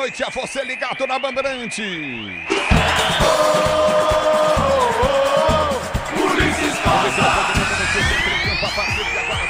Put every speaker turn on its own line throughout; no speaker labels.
noite a você ligado na Bandeirante. Ulisses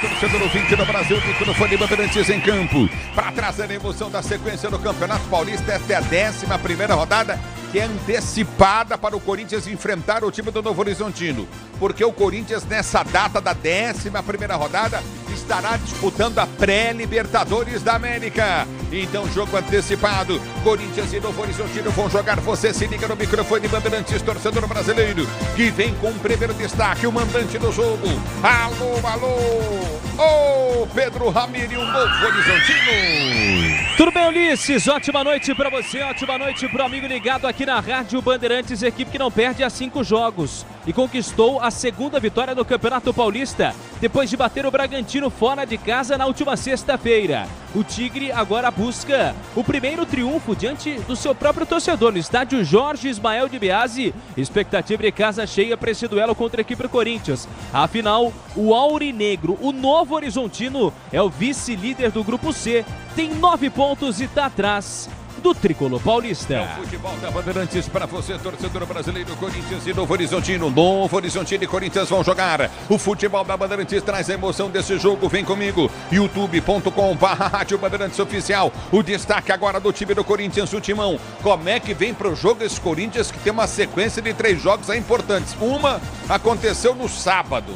torcedor ouvinte do Brasil, microfone Bandeirantes em campo, para trazer a emoção da sequência do Campeonato Paulista. Esta é a 11ª rodada, que é antecipada para o Corinthians enfrentar o time do Novo Horizontino, porque o Corinthians nessa data da 11ª rodada estará disputando a pré-Libertadores da América. Então, jogo antecipado, Corinthians e Novo Horizontino vão jogar. Você se liga no microfone Bandeirantes, torcedor brasileiro, que vem com o primeiro destaque, o mandante do jogo. Alô, alô, Pedro Ramiro e o Novo Horizontino.
Tudo bem, Ulisses? Ótima noite para você, ótima noite para o amigo ligado aqui na Rádio Bandeirantes, equipe que não perde há 5 jogos e conquistou a 2ª vitória no Campeonato Paulista, depois de bater o Bragantino fora de casa na última sexta-feira. O Tigre agora busca o primeiro triunfo diante do seu próprio torcedor no estádio Jorge Ismael de Biasi. Expectativa de casa cheia para esse duelo contra a equipe do Corinthians. Afinal, o Aurinegro, o Novo Horizontino, é o vice-líder do Grupo C, tem 9 pontos e está atrás do Tricolor Paulista.
É o futebol da Bandeirantes para você, torcedor brasileiro. Corinthians e Novo Horizontino. Novo Horizontino e Corinthians vão jogar. O futebol da Bandeirantes traz a emoção desse jogo. Vem comigo, youtube.com/Rádio Bandeirantes Oficial. O destaque agora do time do Corinthians, o Timão. Como é que vem para o jogo esse Corinthians, que tem uma sequência de 3 jogos importantes? Uma aconteceu no sábado,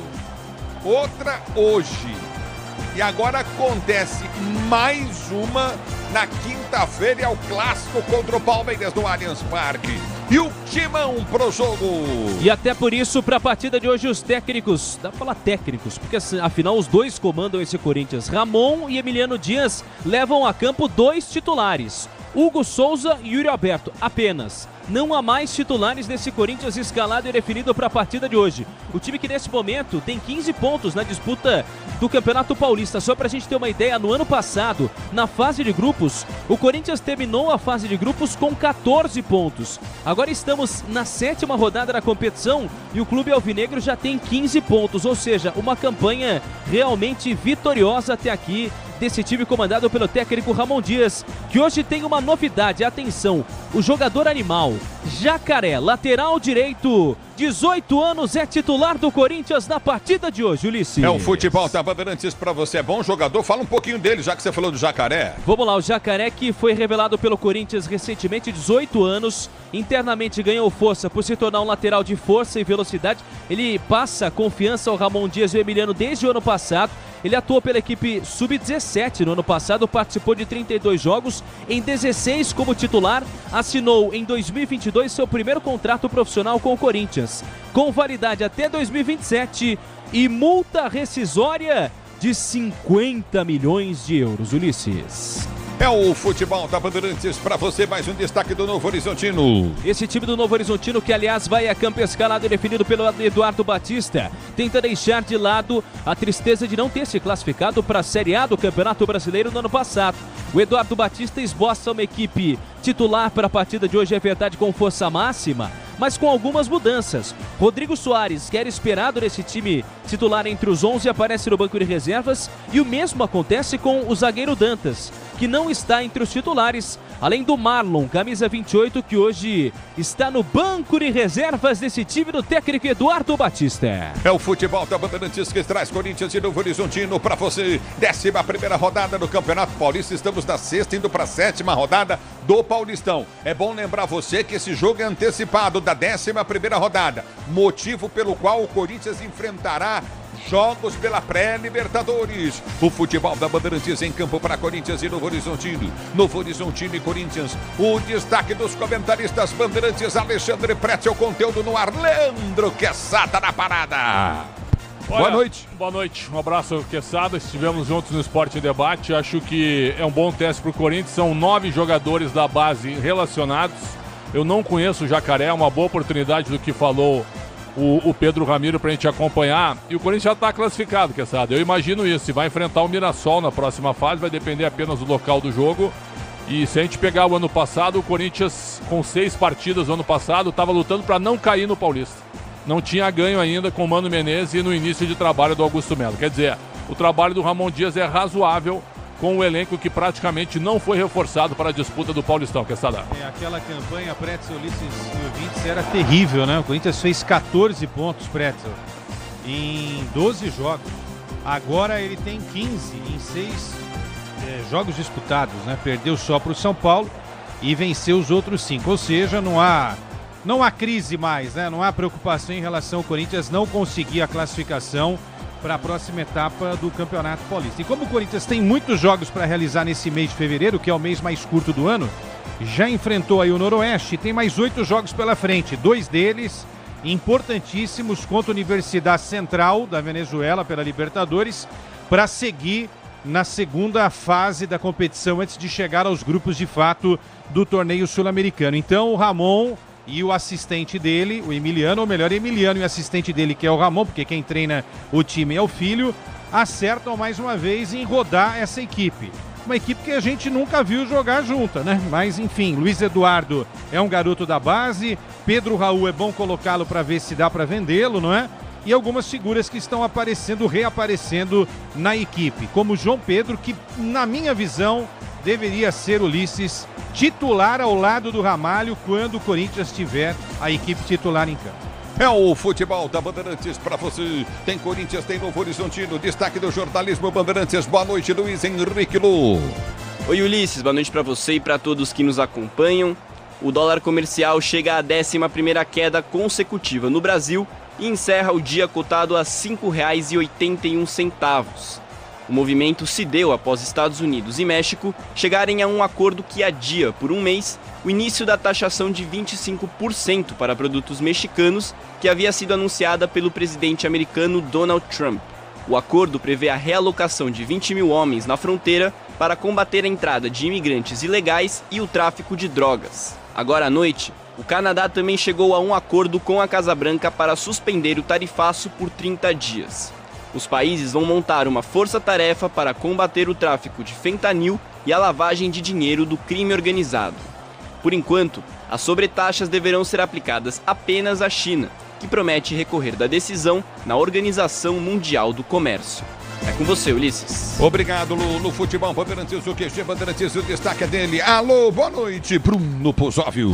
outra hoje, e agora acontece mais uma na quinta-feira, é o clássico contra o Palmeiras no Allianz Parque. E o Timão pro jogo.
E até por isso, para a partida de hoje, os técnicos, dá pra falar técnicos, porque afinal os dois comandam esse Corinthians. Ramon e Emiliano Dias levam a campo 2 titulares. Hugo Souza e Yuri Alberto, apenas. Não há mais titulares nesse Corinthians escalado e definido para a partida de hoje. O time que nesse momento tem 15 pontos na disputa do Campeonato Paulista. Só para a gente ter uma ideia, no ano passado, na fase de grupos, o Corinthians terminou a fase de grupos com 14 pontos. Agora estamos na 7ª rodada da competição e o clube alvinegro já tem 15 pontos. Ou seja, uma campanha realmente vitoriosa até aqui desse time comandado pelo técnico Ramon Dias, que hoje tem uma novidade. Atenção, o jogador animal, Jacaré, lateral direito, 18 anos, é titular do Corinthians na partida de hoje, Ulisses.
É o futebol da Bandeirantes para você. É bom jogador? Fala um pouquinho dele, já que você falou do Jacaré.
Vamos lá, o Jacaré, que foi revelado pelo Corinthians recentemente, 18 anos, internamente ganhou força por se tornar um lateral de força e velocidade. Ele passa confiança ao Ramon Dias e ao Emiliano desde o ano passado. Ele atuou pela equipe Sub-17 no ano passado, participou de 32 jogos, em 16 como titular, assinou em 2022 seu primeiro contrato profissional com o Corinthians, com validade até 2027 e multa rescisória de 50 milhões de euros, Ulisses.
É o futebol da Bandeirantes para você, mais um destaque do Novo Horizontino.
Esse time do Novo Horizontino, que aliás vai a campo escalado e definido pelo Eduardo Batista, tenta deixar de lado a tristeza de não ter se classificado para a Série A do Campeonato Brasileiro no ano passado. O Eduardo Batista esboça uma equipe titular para a partida de hoje, é verdade, com força máxima, mas com algumas mudanças. Rodrigo Soares, que era esperado nesse time titular entre os 11, aparece no banco de reservas, e o mesmo acontece com o zagueiro Dantas, que não está entre os titulares, além do Marlon, camisa 28, que hoje está no banco de reservas desse time do técnico Eduardo Batista.
É o futebol da Bandeirantes que traz Corinthians e Novo Horizontino para você. 11ª rodada do Campeonato Paulista, estamos na 6ª indo para a 7ª rodada do Paulistão. É bom lembrar você que esse jogo é antecipado da 11ª rodada, motivo pelo qual o Corinthians enfrentará jogos pela pré-Libertadores. O futebol da Bandeirantes em campo para Corinthians e Novo Horizontino. Novo Horizontino e Corinthians. O destaque dos comentaristas Bandeirantes, Alexandre Pretzel, conteúdo no ar, Leandro Quezada na parada.
Olha,
boa noite.
Boa noite, um abraço, Quezada. Estivemos juntos no Esporte em Debate. Acho que é um bom teste para o Corinthians. São 9 jogadores da base relacionados. Eu não conheço o Jacaré, é uma boa oportunidade do que falou o Pedro Ramiro para a gente acompanhar. E o Corinthians já está classificado, Quezada. Eu imagino isso. Se vai enfrentar o Mirassol na próxima fase, vai depender apenas do local do jogo. E se a gente pegar o ano passado, o Corinthians, com 6 partidas no ano passado, estava lutando para não cair no Paulista. Não tinha ganho ainda com o Mano Menezes e no início de trabalho do Augusto Melo. Quer dizer, o trabalho do Ramon Dias é razoável. com o elenco que praticamente não foi reforçado para a disputa do Paulistão, Quesada.
Aquela campanha, Pretzel, Ulisses e ouvintes, era terrível, né? O Corinthians fez 14 pontos, Pretzel, em 12 jogos. Agora ele tem 15 em 6 jogos disputados, né? Perdeu só para o São Paulo e venceu os outros 5. Ou seja, não há crise mais, né? Não há preocupação em relação ao Corinthians não conseguir a classificação para a próxima etapa do Campeonato Paulista. E como o Corinthians tem muitos jogos para realizar nesse mês de fevereiro, que é o mês mais curto do ano, já enfrentou aí o Noroeste e tem mais 8 jogos pela frente. 2 deles importantíssimos contra a Universidade Central da Venezuela pela Libertadores, para seguir na segunda fase da competição antes de chegar aos grupos de fato do torneio sul-americano. Então o Ramon e o assistente dele, o Emiliano, ou melhor, Emiliano e o assistente dele, que é o Ramon, porque quem treina o time é o filho, acertam mais uma vez em rodar essa equipe. Uma equipe que a gente nunca viu jogar junta, né? Mas enfim, Luiz Eduardo é um garoto da base, Pedro Raul é bom colocá-lo para ver se dá para vendê-lo, não é? E algumas figuras que estão reaparecendo na equipe, como João Pedro, que na minha visão deveria ser, Ulisses, titular ao lado do Ramalho quando o Corinthians tiver a equipe titular em campo.
É o futebol da Bandeirantes para você. Tem Corinthians, tem Novo Horizontino. Destaque do jornalismo Bandeirantes. Boa noite, Luiz Henrique Lu.
Oi, Ulisses. Boa noite para você e para todos que nos acompanham. O dólar comercial chega à 11ª queda consecutiva no Brasil e encerra o dia cotado a R$ 5,81. O movimento se deu após Estados Unidos e México chegarem a um acordo que adia por um mês o início da taxação de 25% para produtos mexicanos que havia sido anunciada pelo presidente americano Donald Trump. O acordo prevê a realocação de 20 mil homens na fronteira para combater a entrada de imigrantes ilegais e o tráfico de drogas. Agora à noite, o Canadá também chegou a um acordo com a Casa Branca para suspender o tarifaço por 30 dias. Os países vão montar uma força-tarefa para combater o tráfico de fentanil e a lavagem de dinheiro do crime organizado. Por enquanto, as sobretaxas deverão ser aplicadas apenas à China, que promete recorrer da decisão na Organização Mundial do Comércio. É com você, Ulisses.
Obrigado, Lu. No futebol Bandeirantes, o QG Bandeirantes, o destaque é dele. Alô, boa noite, Bruno Pozóvio.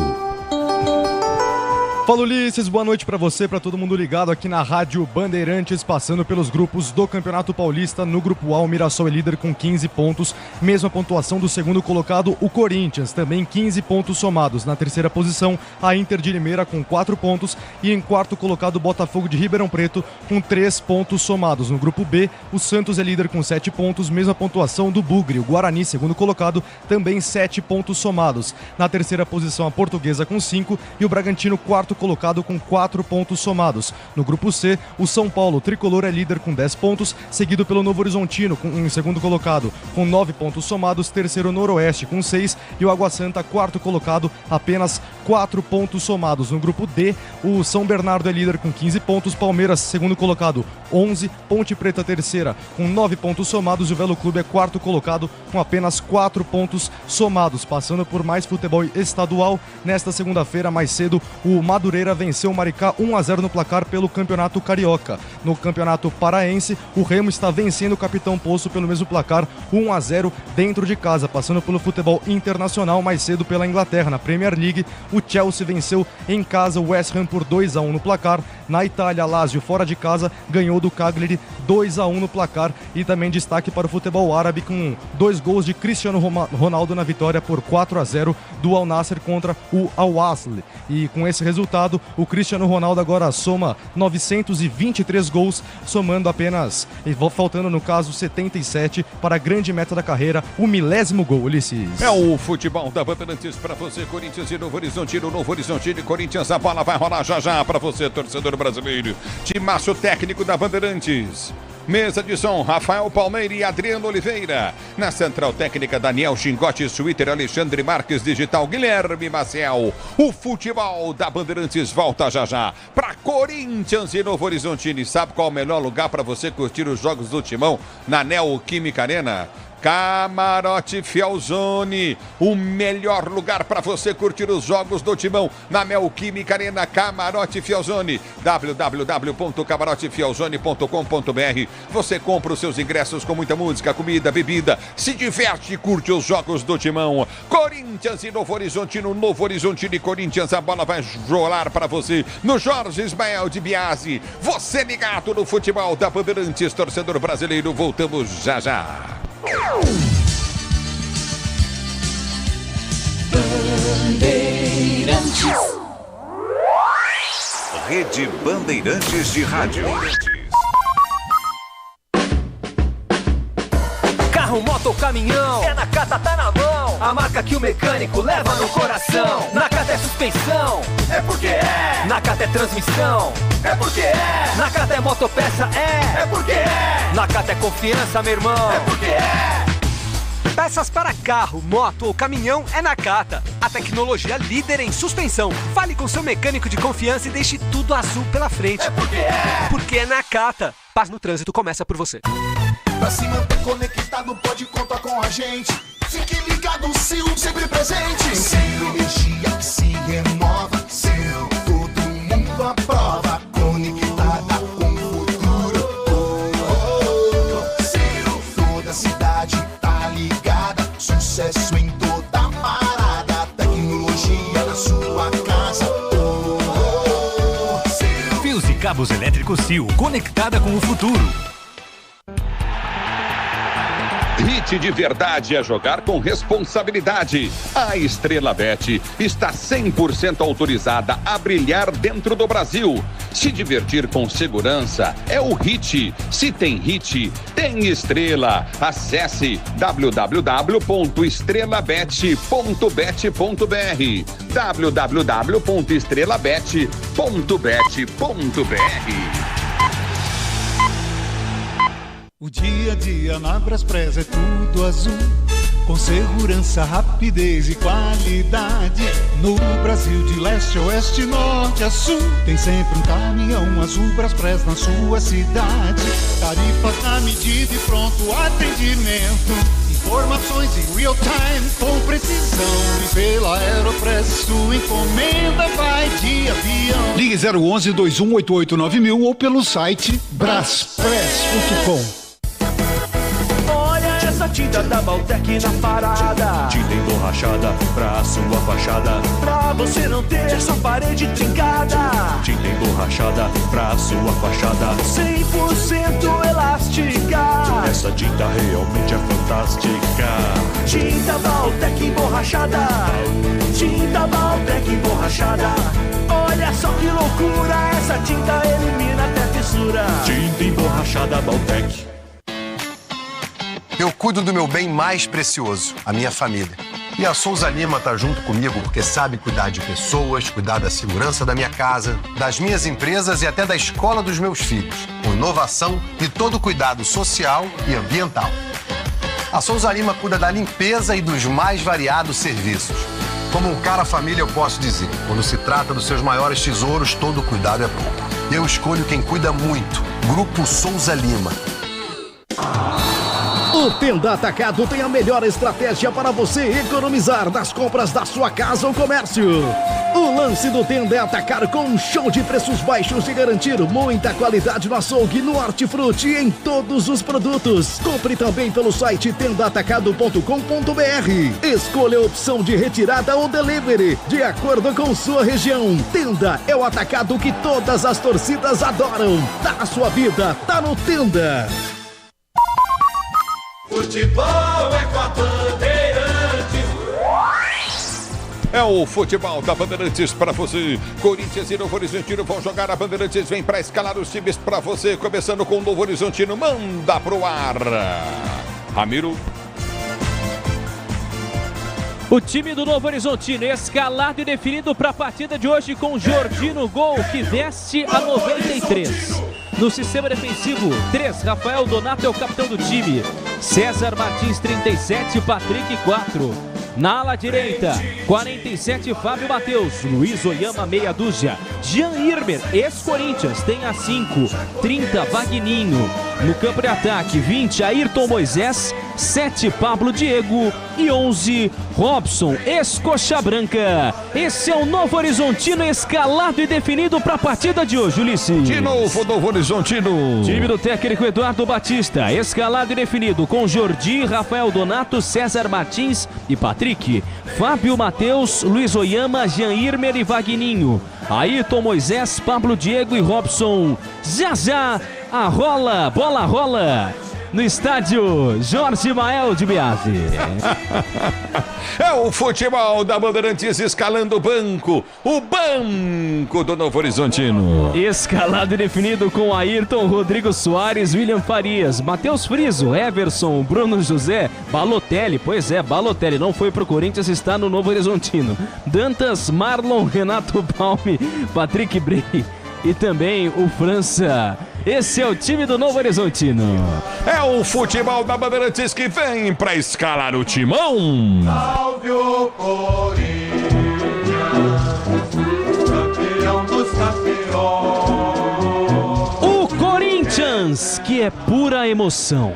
Fala, Ulisses, boa noite pra você, pra todo mundo ligado aqui na Rádio Bandeirantes, passando pelos grupos do Campeonato Paulista. No grupo A, o Mirassol é líder com 15 pontos, mesma pontuação do segundo colocado, o Corinthians, também 15 pontos somados. Na terceira posição, a Inter de Limeira com 4 pontos e em quarto colocado, o Botafogo de Ribeirão Preto com 3 pontos somados. No grupo B, o Santos é líder com 7 pontos, mesma pontuação do Bugre. O Guarani, segundo colocado, também 7 pontos somados. Na terceira posição, a Portuguesa com 5 e o Bragantino, quarto colocado com 4 pontos somados. No grupo C, o São Paulo tricolor é líder com 10 pontos, seguido pelo Novo Horizontino em segundo colocado com 9 pontos somados, terceiro Noroeste com 6 e o Água Santa quarto colocado, apenas 4 pontos somados. No grupo D, o São Bernardo é líder com 15 pontos, Palmeiras segundo colocado 11, Ponte Preta terceira com 9 pontos somados e o Velo Clube é quarto colocado com apenas 4 pontos somados. Passando por mais futebol estadual, nesta segunda-feira mais cedo, o Madureira venceu o Maricá 1-0 no placar pelo Campeonato Carioca. No Campeonato Paraense, o Remo está vencendo o Capitão Poço pelo mesmo placar 1-0 dentro de casa. Passando pelo futebol internacional mais cedo pela Inglaterra, na Premier League, o Chelsea venceu em casa o West Ham por 2-1 no placar. Na Itália, Lazio fora de casa ganhou do Cagliari 2-1 no placar. E também destaque para o futebol árabe com 2 gols de Cristiano Ronaldo na vitória por 4-0 do Al Nassr contra o Al Wasl. E com esse resultado, o Cristiano Ronaldo agora soma 923 gols, somando apenas, faltando no caso 77 para a grande meta da carreira, o 10º gol, Ulisses.
É o futebol da Bandeirantes para você, Corinthians e Novo Horizontino, Novo Horizontino e Corinthians, a bola vai rolar já já para você, torcedor brasileiro. Timaço técnico da Bandeirantes. Mesa de som, Rafael Palmeira e Adriano Oliveira. Na central técnica, Daniel Xingote, Twitter, Alexandre Marques, digital, Guilherme Maciel. O futebol da Bandeirantes volta já já para Corinthians e Novo Horizontino. E sabe qual é o melhor lugar para você curtir os jogos do Timão na Neoquímica Arena? Camarote Fielzone, o melhor lugar para você curtir os jogos do Timão na Neoquímica Arena. Camarote Fielzone, www.camarotefielzone.com.br. Você compra os seus ingressos com muita música, comida, bebida, se diverte e curte os jogos do Timão. Corinthians e Novo Horizontino, Novo Horizontino e Corinthians, a bola vai rolar para você no Jorge Ismael de Biasi. Você ligado no futebol da Bandeirantes, torcedor brasileiro. Voltamos já já.
Bandeirantes. Rede Bandeirantes de Rádio.
Carro, moto, caminhão, é Nakata, tá na mão. A marca que o mecânico leva no coração. Nakata é suspensão, é porque é. Nakata é transmissão, é porque é. Nakata é motopeça, é porque é. Nakata é confiança, meu irmão, é porque é. Peças para carro, moto ou caminhão é Nakata. A tecnologia líder em suspensão. Fale com seu mecânico de confiança e deixe tudo azul pela frente. É porque é. Porque é Nakata. Paz no trânsito começa por você.
Pra se manter conectado, pode contar com a gente. Fique ligado, Sil, sempre presente. Sil, energia que se renova. Sil, todo mundo aprova. Conectada com o futuro. Sil, toda a cidade tá ligada. Sucesso em toda parada. Tecnologia na sua casa.
Fios e cabos elétricos Sil, conectada com o futuro.
Hit de verdade é jogar com responsabilidade. A Estrela Bet está 100% autorizada a brilhar dentro do Brasil. Se divertir com segurança é o Hit. Se tem Hit, tem Estrela. Acesse www.estrelabet.bet.br www.estrelabet.bet.br.
O dia a dia na Braspress é tudo azul, com segurança, rapidez e qualidade. No Brasil de leste a oeste, norte a sul, tem sempre um caminhão azul Braspress na sua cidade. Tarifas na medida e pronto atendimento. Informações em real time com precisão. E pela Aeropress sua encomenda vai de avião.
Ligue 011-2188-9000 ou pelo site braspress.com.
Tinta da Baltec na parada. Tinta emborrachada pra sua fachada. Pra você não ter essa parede trincada. Tinta emborrachada pra sua fachada. 100% elástica. Essa tinta realmente é fantástica. Tinta Baltec emborrachada. Tinta Baltec emborrachada. Olha só que loucura. Essa tinta elimina até fissura. Tinta emborrachada Baltec.
Eu cuido do meu bem mais precioso, a minha família. E a Souza Lima tá junto comigo porque sabe cuidar de pessoas, cuidar da segurança da minha casa, das minhas empresas e até da escola dos meus filhos, com inovação e todo o cuidado social e ambiental. A Souza Lima cuida da limpeza e dos mais variados serviços. Como um cara família, eu posso dizer, quando se trata dos seus maiores tesouros, todo cuidado é pouco. Eu escolho quem cuida muito, Grupo Souza Lima.
O Tenda Atacado tem a melhor estratégia para você economizar nas compras da sua casa ou comércio. O lance do Tenda é atacar com um show de preços baixos e garantir muita qualidade no açougue, no hortifruti e em todos os produtos. Compre também pelo site tendaatacado.com.br. Escolha a opção de retirada ou delivery, de acordo com sua região. Tenda é o atacado que todas as torcidas adoram. Tá na sua vida, tá no Tenda.
Futebol é com a Bandeirantes.
É o futebol da Bandeirantes para você. Corinthians e Novo Horizontino vão jogar. A Bandeirantes vem para escalar os times para você. Começando com o Novo Horizontino. Manda pro ar, Ramiro.
O time do Novo Horizontino escalado e definido para a partida de hoje com Jordino Gol, que veste a 93. No sistema defensivo, 3, Rafael Donato é o capitão do time. César Martins, 37, Patrick, 4. Na ala direita, 47, Fábio Matheus. Luiz Oyama, meia dúzia. Jean Irmer, ex-Corinthians, tem a 5. 30, Vagninho. No campo de ataque, 20, Ayrton Moisés. 7, Pablo Diego e 11, Robson Escocha Branca. Esse é o Novo Horizontino escalado e definido para a partida de hoje, Ulisses.
De novo, Novo Horizontino.
Time do técnico Eduardo Batista, escalado e definido com Jordi, Rafael Donato, César Martins e Patrick, Fábio Matheus, Luiz Oyama, Jean Irmer e Vagninho, Ayrton, Moisés, Pablo Diego e Robson. Já, a bola rola no estádio Jorge Mael de Biasi.
É o futebol da Bandeirantes escalando o banco do Novo Horizontino.
Escalado e definido com Ayrton, Rodrigo Soares, William Farias, Matheus Friso, Everson, Bruno José, Balotelli, pois é, Balotelli não foi pro Corinthians, está no Novo Horizontino. Dantas, Marlon, Renato Palme, Patrick Bray e também o França. Esse é o time do Novo Horizontino.
É o futebol da Bandeirantes que vem pra escalar o timão.
Salve o Corinthians, campeão dos campeões.
O Corinthians, que é pura emoção,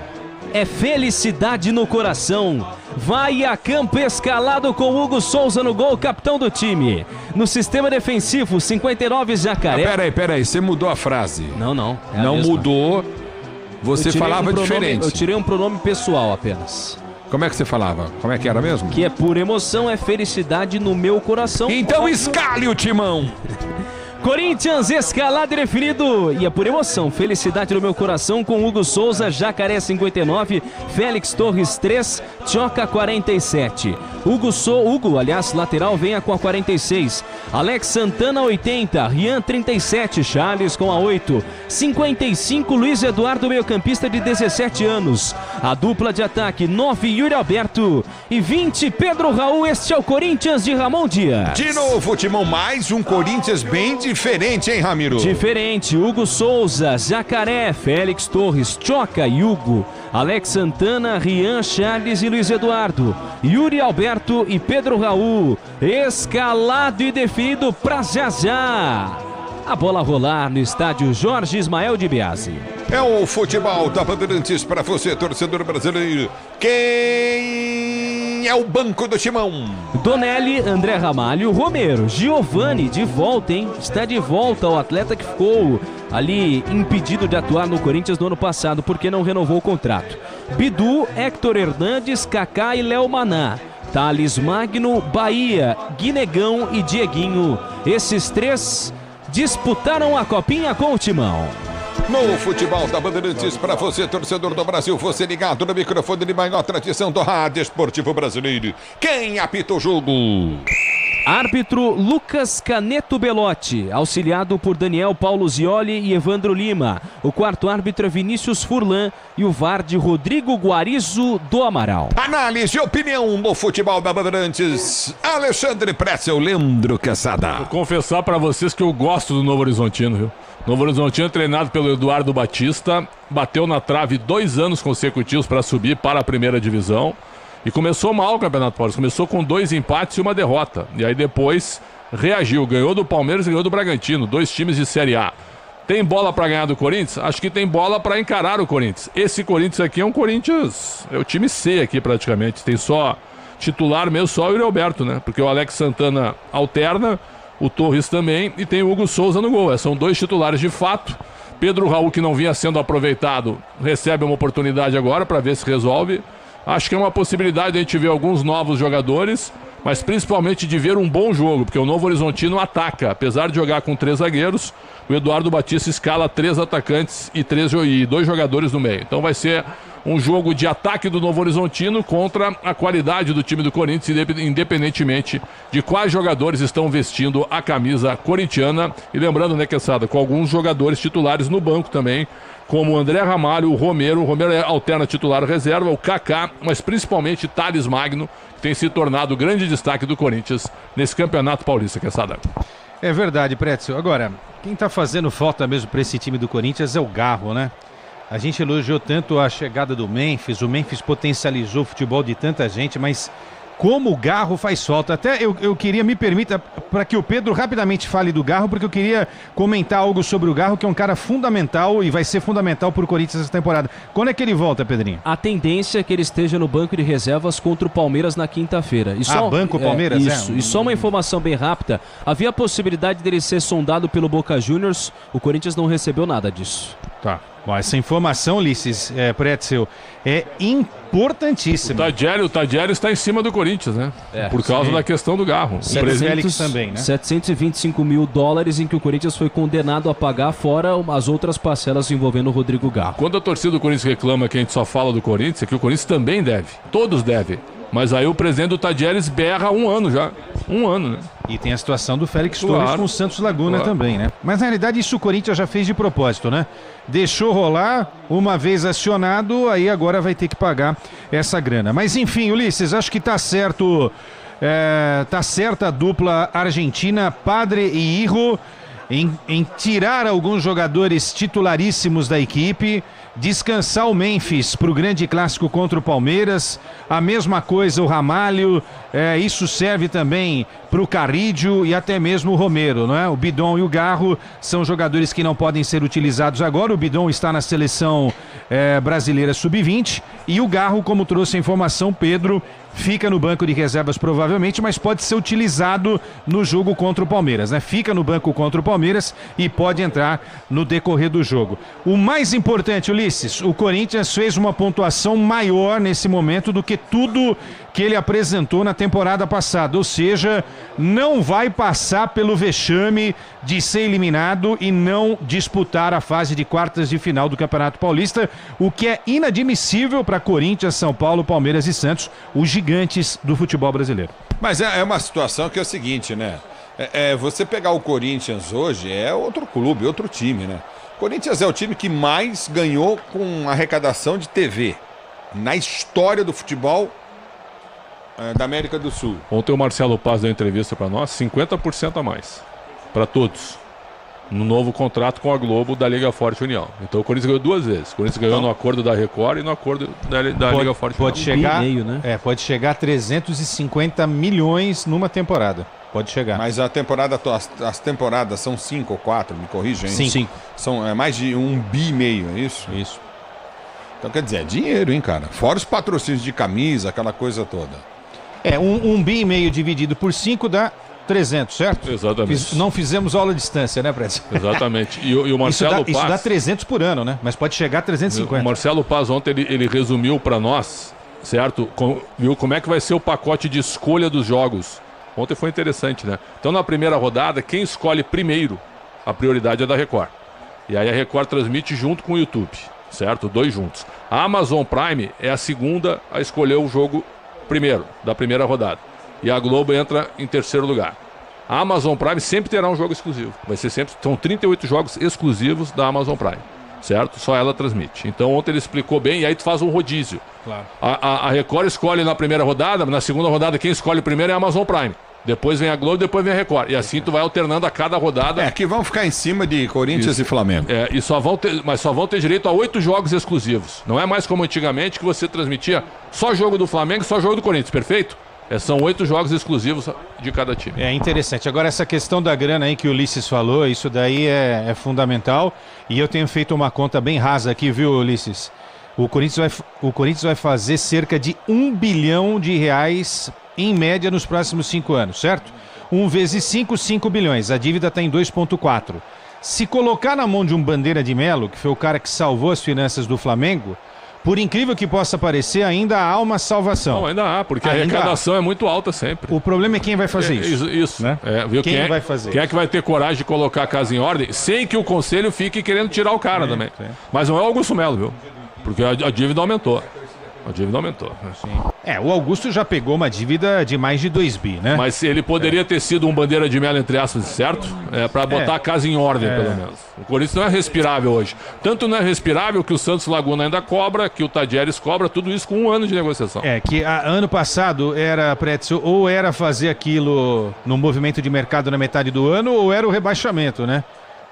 é felicidade no coração. Vai a campo escalado com Hugo Souza no gol, capitão do time. No sistema defensivo, 59 Jacaré.
Peraí, você mudou a frase.
Não.
Não mudou. Você falava diferente.
Eu tirei um pronome pessoal apenas.
Como é que você falava? Como é que era mesmo?
Que é pura emoção, é felicidade no meu coração.
Então escale o timão.
Corinthians escalado e definido, e é por emoção, felicidade no meu coração com Hugo Souza, Jacaré 59, Félix Torres 3, Tchoca 47. Hugo, aliás, lateral, venha com a 46. Alex Santana 80, Rian 37, Charles com a 8. 55, Luiz Eduardo, meio-campista de 17 anos. A dupla de ataque, 9, Yuri Alberto. E 20, Pedro Raul. Este é o Corinthians de Ramon Dias.
De novo, timão, mais um Corinthians bem diferente, hein, Ramiro?
Diferente, Hugo Souza, Jacaré, Félix Torres, Tchoca, Hugo, Alex Santana, Rian, Charles e Luiz Eduardo, Yuri Alberto e Pedro Raul. Escalado e definido pra já. A bola rolar no estádio Jorge Ismael de Biasi.
É o futebol da Bandeirantes para você, torcedor brasileiro. Quem é o banco do timão?
Donelli, André Ramalho, Romero, Giovani de volta, hein? Está de volta o atleta que ficou ali impedido de atuar no Corinthians no ano passado porque não renovou o contrato. Bidu, Héctor Hernandes, Kaká e Léo Maná. Thales Magno, Bahia, Guinegão e Dieguinho. Esses três disputaram a copinha com o timão.
No futebol da Bandeirantes para você, torcedor do Brasil, você ligado no microfone de maior tradição do rádio esportivo brasileiro. Quem apita o jogo?
Árbitro Lucas Caneto Belotti, auxiliado por Daniel Paulo Zioli e Evandro Lima. O quarto árbitro é Vinícius Furlan e o VAR de Rodrigo Guarizo do Amaral.
Análise e opinião no futebol da Bandeirantes. Alexandre Pretzel, Leandro Quesada.
Vou confessar para vocês que eu gosto do Novo Horizontino, viu? Novo Horizontino, treinado pelo Eduardo Batista, bateu na trave 2 anos consecutivos para subir para a primeira divisão. E começou mal o Campeonato Paulista, começou com 2 empates e 1 derrota. E aí depois reagiu, ganhou do Palmeiras e ganhou do Bragantino, 2 times de Série A. Tem bola para ganhar do Corinthians? Acho que tem bola para encarar o Corinthians. Esse Corinthians aqui é um Corinthians, é o time C aqui praticamente. Tem só titular mesmo, só o Yuri Alberto, né? Porque o Alex Santana alterna, o Torres também, e tem o Hugo Souza no gol. São 2 titulares de fato. Pedro Raul, que não vinha sendo aproveitado, recebe uma oportunidade agora para ver se resolve. Acho que é uma possibilidade de a gente ver alguns novos jogadores, mas principalmente de ver um bom jogo, porque o Novo Horizontino ataca. Apesar de jogar com 3 zagueiros, o Eduardo Batista escala 3 atacantes e 2 jogadores no meio. Então vai ser um jogo de ataque do Novo Horizontino contra a qualidade do time do Corinthians, independentemente de quais jogadores estão vestindo a camisa corintiana. E lembrando, né, Quesada, com alguns jogadores titulares no banco também, como o André Ramalho, o Romero alterna titular reserva, o Kaká, mas principalmente Thales Magno, que tem se tornado o grande destaque do Corinthians nesse Campeonato Paulista, Quesada.
É verdade, Pretzel. Agora, quem tá fazendo falta mesmo para esse time do Corinthians é o Garro, né? A gente elogiou tanto a chegada do Memphis, o Memphis potencializou o futebol de tanta gente, mas como o Garro faz falta. Até eu queria, me permita, para que o Pedro rapidamente fale do Garro, porque eu queria comentar algo sobre o Garro, que é um cara fundamental e vai ser fundamental para o Corinthians essa temporada. Quando é que ele volta, Pedrinho?
A tendência é que ele esteja no banco de reservas contra o Palmeiras na quinta-feira.
Banco Palmeiras?
Isso. E só uma informação bem rápida, havia a possibilidade dele ser sondado pelo Boca Juniors, o Corinthians não recebeu nada disso.
Tá. Bom, essa informação, Ulisses, Pretzel, é importantíssima.
O Tadjeri está em cima do Corinthians, né? Por causa da questão do Garro.
O Félix também, né? 725 mil dólares em que o Corinthians foi condenado a pagar, fora as outras parcelas envolvendo o Rodrigo Garro.
Quando a torcida do Corinthians reclama que a gente só fala do Corinthians, é que o Corinthians também deve. Todos devem. Mas aí o presidente do Tadjeres berra há 1 ano já. 1 ano, né?
E tem a situação do Félix Torres com o Santos Laguna também, né? Mas na realidade isso o Corinthians já fez de propósito, né? Deixou rolar, uma vez acionado, aí agora vai ter que pagar essa grana. Mas enfim, Ulisses, acho que tá certo, tá certa a dupla argentina, Padre e Hijo, em tirar alguns jogadores titularíssimos da equipe, descansar o Memphis para o grande clássico contra o Palmeiras, a mesma coisa o Ramalho, isso serve também para o Carrídio e até mesmo o Romero, não é? O Bidon e o Garro são jogadores que não podem ser utilizados agora. O Bidon está na seleção brasileira sub-20 e o Garro, como trouxe a informação, Pedro, fica no banco de reservas provavelmente, mas pode ser utilizado no jogo contra o Palmeiras, né? Fica no banco contra o Palmeiras e pode entrar no decorrer do jogo. O mais importante, Ulisses, o Corinthians fez uma pontuação maior nesse momento do que tudo que ele apresentou na temporada passada, ou seja, não vai passar pelo vexame de ser eliminado e não disputar a fase de quartas de final do Campeonato Paulista, o que é inadmissível para Corinthians, São Paulo, Palmeiras e Santos, os gigantes do futebol brasileiro.
Mas é uma situação que é o seguinte, né? Você pegar o Corinthians hoje é outro clube, outro time, né? O Corinthians é o time que mais ganhou com arrecadação de TV na história do futebol da América do Sul.
Ontem o Marcelo Paz deu entrevista para nós, 50% a mais, para todos, no novo contrato com a Globo da Liga Forte União. Então o Corinthians ganhou 2 vezes. O Corinthians ganhou no acordo da Record e no acordo da Liga Forte União.
Pode chegar a 350 milhões numa temporada. Pode chegar.
Mas as temporadas são 5 ou 4, me corrija, hein?
5.
São mais de 1,5 bi, é isso?
Isso.
Então quer dizer, é dinheiro, hein, cara? Fora os patrocínios de camisa, aquela coisa toda.
1,5 bi dividido por 5 dá 300, certo?
Exatamente.
Não fizemos aula à distância, né, Fred?
Exatamente. E o Marcelo Paz...
Isso dá 300 por ano, né? Mas pode chegar a 350.
O Marcelo Paz ontem ele resumiu para nós, certo? Viu como é que vai ser o pacote de escolha dos jogos. Ontem foi interessante, né? Então na primeira rodada, quem escolhe primeiro, a prioridade é da Record. E aí a Record transmite junto com o YouTube, certo? 2 juntos. A Amazon Prime é a segunda a escolher o jogo primeiro, da primeira rodada. E a Globo entra em terceiro lugar. A Amazon Prime sempre terá um jogo exclusivo. Vai ser sempre, são 38 jogos exclusivos da Amazon Prime, certo? Só ela transmite. Então ontem ele explicou bem e aí tu faz um rodízio.
Claro.
A Record escolhe na primeira rodada, na segunda rodada quem escolhe primeiro é a Amazon Prime. Depois vem a Globo, depois vem a Record. E assim tu vai alternando a cada rodada.
Que vão ficar em cima de Corinthians e Flamengo.
E mas só vão ter direito a 8 jogos exclusivos. Não é mais como antigamente que você transmitia só jogo do Flamengo e só jogo do Corinthians, perfeito? São 8 jogos exclusivos de cada time.
É interessante. Agora essa questão da grana aí que o Ulisses falou, isso daí é fundamental. E eu tenho feito uma conta bem rasa aqui, viu, Ulisses? O Corinthians vai fazer cerca de R$1 bilhão em média nos próximos 5 anos, certo? 1 vezes 5, 5 bilhões. A dívida está em 2,4. Se colocar na mão de um Bandeira de Melo, que foi o cara que salvou as finanças do Flamengo, por incrível que possa parecer, ainda há uma salvação.
Não, ainda há, porque a arrecadação é muito alta sempre.
O problema é quem vai fazer isso.
Isso,
né?
Viu?
Quem vai fazer?
Quem é que vai ter coragem de colocar a casa em ordem sem que o conselho fique querendo tirar o cara também? Sim. Mas não é o Augusto Melo, viu? Porque a dívida aumentou. A dívida aumentou.
Sim. O Augusto já pegou uma dívida de mais de 2 bi, né?
Mas ele poderia ter sido um Bandeira de Melo, entre aspas, certo? Para botar a casa em ordem, pelo menos. O Corinthians não é respirável hoje. Tanto não é respirável que o Santos Laguna ainda cobra, que o Tadjeres cobra, tudo isso com 1 ano de negociação.
Que ano passado era, Pretzel, ou era fazer aquilo no movimento de mercado na metade do ano, ou era o rebaixamento, né?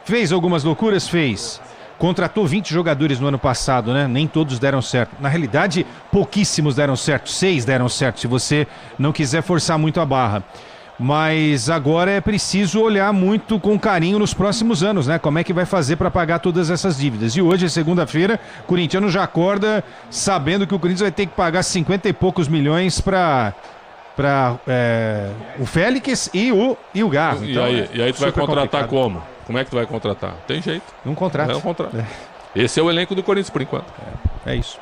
Fez algumas loucuras? Fez. contratou 20 jogadores no ano passado, né? Nem todos deram certo. Na realidade, pouquíssimos deram certo, 6 deram certo, se você não quiser forçar muito a barra. Mas agora é preciso olhar muito com carinho nos próximos anos, né? Como é que vai fazer para pagar todas essas dívidas. E hoje, segunda-feira, o corintiano já acorda sabendo que o Corinthians vai ter que pagar 50 e poucos milhões para o Félix e o Garro.
Então, e aí tu vai contratar como? Como é que tu vai contratar? Tem jeito.
Um contrato.
É um contrato. Esse é o elenco do Corinthians por enquanto.
É isso.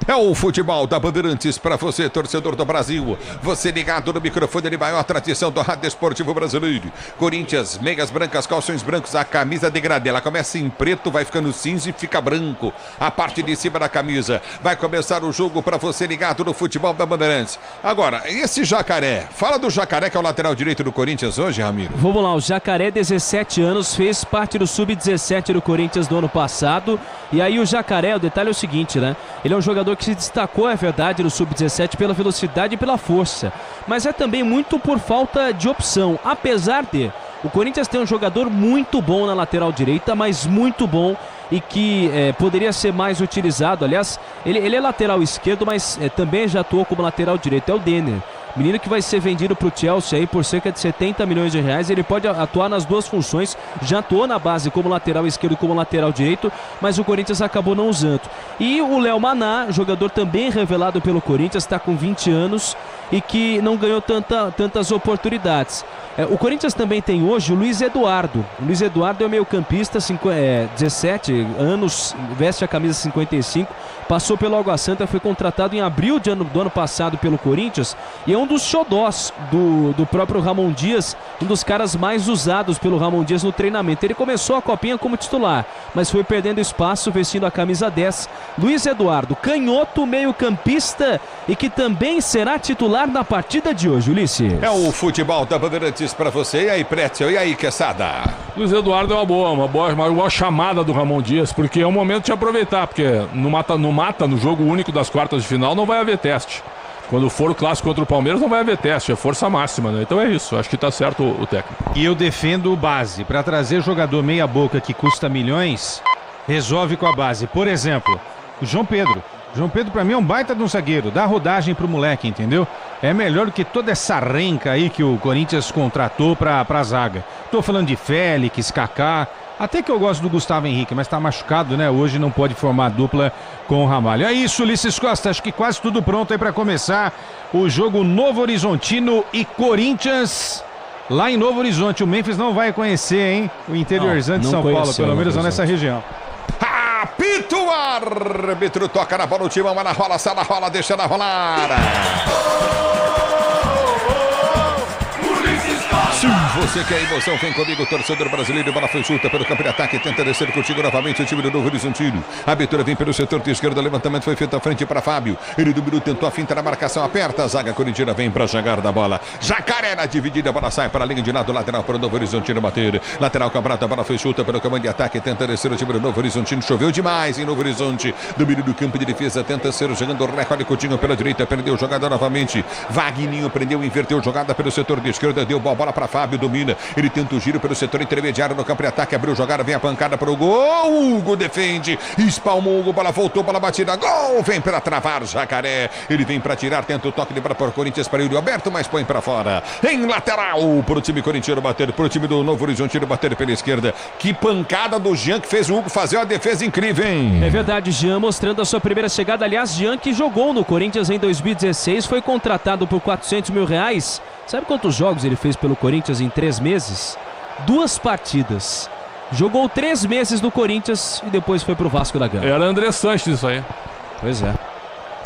É o futebol da Bandeirantes para você, torcedor do Brasil. Você ligado no microfone de maior tradição do rádio esportivo brasileiro. Corinthians, meias brancas, calções brancos, a camisa degradê. Ela começa em preto, vai ficando cinza e fica branco. A parte de cima da camisa. Vai começar o jogo para você ligado no futebol da Bandeirantes. Agora, esse Jacaré. Fala do Jacaré, que é o lateral direito do Corinthians hoje, Ramiro.
Vamos lá, o Jacaré, 17 anos, fez parte do Sub-17 do Corinthians do ano passado. E aí o Jacaré, o detalhe é o seguinte, né? Ele é um jogador que se destacou, é verdade, no Sub-17 pela velocidade e pela força. Mas é também muito por falta de opção. Apesar de o Corinthians ter um jogador muito bom na lateral direita, mas muito bom e que poderia ser mais utilizado. Aliás, ele é lateral esquerdo, mas também já atuou como lateral direito. É o Denner. Menino que vai ser vendido para o Chelsea aí por cerca de 70 milhões de reais. Ele pode atuar nas duas funções. Já atuou na base como lateral esquerdo e como lateral direito, mas o Corinthians acabou não usando. E o Léo Maná, jogador também revelado pelo Corinthians, está com 20 anos e que não ganhou tantas oportunidades. O Corinthians também tem hoje o Luiz Eduardo. O Luiz Eduardo é o meio-campista, 17 anos, veste a camisa 55, passou pelo Água Santa, foi contratado em abril do ano passado pelo Corinthians e é um dos xodós do próprio Ramon Dias, um dos caras mais usados pelo Ramon Dias no treinamento. Ele começou a copinha como titular, mas foi perdendo espaço vestindo a camisa 10. Luiz Eduardo, canhoto, meio-campista e que também será titular na partida de hoje, Ulisses.
É o futebol da Bandeirantes para você. E aí, Pretzel? E aí, Quesada?
Luiz Eduardo é uma boa chamada do Ramon Dias, porque é o momento de aproveitar, porque no jogo único das quartas de final não vai haver teste. Quando for o clássico contra o Palmeiras não vai haver teste, é força máxima, né? Então é isso, acho que tá certo o técnico.
E eu defendo o base. Para trazer jogador meia boca que custa milhões, resolve com a base. Por exemplo, o João Pedro. João Pedro pra mim é um baita de um zagueiro, dá rodagem pro moleque, entendeu? É melhor do que toda essa renca aí que o Corinthians contratou pra zaga. Tô falando de Félix, Kaká, até que eu gosto do Gustavo Henrique, mas tá machucado, né? Hoje não pode formar dupla com o Ramalho. É isso, Ulisses Costa, acho que quase tudo pronto aí pra começar o jogo Novo Horizontino e Corinthians. Lá em Novo Horizonte, o Memphis não vai conhecer, hein? O interiorzão de São Paulo, pelo menos não nessa região.
Apito, o árbitro toca na bola, o time na rola, sai na rola, deixa na rolar. Sim, você quer emoção, vem comigo, torcedor brasileiro, bola foi chuta pelo campo de ataque, tenta descer contigo novamente o time do Novo Horizontino. A abertura vem pelo setor de esquerda, levantamento foi feito à frente para Fábio. Ele dominou, tentou a finta na marcação, aperta, a zaga corintiana vem para jogar da bola. Jacaré na dividida, a bola sai para a linha de lado, lateral para o Novo Horizontino bater. Lateral Cambrata, a bola foi chuta pelo comando de ataque, tenta descer o time do Novo Horizontino. Choveu demais em Novo Horizonte. Domínio do campo de defesa, tenta ser jogando o recorde Coutinho pela direita, perdeu jogada novamente. Vagninho prendeu, inverteu jogada pelo setor de esquerda, deu bola para Fábio, domina. Ele tenta o giro pelo setor intermediário no campo de ataque, abriu jogada, vem a pancada para o gol. Hugo defende, espalmou o Hugo, bola voltou, bola batida, gol, vem para travar Jacaré. Ele vem para tirar, tenta o toque de bola para o Corinthians, para o Alberto, mas põe para fora. Em lateral para o time corintiano bater, para o time do Novo Horizontino bater pela esquerda. Que pancada do Jean que fez o Hugo fazer uma defesa incrível, hein?
É verdade, Jean mostrando a sua primeira chegada. Aliás, Jean que jogou no Corinthians em 2016, foi contratado por 400 mil reais. Sabe quantos jogos ele fez pelo Corinthians em 3 meses? 2 partidas. Jogou 3 meses no Corinthians e depois foi pro Vasco da Gama.
Era André Sanches isso aí.
Pois é.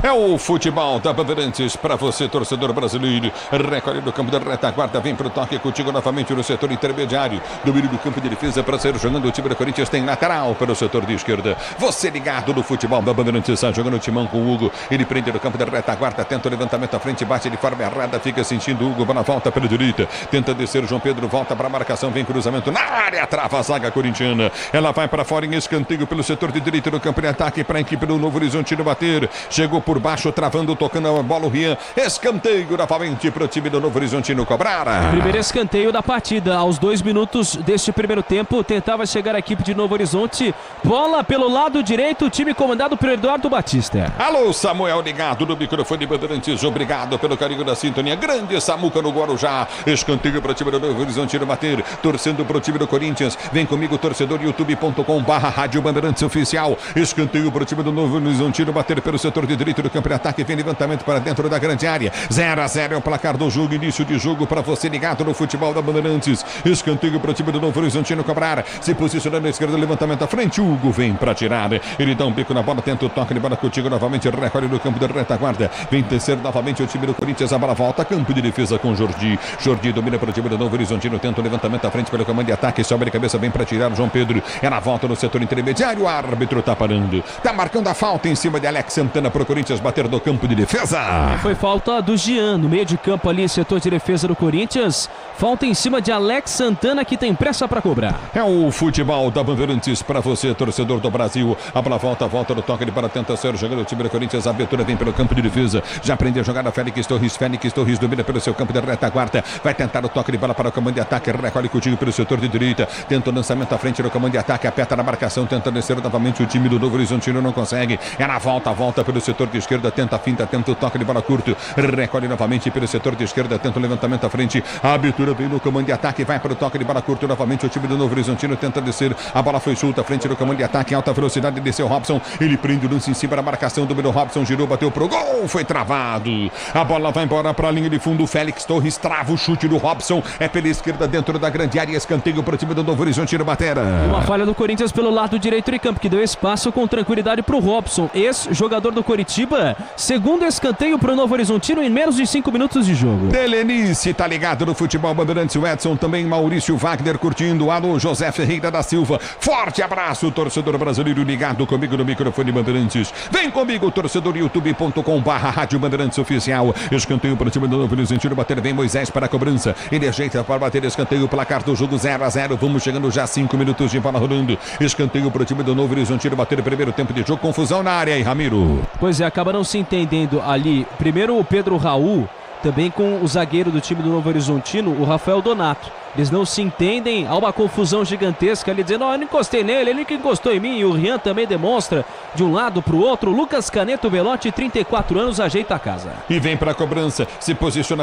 É o futebol da Bandeirantes para você, torcedor brasileiro. Recolhe do campo da retaguarda, vem para o toque contigo novamente no setor intermediário. Domínio do campo de defesa para ser jogando o time do Corinthians. Tem lateral para o setor de esquerda. Você ligado no futebol da Bandeirantes, está jogando o timão com o Hugo. Ele prende no campo da retaguarda, tenta o levantamento à frente, bate de forma errada, fica sentindo o Hugo, bola volta pela direita. Tenta descer o João Pedro, volta para a marcação, vem cruzamento na área, trava a zaga corintiana. Ela vai para fora em escanteio pelo setor de direita no campo de ataque para a equipe do Novo Horizontino bater. Chegou por baixo, travando, tocando a bola o Rian. Escanteio novamente para o time do Novo Horizontino cobrar.
Primeiro escanteio da partida. Aos 2 minutos deste primeiro tempo, tentava chegar a equipe de Novo Horizonte. Bola pelo lado direito, o time comandado por Eduardo Batista.
Alô, Samuel, ligado no microfone Bandeirantes. Obrigado pelo carinho da sintonia. Grande Samuca no Guarujá. Escanteio para o time do Novo Horizontino bater. Torcendo para o time do Corinthians. Vem comigo, torcedor, youtube.com/Rádio Bandeirantes Oficial. Escanteio para o time do Novo Horizontino bater pelo setor de direito do campo de ataque. Vem levantamento para dentro da grande área. 0-0 é o placar do jogo. Início de jogo para você ligado no futebol da Bandeirantes. Escanteio para o time do Novo Horizontino cobrar. Se posicionando à esquerda, levantamento à frente. Hugo vem para tirar. Ele dá um bico na bola, tenta o toque de bola contigo novamente. Recolhe no campo de retaguarda. Vem tecer novamente o time do Corinthians. A bola volta. Campo de defesa com Jordi. Jordi domina para o time do Novo Horizontino. Tenta o levantamento à frente pelo comando de ataque. Sobe de cabeça, vem para tirar o João Pedro. É na volta no setor intermediário. O árbitro tá parando. Tá marcando a falta em cima de Alex Santana para o Corinthians bater do campo de defesa.
Foi falta do Jean no meio de campo ali, setor de defesa do Corinthians. Falta em cima de Alex Santana, que tem pressa para cobrar.
É o futebol da Bandeirantes para você, torcedor do Brasil. A bola volta do toque de bola, tenta ser jogando o time do Corinthians. A abertura vem pelo campo de defesa. Já aprendeu a jogada Félix Torres domina pelo seu campo de retaguarda. Vai tentar o toque de bola para o comando de ataque. Recolhe contigo pelo setor de direita. Tenta o lançamento à frente do comando de ataque. Aperta na marcação, tenta descer novamente. O time do Novo Horizontino não consegue. É na volta pelo setor de esquerda. Tenta a finta, tenta o toque de bola curto. Recolhe novamente pelo setor de esquerda. Tenta o levantamento à frente. A abertura vem no comando de ataque. Vai para o toque de bola curto novamente. O time do Novo Horizontino tenta descer. A bola foi solta à frente do comando de ataque. Alta velocidade, desceu o Robson. Ele prende o lance em cima da marcação. Dominou o Robson, girou, bateu pro gol. Foi travado. A bola vai embora para a linha de fundo. Félix Torres trava o chute do Robson. É pela esquerda dentro da grande área. Escanteio para o time do Novo Horizontino bater.
Uma falha do Corinthians pelo lado direito de campo, que deu espaço com tranquilidade para o Robson, ex-jogador do Coritiba. Segundo escanteio para o Novo Horizontino em menos de 5 minutos de jogo.
Telenice tá ligado no futebol Bandeirantes. O Edson também, Maurício Wagner curtindo. Alô, José Ferreira da Silva. Forte abraço, torcedor brasileiro ligado comigo no microfone Bandeirantes. Vem comigo, torcedor, youtube.com/Rádio Bandeirantes Oficial. Escanteio para o time do Novo Horizontino bater. Vem Moisés para a cobrança. Ele ajeita para bater escanteio. Placar do jogo 0-0. Vamos chegando já 5 minutos de bola rolando. Escanteio para o time do Novo Horizontino bater o primeiro tempo de jogo. Confusão na área, hein, Ramiro?
Pois é, acaba não se entendendo ali. Primeiro o Pedro Raul, também com o zagueiro do time do Novo Horizontino, o Rafael Donato. Eles não se entendem, há uma confusão gigantesca ali, dizendo, eu não encostei nele, ele que encostou em mim. E o Rian também demonstra de um lado para o outro. Lucas Caneto Belotti, 34 anos, ajeita a casa.
E vem para a cobrança, se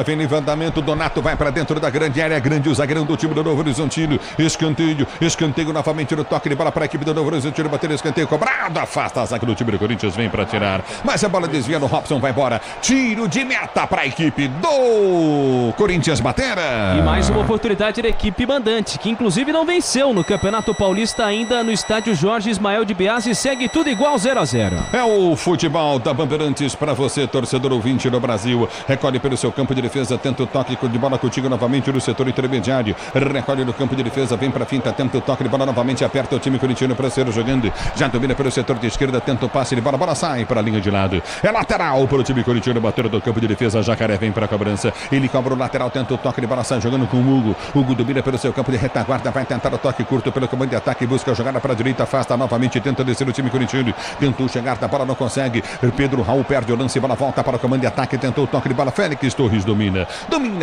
vem levantamento, Donato vai para dentro da grande área, grande o zagueirão do time do Novo Horizontino. Escanteio novamente no toque de bola para a equipe do Novo Horizontino, bater escanteio, cobrado, afasta a zaga do time do Corinthians, vem para tirar. Mas a bola desvia no Robson, vai embora. Tiro de meta para a equipe do Corinthians bater.
E mais uma oportunidade da equipe mandante, que inclusive não venceu no Campeonato Paulista ainda no estádio Jorge Ismael de Biasi. Segue tudo igual 0-0.
É o futebol da Bandeirantes para você, torcedor ouvinte do Brasil. Recolhe pelo seu campo de defesa, tenta o toque de bola contigo novamente no setor intermediário. Recolhe no campo de defesa, vem para a finta, tenta o toque de bola novamente, aperta o time corintiano para ser jogando. Já domina pelo setor de esquerda, tenta o passe de bola, bola sai para a linha de lado. É lateral para o time corintiano bater do campo de defesa. Jacaré vem para a cobrança. Ele cobra o lateral, tenta o toque de bola, sai jogando com o Hugo. Hugo domina pelo seu campo de retaguarda, vai tentar o toque curto pelo comando de ataque, busca a jogada para a direita, afasta novamente, tenta descer o time corintiano, tentou chegar da bola, não consegue. Pedro Raul perde o lance, bola volta para o comando de ataque, tentou o toque de bola, Félix Torres domina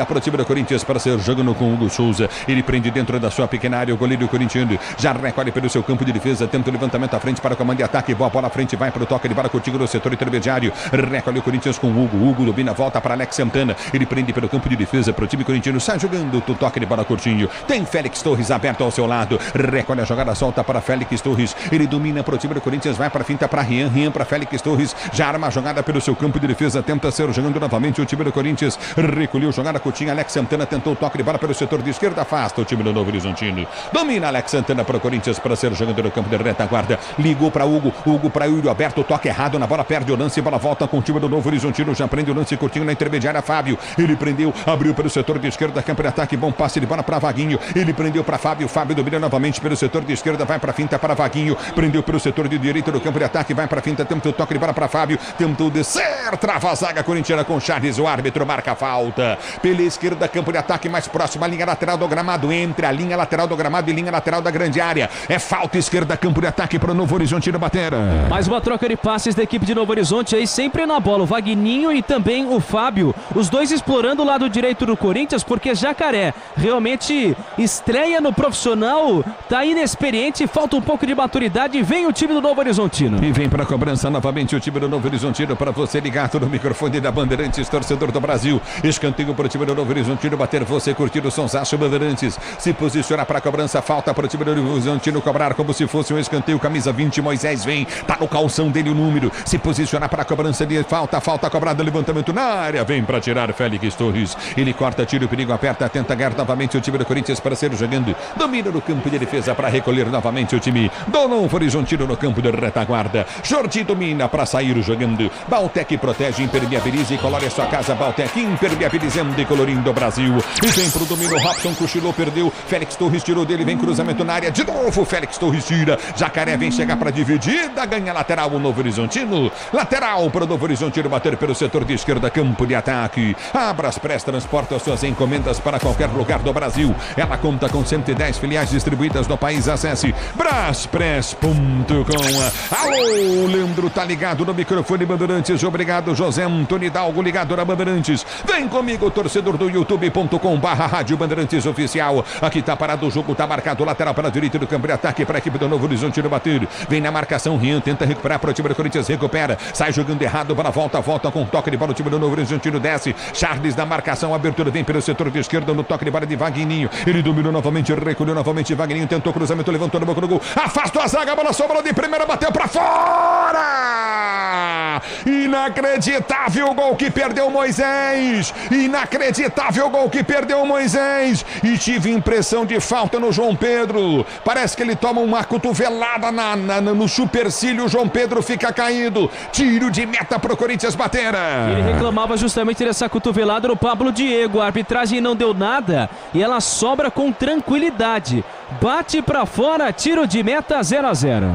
para o time do Corinthians para ser jogando com o Hugo Souza. Ele prende dentro da sua pequena área o goleiro corintiano, já recolhe pelo seu campo de defesa, tenta o levantamento à frente para o comando de ataque, boa bola à frente, vai para o toque de bola contigo no setor intermediário, recolhe o Corinthians com o Hugo domina, volta para Alex Santana, ele prende pelo campo de defesa para o time corintiano, sai jogando o toque de bola curtinho, tem Félix Torres aberto ao seu lado, recolhe a jogada, solta para Félix Torres, ele domina para o time do Corinthians, vai para a finta para Rian para Félix Torres, já arma a jogada pelo seu campo de defesa, tenta ser jogando novamente o time do Corinthians, recolheu jogada curtinha, Alex Santana tentou o toque de bola pelo setor de esquerda, afasta o time do Novo Horizontino, domina Alex Santana para o Corinthians para ser jogando no campo de retaguarda, ligou para Hugo para Yuri, aberto o toque errado na bola, perde o lance, bola volta com o time do Novo Horizontino, já prende o lance curtinho na intermediária, Fábio, ele prendeu, abriu pelo setor de esquerda, campo de ataque, bom passe de bola para Vaguinho. Ele prendeu para Fábio. Fábio domina novamente pelo setor de esquerda. Vai para finta para Vaguinho. Prendeu pelo setor de direita do campo de ataque. Vai para finta. Tenta o toque de bola para Fábio. Tentou descer. Trava a zaga corintiana com Charles. O árbitro marca a falta. Pela esquerda, campo de ataque mais próximo. A linha lateral do gramado. Entre a linha lateral do gramado e linha lateral da grande área. É falta esquerda, campo de ataque para o Novo Horizontino bater.
Mais uma troca de passes da equipe de Novo Horizonte aí, sempre na bola. O Vagninho e também o Fábio. Os dois explorando o lado direito do Corinthians, porque Jacaré realmente estreia no profissional, tá inexperiente, falta um pouco de maturidade. Vem o time do Novo Horizontino.
E vem para a cobrança novamente o time do Novo Horizontino, para você ligado no microfone da Bandeirantes, torcedor do Brasil. Escanteio para o time do Novo Horizontino bater, você curtir o sonsaço Bandeirantes. Se posiciona para a cobrança, falta para o time do Novo Horizontino cobrar como se fosse um escanteio. Camisa 20, Moisés vem, tá no calção dele o número. Se posiciona para a cobrança de falta cobrada, levantamento na área, vem para tirar Félix Torres. Ele corta, tira o perigo, aperta, tenta ganhar novamente o time do Corinthians para ser jogando. Domina no campo de defesa para recolher novamente o time do Novo Horizontino no campo de retaguarda. Jordi domina para sair jogando. Baltec protege, impermeabiliza e colore a sua casa. Baltec impermeabilizando e colorindo o Brasil. E vem pro domínio, Robson cochilou, perdeu. Félix Torres tirou dele, vem cruzamento na área. De novo, Félix Torres tira. Jacaré vem chegar para dividida, ganha lateral o Novo Horizontino. Lateral para o Novo Horizontino bater pelo setor de esquerda, campo de ataque. A Braspress transporta suas encomendas para qualquer lugar do Brasil. Ela conta com 110 filiais distribuídas no país. Acesse braspress.com. Alô, Leandro tá ligado no microfone Bandeirantes. Obrigado, José Antônio Hidalgo ligado na Bandeirantes. Vem comigo, torcedor do youtube.com/Rádio Bandeirantes Oficial. Aqui tá parado o jogo, tá marcado lateral para a direita do campo de ataque para a equipe do Novo Horizontino bater. Vem na marcação, Rian tenta recuperar para o time do Corinthians, recupera, sai jogando errado para volta com toque de bola, o time do Novo Horizontino desce. Charles na marcação, abertura vem pelo setor de esquerda no toque de bola de Vagninho. Ele dominou novamente, recolheu novamente, Vagninho tentou cruzamento, levantou no boca do gol, afastou a zaga, a bola sobrou de primeira, bateu para fora! Inacreditável gol que perdeu Moisés! Inacreditável gol que perdeu Moisés! E tive impressão de falta no João Pedro. Parece que ele toma uma cotovelada no supercílio. O João Pedro fica caído. Tiro de meta pro Corinthians bater.
Ele reclamava justamente dessa cotovelada no Pablo Diego. A arbitragem não deu nada e ela sobra com tranquilidade. Bate pra fora, tiro de meta, 0-0.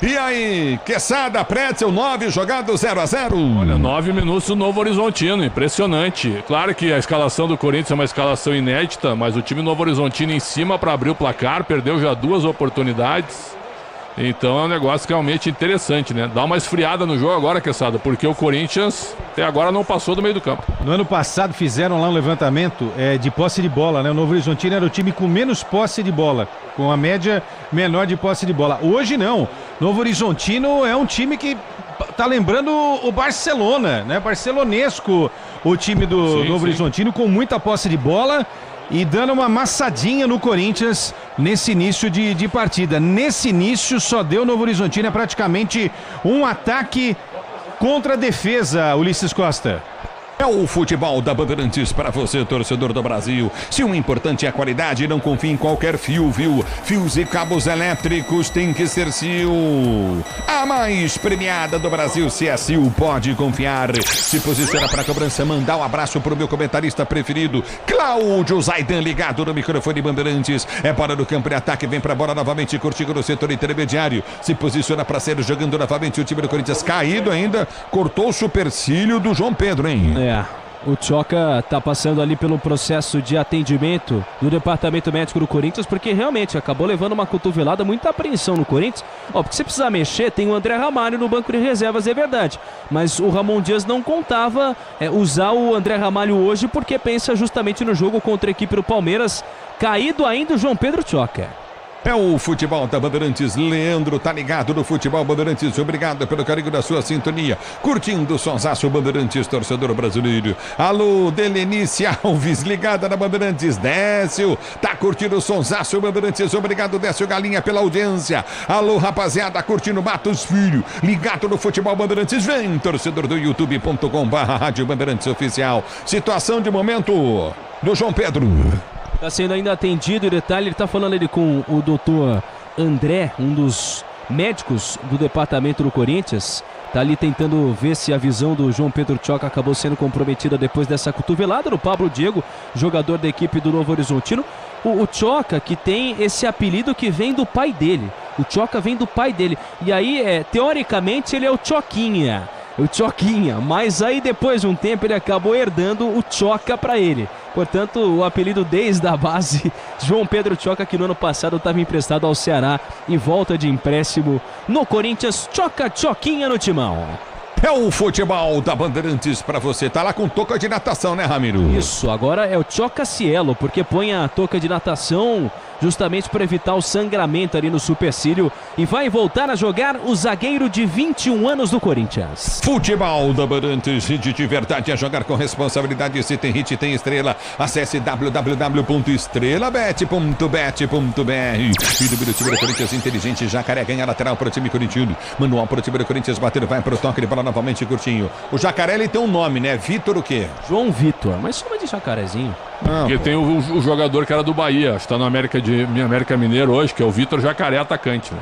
E aí, Quesada, Pretzel, 9, jogado 0-0.
Olha, 9 minutos o Novo Horizontino, impressionante. Claro que a escalação do Corinthians é uma escalação inédita, mas o time Novo Horizontino em cima para abrir o placar, perdeu já 2 oportunidades. Então é um negócio realmente interessante, né? Dá uma esfriada no jogo agora, Quesada, porque o Corinthians até agora não passou do meio do campo.
No ano passado fizeram lá um levantamento de posse de bola, né? O Novo Horizontino era o time com menos posse de bola, com a média menor de posse de bola. Hoje não. Novo Horizontino é um time que tá lembrando o Barcelona, né? Barcelonesco, o time do Novo Horizontino, com muita posse de bola e dando uma amassadinha no Corinthians nesse início de partida. Nesse início só deu Novo Horizontino praticamente um ataque contra a defesa, Ulisses Costa.
É o futebol da Bandeirantes para você, torcedor do Brasil. Se o importante é a qualidade, não confie em qualquer fio, viu? Fios e cabos elétricos tem que ser Sil. A mais premiada do Brasil, se é Sil, pode confiar. Se posiciona para a cobrança, mandar um abraço para o meu comentarista preferido, Cláudio Zaidan, ligado no microfone Bandeirantes. É bola do campo de ataque, vem para a bola novamente, curtindo no setor intermediário. Se posiciona para ser jogando novamente o time do Corinthians, caído ainda, cortou o supercílio do João Pedro, hein?
O Tchoca tá passando ali pelo processo de atendimento do departamento médico do Corinthians, porque realmente acabou levando uma cotovelada, muita apreensão no Corinthians. Porque se precisar mexer, tem o André Ramalho no banco de reservas, é verdade. Mas o Ramon Dias não contava usar o André Ramalho hoje, porque pensa justamente no jogo contra a equipe do Palmeiras. Caído ainda o João Pedro Tchoca.
É o futebol da Bandeirantes. Leandro tá ligado no futebol Bandeirantes. Obrigado pelo carinho da sua sintonia. Curtindo o sonsaço Bandeirantes, torcedor brasileiro. Alô, Delenice Alves, ligada na Bandeirantes. Décio, tá curtindo o sonsaço Bandeirantes. Obrigado, Décio Galinha, pela audiência. Alô, rapaziada, curtindo Matos Filho, ligado no futebol Bandeirantes. Vem, torcedor do youtube.com/Rádio Bandeirantes Oficial. Situação de momento do João Pedro.
Está sendo ainda atendido, e detalhe, ele está falando ali com o doutor André, um dos médicos do departamento do Corinthians. Está ali tentando ver se a visão do João Pedro Tchoca acabou sendo comprometida depois dessa cotovelada do Pablo Diego, jogador da equipe do Novo Horizontino. O Tchoca, que tem esse apelido que vem do pai dele. O Tchoca vem do pai dele. E aí, teoricamente, ele é o Tchoquinha. O Tchoquinha. Mas aí, depois de um tempo, ele acabou herdando o Tchoca pra ele. Portanto, o apelido desde a base, João Pedro Tchoca, que no ano passado estava emprestado ao Ceará e volta de empréstimo no Corinthians. Tchoquinha no timão.
É o futebol da Bandeirantes pra você. Tá lá com touca de natação, né, Ramiro?
Isso, agora é o Tchoca Cielo, porque põe a touca de natação justamente para evitar o sangramento ali no supercílio. E vai voltar a jogar o zagueiro de 21 anos do Corinthians.
Futebol da Bandeirantes, hit de verdade, a jogar com responsabilidade. Se tem hit, tem estrela. Acesse www.estrelabet.bet.br. E do time do Corinthians, inteligente, Jacaré ganha lateral para o time corintiano. Manual para o time do Corinthians, bater, vai para o toque de bola novamente, curtinho. O Jacaré, ele tem um nome, né? Vitor o quê?
João Vitor, mas chama de Jacarezinho.
Porque tem o jogador que era do Bahia, está no América Mineiro hoje, que é o Vitor Jacaré, atacante, né?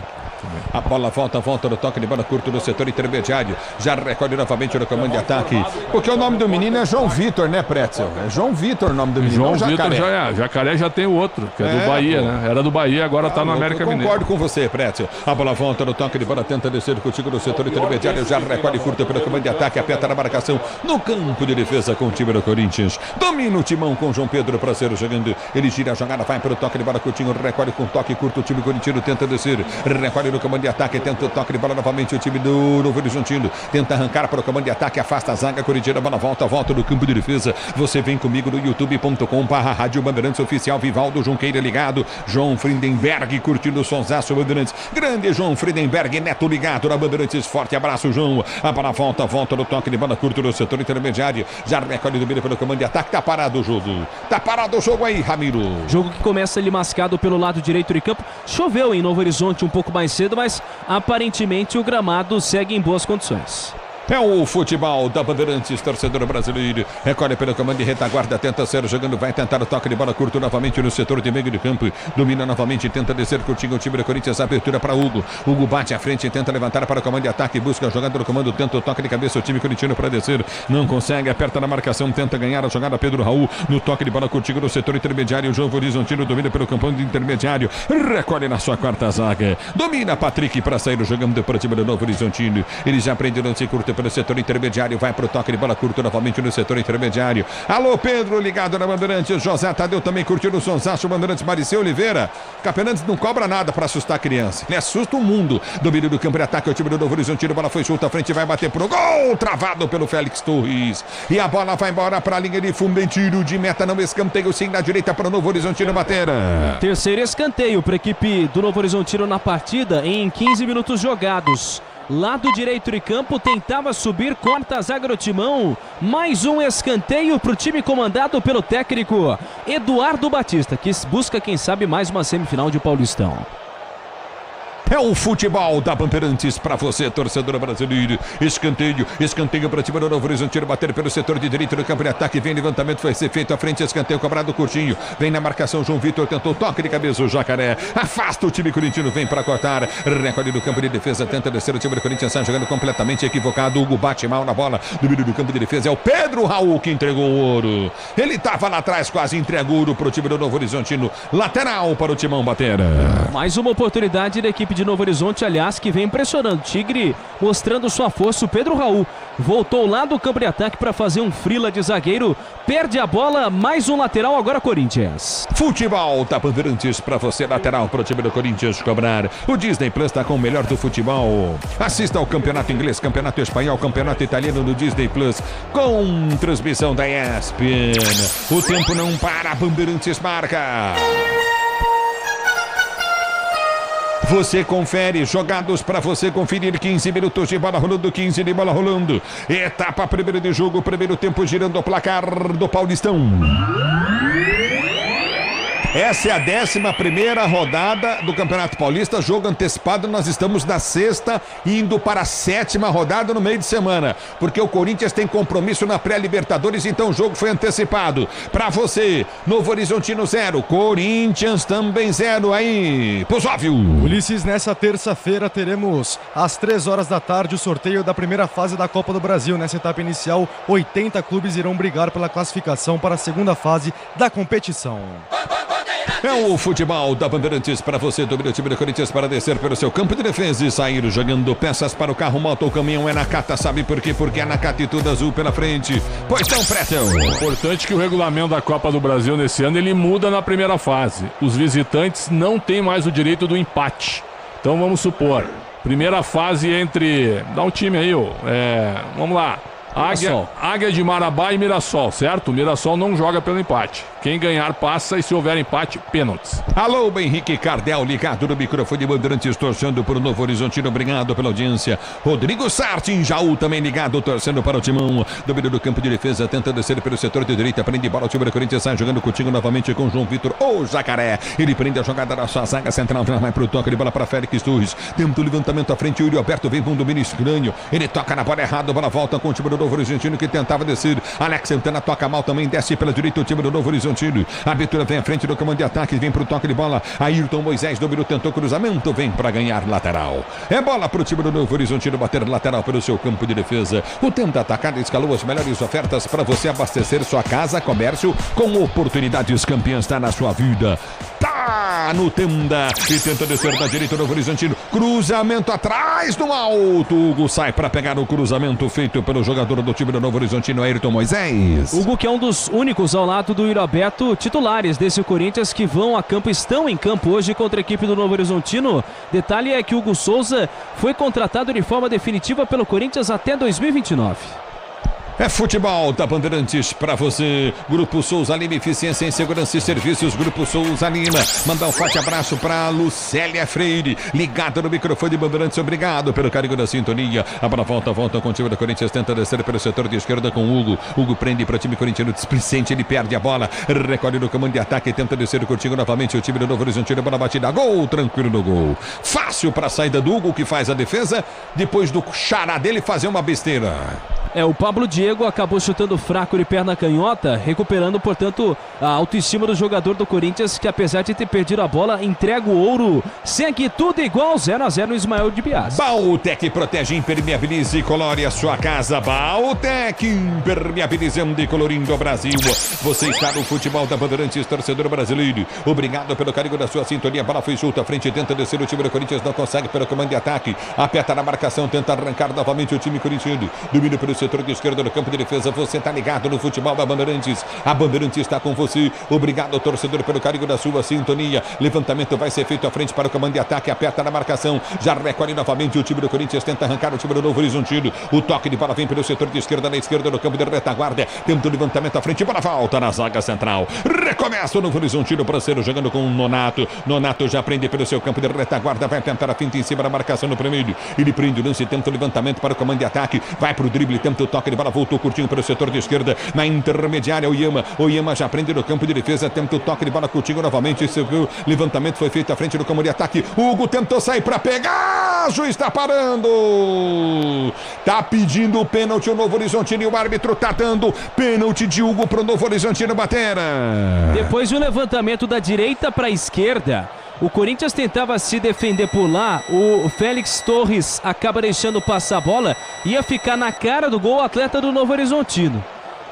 A bola volta no toque de bola curto no setor intermediário. Já recolhe novamente no comando de ataque. Porque o nome do menino é João Vitor, né, Pretzel? É João Vitor o nome do menino.
João Vitor já é. Jacaré já tem o outro, que é do Bahia, né? Era do Bahia, agora tá no América Mineiro.
Concordo com você, Pretzel. A bola volta no toque de bola, tenta descer contigo no setor intermediário. Já recolhe curto pelo comando de ataque, aperta na marcação no campo de defesa com o time do Corinthians. Domina o timão com João Pedro Prazeiro jogando. Ele gira a jogada, vai para o toque de bola curtinho, recolhe com toque curto. O time corintiano tenta descer, recolhe no comando de ataque, tenta o toque de bola novamente. O time do Novo Horizontino tenta arrancar para o comando de ataque, afasta a zaga corintiana, bola volta no campo de defesa. Você vem comigo no youtube.com/Rádio Bandeirantes Oficial. Vivaldo Junqueira ligado, João Friedenberg curtindo o sonsaço Bandeirantes. Grande João Friedenberg, Neto ligado na Bandeirantes. Forte abraço, João. A bola volta no toque de bola curto no setor intermediário. Já recolhe do meio pelo comando de ataque. Tá parado o jogo. Tá parado o jogo aí, Ramiro.
Jogo que começa ali mascado pelo lado direito de campo. Choveu em Novo Horizonte um pouco mais cedo, mas aparentemente o gramado segue em boas condições.
É o futebol da Bandeirantes, torcedor brasileiro. Recolhe pelo comando de retaguarda, tenta ser jogando, vai tentar o toque de bola curto novamente no setor de meio de campo. Domina novamente, tenta descer curtinho o time do Corinthians, abertura para Hugo. Hugo bate à frente, tenta levantar para o comando de ataque, busca a jogada no comando, tenta o toque de cabeça, o time corintiano para descer. Não consegue, aperta na marcação, tenta ganhar a jogada Pedro Raul. No toque de bola curtinho no setor intermediário, o João Horizontino domina pelo campo de intermediário. Recolhe na sua quarta zaga. Domina Patrick para sair jogando para o time do Novo Horizontino. Ele já aprende o lance curto pelo setor intermediário, vai pro toque de bola curto novamente no setor intermediário. Alô, Pedro, ligado na Bandeirantes. José Tadeu também curtindo o sonsaço. Bandeirantes, Mariceu Oliveira. Capenantes não cobra nada para assustar a criança. Ele assusta o mundo. Domínio do campo de ataque, o time do Novo Horizontino. Bola foi solta à frente, vai bater pro gol. Travado pelo Félix Torres. E a bola vai embora para a linha de fundo em tiro de meta. Não escanteio, sim, na direita para o Novo Horizontino bater.
Terceiro escanteio para a equipe do Novo Horizontino na partida em 15 minutos jogados. Lado direito de campo, tentava subir, corta a zaga do timão. Mais um escanteio para o time comandado pelo técnico Eduardo Batista, que busca, quem sabe, mais uma semifinal de Paulistão.
É o futebol da Bandeirantes para você, torcedor brasileiro. Escanteio para cima do Novo Horizontino, bater pelo setor de direito do campo de ataque. Vem levantamento, vai ser feito à frente, escanteio cobrado curtinho. Vem na marcação, João Vitor tentou toque de cabeça, o Jacaré afasta o time corintiano, vem para cortar. Recolhe do campo de defesa, tenta descer o time do Corinthians, está jogando completamente equivocado. Hugo bate mal na bola, do meio do campo de defesa. É o Pedro Raul que entregou o ouro. Ele estava lá atrás, quase entregou ouro para o time do Novo Horizontino. Lateral para o timão bater.
Mais uma oportunidade da equipe de Novo Horizonte, aliás, que vem impressionando. Tigre mostrando sua força. O Pedro Raul voltou lá do campo de ataque para fazer um frila de zagueiro. Perde a bola, mais um lateral agora Corinthians.
Futebol da Bandeirantes para você, lateral para o time do Corinthians cobrar. O Disney Plus está com o melhor do futebol. Assista ao campeonato inglês, campeonato espanhol, campeonato italiano no Disney Plus, com transmissão da ESPN. O tempo não para, Bandeirantes marca. Você confere, jogados para você conferir. 15 minutos de bola rolando, 15 de bola rolando. Etapa primeira de jogo, primeiro tempo girando o placar do Paulistão. Essa é a 11ª rodada do Campeonato Paulista, jogo antecipado. Nós estamos na 6ª, indo para a 7ª rodada no meio de semana, porque o Corinthians tem compromisso na pré-Libertadores, então o jogo foi antecipado. Para você, Novo Horizontino 0, Corinthians também 0 aí. Óbvio.
Ulisses, nessa terça-feira teremos às 3 horas da tarde o sorteio da primeira fase da Copa do Brasil. Nessa etapa inicial, 80 clubes irão brigar pela classificação para a segunda fase da competição.
É o futebol da Bandeirantes para você, domina o time do Corinthians para descer pelo seu campo de defesa e sair jogando peças para o carro, moto ou caminhão. É Nakata, sabe por quê? Porque é Nakata e tudo azul pela frente. Pois não, Pretzel.
Importante que o regulamento da Copa do Brasil nesse ano, ele muda na primeira fase. Os visitantes não têm mais o direito do empate. Então vamos supor, primeira fase entre... Dá um time aí, vamos lá. Águia de Marabá e Mirassol, certo? Mirassol não joga pelo empate. Quem ganhar passa e se houver empate, pênaltis.
Alô, Henrique Cardel, ligado no microfone Bandeirantes, torcendo para o Novo Horizontino. Obrigado pela audiência. Rodrigo Sartin, Jaú também ligado, torcendo para o Timão. Domínio do campo de defesa, tenta descer pelo setor de direita, prende bola, o time do Corinthians sai jogando contigo novamente com João Vitor, o Jacaré. Ele prende a jogada da sua zaga central, vai pro toque de bola para Félix Torres. Tenta o levantamento à frente, o Yuri Alberto vem com um domínio estranho. Ele toca na bola errada, a bola volta com o time do Novo Horizontino que tentava descer. Alex Santana toca mal também, desce pela direita o time do Novo Horizontino. A abertura vem à frente do comando de ataque, vem pro toque de bola. Ayrton Moisés dominou, tentou cruzamento, vem para ganhar lateral. É bola pro time do Novo Horizontino bater lateral pelo seu campo de defesa. O Tenda Atacado escalou as melhores ofertas para você abastecer sua casa, comércio com oportunidades campeãs. Tá na sua vida. Tá no Tenda e tenta descer da direita do Novo Horizontino. Cruzamento atrás no alto. Hugo sai para pegar o cruzamento feito pelo jogador do time do Novo Horizontino, Ayrton Moisés.
Hugo, que é um dos únicos ao lado do Yuri Alberto, titulares desse Corinthians que vão a campo, estão em campo hoje contra a equipe do Novo Horizontino. Detalhe é que Hugo Souza foi contratado de forma definitiva pelo Corinthians até 2029.
É futebol da Bandeirantes para você. Grupo Souza Lima, eficiência em segurança e serviços. Grupo Souza Lima. Mandar um forte abraço para Lucélia Freire, ligada no microfone de Bandeirantes. Obrigado pelo carinho da sintonia. A bola volta com o time do Corinthians. Tenta descer pelo setor de esquerda com o Hugo. Hugo prende para o time corintiano displicente. Ele perde a bola. Recolhe no comando de ataque. Tenta descer contigo novamente o time do Novo Horizontino. Bola batida. Gol. Tranquilo no gol. Fácil para a saída do Hugo, que faz a defesa. Depois do xará dele fazer uma besteira.
O Pablo Diego acabou chutando fraco de perna canhota, recuperando, portanto, a autoestima do jogador do Corinthians, que apesar de ter perdido a bola, entrega o ouro. Segue tudo igual, 0-0 no Ismael de Bias.
Bautec protege, impermeabilize e colore a sua casa. Bautec, impermeabilizando e colorindo o Brasil. Você está no futebol da Bandeirantes, torcedor brasileiro. Obrigado pelo carinho da sua sintonia. A bola foi solta à frente, tenta descer o time do Corinthians, não consegue pelo comando de ataque. Aperta na marcação, tenta arrancar novamente o time corintiano. Domina pelo setor de esquerda no campo de defesa. Você está ligado no futebol da Bandeirantes. A Bandeirantes está com você. Obrigado, torcedor, pelo carinho da sua sintonia. Levantamento vai ser feito à frente para o comando de ataque. Aperta na marcação. Já recolhe novamente o time do Corinthians. Tenta arrancar o time do Novo Horizontino. O toque de bola vem pelo setor de esquerda, na esquerda no campo de retaguarda. Tenta o levantamento à frente. Bola volta na zaga central. Recomeça o Novo Horizontino para ser jogando com o Nonato. Nonato já prende pelo seu campo de retaguarda. Vai tentar a finta em cima da marcação no primeiro. Ele prende o lance. Tenta o levantamento para o comando de ataque. Vai para o drible. Tenta o toque de bola. Voltou curtinho pelo setor de esquerda. Na intermediária, o Oyama já prende no campo de defesa. Tenta o toque de bola curtinho novamente. O levantamento foi feito à frente do campo de ataque. Hugo tentou sair para pegar. O juiz está parando. Tá pedindo o pênalti o Novo Horizontino e o árbitro tá dando pênalti de Hugo pro Novo Horizontino bater.
Depois do levantamento da direita para a esquerda, o Corinthians tentava se defender por lá. O Félix Torres acaba deixando passar a bola. Ia ficar na cara do gol o atleta do Novo Horizontino.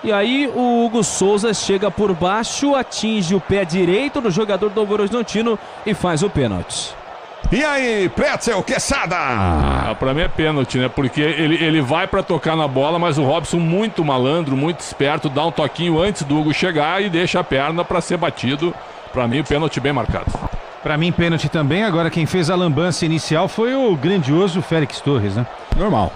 E aí o Hugo Souza chega por baixo, atinge o pé direito do jogador do Novo Horizontino e faz o pênalti.
E aí, Pretzel, Quesada?
Pra mim é pênalti, né? Porque ele vai pra tocar na bola, mas o Robson, muito malandro, muito esperto, dá um toquinho antes do Hugo chegar e deixa a perna pra ser batido. Pra mim, o pênalti bem marcado.
Pra mim, pênalti também. Agora, quem fez a lambança inicial foi o grandioso Félix Torres, né? Normal,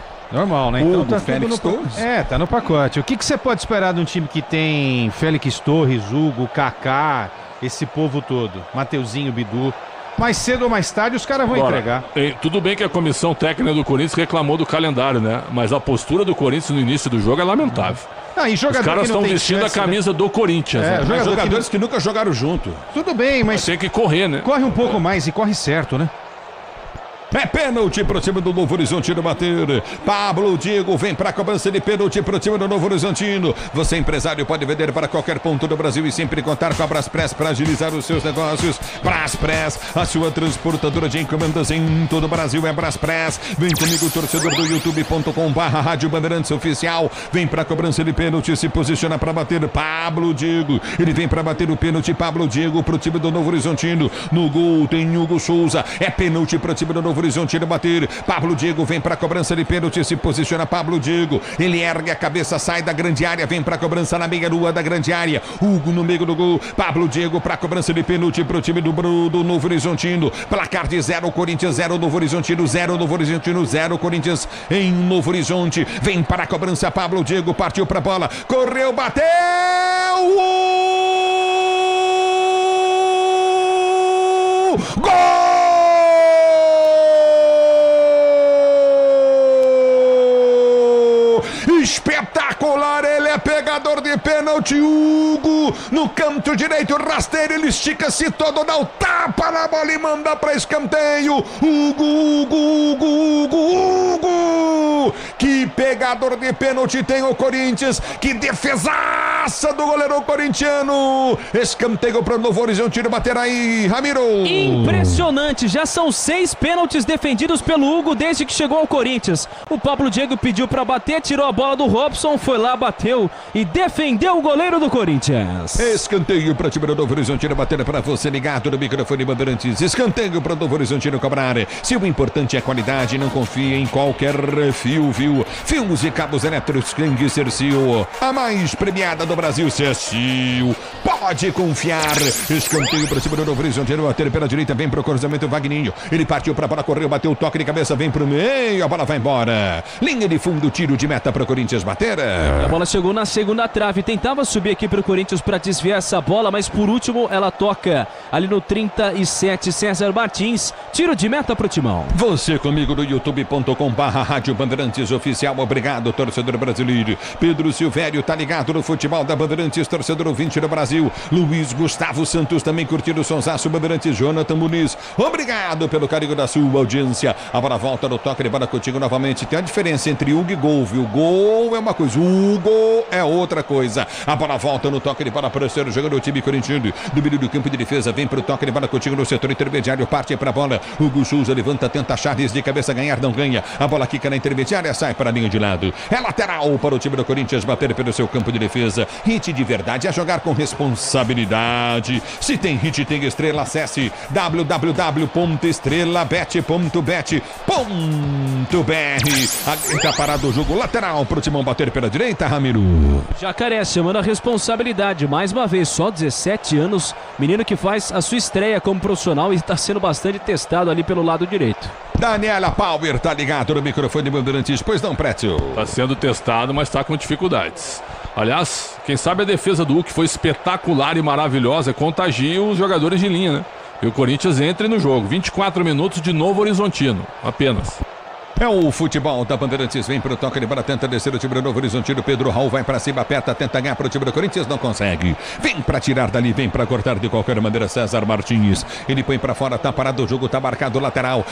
né? Então tá
Félix Torres?
Tá no pacote. O que você pode esperar de um time que tem Félix Torres, Hugo, Kaká, esse povo todo? Mateuzinho, Bidu. Mais cedo ou mais tarde os caras vão entregar.
Tudo bem que a comissão técnica do Corinthians reclamou do calendário, né? Mas a postura do Corinthians no início do jogo é lamentável.
Os
caras estão vestindo a camisa do Corinthians. Né?
Jogadores que nunca jogaram junto.
Tudo bem, mas
tem que correr, né?
Corre um pouco mais e corre certo, né?
É pênalti pro time do Novo Horizontino bater. Pablo Diego vem para a cobrança de pênalti pro time do Novo Horizontino. Você, empresário, pode vender para qualquer ponto do Brasil e sempre contar com a Braspress para agilizar os seus negócios. Braspress, a sua transportadora de encomendas em todo o Brasil é Braspress. Vem comigo, torcedor do youtube.com/Rádio Bandeirantes Oficial. Vem para a cobrança de pênalti, se posiciona para bater. Pablo Diego, ele vem para bater o pênalti. Pablo Diego pro time do Novo Horizontino. No gol tem Hugo Souza. É pênalti pro time do Novo Horizontino bater. Pablo Diego vem para a cobrança de pênalti, se posiciona Pablo Diego. Ele ergue a cabeça, sai da grande área, vem para a cobrança na meia-lua da grande área. Hugo no meio do gol. Pablo Diego para a cobrança de pênalti pro time do Novo Horizontino. Placar de 0, Corinthians 0, Novo Horizontino 0, Novo Horizontino 0, Corinthians em Novo Horizonte. Vem para a cobrança Pablo Diego, partiu para a bola, correu, bateu! Gol! Espetacular, ele é pegador de pênalti. Hugo no canto direito, rasteiro, ele estica-se todo, dá o tapa na bola e manda para escanteio. Hugo! Que pegador de pênalti tem o Corinthians, que defesaça do goleiro corintiano. Escanteio para o Novo Horizontino bater aí, Ramiro.
Impressionante, já são 6 pênaltis defendidos pelo Hugo desde que chegou ao Corinthians. O Pablo Diego pediu para bater, tirou a bola do Robson, foi lá, bateu e defendeu o goleiro do Corinthians.
Escanteio para o time do Novo Horizontino bater para você ligado no microfone Bandeirantes. Escanteio para o Novo Horizontino cobrar. Se o importante é a qualidade, não confie em qualquer fio, viu? Fios e cabos elétricos Kang Sercio, a mais premiada do Brasil, Sercio. Pode confiar. Escanteio para o time do Novo Horizontino bater pela direita, vem para o cruzamento Vagninho. Ele partiu para a bola, correu, bateu o toque de cabeça, vem para o meio, a bola vai embora. Linha de fundo, tiro de meta para o Corinthians bater.
A bola chegou na segunda trave, tentava subir aqui para o Corinthians para desviar essa bola, mas por último ela toca ali no 37, César Martins, tiro de meta para o Timão.
Você comigo no youtube.com/Rádio Bandeirantes Oficial, obrigado, torcedor brasileiro. Pedro Silvério tá ligado no futebol da Bandeirantes, torcedor ouvinte do Brasil. Luiz Gustavo Santos também curtindo o sonsaço Bandeirantes. Jonathan Muniz, obrigado pelo carinho da sua audiência. A bola volta no toque de bola contigo novamente. Tem a diferença entre Hugo e gol, viu? Gol é uma coisa, Hugo é outra coisa. A bola volta no toque de bola para o terceiro jogador do time corintiano. Do meio do campo de defesa, vem para o toque de bola contigo no setor intermediário, parte para a bola. Hugo Souza levanta, tenta Charles de cabeça, ganhar, não ganha. A bola quica na intermediária, sai para a linha de lado. É lateral para o time do Corinthians bater pelo seu campo de defesa. Hit de verdade é jogar com responsabilidade. Se tem hit, tem estrela. Acesse www.estrelabet.bet.br. Tá parado o jogo, lateral para o Timão bater pela direita, Ramiro.
Jacaré chamando a responsabilidade, mais uma vez, só 17 anos, menino que faz a sua estreia como profissional e está sendo bastante testado ali pelo lado direito.
Daniela Power tá ligado no microfone Bandeirantes, pois não, Prétio?
Tá sendo testado, mas tá com dificuldades. Aliás, quem sabe a defesa do Hulk foi espetacular e maravilhosa, contagia os jogadores de linha, né? E o Corinthians entra no jogo, 24 minutos de Novo Horizontino, apenas.
É o futebol da Bandeirantes, vem pro toque de bola, tenta descer o time do Novo Horizontino, Pedro Raul vai pra cima, aperta, tenta ganhar pro time do Corinthians, não consegue. Vem pra tirar dali, vem pra cortar de qualquer maneira, César Martins. Ele põe pra fora, tá parado o jogo, tá marcado lateral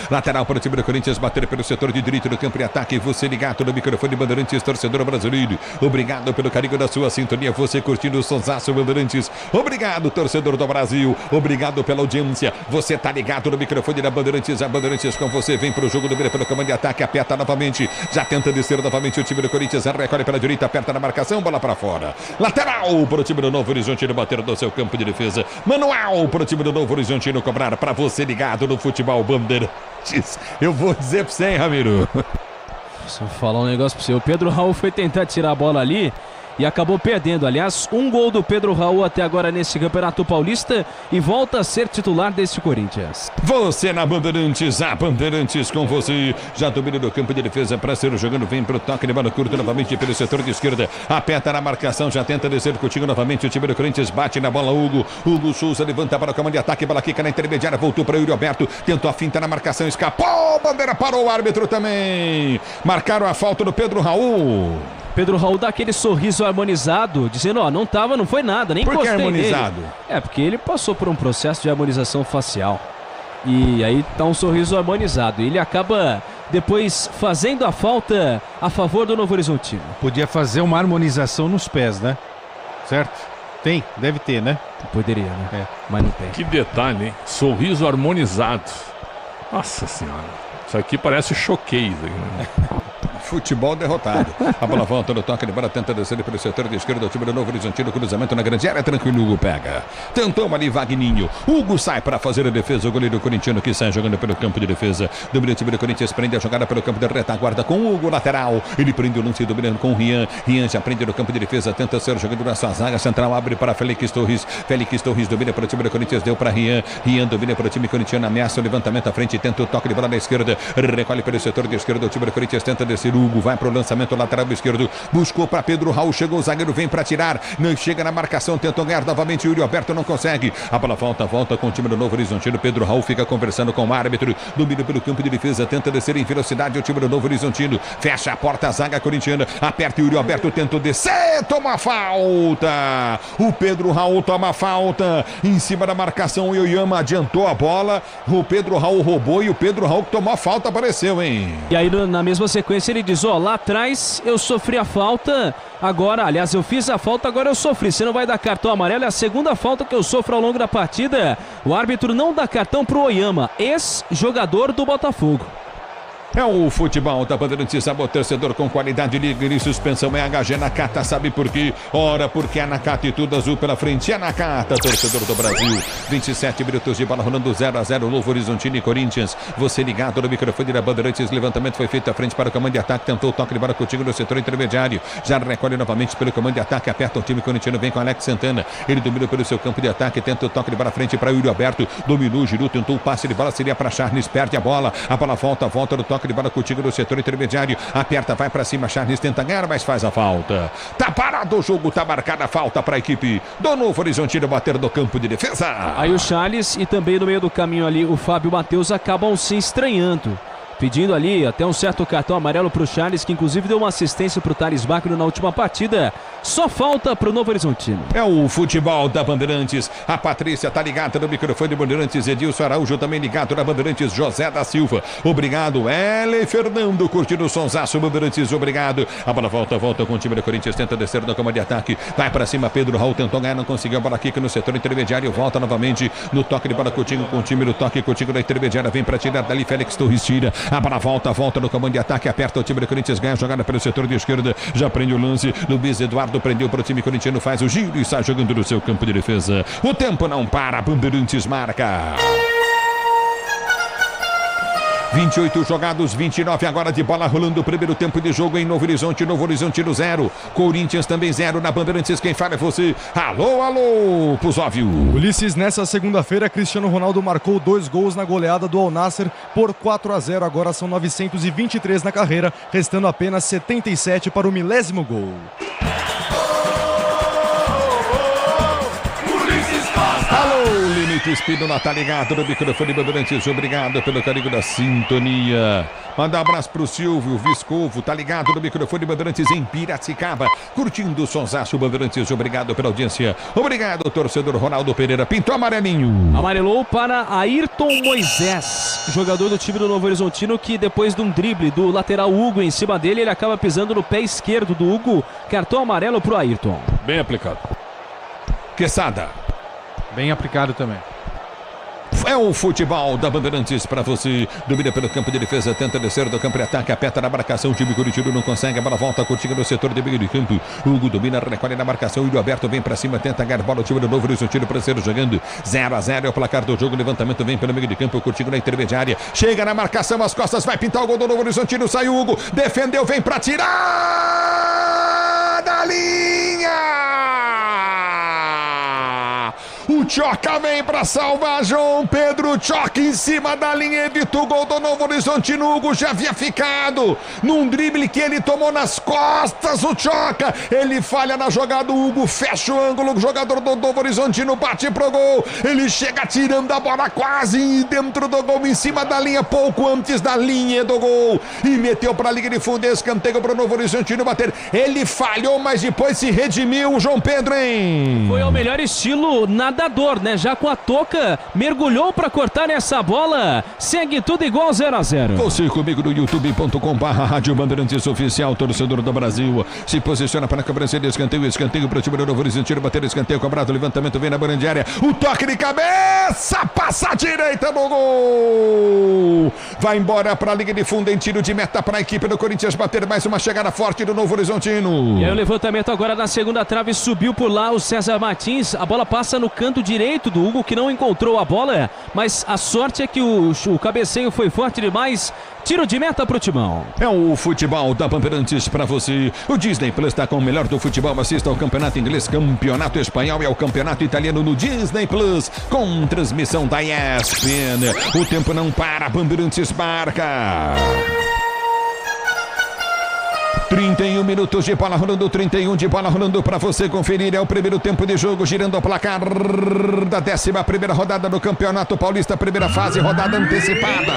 pro time do Corinthians, bater pelo setor de direito do campo de ataque. Você ligado no microfone Bandeirantes, torcedor brasileiro. Obrigado pelo carinho da sua sintonia, você curtindo o sonsaço Bandeirantes. Obrigado, torcedor do Brasil. Obrigado pela audiência. Você tá ligado no microfone da Bandeirantes, a Bandeirantes com você, vem pro jogo do meio pelo comando de ataque. Aperta novamente, já tenta descer novamente o time do Corinthians, recolhe pela direita, aperta na marcação, bola para fora. Lateral para o time do Novo Horizontino bater no seu campo de defesa. Manual para o time do Novo Horizontino cobrar, para você ligado no futebol Bandeirantes. Eu vou dizer para você, hein, Ramiro?
Deixa eu falar um negócio para você. O Pedro Raul foi tentar tirar a bola ali e acabou perdendo. Aliás, um gol do Pedro Raul até agora nesse Campeonato Paulista e volta a ser titular desse Corinthians.
Você na Bandeirantes, a Bandeirantes com você. Já domina do campo de defesa para ser jogando, vem pro toque de bola curto novamente pelo setor de esquerda. Aperta na marcação, já tenta descer contigo novamente. O time do Corinthians bate na bola, Hugo Souza levanta para o comando de ataque, bola quica na intermediária, voltou para o Yuri Alberto, tentou a finta na marcação, escapou, bandeira parou, o árbitro também. Marcaram a falta do Pedro Raul.
Pedro Raul dá aquele sorriso harmonizado, dizendo, ó, não foi nada, nem encostei nele.
Por que harmonizado?
É, porque ele passou por um processo de harmonização facial. E aí tá um sorriso harmonizado. Ele acaba depois fazendo a falta a favor do Novo Horizontino.
Podia fazer uma harmonização nos pés, né? Certo? Tem, deve ter, né?
Poderia, né? Mas não tem.
Que detalhe, hein? Sorriso harmonizado. Nossa senhora. Isso aqui parece showcase. Né?
Futebol derrotado. A bola volta no toque de bola, tenta descer pelo setor de esquerda. O time do Novo Horizontino, cruzamento na grande área, tranquilo. Hugo pega. Tentou ali Vagninho. Hugo sai para fazer a defesa. O goleiro corintiano que sai jogando pelo campo de defesa. Domina o time do Corinthians, prende a jogada pelo campo de retaguarda com o Hugo lateral. Ele prende o lance dominando com o Rian. Rian já prende no campo de defesa, tenta ser jogando na sua zaga central. Abre para Félix Torres. Félix Torres domina para o time do Corinthians, deu para Rian. Rian domina para o time corintiano, ameaça o levantamento à frente, tenta o toque de bola na esquerda. Recolhe pelo setor de esquerda. O time do Corinthians tenta descer. Hugo vai para o lançamento lateral esquerdo, buscou para Pedro Raul, chegou o zagueiro, vem para tirar, não chega na marcação, tentou ganhar novamente, Yuri Alberto não consegue, a bola volta com o time do Novo Horizontino. Pedro Raul fica conversando com o árbitro, domina pelo campo de defesa, tenta descer em velocidade o time do Novo Horizontino, fecha a porta, a zaga corintiana, aperta, Yuri Alberto tentou descer, toma falta, o Pedro Raul toma falta, em cima da marcação, o Yoyama adiantou a bola, o Pedro Raul roubou e o Pedro Raul que tomou a falta apareceu, hein?
E aí na mesma sequência ele diz, lá atrás eu sofri a falta, agora, aliás, eu fiz a falta, agora eu sofri. Você não vai dar cartão amarelo, é a segunda falta que eu sofro ao longo da partida. O árbitro não dá cartão pro Oyama, ex-jogador do Botafogo.
É o futebol da Bandeirantes, sabor torcedor com qualidade, liga e suspensão é HG Nakata, sabe por quê? Ora, porque é Nakata e tudo azul pela frente, é Nakata, torcedor do Brasil. 27 minutos de bola rolando 0-0, Novo Horizontino e Corinthians. Você ligado no microfone da Bandeirantes, levantamento foi feito à frente para o comando de ataque, tentou o toque de bola contigo no setor intermediário, já recolhe novamente pelo comando de ataque, aperta o time corintiano, vem com Alex Santana, ele dominou pelo seu campo de ataque, tenta o toque de bola à frente para Yuri Alberto, dominou, girou, tentou o passe de bola, seria para Charles, perde a bola volta no toque de bola contigo no setor intermediário, aperta, vai pra cima, Charles tenta ganhar, mas faz a falta, tá parado o jogo, tá marcada a falta pra equipe do Novo Horizontino bater no campo de defesa.
Aí o Charles e também no meio do caminho ali o Fábio Matheus acabam se estranhando, pedindo ali até um certo cartão amarelo pro Charles, que inclusive deu uma assistência pro Thales Magno na última partida. Só falta pro Novo Horizontino.
É o futebol da Bandeirantes. A Patrícia tá ligada no microfone de Bandeirantes. Edilson Araújo também ligado na Bandeirantes. José da Silva, obrigado. Ellen Fernando curtindo o sonsaço Bandeirantes, obrigado. A bola volta com o time do Corinthians, tenta descer na cama de ataque, vai pra cima, Pedro Raul tentou ganhar, não conseguiu, a bola quica no setor intermediário, volta novamente no toque de bola contigo, com o time do toque contigo na intermediária, vem pra tirar dali, Félix Torres tira, a bola volta no comando de ataque, aperta o time do Corinthians, ganha a jogada pelo setor de esquerda, já prende o lance, Luiz Eduardo prendeu para o time corintiano, faz o giro e sai jogando no seu campo de defesa. O tempo não para, Bandeirantes marca. 28 jogados, 29 agora de bola rolando o primeiro tempo de jogo em Novo Horizonte. Novo Horizontino 0, Corinthians também 0 na Bandeirantes. Quem fala é você. Alô, Pusóvio.
Ulisses, nessa segunda-feira, Cristiano Ronaldo marcou 2 gols na goleada do Al Nassr por 4-0. Agora são 923 na carreira, restando apenas 77 para o 1000º gol.
Alô, Limite Espino, tá ligado no microfone Bandeirantes, obrigado pelo carinho da sintonia. Manda um abraço pro Silvio Viscovo, tá ligado no microfone Bandeirantes em Piracicaba, curtindo o sonsaço Bandeirantes, obrigado pela audiência. Obrigado, torcedor Ronaldo Pereira, pintou amarelinho.
Amarelou para Ayrton Moisés, jogador do time do Novo Horizontino, que depois de um drible do lateral Hugo em cima dele, ele acaba pisando no pé esquerdo do Hugo. Cartão amarelo pro Ayrton.
Bem aplicado.
Quesada.
Bem aplicado também.
É o futebol da Bandeirantes para você. Domina pelo campo de defesa, tenta descer do campo de ataque, aperta na marcação, o time corintiano não consegue, a bola volta contigo no setor de meio de campo. Hugo domina, recolhe na marcação, Yuri Alberto vem para cima, tenta ganhar bola, o time do Novo Horizontino para ser jogando. 0-0 é o placar do jogo, levantamento vem pelo meio de campo, contigo na intermediária, chega na marcação, as costas, vai pintar o gol do Novo Horizontino, sai o Hugo, defendeu, vem para tirar da linha! O Tchoca vem pra salvar, João Pedro Tchoca em cima da linha, evita o gol do Novo Horizontino. Hugo já havia ficado num drible que ele tomou nas costas, o Tchoca, ele falha na jogada, o Hugo fecha o ângulo, o jogador do Novo Horizontino bate pro gol, ele chega tirando a bola quase dentro do gol, em cima da linha, pouco antes da linha do gol, e meteu pra linha de fundo, escanteio pro Novo Horizontino bater, ele falhou, mas depois se redimiu, o João Pedro, hein?
Foi ao melhor estilo nadador voador, né? Já com a touca, mergulhou para cortar essa bola. Segue tudo igual 0-0.
Você comigo no youtube.com/Rádio Bandeirantes Oficial, torcedor do Brasil. Se posiciona para a cobrança de escanteio para o time do Novo Horizontino, bater escanteio, cobrado, levantamento, vem na grande área. O toque de cabeça, passa a direita no gol. Vai embora para a linha de fundo em tiro de meta para a equipe do Corinthians bater mais uma chegada forte do Novo Horizontino.
E aí o levantamento agora na segunda trave, subiu por lá o César Martins. A bola passa no canto direito do Hugo, que não encontrou a bola, mas a sorte é que o cabeceio foi forte demais. Tiro de meta pro Timão.
É o futebol da Bandeirantes pra você. O Disney Plus está com o melhor do futebol. Assista ao Campeonato Inglês, Campeonato Espanhol e ao Campeonato Italiano no Disney Plus, com transmissão da ESPN. O tempo não para, Bandeirantes marca. 31 minutos de bola rolando, 31 de bola rolando para você conferir. É o primeiro tempo de jogo, girando o placar da 11ª rodada do Campeonato Paulista, primeira fase, rodada antecipada.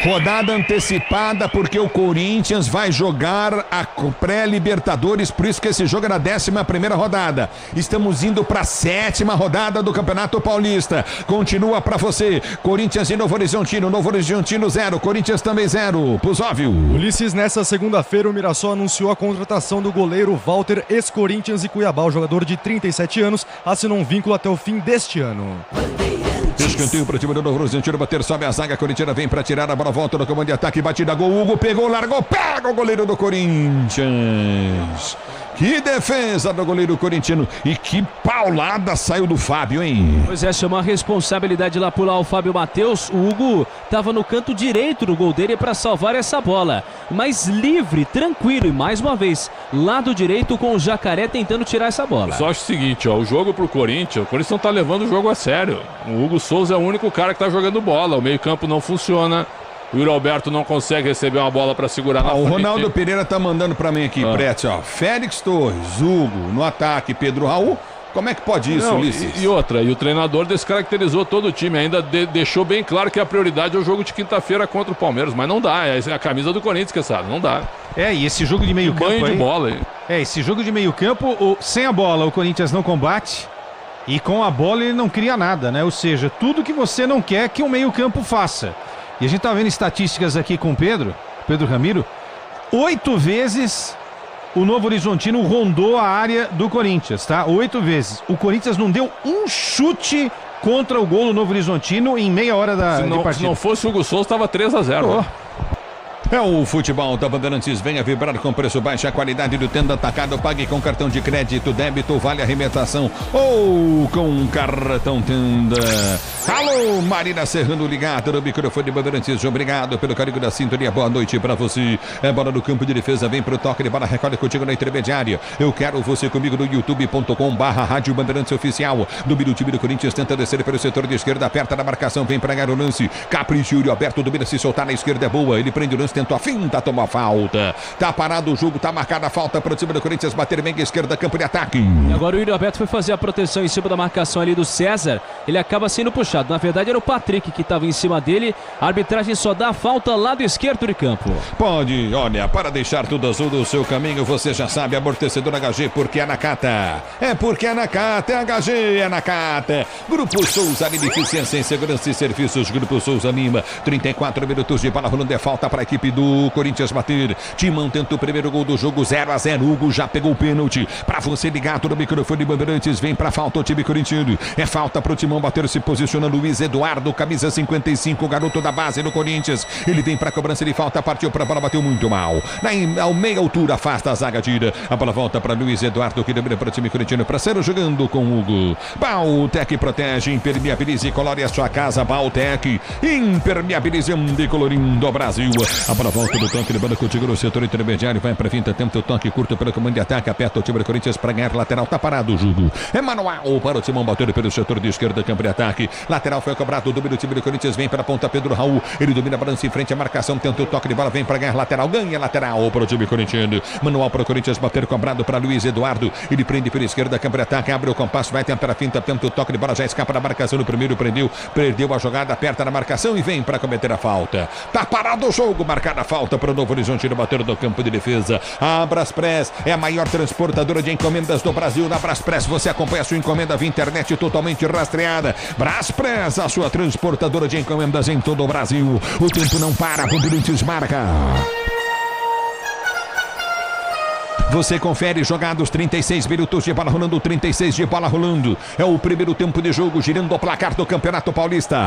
Rodada antecipada porque o Corinthians vai jogar a pré-Libertadores, por isso que esse jogo é na 11ª rodada. Estamos indo para a 7ª rodada do Campeonato Paulista. Continua para você, Corinthians e Novo Horizontino 0, Corinthians também 0. Pusóvio.
Ulisses, nessa segunda-feira o Mirassol anunciou a contratação do goleiro Walter, ex-Corinthians e Cuiabá. O jogador de 37 anos assinou um vínculo até o fim deste ano.
Escanteio para o time do Novo Horizontino, bater, sobe a zaga, a Corinthians vem para tirar a bola, volta no comando de ataque, batida, gol, Hugo pegou, largou, pega o goleiro do Corinthians. Que defesa do goleiro corintiano e que paulada saiu do Fábio, hein?
Pois é, chamou a responsabilidade lá por lá o Fábio Matheus. O Hugo estava no canto direito do gol dele para salvar essa bola. Mas livre, tranquilo e mais uma vez, lado direito com o Jacaré tentando tirar essa bola.
Só acho o seguinte, ó, o jogo pro Corinthians, o Corinthians não tá levando o jogo a sério. O Hugo Souza é o único cara que tá jogando bola, o meio campo não funciona. O Yuri Alberto não consegue receber uma bola para segurar na frente.
O Ronaldo Pereira tá mandando para mim aqui, Prete, ó. Félix Torres, Hugo, no ataque, Pedro Raul. Como é que pode isso, Ulisses?
E outra, e o treinador descaracterizou todo o time, ainda deixou bem claro que a prioridade é o jogo de quinta-feira contra o Palmeiras, mas não dá, é a camisa do Corinthians, que sabe, não dá.
E esse jogo de meio campo
banho de bola aí.
Esse jogo de meio campo, sem a bola o Corinthians não combate e com a bola ele não cria nada, né? Ou seja, tudo que você não quer que o meio campo faça. E a gente tá vendo estatísticas aqui com o Pedro Ramiro. 8 vezes o Novo Horizontino rondou a área do Corinthians, tá? 8 vezes. O Corinthians não deu um chute contra o gol do Novo Horizontino em meia hora de partida.
Se não fosse o Hugo Souza, estava 3-0.
É o futebol da Bandeirantes, venha vibrar com preço baixo, a qualidade do tenda atacado, pague com cartão de crédito, débito, vale arremetação ou com cartão tenda. Alô, Marina Serrano ligado no microfone Bandeirantes, obrigado pelo carinho da sintonia, boa noite pra você. É bola no campo de defesa, vem pro toque de bola, recolhe contigo na intermediária. Eu quero você comigo no youtube.com/Rádio Bandeirantes Oficial. Domina o time do Corinthians, tenta descer pelo setor de esquerda, aperta na marcação, vem pra ganhar o lance. Capricho, Yuri Alberto domina, se soltar na esquerda é boa, ele prende o lance, tentou a finta, tomou a falta. Tá parado o jogo, tá marcada a falta para o time do Corinthians bater bem à esquerda, campo de ataque.
E agora o Yuri Alberto foi fazer a proteção em cima da marcação ali do César. Ele acaba sendo puxado. Na verdade era o Patrick que estava em cima dele. A arbitragem só dá a falta lado esquerdo de campo.
Pode, olha, para deixar tudo azul do seu caminho, você já sabe, amortecedor HG, porque é Nakata. É porque é Nakata, é HG, é Nakata. Grupo Souza, Eficiência em Segurança e Serviços. Grupo Souza Lima, 34 minutos de bola rolando, é falta para a equipe do Corinthians bater. Timão tenta o primeiro gol do jogo, 0-0. Hugo já pegou o pênalti. Para você ligado no microfone Bandeirantes, vem para falta o time corintiano. É falta para o Timão bater, se posiciona Luiz Eduardo, camisa 55, garoto da base do Corinthians. Ele vem para cobrança de falta, partiu para a bola, bateu muito mal. Ao meia altura, afasta a zaga, tira. A bola volta para Luiz Eduardo, que domina para o time corintiano. Para ser jogando com o Hugo. Bautec protege, impermeabilize e colore a sua casa. Bautec, impermeabilizando e colorindo o Brasil. A bola volta do toque de bola contigo no setor intermediário, vai para finta, tenta o toque curto pelo comando de ataque, aperta o time do Corinthians para ganhar lateral, tá parado o jogo. É manual para o Timão bater pelo setor de esquerda, campo de ataque. Lateral foi cobrado, domina o time do Corinthians, vem para a ponta Pedro Raul, ele domina a balança em frente à marcação, tenta o toque de bola, vem para ganhar lateral, ganha lateral para o time corintiano. Manual para o Corinthians bater, cobrado para Luiz Eduardo, ele prende pela esquerda, campo de ataque, abre o compasso, vai tentar a finta, tenta o toque de bola, já escapa da marcação no primeiro, perdeu a jogada, aperta na marcação e vem para cometer a falta. Tá parado o jogo, marcado marcada a falta para o Novo Horizontino bater no campo de defesa. A Braspress é a maior transportadora de encomendas do Brasil. Na Braspress você acompanha a sua encomenda via internet totalmente rastreada. Braspress, a sua transportadora de encomendas em todo o Brasil. O tempo não para, Bandeirantes marca. Você confere jogados 36 minutos de bola rolando, 36 de bola rolando. É o primeiro tempo de jogo, girando o placar do Campeonato Paulista.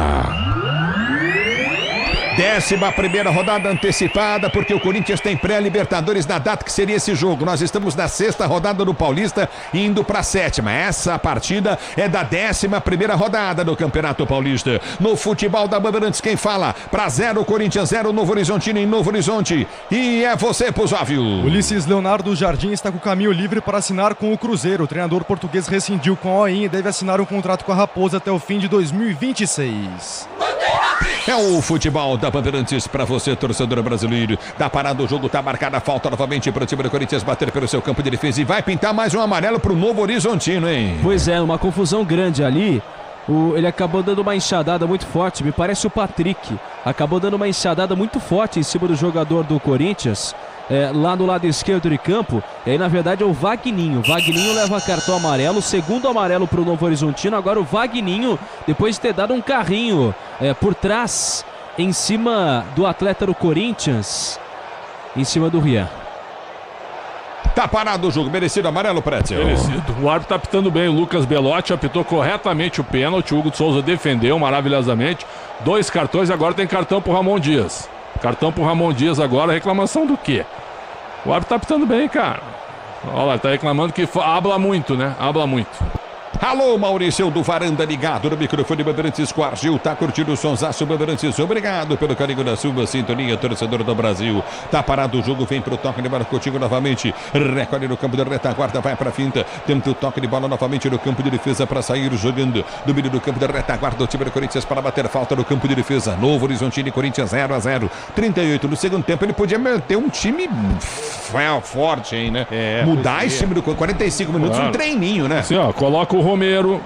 11ª rodada antecipada, porque o Corinthians tem pré-Libertadores na data que seria esse jogo. Nós estamos na 6ª rodada do Paulista, indo para a 7ª. Essa partida é da 11ª rodada do Campeonato Paulista. No futebol da Bandeirantes, quem fala? Para 0, Corinthians 0, Novo Horizontino em Novo Horizonte. E é você, Pusóvio.
Ulisses Leonardo Jardim está com o caminho livre para assinar com o Cruzeiro. O treinador português rescindiu com a OIN e deve assinar um contrato com a Raposa até o fim de 2026.
É o futebol da Bandeirantes para você, torcedor brasileiro. Tá parado o jogo, tá marcada a falta novamente para o time do Corinthians bater pelo seu campo de defesa e vai pintar mais um amarelo para o Novo Horizontino, hein?
Pois é, uma confusão grande ali. Ele acabou dando uma enxadada muito forte, me parece o Patrick. Acabou dando uma enxadada muito forte em cima do jogador do Corinthians. Lá do lado esquerdo de campo, e aí na verdade é o Vagninho. Vagninho leva cartão amarelo, segundo amarelo para o Novo Horizontino. Agora o Vagninho, depois de ter dado um carrinho por trás, em cima do atleta do Corinthians, em cima do Rian.
Tá parado o jogo, merecido amarelo, Pretzel.
Merecido. O árbitro tá apitando bem, o Lucas Belotti apitou corretamente o pênalti, o Hugo de Souza defendeu maravilhosamente. 2 cartões, agora tem cartão pro Ramon Dias. Cartão pro Ramon Dias agora, reclamação do quê? O árbitro tá apitando bem, cara. Olha lá, tá reclamando que habla muito, né? Habla muito.
Alô, Maurício do Varanda ligado no microfone Bandeirantes com Argil, tá curtindo o sonsaço Bandeirantes, obrigado pelo carinho da sua sintonia, torcedor do Brasil. Tá parado o jogo, vem pro toque de bola contigo novamente, recolhe no campo de retaguarda, vai pra finta, tenta o toque de bola novamente no campo de defesa para sair jogando, domínio do campo de retaguarda, o time do Corinthians para bater falta no campo de defesa, Novo Horizontino e Corinthians 0-0, 38 no segundo tempo, ele podia ter um time forte aí, né? Mudar esse time do 45 minutos, claro. Um treininho, né?
Assim, ó, coloca o Romero,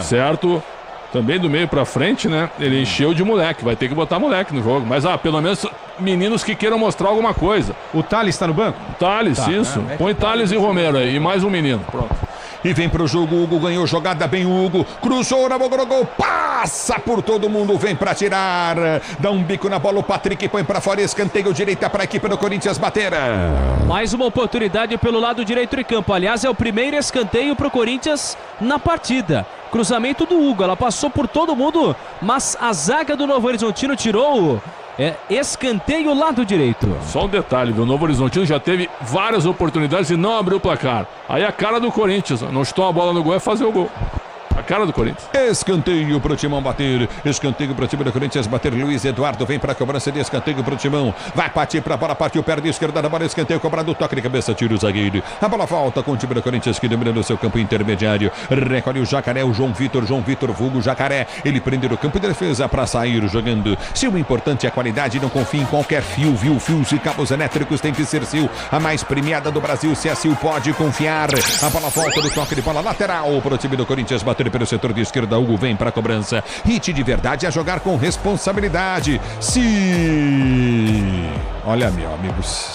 certo? Também do meio pra frente, né? Ele encheu de moleque, vai ter que botar moleque no jogo. Mas, pelo menos meninos que queiram mostrar alguma coisa.
O Thales tá no banco?
Thales, isso. Põe Thales e Romero aí, e mais um menino. Pronto.
E vem pro jogo, o Hugo ganhou jogada bem, o Hugo cruzou na boca do gol, passa por todo mundo, vem pra tirar, dá um bico na bola, o Patrick põe pra fora, escanteio direita pra equipe do Corinthians bater.
Mais uma oportunidade pelo lado direito de campo, aliás é o primeiro escanteio pro Corinthians na partida. Cruzamento do Hugo, ela passou por todo mundo, mas a zaga do Novo Horizontino tirou escanteio lado direito.
Só um detalhe, viu? O Novo Horizontino já teve várias oportunidades e não abriu o placar. Aí a cara do Corinthians, não chutou a bola no gol, é fazer o gol. A cara do Corinthians.
Escanteio pro Timão bater. Escanteio pro time do Corinthians bater. Luiz Eduardo vem pra cobrança de escanteio pro Timão. Vai partir pra bola, partiu perna esquerda da bola. Escanteio cobrado, toque de cabeça, tira o zagueiro. A bola volta com o time do Corinthians que domina no seu campo intermediário. Recolhe o Jacaré, o João Vitor vulgo Jacaré. Ele prende no campo de defesa pra sair jogando. Se o importante é a qualidade, não confie em qualquer fio, viu? Fios e cabos elétricos tem que ser Sil. A mais premiada do Brasil, se a Sil pode confiar. A bola volta no toque de bola lateral pro time do Corinthians bater pelo setor de esquerda. Hugo vem para a cobrança. Hit de verdade é jogar com responsabilidade. Olha, meu amigo,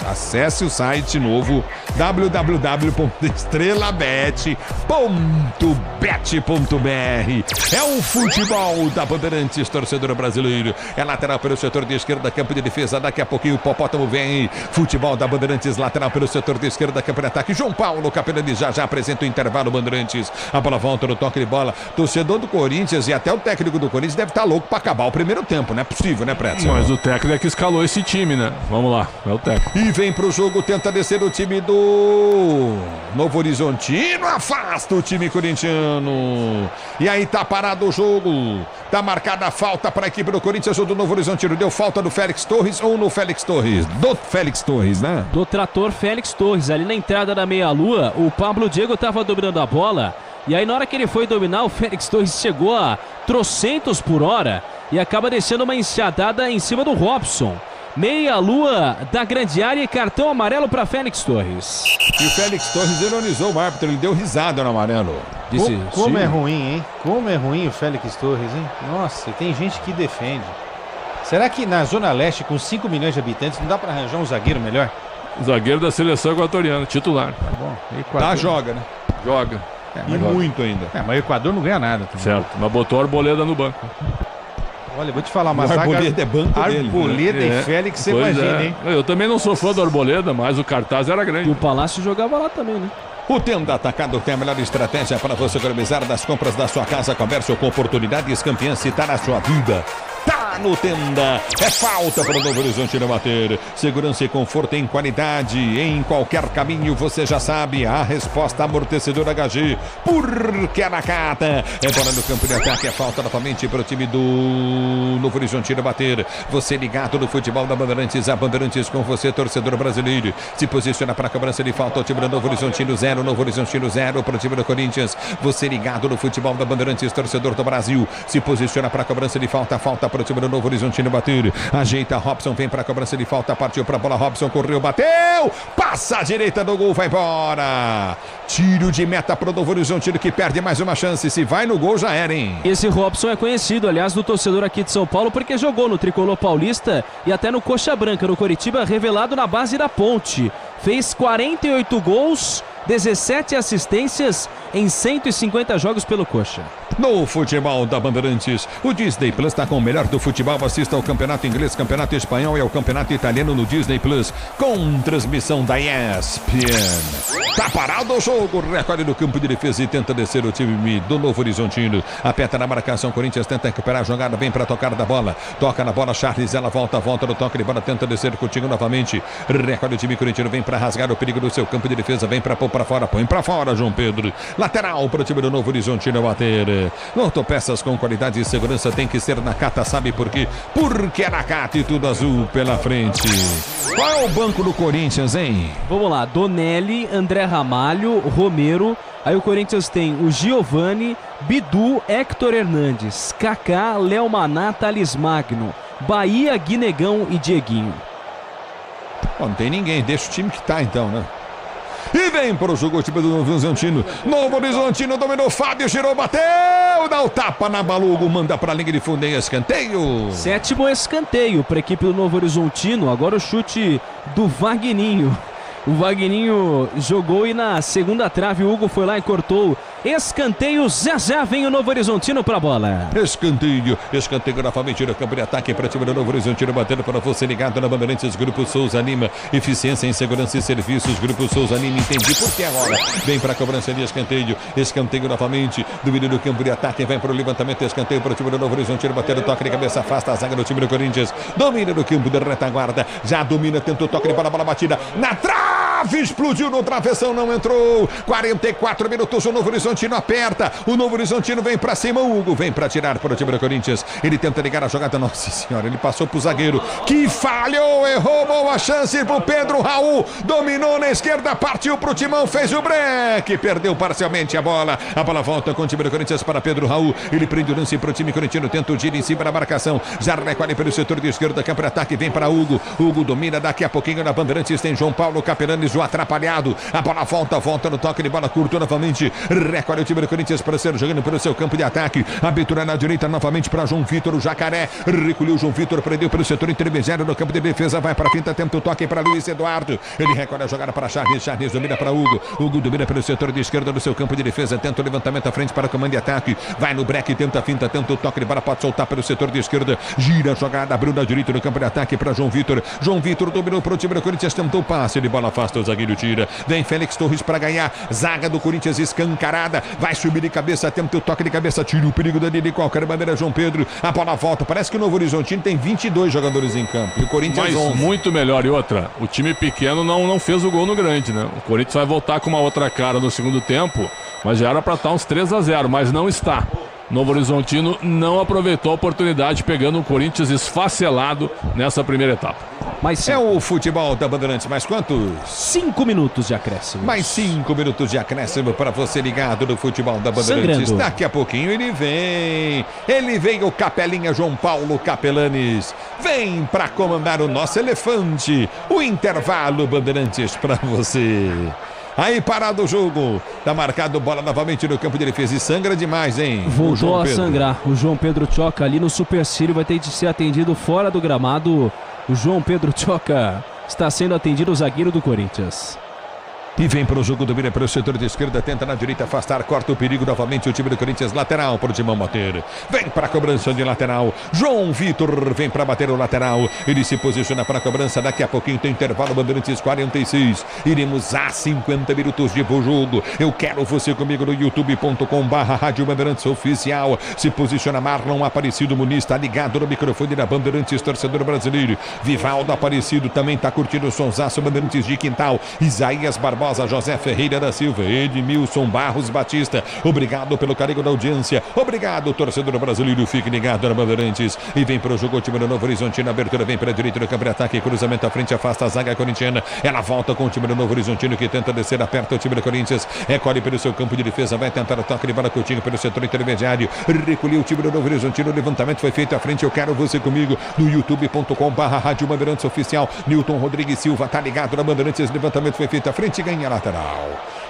acesse o site novo www.estrelabet.bet.br. É o futebol da Bandeirantes, torcedor brasileiro. É lateral pelo setor de esquerda, campo de defesa. Daqui a pouquinho o Popótamo vem. Futebol da Bandeirantes, lateral pelo setor de esquerda, campo de ataque. João Paulo Capelani já apresenta o intervalo Bandeirantes. A bola volta no toque de bola. Torcedor do Corinthians e até o técnico do Corinthians deve estar louco para acabar o primeiro tempo. Não é possível, né, Pretzel?
Mas o técnico é que escalou esse time, né? Vamos lá, é o técnico.
E vem pro jogo, tenta descer o time do Novo Horizontino, afasta o time corintiano. E aí tá parado o jogo. Tá marcada a falta para a equipe do Corinthians ou do Novo Horizontino. Deu falta do Félix Torres ou no Félix Torres? Do Félix Torres, né?
Do trator Félix Torres. Ali na entrada da meia-lua, o Pablo Diego tava dominando a bola. E aí na hora que ele foi dominar, o Félix Torres chegou a 300 por hora e acaba deixando uma enxadada em cima do Robson. Meia-lua da grande área e cartão amarelo para Félix Torres.
E o Félix Torres ironizou o árbitro, ele deu risada no amarelo.
Como é ruim, hein? Como é ruim o Félix Torres, hein? Nossa, tem gente que defende. Será que na Zona Leste, com 5 milhões de habitantes, não dá para arranjar um zagueiro melhor?
Zagueiro da seleção equatoriana, titular.
Tá bom. Equador...
joga, né?
Joga.
E muito ainda.
Mas o Equador não ganha nada também.
Certo, mas botou a Arboleda no banco.
Olha, vou te falar, mas
Arboleda é banco dele.
Arboleda e Félix, você imagina, hein?
Eu também não sou fã do Arboleda, mas o cartaz era grande.
E o Palácio jogava lá também, né?
O Tenda Atacado tem a melhor estratégia para você economizar das compras da sua casa, comércio com oportunidades campeãs se tá na sua vida. Tá no Tenda. É falta para o Novo Horizonte não bater. Segurança e conforto em qualidade. Em qualquer caminho, você já sabe. A resposta amortecedora HG. Porque é na Cata. É bola no campo de ataque. É falta novamente para o time do Novo Horizonte não bater. Você ligado no futebol da Bandeirantes. A Bandeirantes com você, torcedor brasileiro. Se posiciona para a cobrança de falta. O time do Novo Horizontino 0. Novo Horizontino 0 para o time do Corinthians. Você ligado no futebol da Bandeirantes, torcedor do Brasil. Se posiciona para a cobrança de falta. Falta para o time do Novo Horizontino bater. Ajeita Robson, vem para a cobrança de falta. Partiu para a bola. Robson correu, bateu. Passa a direita do gol, vai embora. Tiro de meta para o Novo Horizontino que perde mais uma chance. Se vai no gol, já era, hein?
Esse Robson é conhecido, aliás, do torcedor aqui de São Paulo, porque jogou no Tricolor Paulista e até no Coxa Branca, no Coritiba, revelado na base da Ponte. Fez 48 gols, 17 assistências em 150 jogos pelo Coxa.
No futebol da Bandeirantes, o Disney Plus está com o melhor do futebol. Assista ao Campeonato Inglês, Campeonato Espanhol e ao Campeonato Italiano no Disney Plus, com transmissão da ESPN. Tá parado o jogo, recolhe no campo de defesa e tenta descer o time do Novo Horizontino. Aperta na marcação, Corinthians tenta recuperar a jogada, vem para tocar da bola. Toca na bola, Charles, ela volta no toque de bola, tenta descer contigo novamente. Recolhe o time corintiano, vem para rasgar o perigo do seu campo de defesa, vem para pôr para fora, põe para fora, João Pedro. Lateral para o time do Novo Horizontino bater. Autopeças com qualidade e segurança tem que ser na Cata, sabe por quê? Porque é na Cata e tudo azul pela frente. Qual é o banco do Corinthians, hein?
Vamos lá, Donelli, André Ramalho, Romero. Aí o Corinthians tem o Giovani, Bidu, Héctor Hernandes, Kaká, Léo Maná, Thales Magno, Bahia, Guinegão e Dieguinho.
Não tem ninguém, deixa o time que tá então, né? E vem para o jogo o time do Novo Horizontino. Novo Horizontino dominou, Fábio girou, bateu, dá o tapa na Balugo, manda para a linha de fundo em escanteio.
7º escanteio para a equipe do Novo Horizontino. Agora o chute do Vagninho. O Vagninho jogou e na segunda trave o Hugo foi lá e cortou. Escanteio, Zezé, vem o Novo Horizontino para a bola.
Escanteio novamente no campo de ataque para o time do Novo Horizontino, batendo para você ligado na Bandeirantes. Grupo Souza Lima, eficiência em segurança e serviços. Grupo Souza Lima, entendi por que agora. Vem para a cobrança de escanteio novamente. Domínio do campo de ataque, vem para o levantamento. Escanteio para o time do Novo Horizontino, batendo toque de cabeça, afasta a zaga do time do Corinthians. Domina no campo de retaguarda, já domina, tenta o toque de bola, bola batida na trave, explodiu no travessão, não entrou. 44 minutos, o Novo Horizontino aperta, o Novo Horizontino vem pra cima, o Hugo vem pra tirar para o time do Corinthians, ele tenta ligar a jogada, nossa senhora, ele passou pro zagueiro, que falhou, errou, boa chance pro Pedro Raul, dominou na esquerda, partiu pro Timão, fez o break, perdeu parcialmente a bola volta com o time do Corinthians para Pedro Raul, ele prende o lance pro time corintiano, tenta o giro em cima da marcação, já recolhe pelo setor de esquerda, campo de ataque, vem para Hugo domina daqui a pouquinho na Bandeirantes, tem João Paulo Capelanes, o atrapalhado, a bola volta no toque de bola curto novamente, recolhe o time do Corinthians para ser jogando pelo seu campo de ataque. Abertura na direita novamente para João Vitor, o Jacaré. Recolheu João Vitor, prendeu pelo setor intermediário no campo de defesa. Vai para a finta, tenta o toque para Luiz Eduardo. Ele recolhe a jogada para Charles. Charles domina para Hugo. Hugo domina pelo setor de esquerda do seu campo de defesa. Tenta o levantamento à frente para o comando de ataque. Vai no break, tenta a finta, tenta o toque de bola. Pode soltar pelo setor de esquerda. Gira a jogada, abriu na direita no campo de ataque para João Vitor. João Vitor dominou para o time do Corinthians. Tentou o passe de bola, afasta o zagueiro, tira. Vem Félix Torres para ganhar. Zaga do Corinthians escancarada. Vai subir de cabeça, tenta o toque de cabeça, tira o perigo dali de qualquer maneira, João Pedro. A bola volta, parece que o Novo Horizontino tem 22 jogadores em campo. E o Corinthians
mas
11.
Muito melhor. E outra, o time pequeno não fez o gol no grande, né? O Corinthians vai voltar com uma outra cara no segundo tempo, mas já era para estar uns 3-0, mas não está. Novo Horizontino não aproveitou a oportunidade, pegando o Corinthians esfacelado nessa primeira etapa.
Mas é o futebol da Bandeirantes, mais quantos?
5 minutos de acréscimo.
Mais 5 minutos de acréscimo para você ligado no futebol da Bandeirantes.
Sangrando.
Daqui a pouquinho ele vem o Capelinha João Paulo Capelanes. Vem para comandar o nosso elefante. O intervalo Bandeirantes para você. Aí parado o jogo. Tá marcado bola novamente no campo de defesa e sangra demais, hein?
Voltou a sangrar. O João Pedro Tchoca ali no supercílio vai ter de ser atendido fora do gramado. O João Pedro Tchoca está sendo atendido, o zagueiro do Corinthians.
E vem para o jogo, domina pelo setor de esquerda, tenta na direita afastar, corta o perigo novamente o time do Corinthians, lateral para o Timão bater. Vem para a cobrança de lateral, João Vitor vem para bater o lateral, ele se posiciona para a cobrança, daqui a pouquinho tem intervalo, Bandeirantes 46, iremos a 50 minutos de jogo. Eu quero você comigo no youtube.com/Rádio Bandeirantes Oficial. Se posiciona Marlon Aparecido Muniz, está ligado no microfone da Bandeirantes, torcedor brasileiro. Vivaldo Aparecido também está curtindo o sonsaço, Bandeirantes de quintal. Isaías Barbosa, José Ferreira da Silva, Edmilson Barros Batista, obrigado pelo carinho da audiência, obrigado torcedor brasileiro, fique ligado na Bandeirantes. E vem para o jogo o time do Novo Horizontino, abertura vem para a direita do campo de ataque, cruzamento à frente, afasta a zaga corintiana, ela volta com o time do Novo Horizontino que tenta descer, aperta o time do Corinthians, recolhe pelo seu campo de defesa, vai tentar o toque de bola Coutinho pelo setor intermediário, recolheu o time do Novo Horizontino, o levantamento foi feito à frente, eu quero você comigo no youtube.com/Rádio Bandeirantes Oficial. Nilton Rodrigues Silva tá ligado na Bandeirantes, levantamento foi feito à frente, ganha lateral.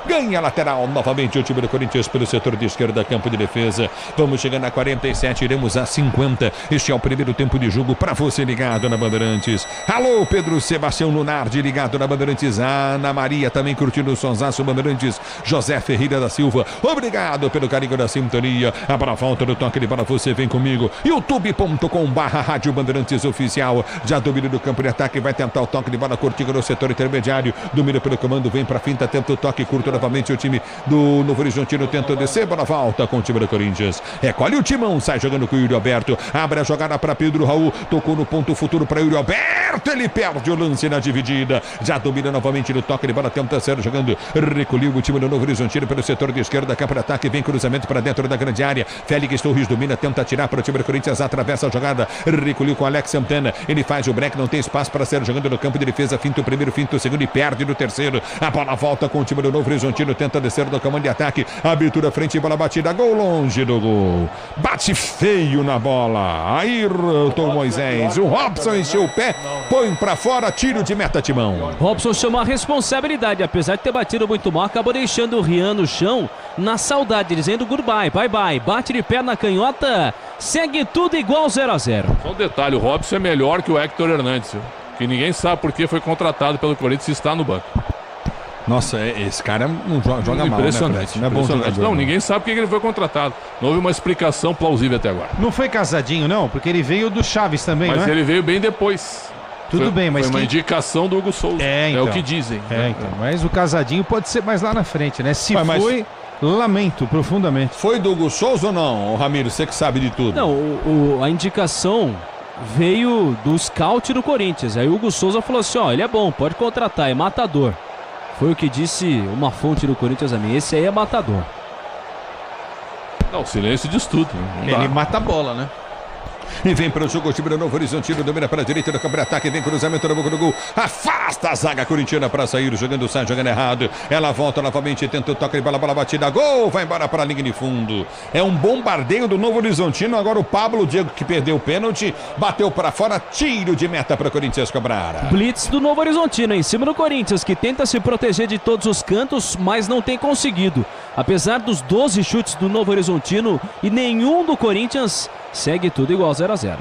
Ganha lateral novamente o time do Corinthians pelo setor de esquerda, campo de defesa. Vamos chegando a 47, iremos a 50. Este é o primeiro tempo de jogo para você ligado na Bandeirantes. Alô, Pedro Sebastião Lunardi ligado na Bandeirantes. Ana Maria também curtindo o sonsaço Bandeirantes. José Ferreira da Silva, obrigado pelo carinho da sintonia. A bola volta no toque de bola, você vem comigo. youtube.com/Rádio Bandeirantes Oficial. Já domina do campo de ataque, vai tentar o toque de bola curtinho no setor intermediário. Domina pelo comando, vem para finta, tenta o toque curto novamente o time do Novo Horizontino tenta descer, bola volta com o time do Corinthians. Recolhe o timão, sai jogando com o Yuri Alberto, abre a jogada para Pedro Raul, tocou no ponto futuro para Yuri Alberto, ele perde o lance na dividida, já domina novamente no toque de bola, tenta ser jogando, recolheu o time do Novo Horizontino pelo setor de esquerda, campo de ataque, vem cruzamento para dentro da grande área, Félix Torres domina, tenta tirar para o time do Corinthians, atravessa a jogada, recolheu com Alex Santana, ele faz o break, não tem espaço para ser jogando no campo de defesa, finta o primeiro, finta o segundo e perde no terceiro, a bola volta com o time do Novo Horizontino, tenta descer do comando de ataque, abertura frente, bola batida, gol longe do gol, bate feio na bola, Ayrton Moisés, o Robson encheu o pé, põe pra fora, tiro de meta, Timão.
Robson chamou a responsabilidade, apesar de ter batido muito mal, acabou deixando o Rian no chão, na saudade, dizendo goodbye, bye bye, bate de pé na canhota, segue tudo igual 0-0.
Só um detalhe, o Robson é melhor que o Hector Hernandes, que ninguém sabe por que foi contratado pelo Corinthians e está no banco.
Nossa, esse cara não joga mal,
impressionante,
né? Não é bom jogador.
Não, ninguém sabe por que ele foi contratado. Não houve uma explicação plausível até agora.
Não foi Casadinho, não? Porque ele veio do Chaves também,
mas
não é?
Ele veio bem depois.
Tudo bem, mas...
Foi uma indicação do Hugo Souza.
Então.
É o que dizem.
Então. Mas o Casadinho pode ser mais lá na frente, né? Se foi... Lamento profundamente.
Foi do Hugo Souza ou não, Ramiro? Você que sabe de tudo.
Não, a indicação veio do scout do Corinthians. Aí o Hugo Souza falou assim, ó, ele é bom, pode contratar, é matador. Foi o que disse uma fonte do Corinthians a mim. Esse aí é matador.
Não, o silêncio diz tudo.
Ele mata a bola, né?
E vem para o jogo o time do Novo Horizontino, domina para a direita do campo de ataque, vem cruzamento na boca do gol, afasta a zaga corintiana para sair, jogando errado, ela volta novamente, tenta o toque de bola, bola batida, gol, vai embora para a linha de fundo, é um bombardeio do Novo Horizontino, agora o Pablo Diego que perdeu o pênalti, bateu para fora, tiro de meta para o Corinthians cobrar.
Blitz do Novo Horizontino em cima do Corinthians, que tenta se proteger de todos os cantos, mas não tem conseguido, apesar dos 12 chutes do Novo Horizontino e nenhum do Corinthians, segue tudo igual 0-0.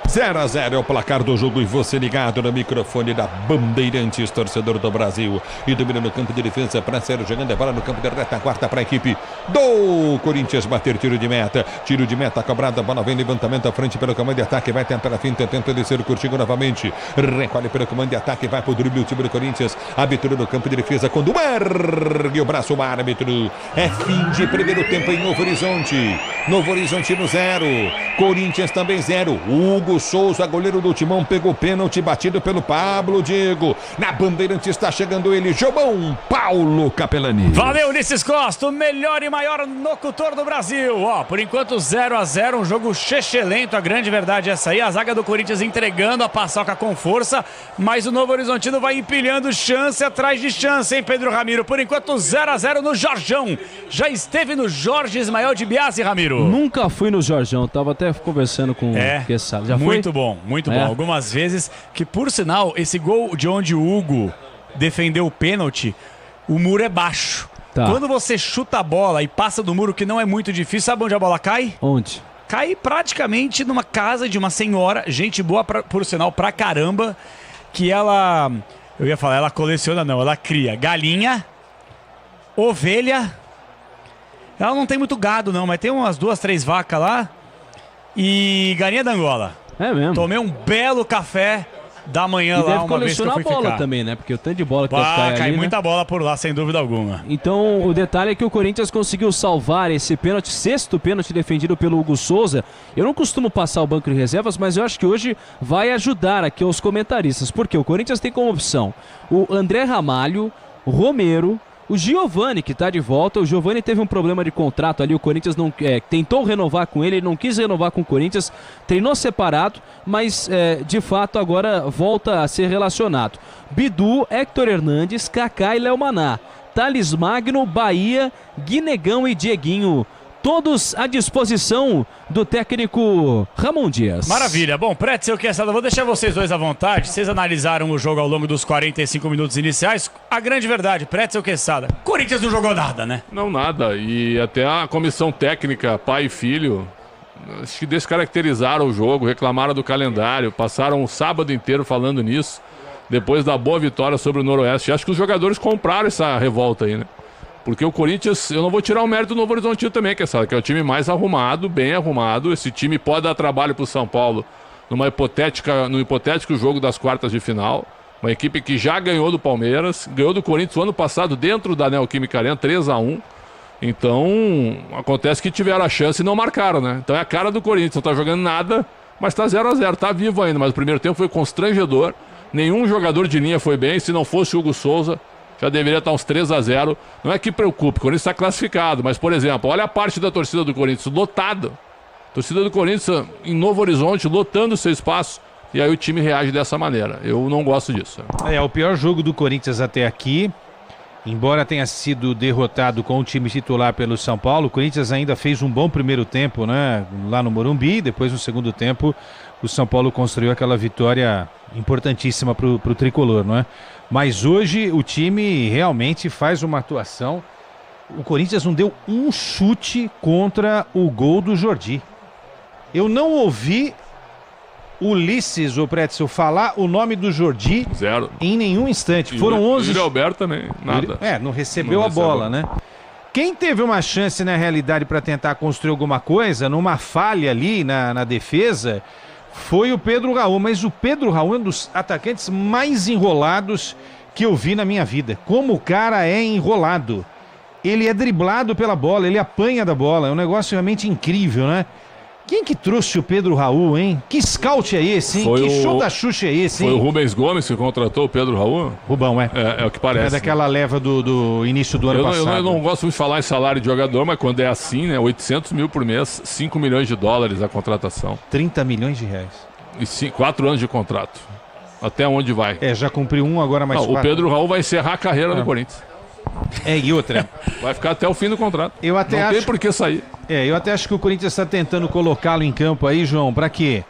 0-0 é o placar do jogo e você ligado no microfone da Bandeirantes, torcedor do Brasil. E domina no campo de defesa para ser jogando a bola no campo de retaguarda para a equipe do Corinthians bater tiro de meta. Tiro de meta cobrado, a bola vem levantamento à frente pelo comando de ataque, vai tentar a finta, tenta descer o curtinho novamente. Recolhe pelo comando de ataque, vai pro drible o time do Corinthians. Abertura no campo de defesa quando ergue o braço o árbitro. É fim de primeiro tempo em Novo Horizonte. Novo Horizontino 0, Corinthians também 0. Hugo Souza, goleiro do Timão, pegou pênalti batido pelo Pablo Diego. Na Bandeirante está chegando ele, João Paulo Capelani.
Valeu, Ulisses Costa, o melhor e maior locutor do Brasil. Ó, por enquanto 0-0, um jogo chechelento, a grande verdade é essa aí. A zaga do Corinthians entregando a paçoca com força, mas o Novo Horizontino vai empilhando chance atrás de chance, hein, Pedro Ramiro? Por enquanto 0-0 no Jorjão. Já esteve no Jorge Ismael de Biasi, Ramiro?
Nunca fui no Jorjão, tava até conversando com o Quessado. Já foi?
Muito bom, muito bom. Algumas vezes, que por sinal, esse gol de onde o Hugo defender o pênalti, o muro é baixo.
Tá.
Quando você chuta a bola e passa do muro, que não é muito difícil, sabe onde a bola cai?
Onde?
Cai praticamente numa casa de uma senhora, gente boa por sinal pra caramba, que ela, eu ia falar, ela coleciona não, ela cria galinha, ovelha, ela não tem muito gado não, mas tem umas 2, 3 vacas lá e galinha da Angola.
É mesmo?
Tomei um belo café da manhã
e
lá, uma vez que eu fui
a bola
ficar.
também, né? Porque o tanto de bola que cai
cai
ali,
muita
né?
bola por lá, sem dúvida alguma.
Então, o detalhe é que o Corinthians conseguiu salvar esse pênalti, 6º pênalti defendido pelo Hugo Souza. Eu não costumo passar o banco de reservas, mas eu acho que hoje vai ajudar aqui os comentaristas, porque o Corinthians tem como opção o André Ramalho, o Romero, o Giovani, que está de volta. O Giovani teve um problema de contrato ali, o Corinthians não tentou renovar com ele não quis renovar com o Corinthians, treinou separado, mas de fato agora volta a ser relacionado. Bidu, Héctor Hernandes, Kaká e Léo Maná, Thales Magno, Bahia, Guinegão e Dieguinho. Todos à disposição do técnico Ramon Dias.
Maravilha. Bom, Pretzel, Quesada, vou deixar vocês dois à vontade. Vocês analisaram o jogo ao longo dos 45 minutos iniciais. A grande verdade, Pretzel, Quesada, Corinthians não jogou nada, né?
Não, nada. E até a comissão técnica, pai e filho, acho que descaracterizaram o jogo, reclamaram do calendário, passaram o sábado inteiro falando nisso, depois da boa vitória sobre o Noroeste. Acho que os jogadores compraram essa revolta aí, né? Porque o Corinthians, eu não vou tirar o mérito do Novo Horizontino também, que é o time mais arrumado, bem arrumado. Esse time pode dar trabalho para o São Paulo no hipotético jogo das quartas de final. Uma equipe que já ganhou do Palmeiras, ganhou do Corinthians o ano passado dentro da Neoquímica Arena, 3-1. Então, acontece que tiveram a chance e não marcaram, né? Então é a cara do Corinthians, não tá jogando nada, mas tá 0-0, tá vivo ainda. Mas o primeiro tempo foi constrangedor, nenhum jogador de linha foi bem, se não fosse o Hugo Souza, já deveria estar uns 3-0. Não é que preocupe, o Corinthians está classificado, mas, por exemplo, olha a parte da torcida do Corinthians, lotada. Torcida do Corinthians em Novo Horizonte, lotando seu espaço, e aí o time reage dessa maneira. Eu não gosto disso.
É o pior jogo do Corinthians até aqui, embora tenha sido derrotado com o time titular pelo São Paulo. O Corinthians ainda fez um bom primeiro tempo, né, lá no Morumbi. Depois, no segundo tempo, o São Paulo construiu aquela vitória importantíssima para o tricolor, não é? Mas hoje o time realmente faz uma atuação. O Corinthians não deu um chute contra o gol do Jordi. Eu não ouvi Ulisses, o Pretzel, falar o nome do Jordi.
Zero.
Em nenhum instante. Foram 11.
Yuri Alberto também, nada.
Não recebeu a bola, né? Quem teve uma chance na realidade para tentar construir alguma coisa, numa falha ali na defesa, foi o Pedro Raul. Mas o Pedro Raul é um dos atacantes mais enrolados que eu vi na minha vida. Como o cara é enrolado. Ele é driblado pela bola, ele apanha da bola. É um negócio realmente incrível, né? Quem que trouxe o Pedro Raul, hein? Que scout é esse, hein? Que show da Xuxa é esse, hein?
Foi o Rubens Gomes que contratou o Pedro Raul?
Rubão, é.
É o que parece.
É daquela leva do início do ano passado.
Eu não gosto muito de falar em salário de jogador, mas quando é assim, né? 800 mil por mês, 5 milhões de dólares a contratação.
30 milhões de reais.
E 4 anos de contrato. Até onde vai?
Já cumpriu um, agora mais 4.
O Pedro Raul vai encerrar a carreira no Corinthians.
E outra.
Vai ficar até o fim do contrato.
Eu até
não
acho...
tem por que sair.
Eu até acho que o Corinthians está tentando colocá-lo em campo aí, João. Pra quê?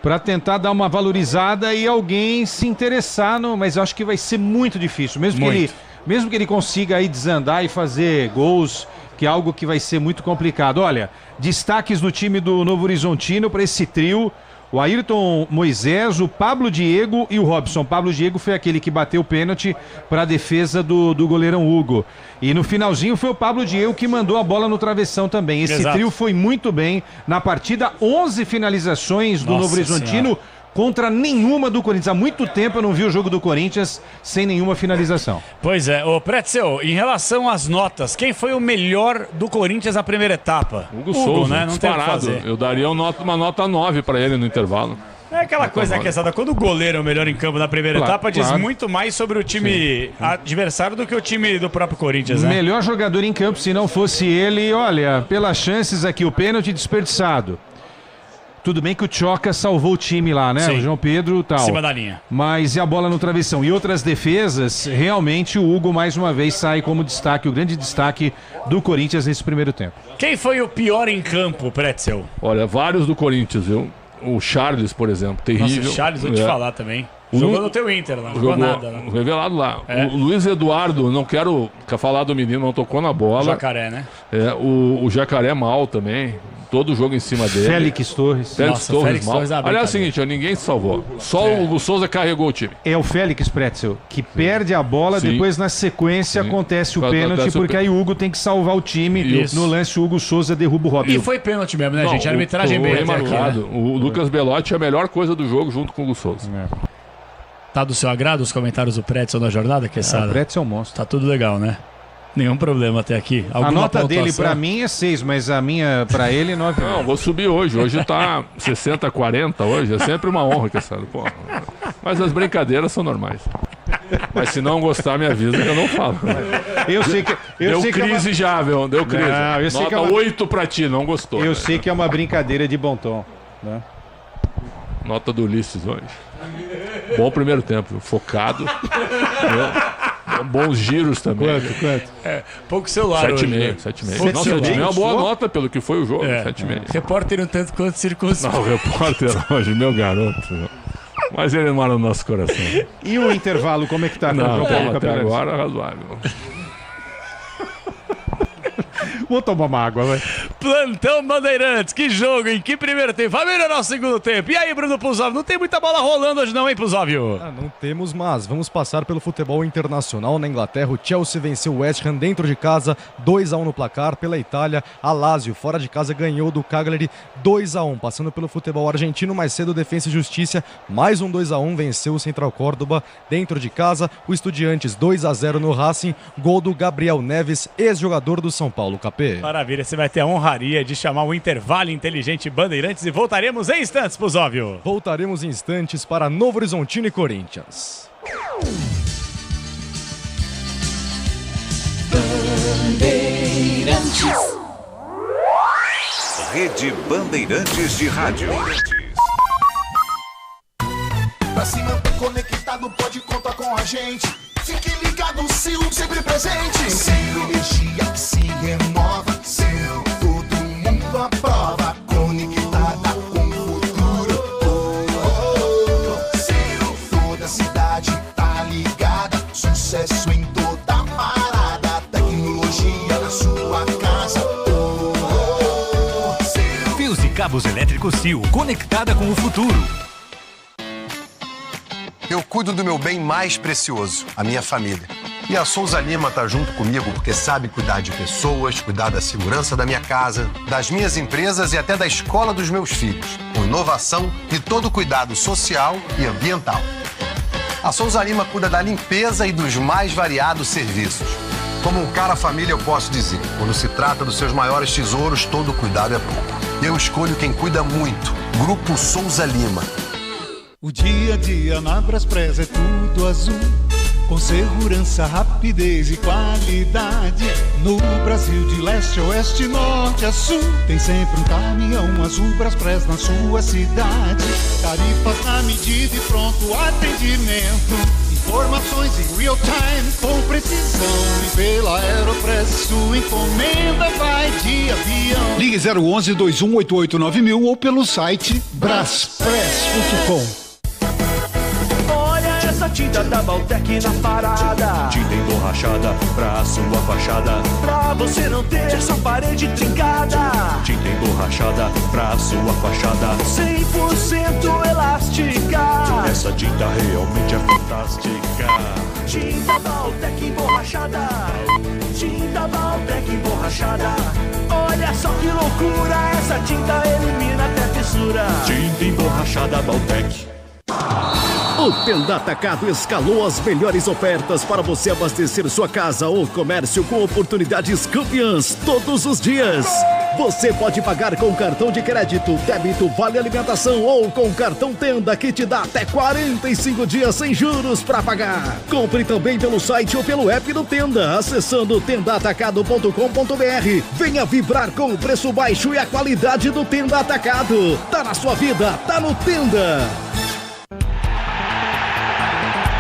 Pra tentar dar uma valorizada e alguém se interessar no... Mas eu acho que vai ser muito difícil. Mesmo que ele consiga aí desandar e fazer gols, que é algo que vai ser muito complicado. Olha, destaques no time do Novo Horizontino para esse trio: o Ayrton Moisés, o Pablo Diego e o Robson. Pablo Diego foi aquele que bateu o pênalti para a defesa do goleirão Hugo. E no finalzinho foi o Pablo Diego que mandou a bola no travessão também. Esse trio foi muito bem na partida. 11 finalizações do Novo Horizontino contra nenhuma do Corinthians. Há muito tempo eu não vi o jogo do Corinthians sem nenhuma finalização.
Pois é. Ô Pretzel, em relação às notas, quem foi o melhor do Corinthians na primeira etapa?
Hugo Souza,
né? Não tem o que fazer.
Eu daria uma nota 9 para ele no intervalo.
É aquela coisa, né, Quesada, quando o goleiro é o melhor em campo na primeira etapa, diz muito mais sobre o time adversário do que o time do próprio Corinthians, né?
Melhor jogador em campo, se não fosse ele, olha, pelas chances aqui, o pênalti desperdiçado. Tudo bem que o Tchoca salvou o time lá, né?
Sim.
O João Pedro e tal.
Em cima da linha.
Mas e a bola no travessão? E outras defesas, realmente o Hugo mais uma vez sai como destaque, o grande destaque do Corinthians nesse primeiro tempo.
Quem foi o pior em campo, Pretzel?
Olha, vários do Corinthians, viu? O Charles, por exemplo, terrível.
Nossa, o Charles, vou te falar também. Jogou no teu Inter lá, não jogou nada. Né?
Revelado lá. O Luiz Eduardo, não quero falar do menino, não tocou na bola.
Jacaré, né?
O Jacaré mal também. Todo jogo em cima dele.
Félix Torres.
Félix Torres mal. Aliás, é o seguinte, ninguém se salvou. Só o Hugo Souza carregou o time.
É o Félix Pretzel, que perde a bola, depois na sequência acontece o pênalti, porque aí o Hugo tem que salvar o time. No lance, o Hugo Souza derruba o Robinho.
E foi pênalti mesmo, né, gente? A arbitragem bem
marcado. Né? O Lucas Belotti é a melhor coisa do jogo junto com o Hugo Souza.
Tá do seu agrado os comentários do Pretzel na jornada, Quesada?
O Pretzel é um monstro.
Tá tudo legal, né? Nenhum problema até aqui.
A nota dele pra mim é 6, mas a minha pra ele é 9.
Não, vou subir hoje. Hoje tá 60-40 hoje. É sempre uma honra, Quesada. Mas as brincadeiras são normais. Mas se não gostar, me avisa que eu não falo.
Eu sei que...
Deu crise já, viu? Deu crise.
Não, eu sei
nota
que
8 pra ti, não gostou.
Eu sei que é uma brincadeira de bom tom. Né?
Nota do Ulisses hoje. Bom primeiro tempo, focado. Bons giros também.
Quanto? Pouco celular
7,5. Nossa, 7,5 é uma boa nota pelo que foi o jogo. 7,5.
Repórter um tanto quanto circunstância.
Não, o repórter hoje, meu garoto. Mas ele mora no nosso coração.
E o intervalo, como é que tá?
Não, até agora razoável.
Vou tomar uma água, vai.
Plantão Bandeirantes, que jogo, hein? Que primeiro tempo. Vai melhorar o segundo tempo. E aí, Bruno Puzóvio? Não tem muita bola rolando hoje não, hein, Puzóvio?
Não temos, mas vamos passar pelo futebol internacional. Na Inglaterra, o Chelsea venceu o West Ham dentro de casa, 2-1 no placar. Pela Itália, a Lazio, fora de casa, ganhou do Cagliari 2-1. Passando pelo futebol argentino, mais cedo, Defensa e Justiça, mais um 2-1, venceu o Central Córdoba dentro de casa. O Estudiantes, 2-0 no Racing, gol do Gabriel Neves, ex-jogador do São Paulo, Capê.
Maravilha, você vai ter a honraria de chamar o intervalo inteligente Bandeirantes e voltaremos em instantes, Puzóvio.
Voltaremos em instantes para Novo Horizontino e Corinthians.
Bandeirantes. Rede Bandeirantes de Rádio.
Pra se manter conectado, pode contar com a gente. Fique ligado, Sil, sempre presente. Sil, energia que se renova. Sil, todo mundo aprova. Conectada com o futuro. Sil, toda cidade tá ligada. Sucesso em toda parada. Tecnologia na sua casa.
Sil. Fios e cabos elétricos Sil, conectada com o futuro.
Eu cuido do meu bem mais precioso, a minha família. E a Souza Lima tá junto comigo porque sabe cuidar de pessoas, cuidar da segurança da minha casa, das minhas empresas e até da escola dos meus filhos, com inovação e todo cuidado social e ambiental. A Souza Lima cuida da limpeza e dos mais variados serviços. Como um cara família, eu posso dizer, quando se trata dos seus maiores tesouros, todo cuidado é pouco. Eu escolho quem cuida muito, Grupo Souza Lima.
O dia a dia na Braspress é tudo azul, com segurança, rapidez e qualidade. No Brasil de leste a oeste, norte a sul, tem sempre um caminhão azul Braspress na sua cidade. Tarifas na medida e pronto atendimento. Informações em real time com precisão. E pela Aeropress sua encomenda vai de avião.
Ligue 011 2188 9000 ou pelo site braspress.com.
Essa tinta da Baltec na parada. Tinta emborrachada pra sua fachada. Pra você não ter essa parede trincada. Tinta emborrachada pra sua fachada. 100% elástica. Essa tinta realmente é fantástica. Tinta Baltec emborrachada. Tinta Baltec emborrachada. Olha só que loucura. Essa tinta elimina até fissura. Tinta emborrachada Baltec.
O Tenda Atacado escalou as melhores ofertas para você abastecer sua casa ou comércio com oportunidades campeãs todos os dias. Você pode pagar com cartão de crédito, débito, vale alimentação ou com cartão Tenda que te dá até 45 dias sem juros para pagar. Compre também pelo site ou pelo app do Tenda, acessando tendaatacado.com.br. Venha vibrar com o preço baixo e a qualidade do Tenda Atacado. Tá na sua vida, tá no Tenda.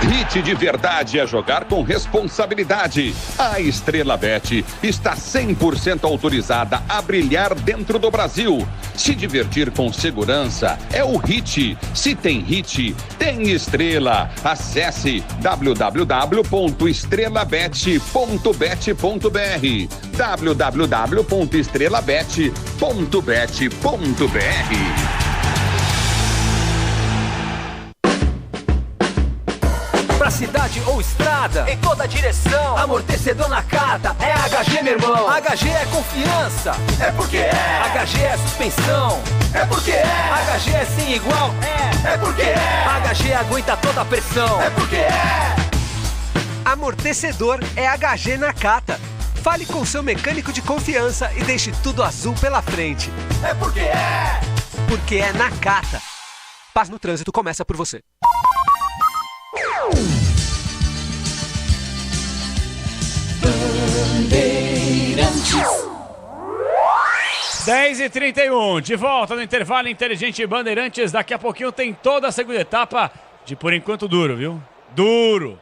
Hit de verdade é jogar com responsabilidade. A Estrela Bet está 100% autorizada a brilhar dentro do Brasil. Se divertir com segurança é o Hit. Se tem Hit, tem Estrela. Acesse www.estrelabet.bet.br www.estrelabet.bet.br.
Pra cidade ou estrada, em toda direção, amortecedor Nakata é HG, meu irmão. HG é confiança, é porque é. HG é suspensão, é porque é. HG é sem igual, é porque é. HG aguenta toda a pressão, é porque é.
Amortecedor é HG Nakata. Fale com seu mecânico de confiança e deixe tudo azul pela frente.
É porque é.
Porque é Nakata. Paz no trânsito começa por você.
Bandeirantes. 10h31, de volta no intervalo inteligente Bandeirantes. Daqui a pouquinho tem toda a segunda etapa de, por enquanto, duro, viu? Duro,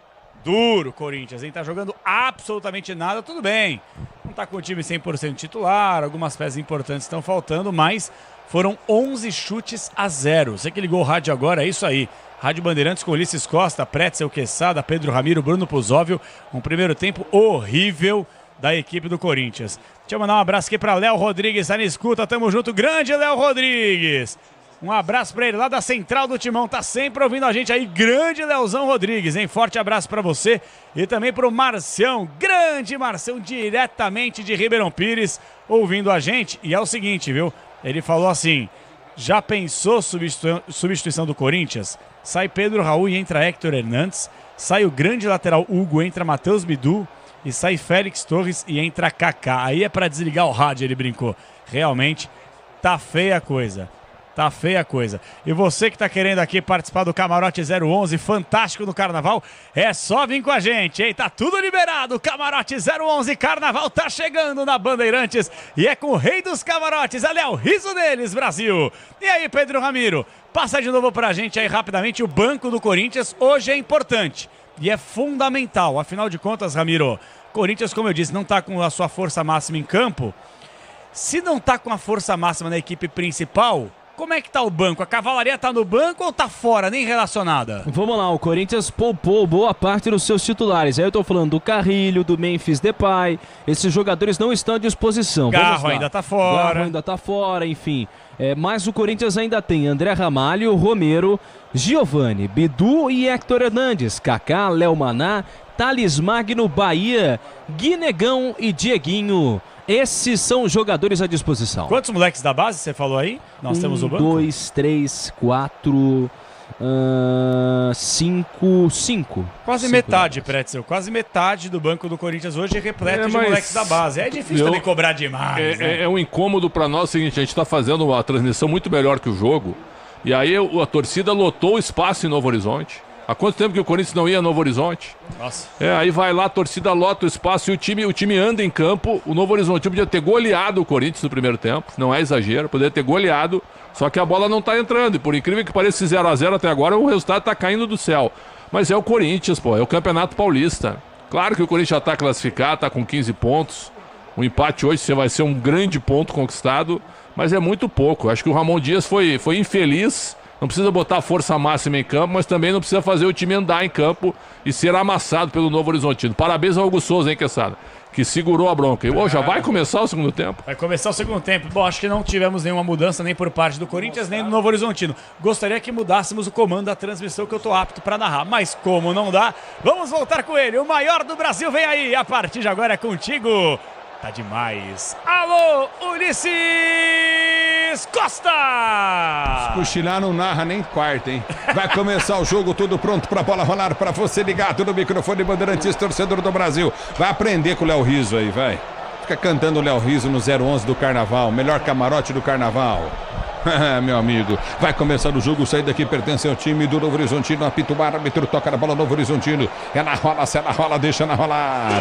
Corinthians, hein? Tá jogando absolutamente nada, tudo bem. Não tá com o time 100% titular, algumas peças importantes estão faltando, mas foram 11 chutes a 0. Você que ligou o rádio agora, é isso aí. Rádio Bandeirantes com Ulisses Costa, Pretzel Quesada, Pedro Ramiro, Bruno Puzóvio. Um primeiro tempo horrível da equipe do Corinthians. Deixa eu mandar um abraço aqui para Léo Rodrigues, tá na escuta, tamo junto, grande Léo Rodrigues. Um abraço para ele lá da Central do Timão, tá sempre ouvindo a gente aí, grande Leozão Rodrigues, hein? Forte abraço para você e também pro Marcião, grande Marcião, diretamente de Ribeirão Pires, ouvindo a gente. E é o seguinte, viu? Ele falou assim, já pensou substituição do Corinthians? Sai Pedro Raul e entra Héctor Hernandes. Sai o grande lateral Hugo, entra Matheus Bidu. E sai Félix Torres e entra Kaká. Aí é pra desligar o rádio, ele brincou. Realmente, tá feia a coisa. Tá feia a coisa. E você que tá querendo aqui participar do Camarote 011, fantástico no Carnaval, é só vir com a gente, hein? Tá tudo liberado. Camarote 011, Carnaval tá chegando na Bandeirantes. E é com o rei dos camarotes. Ali é o riso deles, Brasil. E aí, Pedro Ramiro? Passa de novo pra gente aí rapidamente. O banco do Corinthians hoje é importante e é fundamental. Afinal de contas, Ramiro, Corinthians, como eu disse, não tá com a sua força máxima em campo. Se não tá com a força máxima na equipe principal, como é que tá o banco? A cavalaria tá no banco ou tá fora, nem relacionada?
Vamos lá, o Corinthians poupou boa parte dos seus titulares. Aí eu tô falando do Carrilho, do Memphis Depay. Esses jogadores não estão à disposição.
Garro ainda tá fora.
Garro ainda tá fora, enfim. Mas o Corinthians ainda tem André Ramalho, Romero, Giovani, Bidu e Héctor Hernandes, Kaká, Léo Maná, Thales Magno, Bahia, Guinegão e Dieguinho. Esses são os jogadores à disposição.
Quantos moleques da base você falou aí? Nós temos o banco?
2, 3, 4, 5.
Quase metade, Pretzel. Quase metade do banco do Corinthians hoje é repleto de moleques da base. É difícil também cobrar demais.
É um incômodo pra nós o seguinte, a gente tá fazendo uma transmissão muito melhor que o jogo. E aí a torcida lotou o espaço em Novo Horizonte. Há quanto tempo que o Corinthians não ia a Novo Horizonte?
Nossa.
Aí vai lá, a torcida lota o espaço e o time anda em campo. O Novo Horizonte podia ter goleado o Corinthians no primeiro tempo, não é exagero, poderia ter goleado, só que a bola não tá entrando. E por incrível que pareça, 0-0 até agora, o resultado tá caindo do céu. Mas é o Corinthians, é o Campeonato Paulista. Claro que o Corinthians já tá classificado, tá com 15 pontos. O empate hoje vai ser um grande ponto conquistado, mas é muito pouco. Acho que o Ramon Dias foi infeliz. Não precisa botar força máxima em campo, mas também não precisa fazer o time andar em campo e ser amassado pelo Novo Horizontino. Parabéns ao Hugo Souza, hein, Quesada? Que segurou a bronca. E já vai começar o segundo tempo?
Vai começar o segundo tempo. Bom, acho que não tivemos nenhuma mudança nem por parte do Corinthians, nem do Novo Horizontino. Gostaria que mudássemos o comando da transmissão, que eu tô apto para narrar. Mas como não dá, vamos voltar com ele. O maior do Brasil vem aí. A partir de agora é contigo. Tá demais. Alô, Ulisses Costa!
Se cochilar não narra nem quarta, hein? Vai começar o jogo, tudo pronto pra bola rolar, pra você ligado no microfone Bandeirantes, torcedor do Brasil. Vai aprender com o Léo Riso aí, vai. Fica cantando o Léo Riso no 011 do Carnaval, melhor camarote do Carnaval. Meu amigo, vai começar o jogo, sair daqui pertence ao time do Novo Horizontino, apita o árbitro, toca na bola Novo Horizontino. Ela rola, se ela rola, deixa ela rolar.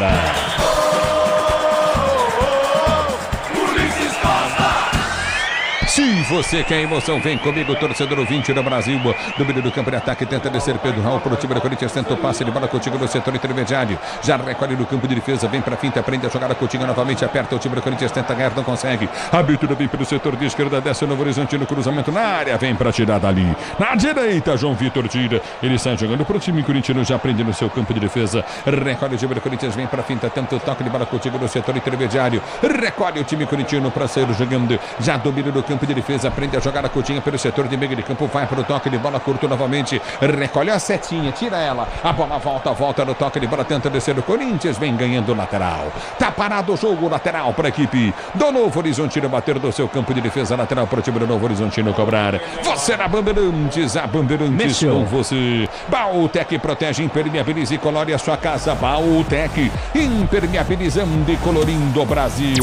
Se você quer emoção, vem comigo, torcedor 20 do Brasil. Domínio do campo de ataque, tenta descer Pedro Raul para o time do Corinthians, tenta o passe de bola contigo no setor intermediário. Já recolhe no campo de defesa, vem para finta, aprende a jogar a Coutinho novamente, aperta o time do Corinthians, tenta ganhar, não consegue. A abertura vem pelo setor de esquerda, desce o Novo Horizonte no cruzamento na área, vem para tirar dali. Na direita, João Vitor tira. Ele sai jogando para o time corintiano, já prende no seu campo de defesa. Recolhe o time do Corinthians, vem para finta, tenta o toque de bola contigo no setor intermediário. Recolhe o time corintiano para sair jogando. Já domina no campo de defesa, aprende a jogar a Coutinho pelo setor de meio de campo, vai para o toque de bola curto novamente. Recolhe a setinha, tira ela. A bola volta no toque de bola, tenta descer o Corinthians, vem ganhando o lateral. Tá parado o jogo, lateral para a equipe do Novo Horizontino bater do seu campo de defesa, lateral para o time do Novo Horizontino cobrar. Você na Bandeirantes, a Bandeirantes com você. Bautec protege, impermeabiliza e colore a sua casa. Bautec, impermeabilizando e colorindo o Brasil.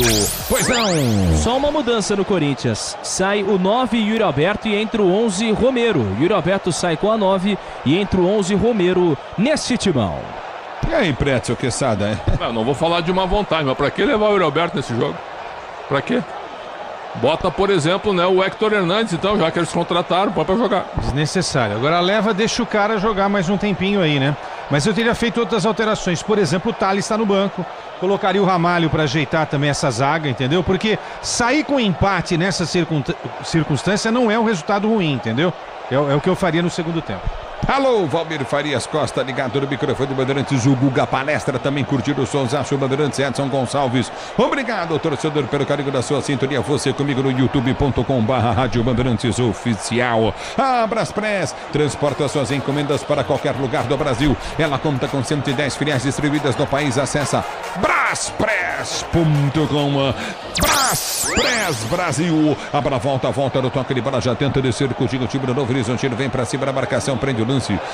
Pois não.
Só uma mudança no Corinthians. Sai o 9 Yuri Alberto e entra o 11 Romero. Yuri Alberto sai com a 9 e entra o 11 Romero nesse timão.
E aí, Pretzel, Quesada, hein?
Não vou falar de má vontade, mas pra que levar o Yuri Alberto nesse jogo? Pra quê? Bota, por exemplo, né, o Hector Hernandes, então, já que eles contrataram, pode pra jogar.
Desnecessário. Agora leva, deixa o cara jogar mais um tempinho aí, né? Mas eu teria feito outras alterações. Por exemplo, o Thales está no banco. Colocaria o Ramalho para ajeitar também essa zaga, entendeu? Porque sair com empate nessa circunstância não é um resultado ruim, entendeu? É o que eu faria no segundo tempo.
Alô, Valmir Farias Costa, ligado no microfone do Bandeirantes, o Guga Palestra, também curtindo o Sonsaço Bandeirantes, Edson Gonçalves. Obrigado, torcedor, pelo carinho da sua sintonia. Você comigo no youtube.com/Rádio Bandeirantes Oficial. A Braspress transporta suas encomendas para qualquer lugar do Brasil. Ela conta com 110 filiais distribuídas no país. Acessa braspress.com. Braspress Brasil. A bola volta no toque de bola, já tenta descer contigo. O time do Novo Horizontino vem para cima da marcação, prende o lance.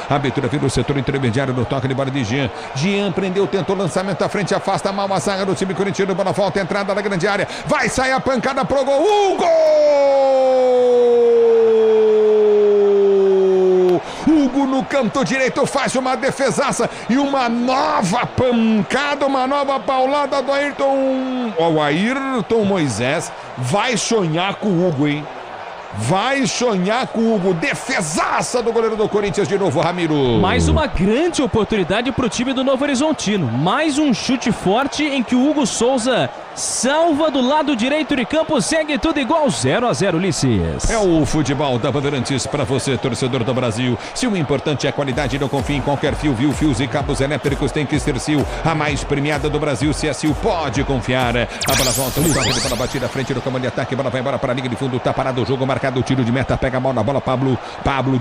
A abertura vira o setor intermediário no toque de bola de Jean. Jean prendeu, tentou lançamento à frente, afasta mal a zaga do time corintiano. Bola volta, entrada na grande área. Vai sair a pancada pro gol. Hugo no canto direito faz uma defesaça e uma nova pancada, uma nova paulada do Ayrton. O Ayrton Moisés vai sonhar com o Hugo, hein? Vai sonhar com o Hugo. Defesaça do goleiro do Corinthians de novo, Ramiro.
Mais uma grande oportunidade para o time do Novo Horizontino. Mais um chute forte em que o Hugo Souza salva do lado direito de campo. Segue tudo igual, 0-0, Ulisses.
É o futebol da Bandeirantes para você, torcedor do Brasil. Se o importante é a qualidade, não confie em qualquer fio. Viu? Fios e cabos elétricos tem que ser Sil. A mais premiada do Brasil, se é Sil, pode confiar. A bola volta no toque de bola batida à frente do comando de ataque. A bola vai embora para a linha de fundo. Tá parado o jogo, marcado o tiro de meta. Pega mal na bola, Pablo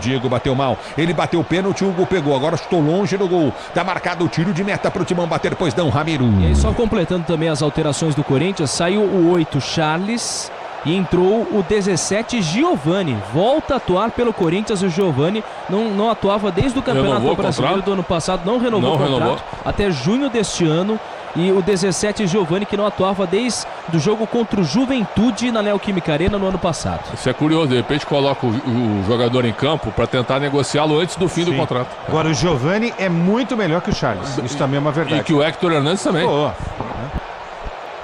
Diego bateu mal. Ele bateu o pênalti, o Hugo pegou. Agora estou longe do gol. Tá marcado o tiro de meta para o Timão bater, pois não, Ramiro.
E aí, só completando também as alterações do Corinthians, saiu o 8 Charles e entrou o 17 Giovani. Volta a atuar pelo Corinthians. O Giovani não atuava desde o Campeonato Brasileiro do ano passado, não renovou o contrato até junho deste ano. E o 17 Giovani, que não atuava desde o jogo contra o Juventude na Neoquímica Arena no ano passado.
Isso é curioso, de repente coloca o jogador em campo para tentar negociá-lo antes do fim do contrato.
Agora o Giovani é muito melhor que o Charles, isso também é uma verdade.
E que o Hector Hernandes também.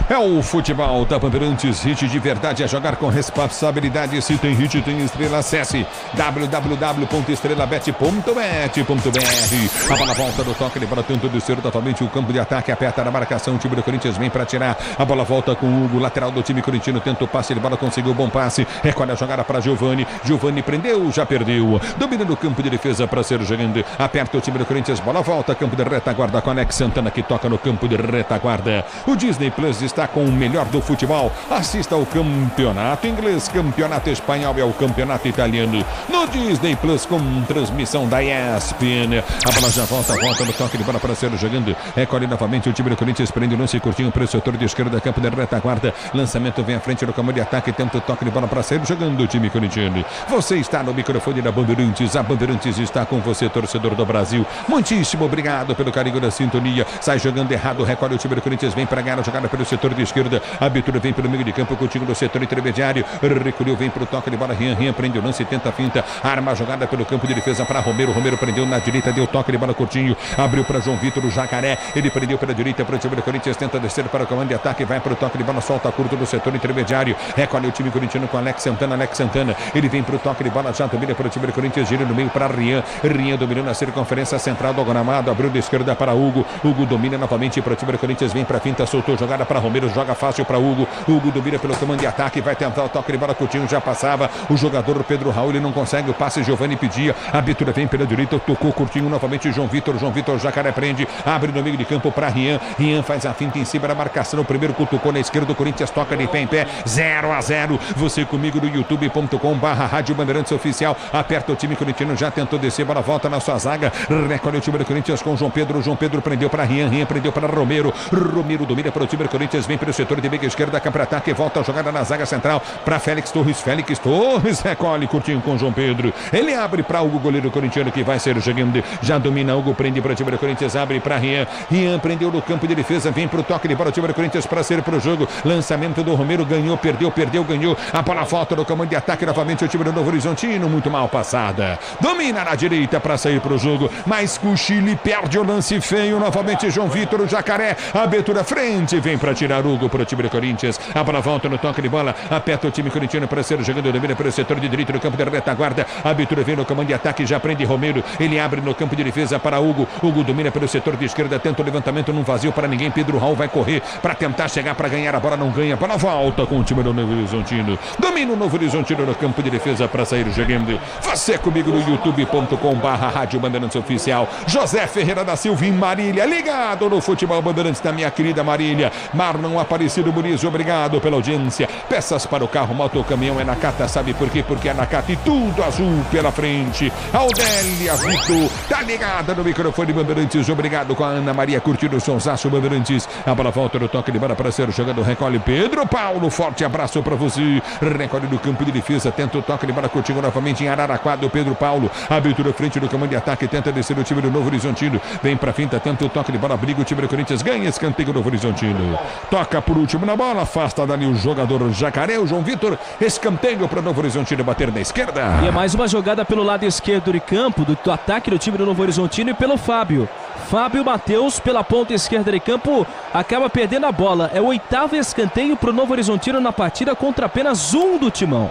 É o futebol da Bandeirantes. Hit de verdade é jogar com responsabilidade. Se tem hit, tem estrela. Acesse www.estrelabet.bet.br. A bola volta do toque, ele bola tenta descer totalmente o campo de ataque, aperta na marcação. O time do Corinthians vem para tirar. A bola volta com o Hugo, lateral do time corintiano. Tenta o passe, ele bola conseguiu o bom passe. Recolhe a jogada para Giovani. Giovani prendeu, já perdeu. Domina no campo de defesa para ser jogando. Aperta o time do Corinthians. Bola volta, campo de retaguarda com Alex Santana, que toca no campo de retaguarda. O Disney Plus está com o melhor do futebol. Assista ao campeonato inglês, campeonato espanhol e ao campeonato italiano no Disney Plus com transmissão da ESPN. A bola já volta no toque de bola para ser jogando. Recolhe novamente o time do Corinthians, prende o lance curtinho para o setor de esquerda, campo de retaguarda. Lançamento vem à frente do campo de ataque, tenta o toque de bola para ser jogando o time corintiano. Você está no microfone da Bandeirantes. A Bandeirantes está com você, torcedor do Brasil. Muitíssimo obrigado pelo carinho da sintonia. Sai jogando errado, recolhe o time do Corinthians, vem para ganhar a jogada pelo setor setor de esquerda. A abertura vem pelo meio de campo, contigo no setor intermediário. Recolheu, vem pro toque de bola. Rian prende o lance, tenta a finta. Arma a jogada pelo campo de defesa para Romero. Romero prendeu na direita, deu toque de bola curtinho. Abriu para João Vitor, o Jacaré. Ele prendeu pela direita para o time do Corinthians. Tenta descer para o comando de ataque. Vai pro toque de bola, solta curto do setor intermediário. Recolhe o time corintiano com Alex Santana. Alex Santana. Ele vem pro toque de bola, já domina para o time do Corinthians. Gira no meio para Rian. Rian dominou na circunferência central do gramado. Abriu de esquerda para Hugo. Hugo domina novamente para o time do Corinthians. Vem para finta, soltou jogada para Romero. Joga fácil para Hugo. Hugo domina pelo comando de ataque. Vai tentar o toque de bola curtinho. Já passava o jogador Pedro Raul. Ele não consegue o passe. Giovani pedia. A abertura vem pela direita. Tocou curtinho novamente. João Vitor. João Vitor. Jacaré prende. Abre no meio de campo para Rian. Rian faz a finta em cima da marcação. O primeiro cutucou na esquerda. O Corinthians toca de pé em pé. 0-0. Você comigo no youtube.com/Rádio Bandeirantes Oficial. Aperta o time corintiano. Já tentou descer. Bola volta na sua zaga. Recolhe o time do Corinthians com João Pedro. João Pedro prendeu para Rian. Rian prendeu para Romero. Romero domina para o time do Corinthians. Vem pelo setor de meia esquerda. Cá para ataque. Volta a jogada na zaga central para Félix Torres. Félix Torres recolhe curtinho com João Pedro. Ele abre para Hugo, goleiro corintiano, que vai ser chegando. Já domina Hugo. Prende para o time do Corinthians. Abre para Rian. Rian prendeu no campo de defesa. Vem para o toque de bola. O time do Corinthians para ser para o jogo. Lançamento do Romero. Ganhou, perdeu, ganhou. A bola volta no comando de ataque novamente. O time do Novo Horizontino. Muito mal passada. Domina na direita para sair para o jogo. Mas Cuchile perde o lance feio. Novamente João Vitor, o Jacaré. Abertura frente. Vem para tirar Hugo para o time do Corinthians. A bola volta no toque de bola. Aperta o time corintiano para ser jogando. Domina pelo setor de direito no campo da retaguarda. A abertura vem no comando de ataque. Já prende Romero. Ele abre no campo de defesa para Hugo. Hugo domina pelo setor de esquerda. Tenta o levantamento num vazio para ninguém. Pedro Raul vai correr para tentar chegar para ganhar a bola. Não ganha. A bola volta com o time do Novo Horizontino. Domina o Novo Horizontino no campo de defesa para sair jogando. Você comigo no youtube.com/Rádio Bandeirantes Oficial. José Ferreira da Silva em Marília. Ligado no Futebol Bandeirantes da minha querida Marília. Marlon Aparecido Muniz, obrigado pela audiência. Peças para o carro, moto ou caminhão é Nakata. Sabe por quê? Porque é Nakata e tudo azul pela frente. Audélia Vitor tá ligada no microfone Bandeirantes. Obrigado com a Ana Maria curtindo o sonsaço Bandeirantes. A bola volta no toque de bola para ser jogando. Recolhe Pedro Paulo. Forte abraço para você. Recolhe no campo de defesa. Tenta o toque de bola curtinho novamente em Araraquara do Pedro Paulo. Abertura frente do comando de ataque. Tenta descer o time do Novo Horizontino. Vem pra finta. Tenta o toque de bola. Briga o time do Corinthians. Ganha escanteio do Novo Horizontino. Toca por último na bola. Afasta dali o jogador Jacaré. O João Vitor. Escanteio para o Novo Horizontino bater na esquerda.
E é mais uma jogada pelo lado esquerdo de campo do ataque do time do Novo Horizontino e pelo Fábio. Fábio Matheus pela ponta esquerda de campo acaba perdendo a bola. É o 8º escanteio para o Novo Horizontino na partida contra apenas um do Timão.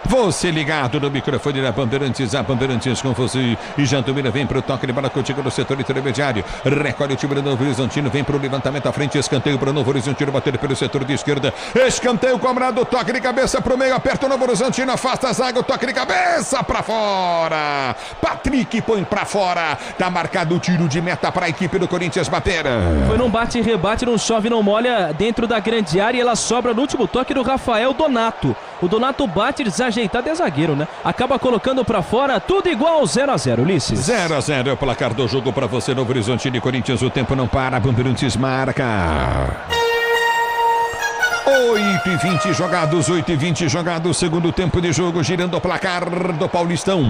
Você ligado no microfone da Bandeirantes, a Bandeirantes com você. E Jantomira vem para o toque de bola contigo no setor intermediário. Recolhe o time do Novo Horizontino, vem para o levantamento à frente, escanteio para o Novo Horizontino bater pelo setor de esquerda. Escanteio cobrado, toque de cabeça para o meio, aperta o Novo Horizontino, afasta a zaga, o toque de cabeça para fora. Patrick põe para fora. Tá marcado o tiro de meta para a equipe do Corinthians bater.
Foi num bate e rebate, não chove, não molha dentro da grande área e ela sobra no último toque do Rafael Donato. O Donato bate desajeitado, é zagueiro, né? Acaba colocando pra fora, tudo igual, 0-0, Ulisses.
0-0 é o placar do jogo pra você, Novo Horizontino e Corinthians. O tempo não para, Bandeirantes marca. 8:20 jogados, 8:20 jogados. Segundo tempo de jogo, girando o placar do Paulistão.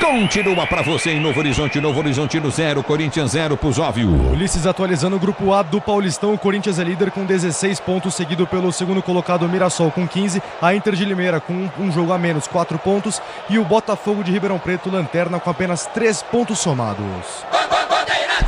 Continua para você em Novo Horizonte. Novo Horizontino 0, Corinthians 0, Pusóvio.
Ulisses atualizando o grupo A do Paulistão. O Corinthians é líder com 16 pontos, seguido pelo segundo colocado Mirassol com 15. A Inter de Limeira com um jogo a menos, 4 pontos. E o Botafogo de Ribeirão Preto, lanterna, com apenas 3 pontos somados.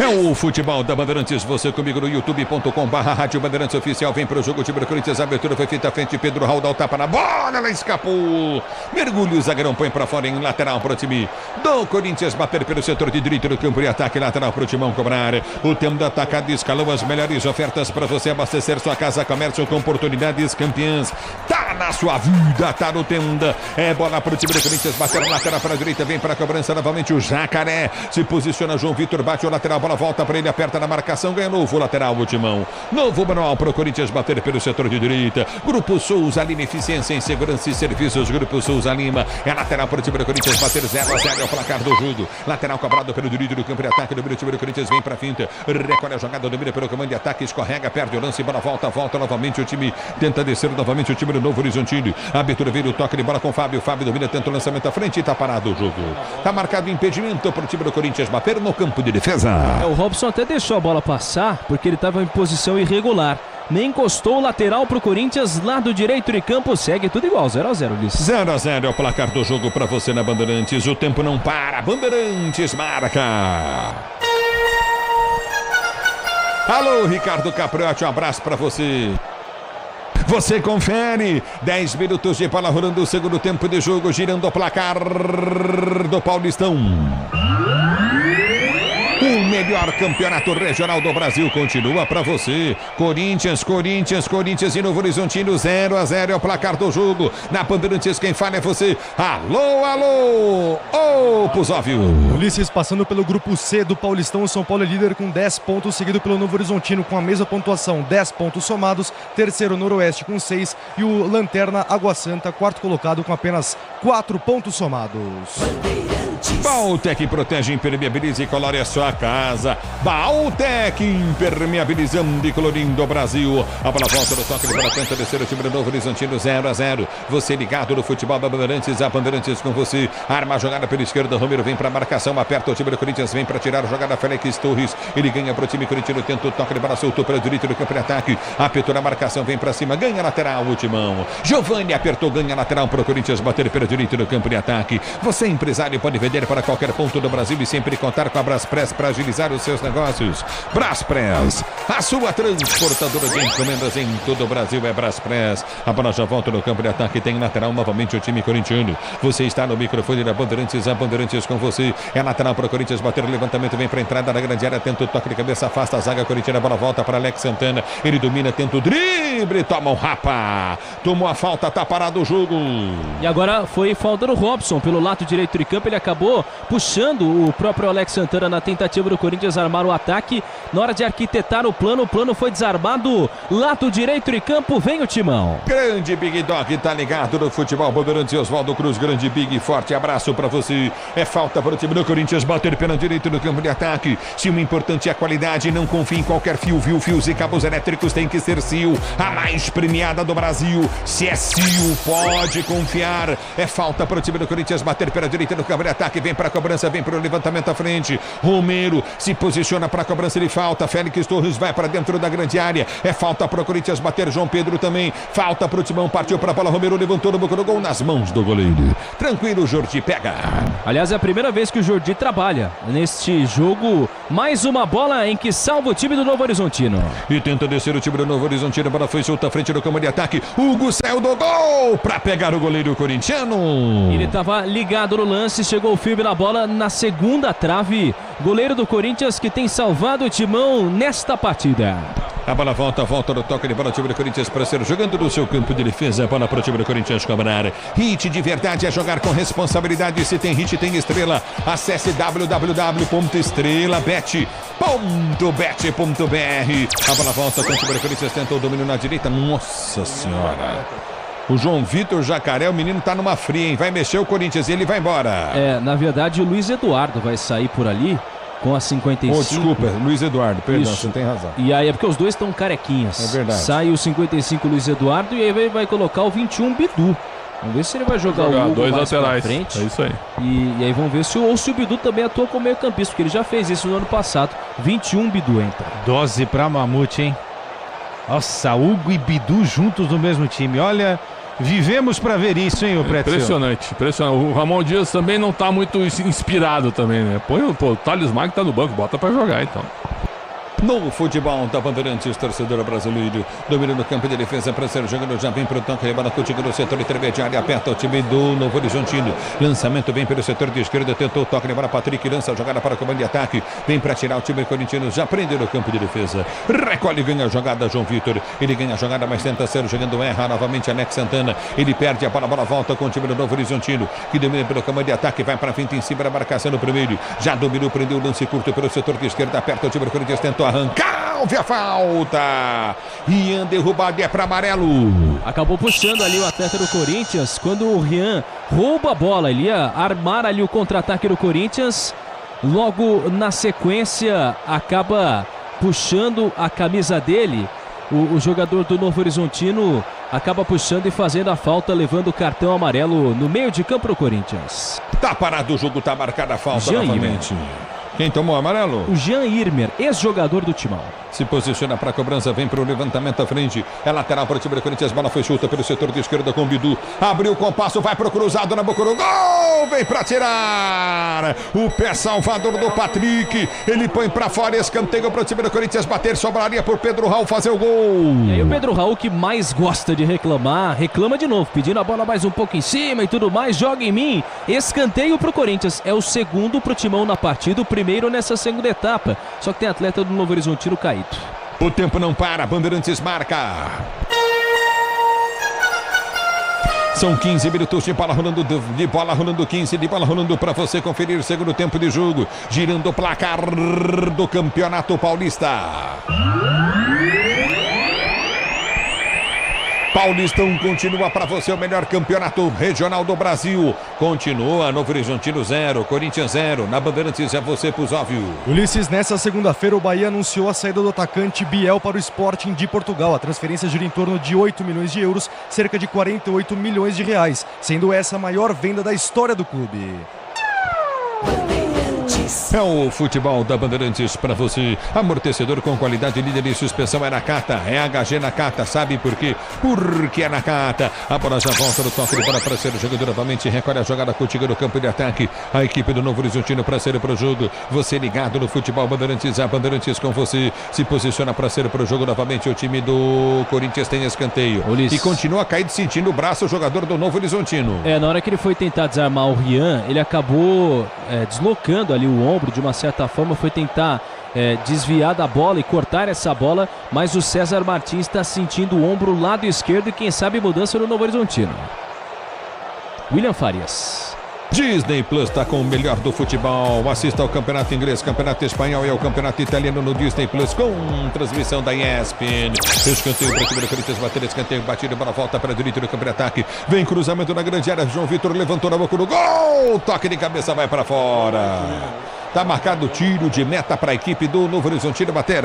É o futebol da Bandeirantes, você comigo no youtube.com/Rádio Bandeirantes Oficial. Vem para o jogo, o time do Corinthians, a abertura foi feita à frente, Pedro Raul dá o tapa na bola, ela escapou. Mergulho, o zagueirão põe para fora em lateral para o time do Corinthians, bater pelo setor de direito do campo e ataque lateral para o Timão cobrar. O tempo do atacado escalou as melhores ofertas para você abastecer sua casa, comércio com oportunidades campeãs. Tá na sua vida, tá no Tenda. É bola para o time do Corinthians, bater na lateral para a direita, vem para a cobrança novamente o Jacaré. Se posiciona João Vitor, bate o lateral, bola volta para ele, aperta na marcação, ganha novo lateral o Timão. Novo manual para o Corinthians bater pelo setor de direita. Grupo Souza Lima, eficiência em segurança e serviços. Grupo Souza Lima, é lateral para o time do Corinthians bater 0-0, é o placar do jogo. Lateral cobrado pelo direito do campo de ataque do time do Corinthians, vem para a finta, recolhe a jogada, domina pelo comando de ataque, escorrega, perde o lance, bola volta novamente, o time tenta descer novamente, o time do Novo Horizontino. A abertura veio o toque de bola com o Fábio. Fábio domina, tenta o lançamento à frente e tá parado o jogo. Tá marcado impedimento para o time do Corinthians bater no campo de defesa.
O Robson até deixou a bola passar porque ele estava em posição irregular. Nem encostou o lateral pro Corinthians, lado direito de campo, segue tudo igual, 0-0, Ulisses.
0-0 é o placar do jogo para você na Bandeirantes. O tempo não para, Bandeirantes marca. Alô, Ricardo Capriotti, um abraço para você. Você confere, 10 minutos de bola rolando o segundo tempo de jogo, girando o placar do Paulistão. O melhor campeonato regional do Brasil continua para você. Corinthians e Novo Horizontino, 0-0 é o placar do jogo. Na Bandeirantes, quem fala é você. Alô, Pusóvio.
Ulisses, passando pelo grupo C do Paulistão, o São Paulo é líder com 10 pontos, seguido pelo Novo Horizontino com a mesma pontuação, 10 pontos somados. Terceiro, Noroeste com 6 e o Lanterna Água Santa, quarto colocado com apenas 4 pontos somados.
Bautec protege, impermeabiliza e colore a sua casa. Bautec impermeabilizando e colorindo o Brasil. A bola volta no toque de bola, tenta descer o time do Novo Horizontino, 0-0. Você ligado no futebol da Bandeirantes, a Bandeirantes com você. Arma a jogada pela esquerda, Romero vem para marcação, aperta o time do Corinthians, vem para tirar a jogada, Félix Torres. Ele ganha para o time corintiano, tenta o toque de bola, soltou para o direito do campo de ataque. Apertou a marcação, vem para cima, ganha lateral, o Timão. Giovani apertou, ganha lateral para o Corinthians bater pela direita do campo de ataque. Você, empresário, pode vender para qualquer ponto do Brasil e sempre contar com a Braspress para agilizar os seus negócios. Braspress, a sua transportadora de encomendas em todo o Brasil é Braspress. A bola já volta no campo de ataque, tem lateral novamente o time corintiano. Você está no microfone da Bandeirantes, a Bandeirantes com você. É lateral para o Corinthians bater o levantamento, vem para a entrada da grande área, tenta o toque de cabeça, afasta a zaga corintiana, a bola volta para Alex Santana. Ele domina, tenta o drible, toma um rapa. Tomou a falta, tá parado o jogo.
E agora foi falta do Robson pelo lado direito de campo, ele acabou puxando o próprio Alex Santana na tentativa do Corinthians armar o ataque. Na hora de arquitetar o plano foi desarmado. Lado direito de campo, vem o Timão.
Grande Big Dog, tá ligado no futebol Bandeirantes, Oswaldo Cruz, grande Big, forte abraço pra você. É falta para o time do Corinthians bater pela direita do campo de ataque. Se o importante é a qualidade, não confie em qualquer fio, viu? Fios e cabos elétricos tem que ser Sil, a mais premiada do Brasil. Se é Sil, pode confiar. É falta para o time do Corinthians bater pela direita do campo de ataque, vem para a cobrança, vem para o levantamento à frente. Romero se posiciona para a cobrança de falta. Félix Torres vai para dentro da grande área. É falta para o Corinthians bater. João Pedro também. Falta para o Timão. Partiu para a bola. Romero levantou no boca do gol nas mãos do goleiro. Tranquilo, Jordi pega.
Aliás, é a primeira vez que o Jordi trabalha neste jogo. Mais uma bola em que salva o time do Novo Horizontino.
E tenta descer o time do Novo Horizontino. A bola foi solta à frente do campo de ataque. Hugo saiu do gol para pegar o goleiro corintiano.
Ele estava ligado no lance. Chegou o filme na bola na segunda trave. Goleiro do Corinthians que tem salvado o Timão nesta partida.
A bola volta no toque de bola do time do Corinthians para ser jogando no seu campo de defesa. Bola para o time do Corinthians cobrar. Hit de verdade é jogar com responsabilidade. Se tem hit, tem estrela. Acesse www.estrelabet.bet.br. A bola volta com o time do Corinthians, tenta o domínio na direita. Nossa Senhora. O João Vitor Jacaré, o menino tá numa fria, hein? Vai mexer o Corinthians e ele vai embora.
Na verdade o Luiz Eduardo vai sair por ali com a 55.
Desculpa, Luiz Eduardo, perdão,
Isso.
Você tem razão.
E aí é porque os dois estão carequinhas.
É verdade.
Sai o 55 Luiz Eduardo e aí vai colocar o 21 Bidu. Vamos ver se ele vai jogar o Hugo
dois
mais
laterais.
pra frente.
É isso aí.
E aí vamos ver se o Bidu também atua como meio campista, porque ele já fez isso no ano passado. 21 Bidu entra.
Dose pra Mamute, hein? Nossa, Hugo e Bidu juntos no mesmo time. Olha, vivemos pra ver isso, hein, o Pretzel?
Impressionante. O Ramon Dias também não tá muito inspirado também, né? Põe o Thales Magno que tá no banco, bota pra jogar então.
No futebol da Bandeirantes, torcedor brasileiro, domina no campo de defesa para ser jogando, já vem para o toque, rebala contigo no setor intermediário, aperta o time do Novo Horizontino, lançamento vem pelo setor de esquerda, tentou o toque, rebala Patrick, lança a jogada para o comando de ataque, vem para tirar o time corintiano, já prende no campo de defesa, recolhe, ganha a jogada João Vitor, ele ganha a jogada, mas tenta ser jogando, erra novamente Alex Santana, ele perde a bola volta com o time do Novo Horizontino, que domina pelo comando de ataque, vai para frente em cima da marcação no primeiro, já dominou, prendeu o lance curto pelo setor de esquerda, aperta o time do Corinthians, tentou arrancar, houve a falta. Rian derrubado e é para amarelo.
Acabou puxando ali o atleta do Corinthians. Quando o Rian rouba a bola, ele ia armar ali o contra-ataque do Corinthians. Logo na sequência, acaba puxando a camisa dele. O jogador do Novo Horizontino acaba puxando e fazendo a falta, levando o cartão amarelo no meio de campo pro Corinthians.
Tá parado o jogo, tá marcada a falta
Jean
novamente. Quem tomou amarelo?
O Jean Irmer, ex-jogador do Timão.
Se posiciona para a cobrança, vem para o levantamento à frente. É lateral para o time do Corinthians, bola foi chuta pelo setor de esquerda com o Bidu. Abriu o compasso, vai pro cruzado na boca do gol, vem para tirar. O pé salvador do Patrick, ele põe para fora, escanteio para o time do Corinthians bater, sobraria por Pedro Raul fazer o gol.
E aí o Pedro Raul, que mais gosta de reclamar, reclama de novo, pedindo a bola mais um pouco em cima e tudo mais, joga em mim. Escanteio pro Corinthians, é o segundo pro Timão na partida, o primeiro nessa segunda etapa. Só que tem atleta do Novo Horizontino caído.
O tempo não para, Bandeirantes marca. São 15 minutos de bola rolando, 15 de bola rolando para você conferir o segundo tempo de jogo, girando o placar do Campeonato Paulista. Paulistão continua para você o melhor campeonato regional do Brasil. Continua Novo Horizontino 0, Corinthians 0. Na Bandeirantes é você, Pusóvio.
Ulisses, nessa segunda-feira o Bahia anunciou a saída do atacante Biel para o Sporting de Portugal. A transferência gira em torno de 8 milhões de euros, cerca de 48 milhões de reais, sendo essa a maior venda da história do clube.
É o futebol da Bandeirantes para você. Amortecedor com qualidade, líder de suspensão é Nakata. É HG Nakata. Sabe por quê? Porque é Nakata. A bola já volta no toque de bola para ser o jogador novamente. Recolhe a jogada contigo no campo de ataque. A equipe do Novo Horizontino para ser para o jogo. Você ligado no futebol Bandeirantes. A Bandeirantes com você. Se posiciona para ser para o jogo novamente. O time do Corinthians tem escanteio. E continua caído sentindo o braço o jogador do Novo Horizontino.
Na hora que ele foi tentar desarmar o Rian, ele acabou deslocando ali o ombro de uma certa forma, foi tentar desviar da bola e cortar essa bola, mas o César Martins está sentindo o ombro lado esquerdo e quem sabe mudança no Novo Horizontino. William Farias.
Disney Plus está com o melhor do futebol. Assista ao Campeonato Inglês, Campeonato Espanhol e ao Campeonato Italiano no Disney Plus com transmissão da ESPN. Escanteio para o time do Corinthians bater, escanteio batido, bola volta para a direita do campo de ataque. Vem cruzamento na grande área, João Vitor levantou na boca do gol. Toque de cabeça, vai para fora. Tá marcado o tiro de meta para a equipe do Novo Horizontino bater.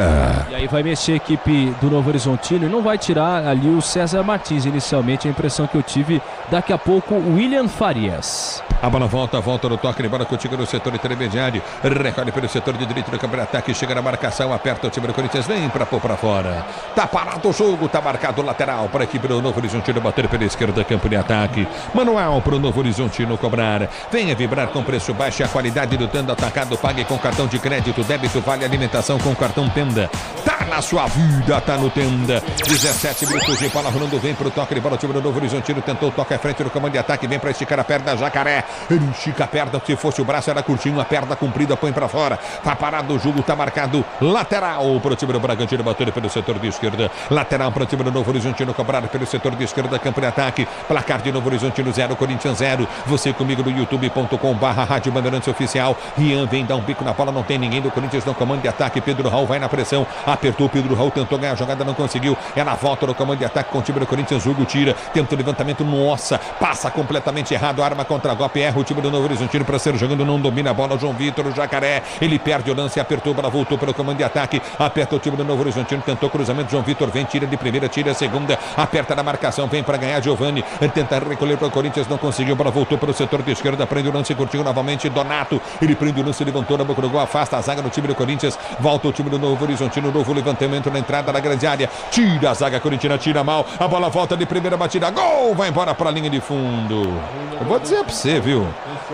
E aí vai mexer a equipe do Novo Horizontino e não vai tirar ali o César Martins inicialmente. A impressão que eu tive, daqui a pouco o William Farias.
A bola volta no toque de bola contigo no setor intermediário. Recolhe pelo setor de direito do campo de ataque. Chega na marcação, aperta o time do Corinthians. Vem para pôr para fora. Tá parado o jogo, tá marcado o lateral para a equipe do Novo Horizontino bater pela esquerda, campo de ataque. Manual para o Novo Horizontino cobrar. Venha vibrar com preço baixo e a qualidade do Tenda Atacado. Pague com cartão de crédito, débito, vale alimentação com cartão Tenda. Tá na sua vida, tá no Tenda. 17 minutos de bola rolando, vem pro toque de bola. O time do Novo Horizontino tentou o toque à frente no comando de ataque, vem para esticar a perna, Jacaré. Ele estica a perna, se fosse o braço era curtinho, a perna comprida, põe para fora. Tá parado o jogo, tá marcado lateral pro time do Bragantino, bater pelo setor de esquerda. Lateral pro time do Novo Horizontino, cobrar pelo setor de esquerda, campo de ataque. Placar de Novo Horizontino 0, Corinthians 0. Você comigo no youtube.com/Rádio Bandeirantes Oficial. Rian vem dar um bico na bola, não tem ninguém do Corinthians no comando de ataque. Pedro Raul vai na pressão, apertou Pedro Raul, tentou ganhar a jogada, não conseguiu. É na volta no comando de ataque com o time do Corinthians. Hugo tira, tenta o levantamento, nossa, passa completamente errado, arma contra golpe, erra o time do Novo Horizontino para ser jogando, não domina a bola. João Vitor, o Jacaré, ele perde o lance, apertou, bola voltou pelo comando de ataque, aperta o time do Novo Horizontino, tentou cruzamento, João Vitor vem, tira de primeira, tira a segunda, aperta na marcação, vem para ganhar Giovani, tenta recolher para o Corinthians, não conseguiu, bola voltou para o setor de esquerda, prende o lance, curtiu novamente, Donato, ele prende o lance, levantou na boca do gol, afasta a zaga no time do Corinthians, volta o time do Novo Horizontino, novo levantamento na entrada da grande área, tira a zaga corintiana, tira mal, a bola volta de primeira batida, gol, vai embora para a linha de fundo. Eu vou dizer para você, viu,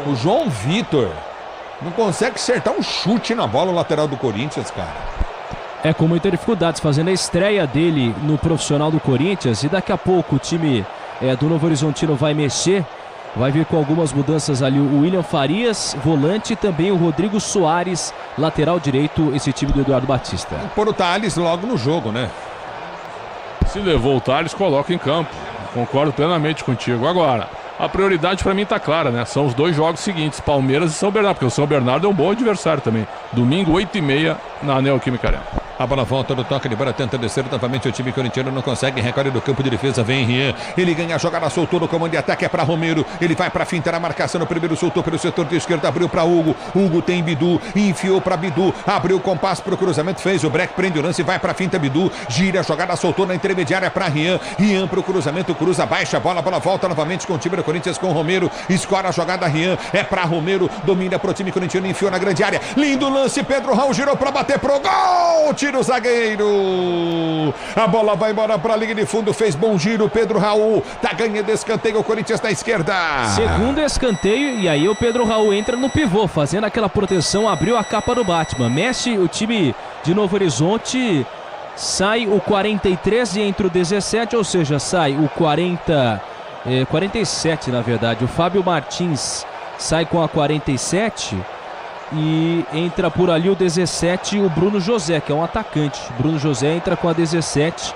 o João Vitor não consegue acertar um chute na bola, o lateral do Corinthians, cara.
Com muita dificuldade, fazendo a estreia dele no profissional do Corinthians, e daqui a pouco o time do Novo Horizontino vai mexer. Vai vir com algumas mudanças ali o William Farias, volante, e também o Rodrigo Soares, lateral direito, esse time do Eduardo Batista.
Por o Thales logo no jogo, né?
Se levou o Thales, coloca em campo. Concordo plenamente contigo. Agora, a prioridade para mim tá clara, né? São os dois jogos seguintes, Palmeiras e São Bernardo, porque o São Bernardo é um bom adversário também. Domingo, 8h30, na Neoquímica Arena.
A bola volta no toque de bola, tenta descer novamente. O time corintiano não consegue. Recolhe do campo de defesa. Vem Rian. Ele ganha a jogada, soltou no comando de ataque. É para Romero. Ele vai para finta na marcação. No primeiro soltou pelo setor de esquerda. Abriu para Hugo. Hugo tem Bidu. Enfiou para Bidu. Abriu o compasso para o cruzamento. Fez o break. Prende o lance. Vai para finta. Bidu. Gira a jogada. Soltou na intermediária para Rian. Rian para o cruzamento. Cruza, baixa a bola. A bola volta novamente com o time do Corinthians com o Romero. Escora a jogada. Rian. É para Romero. Domina para o time corintiano. Enfiou na grande área. Lindo lance. Pedro Raul girou para bater pro gol. Tira o zagueiro. A bola vai embora para a linha de fundo. Fez bom giro. Pedro Raul tá ganhando escanteio. O Corinthians na esquerda.
Segundo escanteio. E aí o Pedro Raul entra no pivô, fazendo aquela proteção. Abriu a capa do Batman. Mexe o time de Novo Horizonte. Sai o 43 e entra o 17. Ou seja, sai o 47 na verdade. O Fábio Martins sai com a 47. E entra por ali o 17, o Bruno José, que é um atacante. Bruno José entra com a 17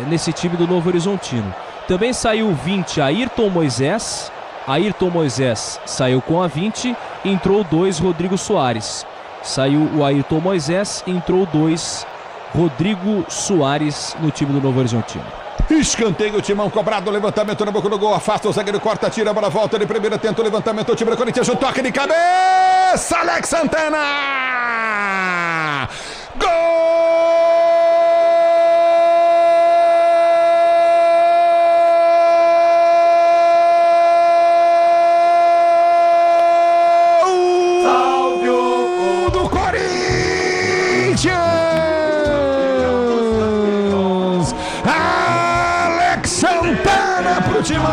nesse time do Novo Horizontino. Também saiu o 20, Ayrton Moisés. Ayrton Moisés saiu com a 20, entrou o 2, Rodrigo Soares. Saiu o Ayrton Moisés, entrou o 2, Rodrigo Soares no time do Novo Horizontino.
Escanteio, o Timão cobrado, levantamento na boca do gol, afasta o zagueiro, corta, tira, a bola volta de primeira, tenta o levantamento, o time do Corinthians, um toque de cabeça, Alex Santana! Gol! Do Corinthians! Santana pro Timão.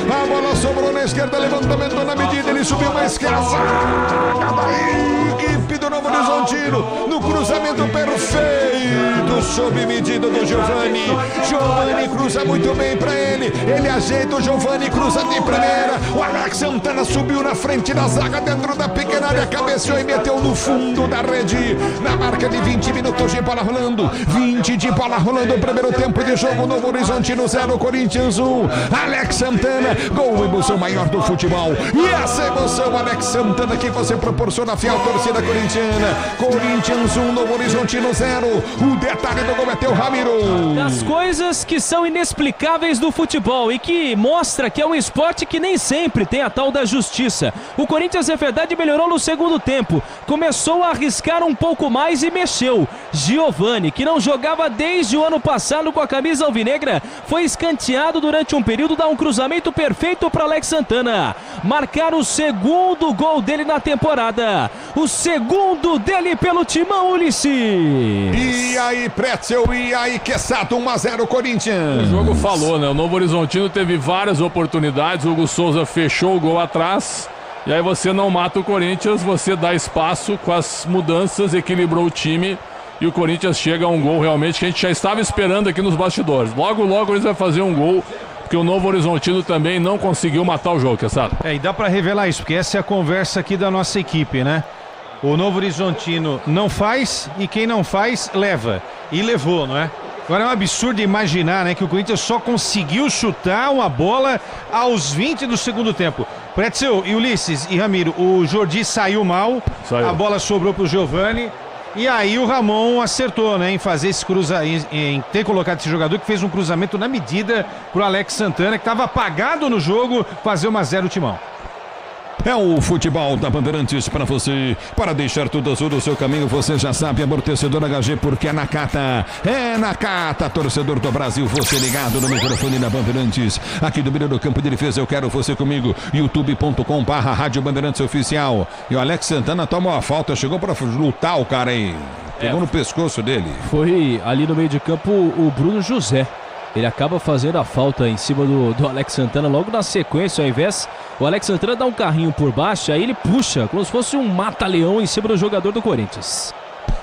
A bola sobrou na esquerda, levantamento na medida, ele subiu mais que a zaga da equipe do Novo Horizontino, no cruzamento perfeito, sob medida do Giovani. Giovani cruza muito bem pra ele ajeita, o Giovani cruza de primeira, o Alex Santana subiu na frente da zaga, dentro da pequena área, cabeceou e meteu no fundo da rede, na marca de 20 minutos de bola rolando, 20 de bola rolando, o primeiro tempo de jogo, Novo Horizontino 0, Corinthians 1, Alex Santana, gol, emoção maior do futebol, e essa emoção, Alex Santana, que você proporciona a fiel torcida corintiana, Corinthians 1, Novo Horizontino 0, o detalhe do gol é teu, Ramiro.
Das coisas que são inexplicáveis do futebol e que mostra que é um esporte que nem sempre tem a tal da justiça. O Corinthians, é verdade, melhorou no segundo tempo, começou a arriscar um pouco mais e mexeu. Giovani, que não jogava desde o ano passado com a camisa alvinegra, foi escanteado durante um período, dá um cruzamento perfeito para Alex Santana marcar o segundo gol dele na temporada, o segundo dele pelo Timão, Ulisses.
E aí, Pretzel, e aí, Quesado, 1-0 Corinthians.
O jogo falou, né? O Novo Horizontino teve várias oportunidades, o Hugo Souza fechou o gol atrás, e aí você não mata o Corinthians, você dá espaço com as mudanças, equilibrou o time, e o Corinthians chega a um gol realmente que a gente já estava esperando aqui nos bastidores. Logo, logo eles vão fazer um gol, porque o Novo Horizontino também não conseguiu matar o jogo, Quesado.
E dá para revelar isso, porque essa é a conversa aqui da nossa equipe, né? O Novo Horizontino não faz e quem não faz, leva. E levou, não é? Agora é um absurdo imaginar, né, que o Corinthians só conseguiu chutar uma bola aos 20 do segundo tempo. Pretzel e Ulisses e Ramiro, o Jordi saiu mal, a bola sobrou pro Giovani. E aí o Ramon acertou, né, em fazer esse em ter colocado esse jogador que fez um cruzamento na medida pro Alex Santana, que estava apagado no jogo, fazer 1-0 Timão.
É o futebol da Bandeirantes para você, para deixar tudo azul no seu caminho, você já sabe, amortecedor HG, porque é na Cata, torcedor do Brasil, você ligado no microfone da Bandeirantes, aqui do meio do campo de defesa, eu quero você comigo, youtube.com/Rádio Bandeirantes Oficial, e o Alex Santana toma uma falta, chegou para lutar o cara aí, pegou no pescoço dele.
Foi ali no meio de campo o Bruno José. Ele acaba fazendo a falta em cima do Alex Santana logo na sequência, ao invés o Alex Santana dá um carrinho por baixo, aí ele puxa como se fosse um mata-leão em cima do jogador do Corinthians.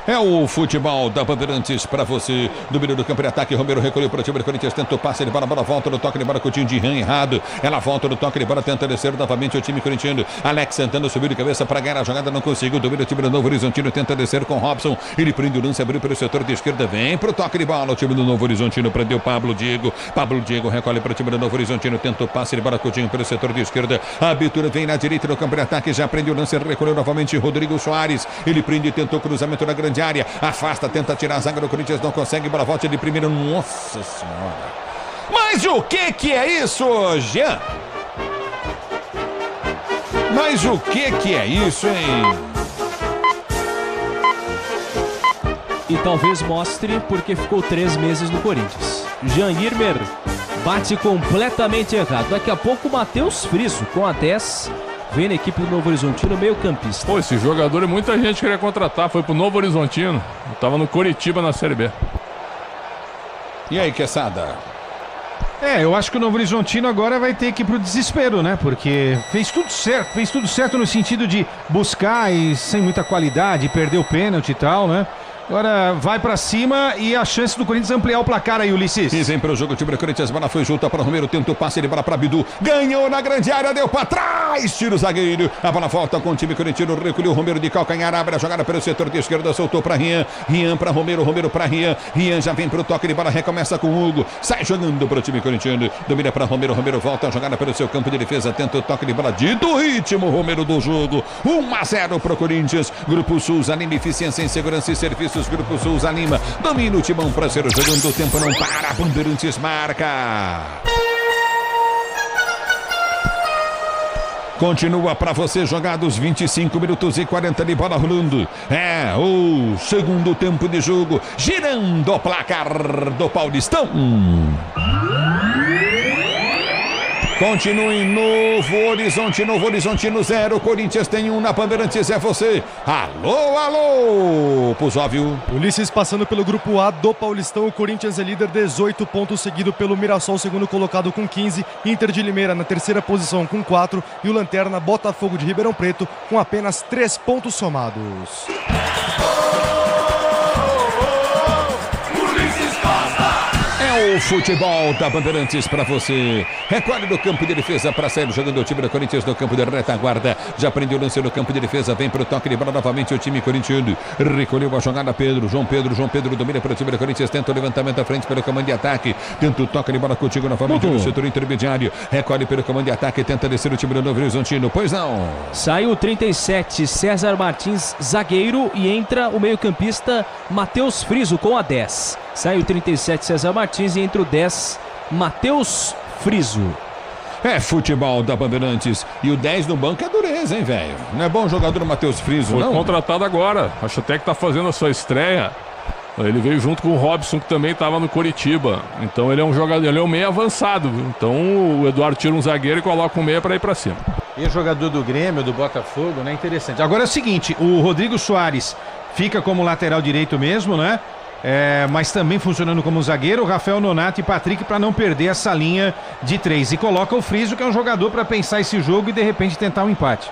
É o futebol da Bandeirantes para você, do meio do campo de ataque, Romero recolheu para o time do Corinthians, tenta o passe de bola, volta no toque de bola, Coutinho de Ran errado, ela volta no toque de bola, tenta descer novamente o time corintiano, Alex Santana subiu de cabeça para ganhar a jogada, não conseguiu, domina o time do Novo Horizontino, tenta descer com Robson, ele prende o lance, abriu pelo setor de esquerda, vem para o toque de bola, o time do Novo Horizontino prendeu Pablo Diego recolhe para o time do Novo Horizontino, tenta o passe de bola, Coutinho pelo setor de esquerda, a abertura vem na direita no campo de ataque, já prende o lance, recolheu novamente Rodrigo Soares, ele prende, tentou cruzamento na grande grande área. Afasta, tenta tirar a zaga do Corinthians, não consegue. Bola volta de primeiro. Nossa Senhora. Mas o que é isso, Jean? Mas o que é isso, hein?
E talvez mostre porque ficou 3 meses no Corinthians. Jean Irmer bate completamente errado. Daqui a pouco o Matheus Friso com a 10 vem na equipe do Novo Horizontino, meio campista.
Pô, esse jogador muita gente queria contratar, foi pro Novo Horizontino. Tava no Coritiba na Série B.
E aí, Quesada?
Eu acho que o Novo Horizontino agora vai ter que ir pro desespero, né? Porque fez tudo certo no sentido de buscar e sem muita qualidade, perder o pênalti e tal, né? Agora vai pra cima e a chance do Corinthians ampliar o placar aí, Ulisses.
Dizem para o jogo, o time do Corinthians, bola foi junto para o Romero, tenta o passe de bola para Bidu, ganhou na grande área, deu para trás, tira o zagueiro, a bola volta com o time corintiano, recolheu o Romero de calcanhar, abre a jogada pelo setor de esquerda, soltou para Rian, Rian para Romero, Romero para Rian, Rian já vem para o toque de bola, recomeça com o Hugo, sai jogando para o time corintiano, domina para Romero, Romero volta a jogada pelo seu campo de defesa, tenta o toque de bola, dito ritmo, Romero do jogo, 1-0 para o Corinthians, Grupo Souza Lima, eficiência em segurança e serviços, Grupo Souza Lima, domina o timão para ser jogando, o tempo não para, Bandeirantes marca. Continua para você jogados 25 minutos e 40 de bola rolando. É o segundo tempo de jogo, girando o placar do Paulistão. Continua em Novo Horizontino 0, Corinthians tem 1 na Bandeirantes, é você. Alô, alô, Pusóvio.
Ulisses passando pelo grupo A do Paulistão, o Corinthians é líder, 18 pontos, seguido pelo Mirassol, segundo colocado com 15, Inter de Limeira na terceira posição com 4 e o Lanterna Botafogo de Ribeirão Preto com apenas 3 pontos somados.
O futebol da Bandeirantes para você. Recolhe no campo de defesa para sair jogando o time do Corinthians no campo de retaguarda. Já prendeu o lance no campo de defesa. Vem para o toque de bola novamente o time corintiano. Recolheu a jogada Pedro. João Pedro domina para o time do Corinthians. Tenta o levantamento à frente pelo comando de ataque. Tenta o toque de bola contigo novamente no setor intermediário. Recolhe pelo comando de ataque. Tenta descer o time do Novo Horizontino. Pois não.
Sai o 37, César Martins, zagueiro. E entra o meio-campista Matheus Friso com a 10. Sai o 37, César Martins, e entra o 10, Matheus Friso.
É futebol da Bandeirantes. E o 10 no banco é dureza, hein, velho? Não é bom jogador o Matheus Friso, não?
Foi contratado agora. Acho até que tá fazendo a sua estreia. Ele veio junto com o Robson, que também estava no Coritiba. Então ele é um jogador, ele é um meio avançado, viu? Então o Eduardo tira um zagueiro e coloca um meia para ir para cima.
E o jogador do Grêmio, do Botafogo, né? Interessante. Agora é o seguinte, o Rodrigo Soares fica como lateral direito mesmo, né? Mas também funcionando como zagueiro, Rafael Nonato e Patrick para não perder essa linha de 3. E coloca o Friso, que é um jogador para pensar esse jogo e de repente tentar um empate.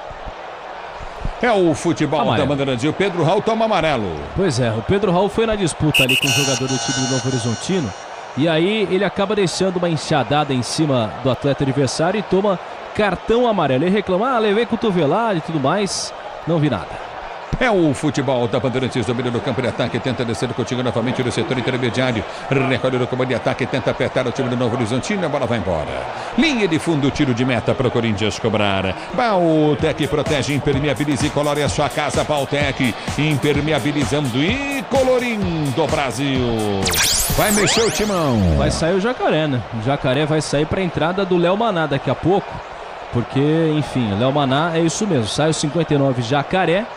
É o futebol da Bandeirantes. E o Pedro Raul toma amarelo.
Pois é, o Pedro Raul foi na disputa ali com o jogador do time do Novo Horizontino. E aí ele acaba deixando uma enxadada em cima do atleta adversário e toma cartão amarelo. Ele reclama, levei cotovelada e tudo mais. Não vi nada.
É o futebol da Bandeirantes, domina no campo de ataque, tenta descer contigo novamente no setor intermediário, recolhe no campo de ataque, tenta apertar o time do Novo Horizontino, a bola vai embora. Linha de fundo, tiro de meta para o Corinthians cobrar. Bautec protege, impermeabiliza e colore a sua casa. Bautec impermeabilizando e colorindo o Brasil. Vai mexer o timão.
Vai sair o Jacaré, né? O Jacaré vai sair para a entrada do Léo Maná daqui a pouco, porque, enfim, o Léo Maná é isso mesmo, sai o 59 Jacaré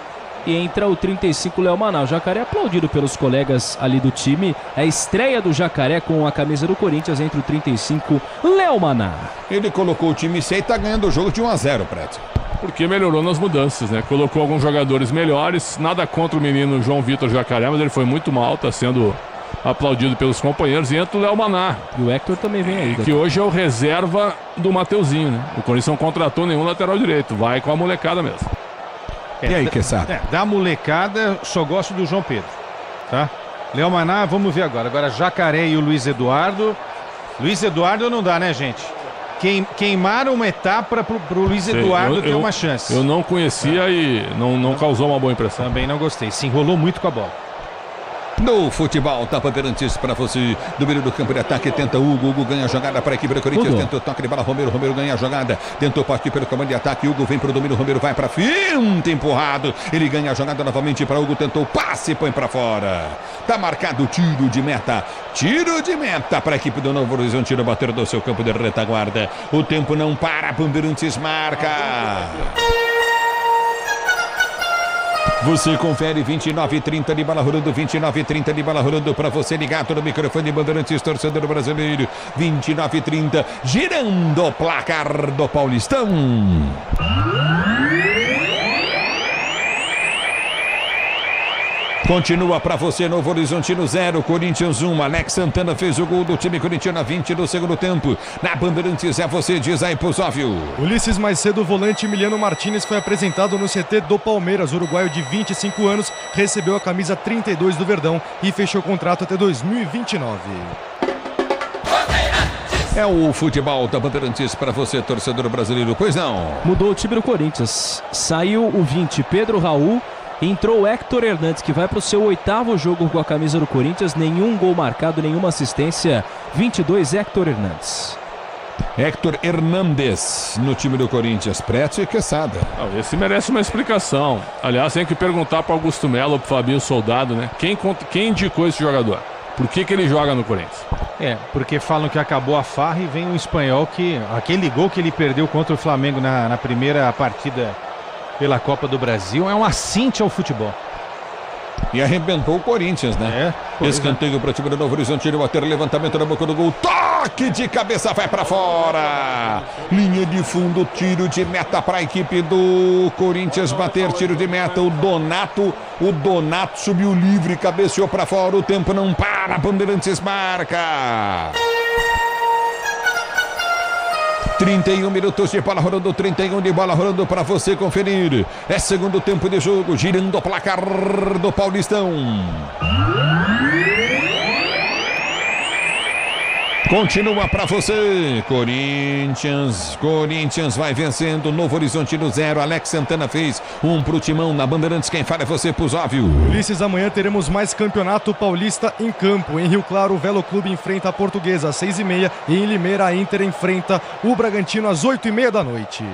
e entra o 35 Léo Maná. O Jacaré aplaudido pelos colegas ali do time. É a estreia do Jacaré com a camisa do Corinthians, entre o 35 Léo Maná.
Ele colocou o time C e tá ganhando o jogo de 1-0, Preto.
Porque melhorou nas mudanças, né? Colocou alguns jogadores melhores. Nada contra o menino João Vitor Jacaré, mas ele foi muito mal, tá sendo aplaudido pelos companheiros. E entra o Léo Maná.
E o Hector também vem aí.
Que hoje é o reserva do Mateuzinho, né? O Corinthians não contratou nenhum lateral direito. Vai com a molecada mesmo.
E aí, Quesada?
Da molecada, só gosto do João Pedro, tá? Léo Maná, vamos ver agora. Agora Jacaré e o Luiz Eduardo. Luiz Eduardo não dá, né, gente? Queimaram uma etapa pro Luiz Eduardo ter uma chance.
Eu não conhecia e não causou uma boa impressão.
Também não gostei. Se enrolou muito com a bola.
No futebol, tá Bandeirantes para você. Do meio do campo de ataque, tenta Hugo ganha a jogada para a equipe do Corinthians. Tentou toque de bola, Romero ganha a jogada. Tentou partir pelo comando de ataque, Hugo vem para o domínio, Romero vai para finta, empurrado. Ele ganha a jogada novamente para Hugo, tentou passe e põe para fora. Tá marcado tiro de meta. Tiro de meta para a equipe do Novo Horizontino bater do seu campo de retaguarda. O tempo não para, Bandeirantes marca. Você confere 29:30 de bola rolando, 29:30 de bola rolando para você ligado no microfone Bandeirantes, torcedor brasileiro. 29:30, girando o placar do Paulistão. Continua para você, Novo Horizontino 0, Corinthians 1. Alex Santana fez o gol do time corintiano a 20 do segundo tempo. Na Bandeirantes é você, diz aí, Pusóvio.
Ulisses mais cedo, o volante Emiliano Martínez foi apresentado no CT do Palmeiras. O uruguaio de 25 anos recebeu a camisa 32 do Verdão e fechou o contrato até 2029.
É o futebol da Bandeirantes para você, torcedor brasileiro, pois não?
Mudou o time do Corinthians. Saiu o 20, Pedro Raul. Entrou o Héctor Hernandes, que vai para o seu 8º jogo com a camisa do Corinthians. Nenhum gol marcado, nenhuma assistência. 22, Héctor Hernandes.
Héctor Hernandes no time do Corinthians. Preto e Quesada.
Esse merece uma explicação. Aliás, tem que perguntar para Augusto Melo, para Fabinho Soldado, né? Quem indicou esse jogador? Por que ele joga no Corinthians?
Porque falam que acabou a farra e vem um espanhol que... Aquele gol que ele perdeu contra o Flamengo na primeira partida pela Copa do Brasil é um assinte ao futebol.
E arrebentou o Corinthians, né? Escanteio para o time do Novo Horizontino, bater levantamento na boca do gol, toque de cabeça, vai para fora. Linha de fundo, tiro de meta para a equipe do Corinthians bater, tiro de meta. O Donato subiu livre, cabeceou para fora, o tempo não para, Bandeirantes marca. 31 minutos de bola rolando, 31 de bola rolando para você conferir. É segundo tempo de jogo, girando o placar do Paulistão. Continua para você, Corinthians vai vencendo, Novo Horizontino 0, Alex Santana fez 1 pro Timão. Na Bandeirantes, quem fala é você, Pusóvio.
Ulisses, amanhã teremos mais campeonato paulista em campo. Em Rio Claro, o Velo Clube enfrenta a Portuguesa às 6h30 e em Limeira a Inter enfrenta o Bragantino às 8h30 da noite.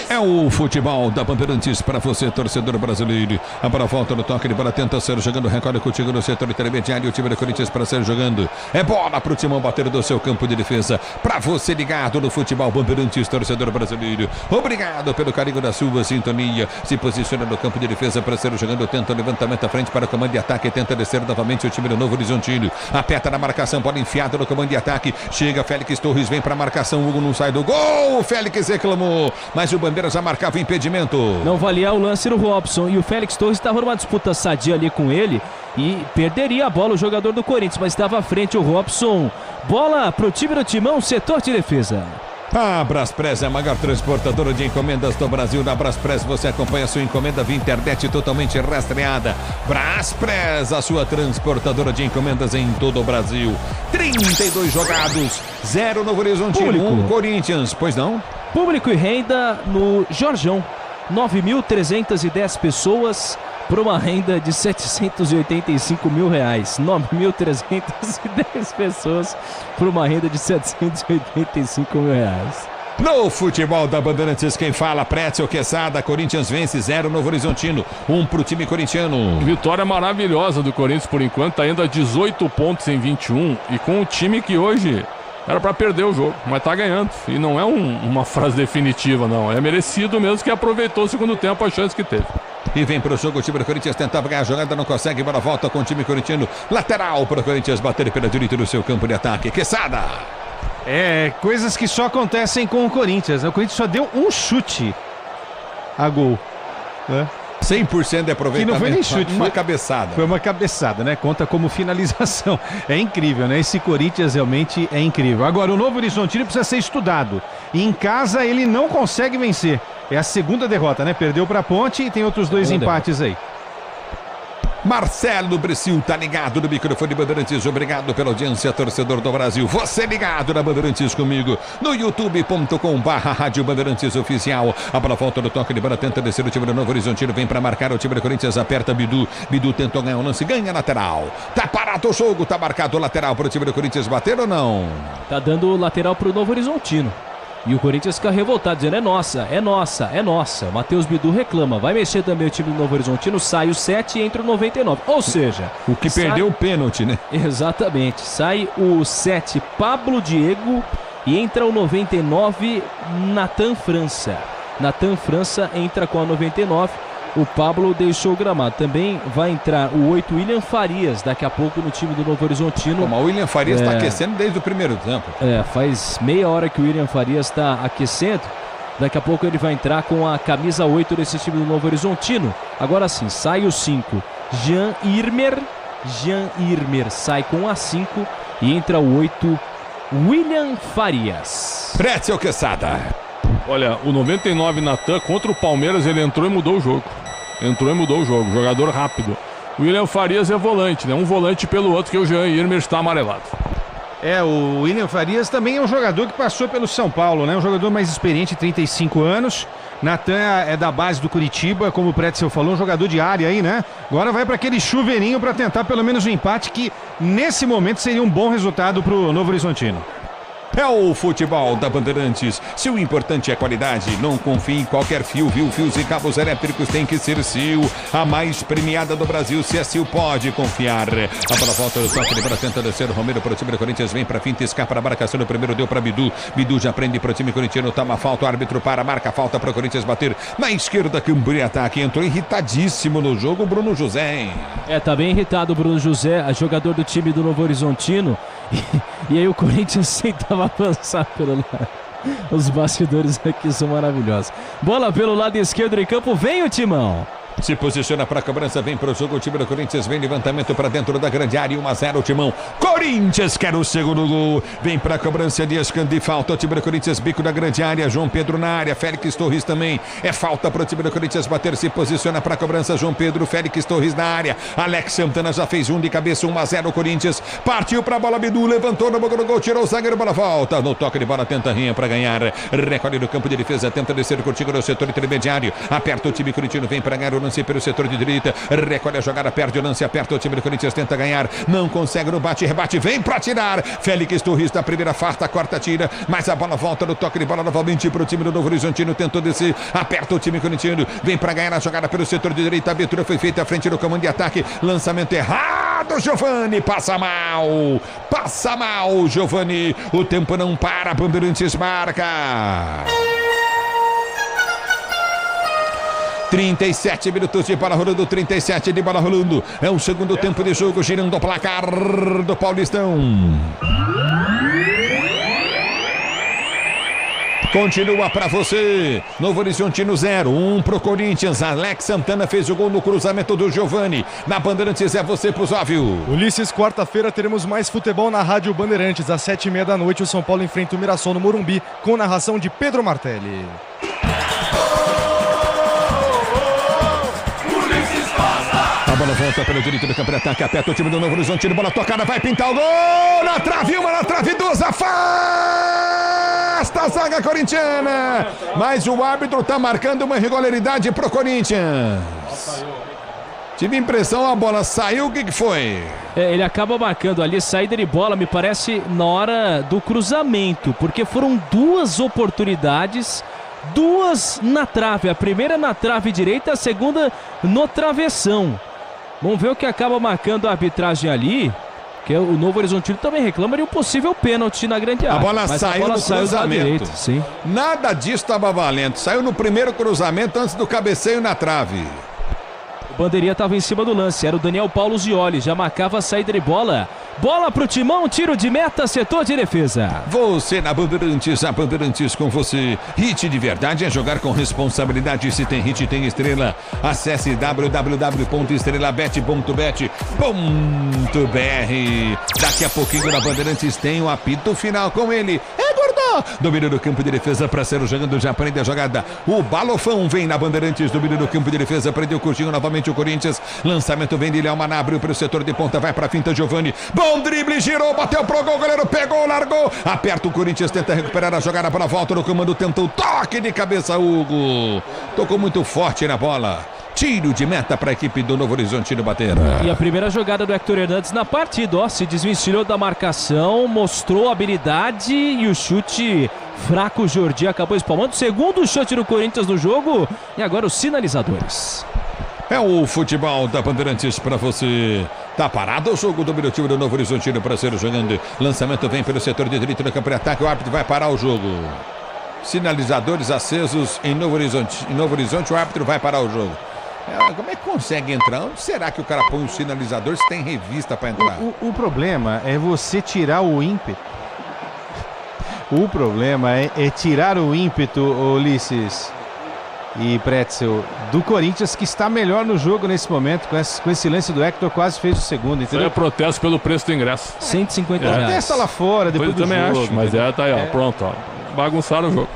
É o futebol da Bandeirantes para você, torcedor brasileiro. A bola volta no toque de bola, tenta ser jogando, recolhe contigo no setor intermediário. O time do Corinthians para ser jogando. É bola para o Timão bater do seu campo de defesa. Para você ligado no futebol Bandeirantes, torcedor brasileiro. Obrigado pelo carinho da sua sintonia. Se posiciona no campo de defesa para ser jogando. Tenta o levantamento à frente para o comando de ataque. Tenta descer novamente o time do Novo Horizontino. Aperta na marcação, bola enfiada no comando de ataque. Chega Félix Torres, vem para a marcação. Hugo não sai do gol. O Félix reclamou, mas o Bandeira já marcava impedimento.
Não valia o lance do Robson e o Félix Torres estava numa disputa sadia ali com ele e perderia a bola o jogador do Corinthians, mas estava à frente o Robson. Bola pro time do Timão, setor de defesa.
A Braspress é a maior transportadora de encomendas do Brasil. Na Braspress você acompanha a sua encomenda via internet totalmente rastreada. Braspress, a sua transportadora de encomendas em todo o Brasil. 32 jogados, 0 Novo Horizontino, 1 Corinthians, pois não?
Público e renda no Jorjão, 9.310 pessoas para uma renda de R$785 mil. 9.310 pessoas para uma renda de R$785 mil.
No futebol da Bandeirantes, quem fala, Pretzel Quesada. Corinthians vence 0 Novo Horizontino, 1 pro time corintiano.
Vitória maravilhosa do Corinthians por enquanto, ainda 18 pontos em 21 e com um time que hoje era para perder o jogo, mas tá ganhando. E não é uma frase definitiva, não. É merecido mesmo, que aproveitou o segundo tempo a chance que teve.
E vem pro jogo o time do Corinthians, tentava ganhar a jogada, não consegue, bola volta com o time corintiano. Lateral pro Corinthians bater pela direita do seu campo de ataque. Quesada.
Coisas que só acontecem com o Corinthians. O Corinthians só deu um chute a gol, né?
100% de aproveitamento.
Que não foi nem chute,
uma cabeçada.
Foi uma cabeçada, né? Conta como finalização. É incrível, né? Esse Corinthians realmente é incrível. Agora, o Novo Horizontino precisa ser estudado. E em casa ele não consegue vencer. É a segunda derrota, né? Perdeu para a Ponte e tem outros 2 empates aí.
Marcelo Brecil tá ligado no microfone Bandeirantes. Obrigado pela audiência, torcedor do Brasil. Você ligado na Bandeirantes comigo no youtube.com/Rádio Bandeirantes Oficial. A bola volta no toque de bola, tenta descer o time do Novo Horizontino, vem pra marcar o time do Corinthians, aperta Bidu. Bidu tentou ganhar o lance, ganha lateral. Tá parado o jogo, tá marcado o lateral pro time do Corinthians bater ou não?
Tá dando lateral pro Novo Horizontino. E o Corinthians fica revoltado, dizendo é nossa, é nossa, é nossa. O Matheus Bidu reclama, vai mexer também o time do Novo Horizontino, sai o 7 e entra o 99. Ou seja...
O que perdeu o pênalti, né?
Exatamente. Sai o 7, Pablo Diego, e entra o 99, Natan França. Natan França entra com a 99. O Pablo deixou o gramado. Também vai entrar o 8, William Farias, daqui a pouco no time do Novo Horizontino.
Mas o William Farias está aquecendo desde o primeiro tempo.
Faz meia hora que o William Farias está aquecendo. Daqui a pouco ele vai entrar com a camisa 8 desse time do Novo Horizontino. Agora sim, sai o 5, Jean Irmer sai com a 5 e entra o 8, William Farias.
Pretzel Quesada.
Olha, o 99 Natan contra o Palmeiras, ele entrou e mudou o jogo. Jogador rápido. O William Farias é volante, né? Um volante pelo outro, que o Jean Irmer está amarelado.
O William Farias também é um jogador que passou pelo São Paulo, né? Um jogador mais experiente, 35 anos. Natan é da base do Curitiba, como o Pretzel falou, um jogador de área aí, né? Agora vai para aquele chuveirinho para tentar pelo menos um empate, que nesse momento seria um bom resultado para o Novo Horizontino.
É o futebol da Bandeirantes. Se o importante é qualidade, não confie em qualquer fio, viu? Fios e cabos elétricos tem que ser Sil. A mais premiada do Brasil, se é Sil, pode confiar. A bola volta no toque de bola, tenta descer o Romero para o time do Corinthians, vem para finta, escapa para a marcação, o primeiro deu para Bidu. Bidu já prende para o time corintiano, toma falta, o árbitro para, marca falta para o Corinthians bater. Na esquerda, Camburi ataque, entrou irritadíssimo no jogo, Bruno José.
Tá bem irritado o Bruno José, jogador do time do Novo Horizontino. E aí o Corinthians tentava avançar pelo lado. Os bastidores aqui são maravilhosos. Bola pelo lado esquerdo em campo, vem o Timão.
Se posiciona para a cobrança, vem para o jogo, o time do Corinthians vem levantamento para dentro da grande área, 1-0 o Timão. Corinthians quer o segundo gol, vem para a cobrança, Dias de falta, o time do Corinthians, bico da grande área, João Pedro na área, Félix Torres também, é falta para o time do Corinthians bater, se posiciona para a cobrança, João Pedro, Félix Torres na área, Alex Santana já fez um de cabeça, 1-0 o Corinthians, partiu para a bola, Bidu levantou na boca do gol, tirou o zagueiro, bola volta, no toque de bola, tenta Rinha para ganhar, recolhe no campo de defesa, tenta descer contigo no setor intermediário, aperta o time corintiano, vem para ganhar o lance pelo setor de direita, recolhe a jogada, perde o lance, aperta o time do Corinthians, tenta ganhar, não consegue no bate, rebate, vem para tirar, Félix Torres da primeira farta, quarta tira, mas a bola volta no toque de bola novamente para o time do Novo Horizontino, tentou descer, aperta o time corintiano, vem para ganhar a jogada pelo setor de direita, a abertura foi feita à frente do comando de ataque, lançamento errado, Giovani, passa mal, Giovani, o tempo não para, Bandeirantes marca. 37 minutos de bola rolando, 37 de bola rolando. É o segundo tempo de jogo, girando o placar do Paulistão. Continua para você. Novo Horizontino 0-1 pro Corinthians. Alex Santana fez o gol no cruzamento do Giovani. Na Bandeirantes é você, Pusóvio.
Ulisses, quarta-feira teremos mais futebol na Rádio Bandeirantes. Às 7h30 da noite, o São Paulo enfrenta o Mirassol no Morumbi, com narração de Pedro Martelli.
A bola volta pelo direito do campo de ataque, aperta o time do Novo Horizontino, bola tocada, vai pintar o gol, na trave, uma na trave, duas, afasta a zaga corintiana, mas o árbitro tá marcando uma irregularidade pro Corinthians. Tive impressão, a bola saiu, o que foi?
Ele acaba marcando ali, saída de bola, me parece, na hora do cruzamento, porque foram duas oportunidades, duas na trave, a primeira na trave direita, a segunda no travessão. Vamos ver o que acaba marcando a arbitragem ali, que o Novo Horizontino também reclama de um possível pênalti na grande área.
A bola saiu no cruzamento. Direita,
sim.
Nada disso estava valendo. Saiu no primeiro cruzamento antes do cabeceio na trave.
O bandeirinha estava em cima do lance, era o Daniel Paulo Zioli, já marcava a saída de bola. Bola pro Timão, tiro de meta, setor de defesa.
Você na Bandeirantes, a Bandeirantes com você. Hit de verdade é jogar com responsabilidade. Se tem hit, tem estrela. Acesse www.estrelabet.bet.br. Daqui a pouquinho na Bandeirantes tem o apito final com ele. É Gordão! Domínio do campo de defesa para ser jogando, já prende a jogada. O Balofão vem na Bandeirantes, domínio do campo de defesa, prendeu curtinho novamente o Corinthians. Lançamento vem de Léo Maná, abriu para o setor de ponta, vai para a finta Giovani. Bom drible, girou, bateu pro gol, o goleiro pegou, largou. Aperta o Corinthians, tenta recuperar a jogada para a volta no comando, tentou toque de cabeça, Hugo. Tocou muito forte na bola. Tiro de meta para a equipe do Novo Horizontino bater.
E a primeira jogada do Hector Hernandes na partida, ó, se desvencilhou da marcação, mostrou habilidade e o chute fraco, o Jordi acabou espalmando. Segundo chute do Corinthians no jogo e agora os sinalizadores.
É o futebol da Bandeirantes para você. Tá parado o jogo do time do Novo Horizontino para ser jogando. Lançamento vem pelo setor de direito no campo de ataque, o árbitro vai parar o jogo. Sinalizadores acesos em Novo Horizonte. Em Novo Horizonte o árbitro vai parar o jogo. Como é que consegue entrar? Onde será que o cara põe um sinalizador se tem revista para entrar?
O problema é você tirar o ímpeto. O problema é tirar o ímpeto, Ulisses e Pretzel, do Corinthians, que está melhor no jogo nesse momento. Com esse lance do Hector, quase fez o segundo, entendeu?
Isso é protesto pelo preço do ingresso.
150 reais.
Protesta lá fora, depois do
também
jogo.
acho, mas tá aí, ó, pronto, ó. Bagunçaram o jogo.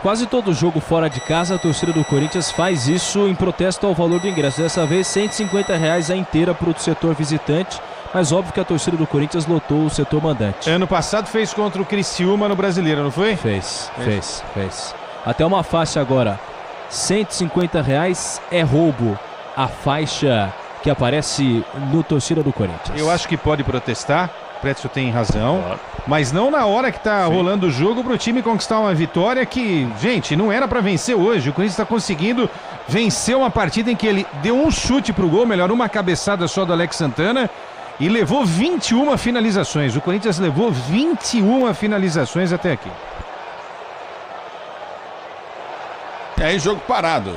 Quase todo jogo fora de casa, a torcida do Corinthians faz isso em protesto ao valor do ingresso. Dessa vez, 150 reais a inteira para o setor visitante. Mas óbvio que a torcida do Corinthians lotou o setor mandante.
Ano passado fez contra o Criciúma no Brasileiro, não foi?
Fez. Até uma faixa agora. 150 reais é roubo. A faixa que aparece no torcida do Corinthians.
Eu acho que pode protestar. O Pretzel tem razão, claro. Mas não na hora que tá rolando o jogo para o time conquistar uma vitória que, gente, não era para vencer hoje. O Corinthians está conseguindo vencer uma partida em que ele deu um chute pro gol, melhor, uma cabeçada só do Alex Santana e levou 21 finalizações. O Corinthians levou 21 finalizações até aqui.
E aí, jogo parado.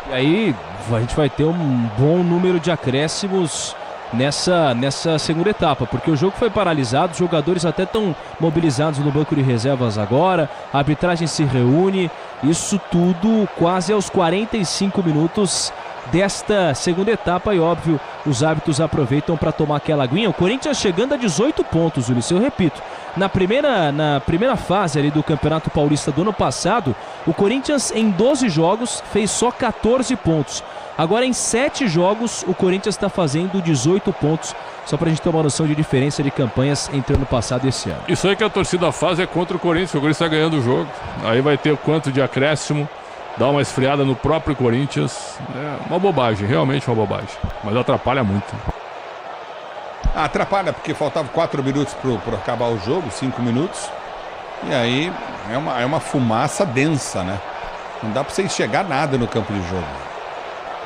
E aí, a gente vai ter um bom número de acréscimos nessa segunda etapa, porque o jogo foi paralisado, os jogadores até estão mobilizados no banco de reservas agora, a arbitragem se reúne, isso tudo quase aos 45 minutos desta segunda etapa e, óbvio, os árbitros aproveitam para tomar aquela aguinha. O Corinthians chegando a 18 pontos, Ulisses, eu repito. Na primeira fase ali do Campeonato Paulista do ano passado, o Corinthians em 12 jogos fez só 14 pontos. Agora em 7 jogos o Corinthians está fazendo 18 pontos. Só para a gente ter uma noção de diferença de campanhas entre ano passado e esse ano.
Isso aí que a torcida faz é contra o Corinthians. O Corinthians está ganhando o jogo. Aí vai ter quanto de acréscimo. Dá uma esfriada no próprio Corinthians. É uma bobagem, realmente uma bobagem. Mas atrapalha muito.
Atrapalha porque faltavam 4 minutos para acabar o jogo, 5 minutos. E aí é uma fumaça densa, né? Não dá para você enxergar nada no campo de jogo.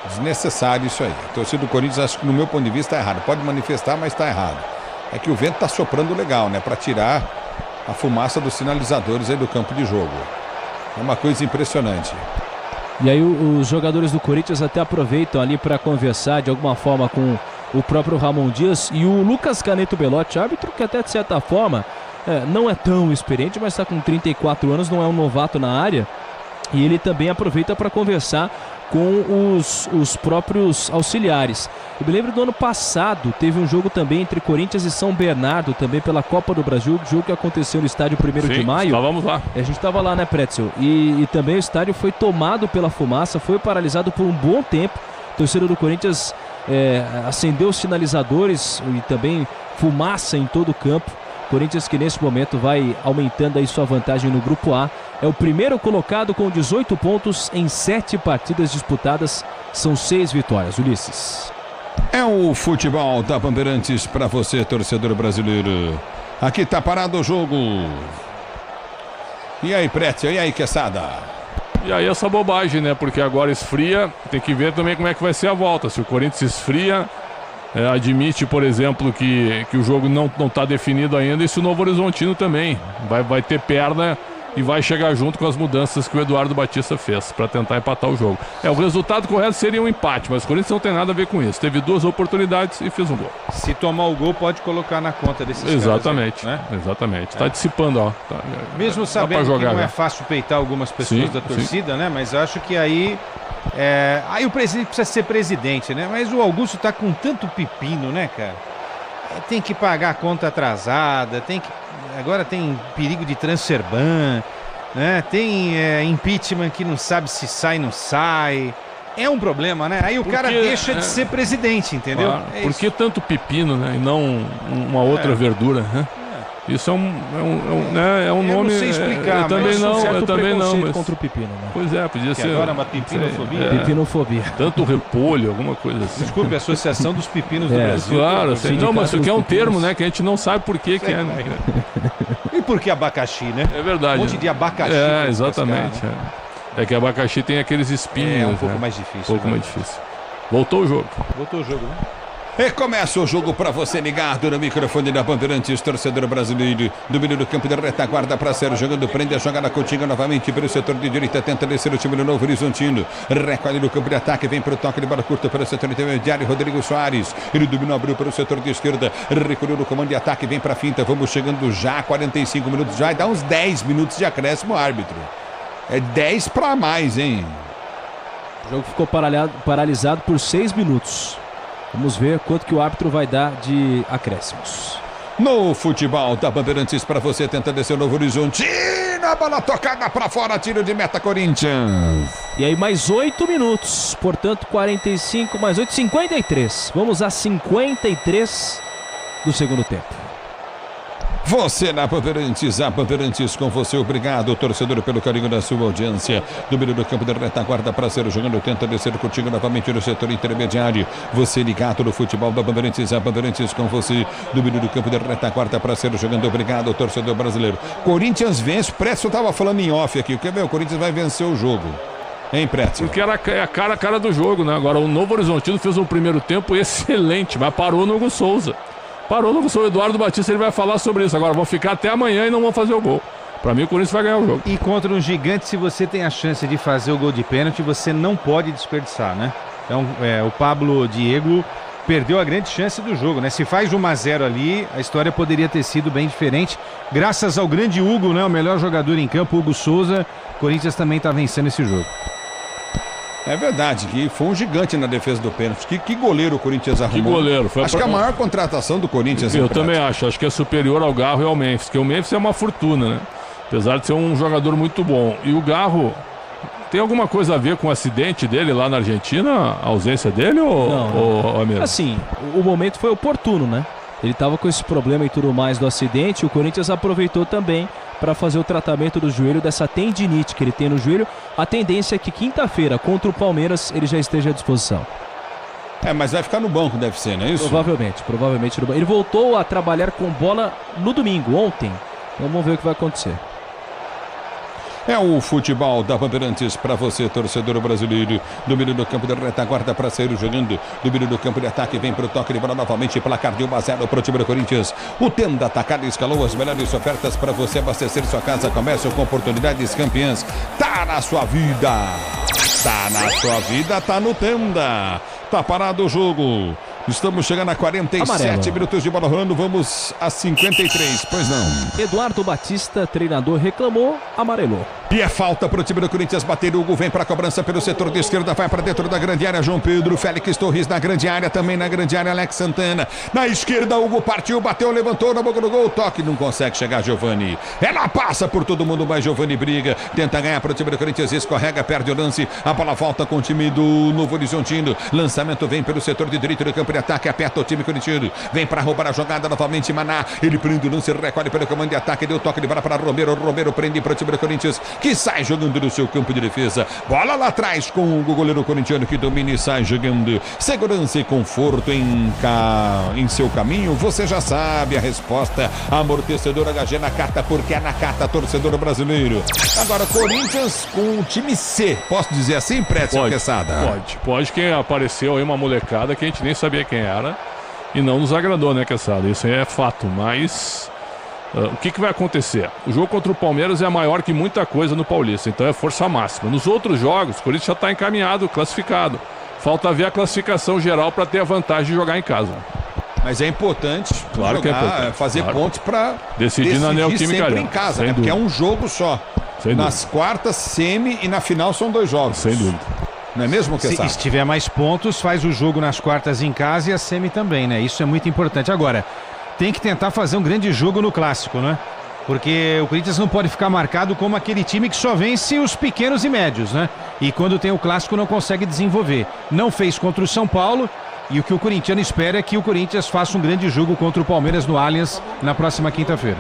Desnecessário isso aí. A torcida do Corinthians, acho que no meu ponto de vista está errado. Pode manifestar, mas está errado. É que o vento está soprando legal, né? Para tirar a fumaça dos sinalizadores aí do campo de jogo. É uma coisa impressionante.
E aí os jogadores do Corinthians até aproveitam ali para conversar de alguma forma com o próprio Ramon Dias e o Lucas Caneto Belotti, árbitro que até de certa forma não é tão experiente, mas está com 34 anos, não é um novato na área. E ele também aproveita para conversar com os próprios auxiliares. Eu me lembro do ano passado, teve um jogo também entre Corinthians e São Bernardo, também pela Copa do Brasil, jogo que aconteceu no estádio 1º de maio.
Estávamos lá.
A gente estava lá, né, Pretzel? E também o estádio foi tomado pela fumaça, foi paralisado por um bom tempo. A torcida do Corinthians acendeu os sinalizadores e também fumaça em todo o campo. Corinthians que nesse momento vai aumentando aí sua vantagem no Grupo A. É o primeiro colocado com 18 pontos em 7 partidas disputadas. São 6 vitórias. Ulisses.
É o futebol da Bandeirantes para você, torcedor brasileiro. Aqui tá parado o jogo. E aí, Pretzel? E aí, Quesada?
E aí essa bobagem, né? Porque agora esfria. Tem que ver também como é que vai ser a volta. Se o Corinthians esfria... admite, por exemplo, que o jogo não está definido ainda, e se o Novo Horizontino também vai ter perna e vai chegar junto com as mudanças que o Eduardo Batista fez para tentar empatar o jogo. O resultado correto seria um empate, mas o Corinthians não tem nada a ver com isso. Teve 2 oportunidades e fez um gol.
Se tomar o gol, pode colocar na conta desses
exatamente,
caras, né?
Exatamente. Está dissipando, ó.
Mesmo sabendo jogar, que não é fácil peitar algumas pessoas da torcida, né? Mas acho que aí o presidente precisa ser presidente, né? Mas o Augusto tá com tanto pepino, né, cara? Tem que pagar a conta atrasada, tem que... agora tem perigo de transfer ban, né? Tem impeachment que não sabe se sai ou não sai. É um problema, né? Aí o cara deixa de ser presidente, entendeu?
Claro. Por que tanto pepino, né? E não uma outra verdura, né? Isso é um nome.
Não sei explicar,
eu também não.
Mas... contra o pepino, né?
Pois é, podia ser.
Agora uma pepinofobia.
Pepinofobia.
Tanto repolho, alguma coisa assim.
Desculpe, a Associação dos Pepinos do Brasil.
Claro, assim, não, mas isso aqui é um termo, né? Que a gente não sabe por que é. Né?
E por que abacaxi, né?
É verdade.
Um monte de abacaxi.
Exatamente.
Pescar, né?
É que abacaxi tem aqueles espinhos.
É um pouco mais difícil.
Mais difícil. Voltou o jogo, né?
E começa o jogo para você ligado no microfone da Bandeirantes, torcedor brasileiro. Domínio do campo de retaguarda para ser jogando, prende a jogada Coutinho novamente pelo setor de direita, tenta descer o time do Novo Horizontino. Recolhe no campo de ataque, vem para o toque de bola curta para o setor intermediário, Rodrigo Soares. Ele dominou, abriu para o setor de esquerda, recolheu no comando de ataque, vem para a finta. Vamos chegando já, 45 minutos, já dá uns 10 minutos de acréscimo, árbitro. É 10 para mais, hein?
O jogo ficou paralisado por 6 minutos. Vamos ver quanto que o árbitro vai dar de acréscimos.
No futebol da Bandeirantes para você, tenta descer o Novo Horizonte. A bola tocada para fora, tiro de meta Corinthians.
E aí mais 8 minutos, portanto 45 mais 8, 53. Vamos a 53 do segundo tempo.
Você na Bandeirantes, a Bandeirantes com você, obrigado, torcedor, pelo carinho da sua audiência. Domínio do campo de retaguarda para ser jogando, tenta descer contigo novamente no setor intermediário. Você ligado no futebol da Bandeirantes, a Bandeirantes com você. Domínio do campo de retaguarda para ser jogando, obrigado, torcedor brasileiro. Corinthians vence, Preto estava falando em off aqui, quer ver? O Corinthians vai vencer o jogo. Hein, Preto?
Porque era a cara do jogo, né? Agora o Novo Horizontino fez um primeiro tempo excelente, mas parou no Hugo Souza. Parou no Gustavo Eduardo Batista, ele vai falar sobre isso. Agora vão ficar até amanhã e não vão fazer o gol. Para mim o Corinthians vai ganhar o jogo.
E contra um gigante, se você tem a chance de fazer o gol de pênalti, você não pode desperdiçar, né? Então o Pablo Diego perdeu a grande chance do jogo, né? Se faz 1-0 ali, a história poderia ter sido bem diferente. Graças ao grande Hugo, né? O melhor jogador em campo, Hugo Souza, o Corinthians também está vencendo esse jogo.
É verdade, que foi um gigante na defesa do pênalti. Que goleiro o Corinthians arrumou.
Que goleiro.
Acho que é a maior contratação do Corinthians.
Eu também acho que é superior ao Garro e ao Memphis, porque o Memphis é uma fortuna, né? Apesar de ser um jogador muito bom. E o Garro, tem alguma coisa a ver com o acidente dele lá na Argentina? A ausência dele ou mesmo?
Assim, o momento foi oportuno, né? Ele estava com esse problema e tudo mais do acidente. O Corinthians aproveitou também para fazer o tratamento do joelho, dessa tendinite que ele tem no joelho. A tendência é que quinta-feira, contra o Palmeiras, ele já esteja à disposição.
Mas vai ficar no banco, deve ser, não é isso?
Provavelmente no banco. Ele voltou a trabalhar com bola no domingo, ontem. Então vamos ver o que vai acontecer.
É o futebol da Bandeirantes para você, torcedor brasileiro. Domínio do campo de retaguarda para sair jogando. Domínio do campo de ataque, vem para o toque de bola novamente. Placar de 1-0 para o time do Corinthians. O Tenda Atacado escalou as melhores ofertas para você abastecer sua casa. Comércio com oportunidades campeãs. Tá na sua vida. Tá na sua vida, tá no Tenda. Tá parado o jogo. Estamos chegando a 47 minutos de bola rolando, vamos a 53, pois não.
Eduardo Batista, treinador, reclamou, amarelou.
E é falta para o time do Corinthians bater. Hugo vem para a cobrança pelo setor de esquerda, vai para dentro da grande área. João Pedro, Félix Torres na grande área, também na grande área, Alex Santana. Na esquerda, Hugo partiu, bateu, levantou na boca do gol, toque, não consegue chegar Giovani. Ela passa por todo mundo, mas Giovani briga, tenta ganhar para o time do Corinthians, escorrega, perde o lance. A bola volta com o time do Novo Horizontino. Lançamento vem pelo setor de direito do campo de ataque, aperta o time corintiano. Vem para roubar a jogada novamente, Maná. Ele prende o lance, recolhe pelo comando de ataque, deu toque de bola para Romero. Romero prende para o time do Corinthians, que sai jogando no seu campo de defesa. Bola lá atrás com o goleiro corintiano que domina e sai jogando. Segurança e conforto em seu caminho. Você já sabe a resposta. Amortecedor HG Nakata, porque é Nakata, torcedor brasileiro. Agora, Corinthians com o time C. Posso dizer assim, Prédio Quesada?
Pode. Quem apareceu aí, uma molecada que a gente nem sabia quem era e não nos agradou, né, Quesada? Isso aí é fato, mas... o que vai acontecer? O jogo contra o Palmeiras é maior que muita coisa no Paulista, então é força máxima. Nos outros jogos, o Corinthians já está encaminhado, classificado. Falta ver a classificação geral para ter a vantagem de jogar em casa.
Mas é importante,
claro que é importante,
fazer pontos para
decidir na Neoquímica
sempre em casa, né? Porque é um jogo só. Nas quartas, semi e na final são 2 jogos.
Sem dúvida.
Não é mesmo, Quesada?
Se tiver mais pontos, faz o jogo nas quartas em casa e a semi também, né? Isso é muito importante. Agora, tem que tentar fazer um grande jogo no clássico, né? Porque o Corinthians não pode ficar marcado como aquele time que só vence os pequenos e médios, né? E quando tem o clássico não consegue desenvolver. Não fez contra o São Paulo. E o que o corintiano espera é que o Corinthians faça um grande jogo contra o Palmeiras no Allianz na próxima quinta-feira.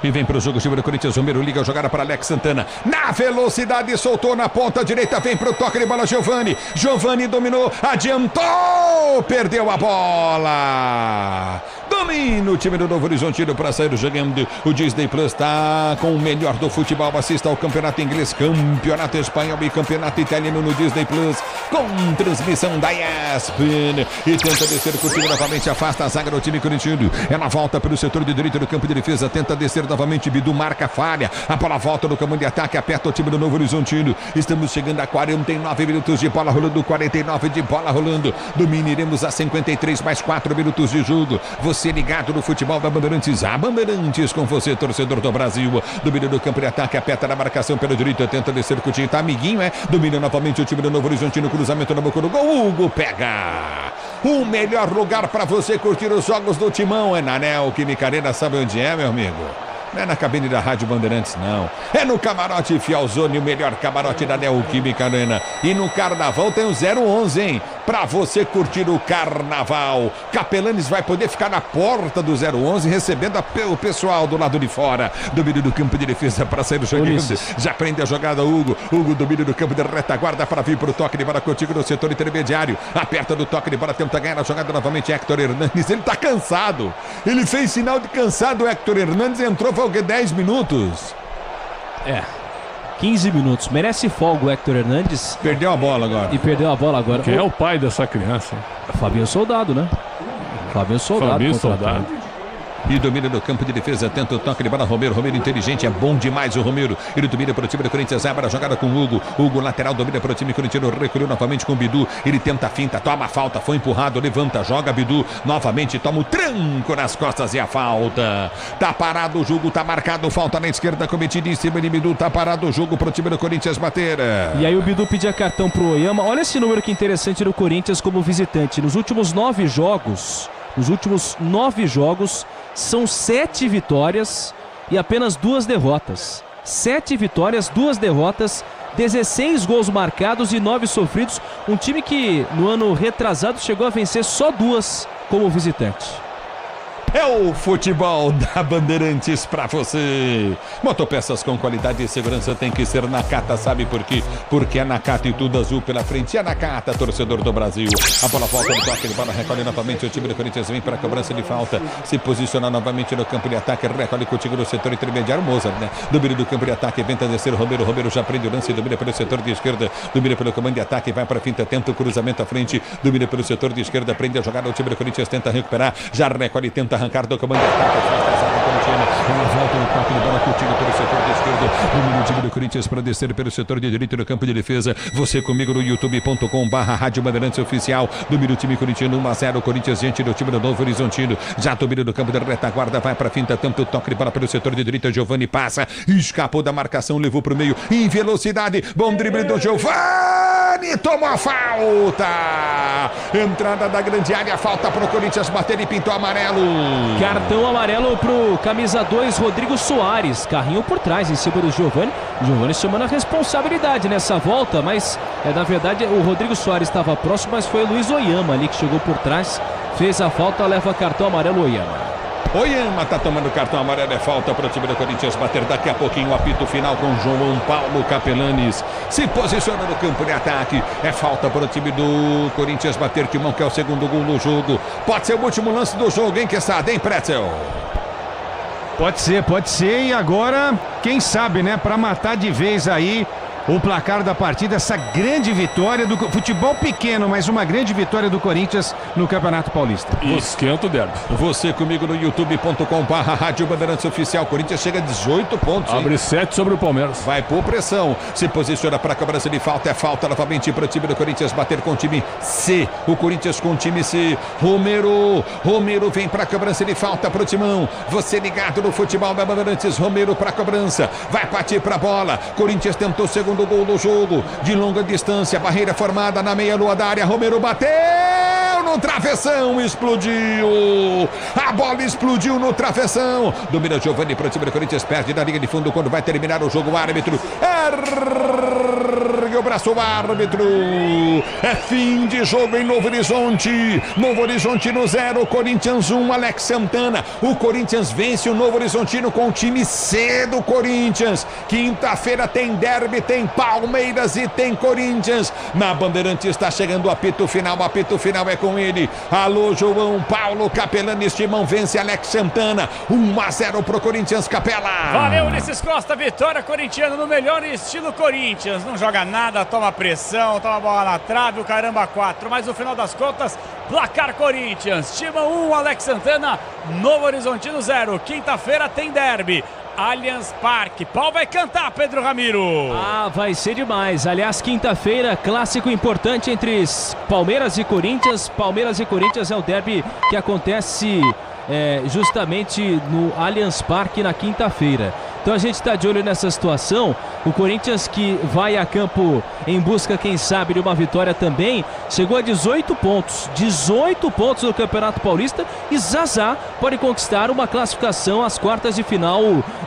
E vem para o jogo, o time do Corinthians, Romero liga a jogada para Alex Santana. Na velocidade, soltou na ponta direita, vem para o toque de bola, Giovani. Giovani dominou, adiantou, perdeu a bola. Domina o time do Novo Horizontino para sair jogando. O Disney Plus está com o melhor do futebol. Assista ao campeonato inglês, campeonato espanhol e campeonato italiano no Disney Plus, com transmissão da ESPN. E tenta descer com o time novamente, afasta a zaga do time corintiano. Ela volta pelo setor de direito do campo de defesa, tenta descer novamente, Bidu marca falha. A bola volta no comando de ataque, aperta o time do Novo Horizontino. Estamos chegando a 49 minutos de bola rolando, 49 de bola rolando. Domínio, iremos a 53 mais 4 minutos de jogo. Você ligado no futebol da Bandeirantes, a Bandeirantes com você, torcedor do Brasil. Domínio do campo de ataque, aperta na marcação pelo direito, tenta descer com o time, tá amiguinho, domina novamente o time do Novo Horizontino, cruzamento na boca do gol, Hugo pega. O melhor lugar para você curtir os jogos do Timão é na Neoquímica Arena, sabe onde é, meu amigo? Não é na cabine da Rádio Bandeirantes, não. É no Camarote Fialzone, o melhor camarote da Neoquímica Arena. E no Carnaval tem o 011, hein? Pra você curtir o Carnaval. Capelanes vai poder ficar na porta do 011, recebendo o pessoal do lado de fora. Domínio do campo de defesa para sair do jogo. Já prende a jogada, Hugo. Hugo, domínio do campo de retaguarda para vir pro toque de bola contigo no setor intermediário. Aperta do toque de bola, tenta ganhar a jogada novamente. Hector Hernandes, ele tá cansado. Ele fez sinal de cansado, o Hector Hernandes entrou, foi o quê? 10 minutos?
15 minutos. Merece folga o Hector Hernandes.
Perdeu a bola agora.
E perdeu a bola agora.
Quem é o pai dessa criança?
Fabinho Soldado, né? Fabinho Soldado.
E domina no campo de defesa, tenta o toque de bola, Romero inteligente, é bom demais o Romero. Ele domina para o time do Corinthians, abre a jogada com o Hugo. Hugo lateral, domina para o time corintiano, recolheu novamente com o Bidu. Ele tenta a finta, toma a falta, foi empurrado, levanta, joga Bidu. Novamente toma o tranco nas costas e a falta. Tá parado o jogo, tá marcado, falta na esquerda cometida em cima de Bidu. Tá parado o jogo para o time do Corinthians bater.
E aí o Bidu pedia cartão pro Oyama. Olha esse número que interessante do Corinthians como visitante. Nos últimos 9 jogos, são 7 vitórias e apenas 2 derrotas. 7 vitórias, 2 derrotas, 16 gols marcados e 9 sofridos. Um time que no ano retrasado chegou a vencer só 2 como visitante.
É o futebol da Bandeirantes pra você. Motopeças com qualidade e segurança tem que ser Nakata, sabe por quê? Porque é Nakata e tudo azul pela frente. É Nakata, torcedor do Brasil. A bola volta no toque de bola, recolhe novamente o time do Corinthians, vem para a cobrança de falta. Se posiciona novamente no campo de ataque, recolhe contigo no setor intermediário, Mozart, né? Domínio do campo de ataque, tenta descer o Romero. Romero já prende o lance, domina pelo setor de esquerda, domina pelo comando de ataque, vai para a finta, tenta o cruzamento à frente, domina pelo setor de esquerda, prende a jogada, o time do Corinthians tenta recuperar, já recolhe, tenta arrancar do comando de ataque, ela volta no toque de bola contigo pelo setor de esquerda, domina o time do Corinthians para descer pelo setor de direito no campo de defesa. Você comigo no youtube.com/Rádio Bandeirantes Oficial. Domina o time corintiano 1-0, Corinthians diante do time do Novo Horizontino. Já domina do campo de retaguarda, vai para a finta, tenta o toque de bola pelo setor de direita. Giovani passa, escapou da marcação, levou para o meio em velocidade. Bom drible do Giovani, tomou a falta. Entrada da grande área, falta para o Corinthians bater e pintou amarelo.
Cartão amarelo pro camisa 2, Rodrigo Soares. Carrinho por trás em cima do Giovani. Giovani chamando a responsabilidade nessa volta, mas na verdade o Rodrigo Soares estava próximo, mas foi o Luiz Oyama ali que chegou por trás, fez a falta, leva cartão amarelo Oyama.
Oyama tá tomando cartão amarelo, é falta para o time do Corinthians bater daqui a pouquinho o apito final com João Paulo Capelanes. Se posiciona no campo de ataque, é falta para o time do Corinthians bater, que é o segundo gol no jogo. Pode ser o último lance do jogo, hein, Quesada, hein, Pretzel?
Pode ser, e agora, quem sabe, né, para matar de vez aí o placar da partida, essa grande vitória do futebol pequeno, mas uma grande vitória do Corinthians no Campeonato Paulista.
E esquenta o derby.
Você comigo no youtube.com/Rádio Bandeirantes Oficial. Corinthians chega a 18 pontos.
Abre 7 sobre o Palmeiras.
Vai por pressão. Se posiciona para a cobrança de falta. É falta novamente para o time do Corinthians bater com o time C. O Corinthians com o time C. Romero vem para a cobrança de falta para o Timão. Você ligado no futebol da Bandeirantes. Romero para a cobrança. Vai partir para a bola. Corinthians tentou o segundo gol do jogo, de longa distância, barreira formada na meia-lua da área, Romero bateu no no travessão, explodiu. A bola explodiu no travessão. Domina Giovani para o time do Corinthians, perde na linha de fundo quando vai terminar o jogo. O árbitro ergue o braço, o árbitro. É fim de jogo em Novo Horizonte. Novo Horizontino 0, Corinthians 1, Alex Santana. O Corinthians vence o Novo Horizontino com o time C do Corinthians. Quinta-feira tem derby, tem Palmeiras e tem Corinthians. Na Bandeirantes está chegando o apito final é com ele. Alô, João Paulo Capelani, Estimão vence Alex Santana. 1-0 pro Corinthians, Capela.
Valeu, Ulisses Costa, vitória corintiana no melhor estilo Corinthians. Não joga nada, toma pressão, toma bola na trave, o caramba 4. Mas no final das contas, placar Corinthians. Timão 1, Alex Santana, Novo Horizontino 0. Quinta-feira tem derby. Allianz Parque. Pau vai cantar, Pedro Ramiro.
Ah, vai ser demais. Aliás, quinta-feira, clássico importante entre Palmeiras e Corinthians. Palmeiras e Corinthians é o derby que acontece justamente no Allianz Parque na quinta-feira. Então a gente está de olho nessa situação. O Corinthians, que vai a campo em busca, quem sabe, de uma vitória também, chegou a 18 pontos. 18 pontos no Campeonato Paulista e Zazá pode conquistar uma classificação às quartas de final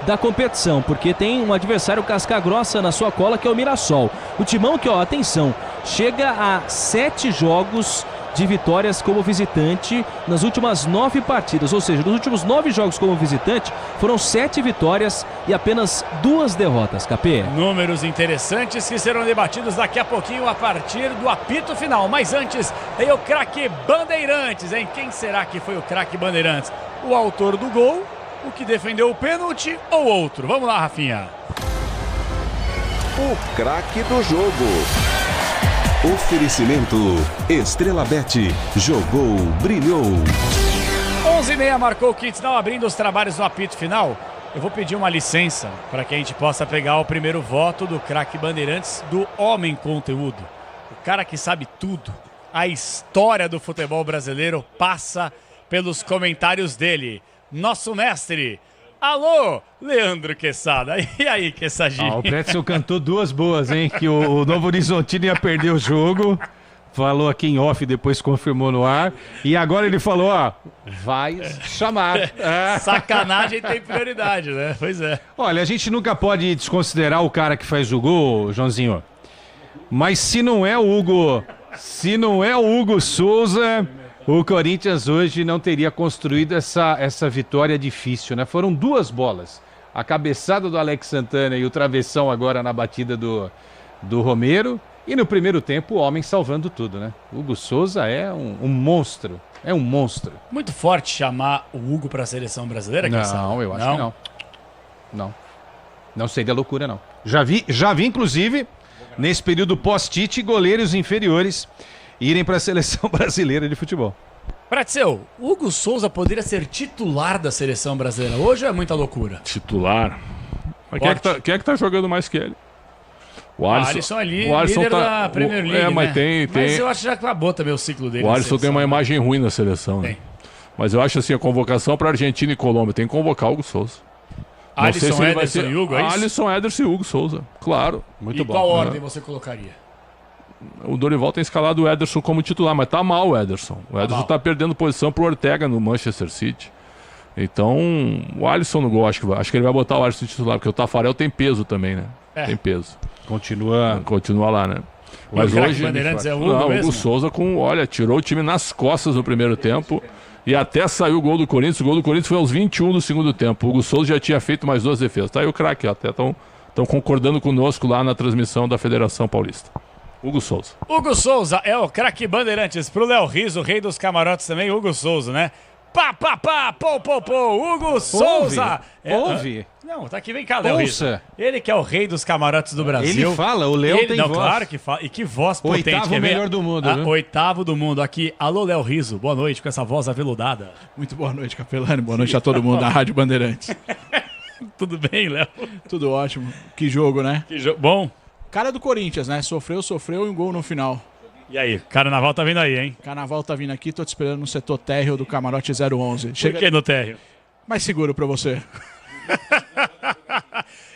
da competição, porque tem um adversário casca-grossa na sua cola, que é o Mirassol. O Timão que, atenção, chega a 7 jogos de vitórias como visitante nas últimas 9 partidas, ou seja, nos últimos 9 jogos como visitante foram 7 vitórias e apenas 2 derrotas, Capê.
Números interessantes que serão debatidos daqui a pouquinho a partir do apito final, mas antes tem o craque Bandeirantes, hein? Quem será que foi o craque Bandeirantes? O autor do gol, o que defendeu o pênalti ou outro? Vamos lá, Rafinha.
O craque do jogo. Oferecimento Estrela Bet. Jogou, brilhou.
11h30 marcou o kit final, abrindo os trabalhos no apito final. Eu vou pedir uma licença para que a gente possa pegar o primeiro voto do craque Bandeirantes, do Homem Conteúdo. O cara que sabe tudo. A história do futebol brasileiro passa pelos comentários dele. Nosso mestre. Alô, Leandro Quesada. E aí, Quessadinho?
O Pretzel cantou 2 boas, hein? Que o Novo Horizontino ia perder o jogo. Falou aqui em off, depois confirmou no ar. E agora ele falou, vai chamar.
Sacanagem tem prioridade, né? Pois é.
Olha, a gente nunca pode desconsiderar o cara que faz o gol, Joãozinho. Mas se não é o Hugo Souza, o Corinthians hoje não teria construído essa vitória difícil, né? Foram 2 bolas. A cabeçada do Alex Santana e o travessão agora na batida do Romero. E no primeiro tempo o homem salvando tudo, né? Hugo Souza é um monstro. É um monstro.
Muito forte chamar o Hugo para a seleção brasileira,
Não, eu acho que não. Não seria loucura, não. Já vi, inclusive, nesse período pós-Tite, goleiros inferiores irem para a seleção brasileira de futebol.
Pretzel, o Hugo Souza poderia ser titular da seleção brasileira hoje ou é muita loucura?
Titular? Mas quem é que tá jogando mais que ele?
O Alisson ali, líder da Premier League,
mas
né?
tem...
Mas eu acho que já acabou também o ciclo dele.
O Alisson tem uma imagem ruim na seleção, né? Mas eu acho assim, a convocação para Argentina e Colômbia tem que convocar o Hugo Souza.
Alisson, Ederson e Hugo, é isso?
Alisson, Ederson e Hugo Souza, claro.
Muito bom. E qual ordem você colocaria?
O Dorival tem escalado o Ederson como titular, mas tá mal o Ederson. O Ederson tá perdendo posição pro Ortega no Manchester City. Então, o Alisson no gol, acho que ele vai botar o Alisson titular, porque o Tafarel tem peso também, né? Tem peso. Continua lá, né?
Mas hoje é o
Hugo Souza tirou o time nas costas no primeiro tempo e até saiu o gol do Corinthians. O gol do Corinthians foi aos 21 do segundo tempo. O Hugo Souza já tinha feito mais 2 defesas. Tá aí o craque, até estão concordando conosco lá na transmissão da Federação Paulista. Hugo Souza.
Hugo Souza é o craque Bandeirantes. Pro Léo Riso, o rei dos camarotes também, Hugo Souza, né? Hugo Souza.
Ouve.
Não, tá aqui, vem cá, Léo Riso. Ele que é o rei dos camarotes do Brasil.
Ele fala, o Léo tem voz.
Claro que fala. E que voz potente.
8º melhor do mundo, né?
8º do mundo. Aqui, alô, Léo Riso. Boa noite com essa voz aveludada.
Muito boa noite, Capelani. Boa noite a todo mundo da Rádio Bandeirantes.
Tudo bem, Léo?
Tudo ótimo. Que jogo, né?
Que jogo. Bom.
Cara do Corinthians, né? Sofreu e um gol no final.
E aí, Carnaval tá vindo aí, hein?
Carnaval tá vindo aqui, tô te esperando no setor térreo do camarote 011.
Por que no térreo?
Mais seguro pra você.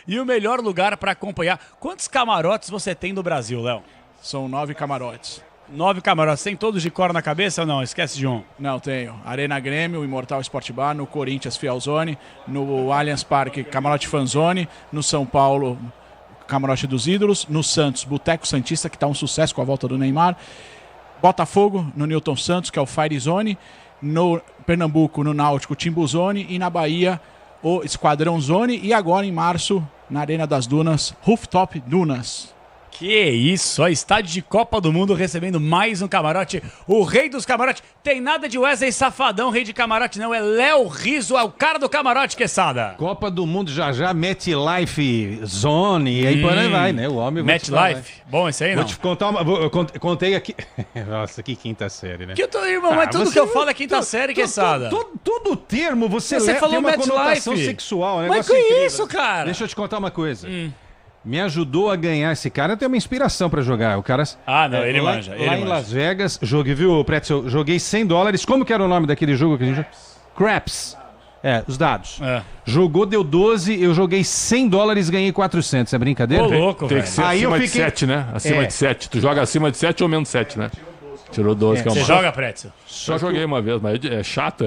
E o melhor lugar pra acompanhar. Quantos camarotes você tem no Brasil, Léo?
São 9 camarotes.
9 camarotes. Tem todos de cor na cabeça ou não? Esquece de um.
Não, tenho. Arena Grêmio, Imortal Sport Bar, no Corinthians Fielzone, no Allianz Parque Camarote Fanzone, no São Paulo Camarote dos Ídolos, no Santos Boteco Santista, que está um sucesso com a volta do Neymar, Botafogo, no Newton Santos, que é o Fire Zone, no Pernambuco, no Náutico Timbu Zone e na Bahia, o Esquadrão Zone e agora em março, na Arena das Dunas, Rooftop Dunas.
Que isso, ó, estádio de Copa do Mundo recebendo mais um camarote, o rei dos camarotes. Tem nada de Wesley Safadão, rei de camarote, não, é Léo Rizzo, é o cara do camarote, Quesada.
Copa do Mundo já, MetLife Zone, e aí por aí vai, né? O homem...
MetLife, bom esse aí não?
Vou te contar eu contei aqui... Nossa, que quinta série, né?
Que eu tô, irmão, mas tudo que eu falo é quinta série, Quesada.
Todo termo você
falou
tem uma
MetLife.
conotação sexual, um
Mas
negócio
que
incrível.
isso, cara?
Deixa eu te contar uma coisa. Me ajudou a ganhar esse cara. Eu tenho uma inspiração pra jogar. O cara.
Ah, não, ele
lá,
manja.
Lá em Las Vegas, joguei, viu, Pretzel? Joguei $100. Como que era o nome daquele jogo que a gente. Craps. Os dados. Jogou, deu 12, eu joguei $100 e ganhei 400. É brincadeira?
Ô, louco,
Tem que ser
aí
acima
eu
de 7, né? Acima de 7. Tu joga acima de 7 ou menos 7, né? Tirou 12, que é uma...
Você joga, Pretzel?
Só joguei uma vez, mas é chato.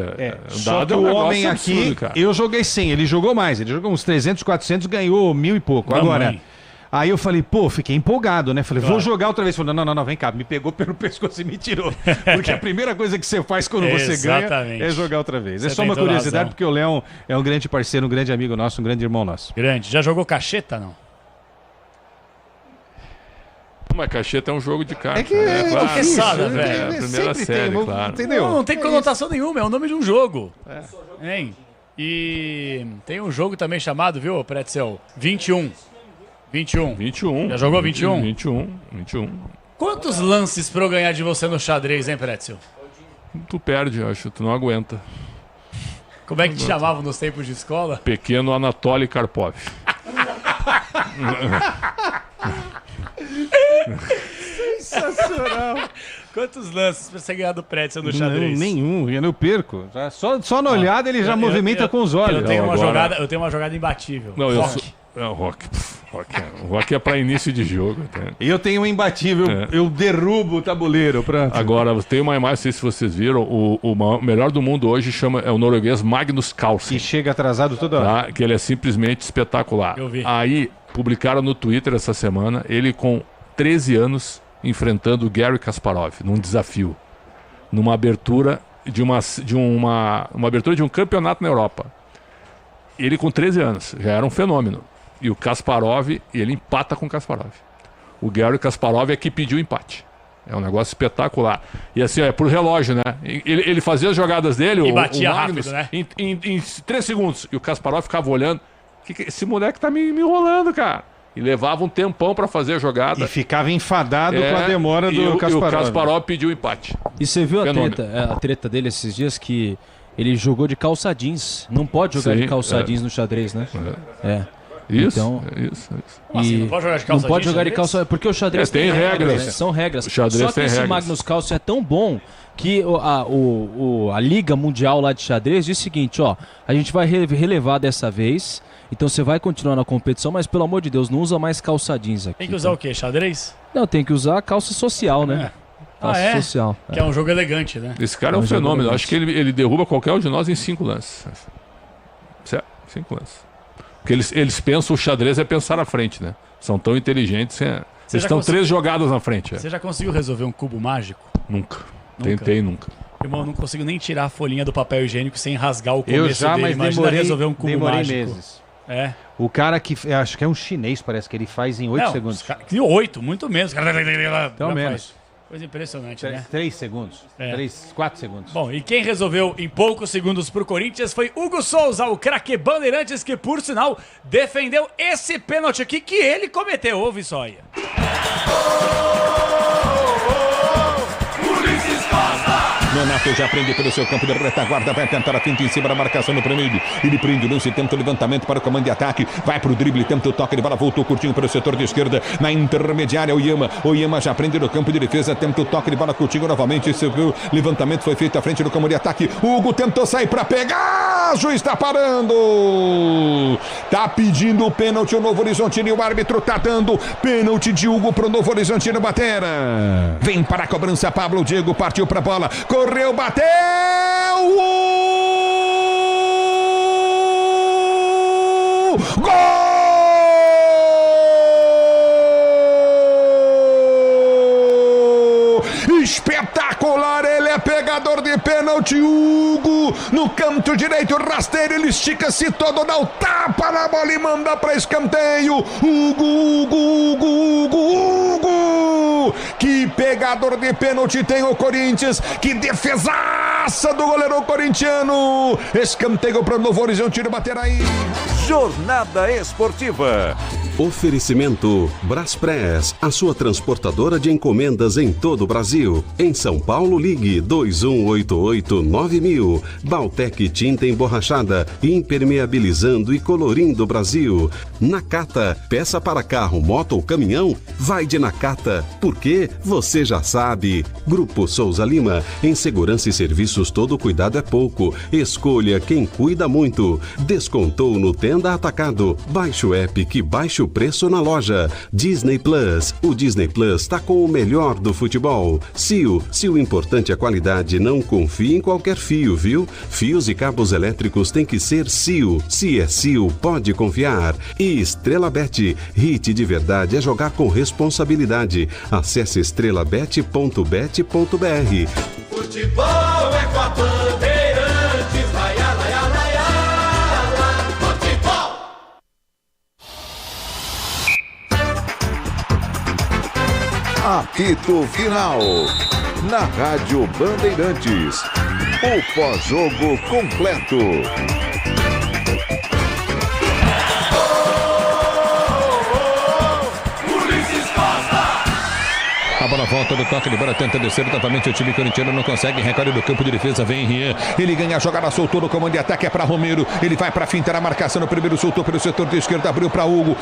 Só que o homem aqui,
absurdo,
eu joguei 100, ele jogou mais. Ele jogou uns 300, 400, ganhou 1.000 e pouco. Agora, aí eu falei, fiquei empolgado, né? Falei, vou jogar outra vez. Falei, não, vem cá. Me pegou pelo pescoço e me tirou. Porque a primeira coisa que você faz quando você ganha é jogar outra vez.
Você
é só uma curiosidade, porque o Léo é um grande parceiro, um grande amigo nosso, um grande irmão nosso.
Grande. Já jogou cacheta, não?
Mas cacheta é um jogo de cartas.
É que é
claro.
Quesada, velho.
É a primeira série, claro.
Entendeu? Não tem conotação nenhuma, é o nome de um jogo. Hein? E tem um jogo também chamado, viu, Pretzel? 21. Já jogou 21?
21.
Quantos lances pra eu ganhar de você no xadrez, hein, Pretzel?
Tu perde, acho. Tu não aguenta.
Como é que te chamavam nos tempos de escola?
Pequeno Anatoly Karpov.
Sensacional. Quantos lances pra você ganhar do Pretzel no xadrez?
Nenhum, eu perco. Só na olhada ele já movimenta com os olhos.
Eu tenho uma jogada imbatível.
Não, o Rock é pra início de jogo.
Eu tenho um imbatível, eu derrubo o tabuleiro.
Agora, tem uma imagem, não sei se vocês viram, o melhor do mundo hoje é o norueguês Magnus Carlsen.
Que chega atrasado toda hora.
Que ele é simplesmente espetacular.
Eu vi.
Aí, publicaram no Twitter essa semana, ele com 13 anos enfrentando o Garry Kasparov num desafio, numa abertura uma abertura de um campeonato na Europa. Ele com 13 anos, já era um fenômeno. E o Kasparov, ele empata com o Kasparov. O Garry Kasparov é que pediu empate. É um negócio espetacular. E assim, é pro relógio, né? Ele fazia as jogadas dele,
e batia
o Magnus,
rápido, né?
Em 3 segundos. E o Kasparov ficava olhando. Esse moleque tá me enrolando, cara. E levava um tempão pra fazer a jogada.
E ficava enfadado com a demora do Kasparov.
E o Kasparov pediu empate.
E você viu a treta dele esses dias que ele jogou de calça jeans. Não pode jogar de calça jeans no xadrez, né?
Isso,
então,
isso.
Assim, não pode jogar de calça jeans?
Não pode jogar de calça, porque o xadrez
tem regras.
Né? São regras.
O xadrez
Só que
tem
esse
regras.
Magnus Carlsen é tão bom que a Liga Mundial lá de xadrez diz o seguinte, ó, a gente vai relevar dessa vez, então você vai continuar na competição, mas pelo amor de Deus, não usa mais calça jeans aqui.
Tem que usar o quê? Xadrez?
Não, tem que usar calça social, né? Calça social.
Que é um jogo elegante, né?
Esse cara é um fenômeno. Acho que ele derruba qualquer um de nós em 5 lances. Certo? 5 lances. Porque eles pensam, o xadrez é pensar à frente, né? São tão inteligentes. Eles estão 3 jogadas na frente.
Você já conseguiu resolver um cubo mágico?
Nunca. Tentei nunca.
Irmão, eu não consigo nem tirar a folhinha do papel higiênico sem rasgar o começo
eu já,
dele.
Mas
imagina resolver um cubo mágico.
Meses.
O
cara que, acho que é um chinês, parece que ele faz em 8 segundos.
8, muito menos.
Então menos.
Coisa impressionante, né?
3 segundos. 4 segundos.
Bom, e quem resolveu em poucos segundos pro Corinthians foi Hugo Souza, o craque Bandeirantes, que por sinal defendeu esse pênalti aqui que ele cometeu. Ouve só aí.
Nonato já prende pelo seu campo de retaguarda, vai tentar a finta em cima da marcação no primeiro. Ele prende o lance, tenta o levantamento para o comando de ataque, vai pro drible, tenta o toque de bola, voltou curtinho para o setor de esquerda, na intermediária, o Yama já prende no campo de defesa, tenta o toque de bola curtinho novamente, o levantamento foi feito à frente do campo de ataque, Hugo tentou sair para pegar, o juiz está parando, tá pedindo o pênalti o Novo Horizontino e o árbitro tá dando pênalti de Hugo pro Novo Horizontino. Batera, vem para a cobrança Pablo Diego, partiu pra bola, correu, bateu, gol! Espetacular, ele é pegador de pênalti, Hugo, no canto direito, rasteiro, ele estica-se todo, dá o tapa na bola e manda para escanteio, Hugo, que pegador de pênalti tem o Corinthians, que defesaça do goleiro corintiano, escanteio para o Novo Horizontino bater aí.
Jornada Esportiva. Oferecimento Braspress, a sua transportadora de encomendas em todo o Brasil. Em São Paulo, ligue 2188-9000. Baltec Tinta Emborrachada, impermeabilizando e colorindo o Brasil. Nakata, peça para carro, moto ou caminhão? Vai de Nakata, porque você já sabe. Grupo Souza Lima, em segurança e serviços todo cuidado é pouco. Escolha quem cuida muito. Descontou no Tenda Atacado. Baixe o app que baixa o preço na loja. Disney Plus, o Disney Plus está com o melhor do futebol. Sil, se o importante é a qualidade, não confie em qualquer fio, viu? Fios e cabos elétricos tem que ser Sil. Se é Sil, pode confiar. E Estrela Bet, hit de verdade é jogar com responsabilidade. Acesse estrelabet.bet.br.
Futebol é com a Bandeirantes, vai lá, futebol.
Apito Final, na Rádio Bandeirantes. O pós-jogo completo.
A bola volta do toque de bola, tenta descer novamente, o time corintiano não consegue, recolhe do campo de defesa, vem Rian, ele ganha a jogada, soltou no comando de ataque, é para Romero, ele vai para finta, a marcação no primeiro, soltou pelo setor de esquerda, abriu para Hugo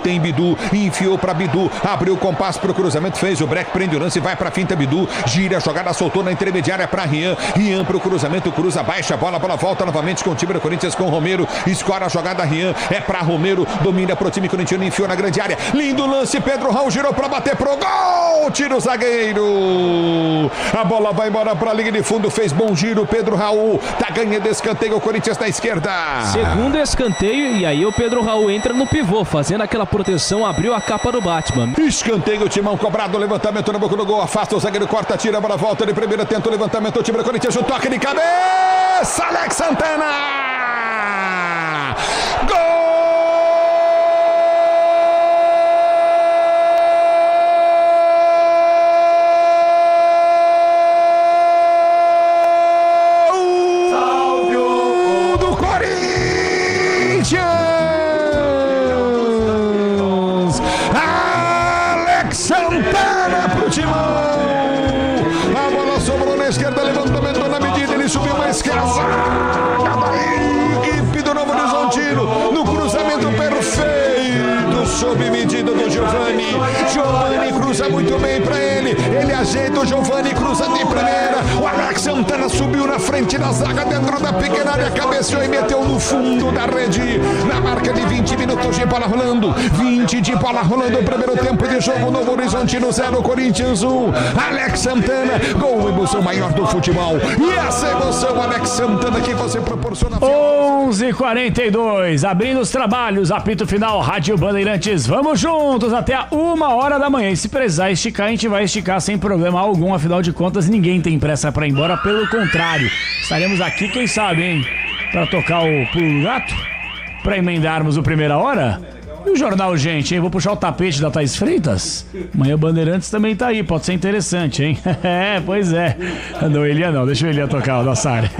tem Bidu, enfiou para Bidu, abriu o compasso para o cruzamento, fez o break, prende o lance, vai para finta, Bidu, gira a jogada, soltou na intermediária para Rian para o cruzamento, cruza, baixa a bola volta novamente com o time do Corinthians, com Romero, escora a jogada, Rian, é para Romero, domina pro time corintiano, enfiou na grande área, lindo lance, Pedro Raul girou para bater pro gol, tira o zagueiro, a bola vai embora para a linha de fundo, fez bom giro, Pedro Raul, tá ganhando escanteio, o Corinthians na esquerda.
Segundo escanteio, e aí o Pedro Raul entra no pivô, fazendo aquela proteção, abriu a capa do Batman.
Escanteio, Timão cobrado, levantamento na boca do gol, afasta o zagueiro, corta, tira, a bola volta de primeira, tenta o levantamento, o time do Corinthians, um toque de cabeça, Alex Santana! Gol! Alex Santana pro Timão, a bola sobrou na esquerda, levantamento na medida, ele subiu mais que a zaga da equipe do Novo Horizontino, no cruzamento perfeito, sob medida do Giovani cruza muito bem pra ele ajeita, o Giovani cruza de primeira, o Alex Santana subiu na frente da zaga, dentro da pequena área, cabeceou e meteu no fundo da rede, na marca de 20 minutos de bola rolando, 20 de bola rolando, o primeiro tempo de jogo, Novo Horizontino 0, Corinthians 1, Alex Santana, gol, emoção maior do futebol, e essa emoção, Alex Santana, que você proporciona.
11h42, abrindo os trabalhos, apito final, Rádio Bandeirantes, vamos juntos até a 1h da manhã, e se precisar esticar, a gente vai esticar sem problema algum, afinal de contas, ninguém tem pressa pra ir embora, pelo contrário, estaremos aqui, quem sabe, hein, pra tocar o Pulo do Gato, pra emendarmos o Primeira Hora. E o jornal, gente, hein? Vou puxar o tapete da Thaís Freitas. Amanhã Bandeirantes também tá aí, pode ser interessante, hein? Pois é. Não, Elia não, deixa o Elia tocar o nossa área.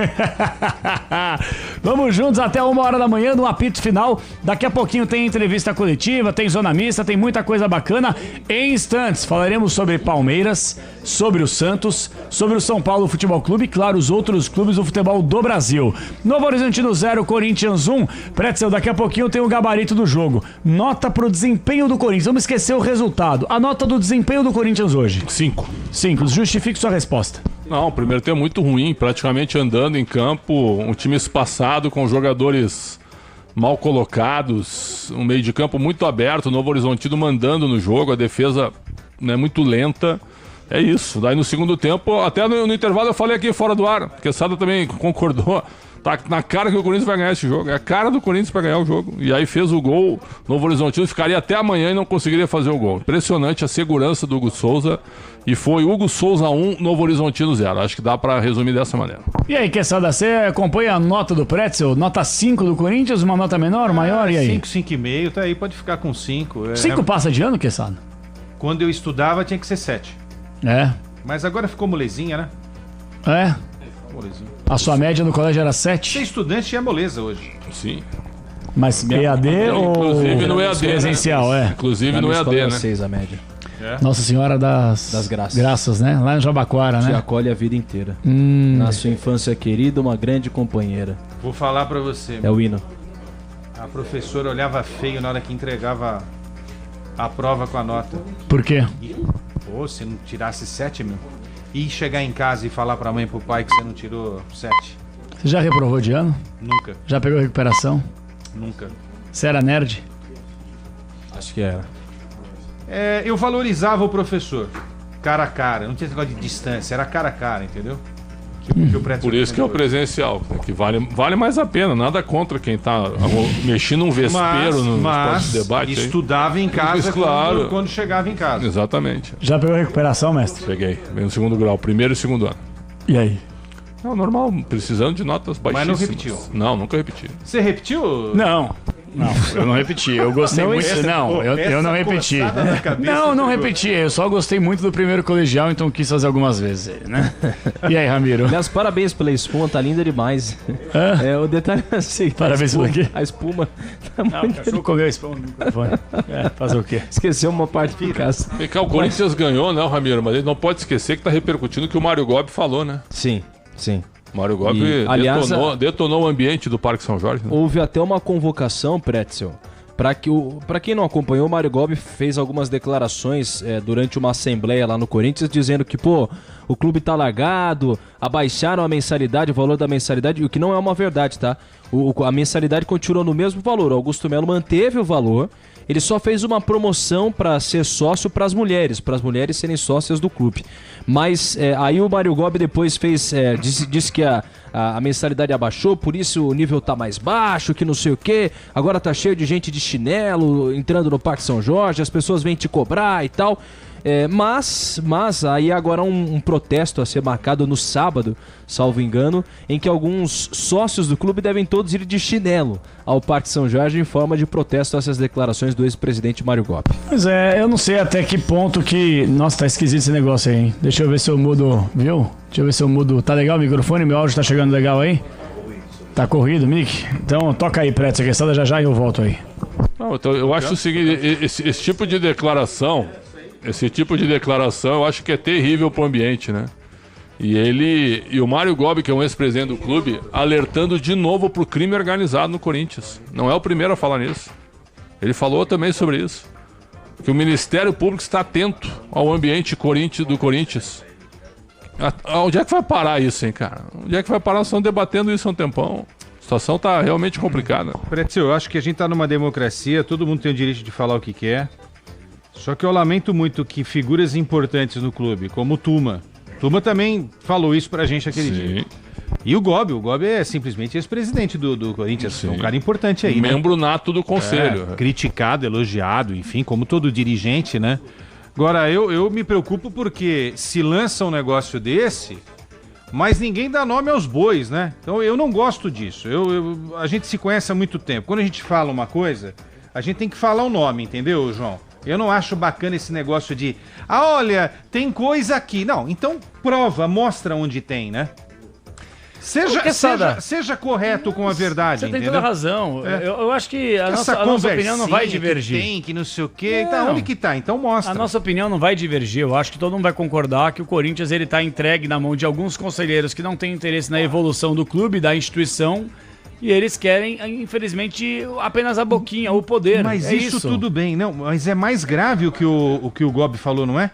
Vamos juntos até 1h da manhã no apito final. Daqui a pouquinho tem entrevista coletiva, tem zona mista, tem muita coisa bacana. Em instantes falaremos sobre Palmeiras, sobre o Santos, sobre o São Paulo Futebol Clube e, claro, os outros clubes do futebol do Brasil. Novo Horizontino 0, Corinthians 1. Pretzel, daqui a pouquinho tem o gabarito do jogo. Nota pro desempenho do Corinthians. Vamos esquecer o resultado. A nota do desempenho do Corinthians hoje.
5.
Justifique sua resposta.
Não, o primeiro tempo muito ruim, praticamente andando em campo, um time espaçado com jogadores mal colocados, um meio de campo muito aberto, o Novo Horizontino mandando no jogo, a defesa, né, muito lenta. É isso. Daí no segundo tempo, até no intervalo eu falei aqui fora do ar, porque a Sada também concordou. Tá na cara que o Corinthians vai ganhar esse jogo. É a cara do Corinthians para ganhar o jogo. E aí fez o gol. Novo Horizontino ficaria até amanhã e não conseguiria fazer o gol. Impressionante a segurança do Hugo Souza. E foi Hugo Souza 1, Novo Horizontino 0. Acho que dá para resumir dessa maneira.
E aí, Quesada, você acompanha a nota do Pretzel? Nota 5 do Corinthians, uma nota menor, maior? E aí?
5, 5,5, tá aí, pode ficar com 5.
5 passa de ano, Quesada?
Quando eu estudava tinha que ser 7.
É.
Mas agora ficou molezinha, né?
É.
Molezinha.
A sua média no colégio era 7?
Ser estudante é moleza hoje.
Sim.
Mas EAD ou
inclusive no EAD,
presencial,
né?
é?
Inclusive no EAD, né?
6 a média.
É.
Nossa Senhora das Graças, né? Lá em Jabaquara, né?
Te acolhe a vida inteira. Na sua infância querida, uma grande companheira.
Vou falar pra você.
É o hino.
A professora olhava feio na hora que entregava a prova com a nota.
Por quê?
Pô, se não tirasse 7, meu. E chegar em casa e falar pra mãe e pro pai que você não tirou 7.
Você já reprovou de ano?
Nunca.
Já pegou recuperação?
Nunca.
Você era nerd?
Acho que era.
Eu valorizava o professor. Cara a cara. Não tinha esse negócio de distância. Era cara a cara, entendeu?
Por isso que é o presencial, que vale mais a pena. Nada contra quem tá mexendo um vespeiro no
mas
debate.
Estudava
aí.
em casa
claro.
quando chegava em casa.
Exatamente.
Já pegou recuperação, mestre?
Peguei. Veio no segundo grau, primeiro e segundo ano.
E aí?
Não, normal, precisando de notas baixíssimas.
Mas não repetiu?
Não, nunca repeti.
Você repetiu?
Não, eu não repeti. Eu gostei muito. Eu não repeti. Não repeti. Eu só gostei muito do primeiro colegial, então quis fazer algumas vezes, né? E aí, Ramiro?
Aliás, parabéns pela espuma, tá linda demais. O detalhe é assim.
Parabéns pelo quê?
A espuma tá
muito. O cachorro comeu a espuma no microfone. Fazer o quê?
Esqueceu uma parte de casa.
Vem cá, o Corinthians ganhou, né, Ramiro? Mas ele não pode esquecer que tá repercutindo o que o Mário Gobi falou, né?
Sim.
Mário Gobi detonou o ambiente do Parque São Jorge. Né?
Houve até uma convocação, Pretzel, para quem não acompanhou, o Mário Gobi fez algumas declarações durante uma assembleia lá no Corinthians, dizendo que, o clube tá largado, abaixaram a mensalidade, o valor da mensalidade, o que não é uma verdade, tá? A mensalidade continuou no mesmo valor, o Augusto Melo manteve o valor, ele só fez uma promoção para ser sócio para as mulheres serem sócias do clube. Mas aí o Mário Gobi depois disse que a mensalidade abaixou, por isso o nível tá mais baixo, que não sei o quê. Agora tá cheio de gente de chinelo entrando no Parque São Jorge, as pessoas vêm te cobrar e tal. Mas aí agora um protesto a ser marcado no sábado, salvo engano, em que alguns sócios do clube devem todos ir de chinelo ao Parque São Jorge em forma de protesto a essas declarações do ex-presidente Mário Gobi.
Pois eu não sei até que ponto que... Nossa, tá esquisito esse negócio aí, hein? Deixa eu ver se eu mudo, viu? Deixa eu ver se eu mudo. Tá legal o microfone? Meu áudio tá chegando legal aí? Tá corrido, Mick? Então toca aí, Preto, essa questão já eu volto aí.
Não, então, eu acho o seguinte, esse tipo de declaração... eu acho que é terrível pro ambiente, né? E o Mário Gobi, que é um ex-presidente do clube, alertando de novo pro crime organizado no Corinthians. Não é o primeiro a falar nisso. Ele falou também sobre isso. Que o Ministério Público está atento ao ambiente do Corinthians. Onde é que vai parar isso, hein, cara? Onde é que vai parar? Nós estamos debatendo isso há um tempão. A situação tá realmente complicada.
Pretzel, eu acho que a gente tá numa democracia, todo mundo tem o direito de falar o que quer. Só que eu lamento muito que figuras importantes no clube, como o Tuma também falou isso pra gente aquele dia. E o Gobi é simplesmente ex-presidente do Corinthians, é um cara importante aí,
membro nato do conselho.
Criticado, elogiado, enfim, como todo dirigente, né? Agora, eu me preocupo porque se lança um negócio desse, mas ninguém dá nome aos bois, né? Então eu não gosto disso. A gente se conhece há muito tempo. Quando a gente fala uma coisa... a gente tem que falar o nome, entendeu, João? Eu não acho bacana esse negócio de, olha, tem coisa aqui. Não, então prova, mostra onde tem, né? Seja correto com a verdade,
Você tem toda a razão. Eu acho que a nossa opinião não vai divergir.
Que não sei o quê. Então, onde que tá? Então mostra.
A nossa opinião não vai divergir. Eu acho que todo mundo vai concordar que o Corinthians ele tá entregue na mão de alguns conselheiros que não têm interesse na evolução do clube, da instituição. E eles querem, infelizmente, apenas a boquinha, o poder.
Mas isso tudo bem. Não, mas é mais grave o que o Gobi falou, não é?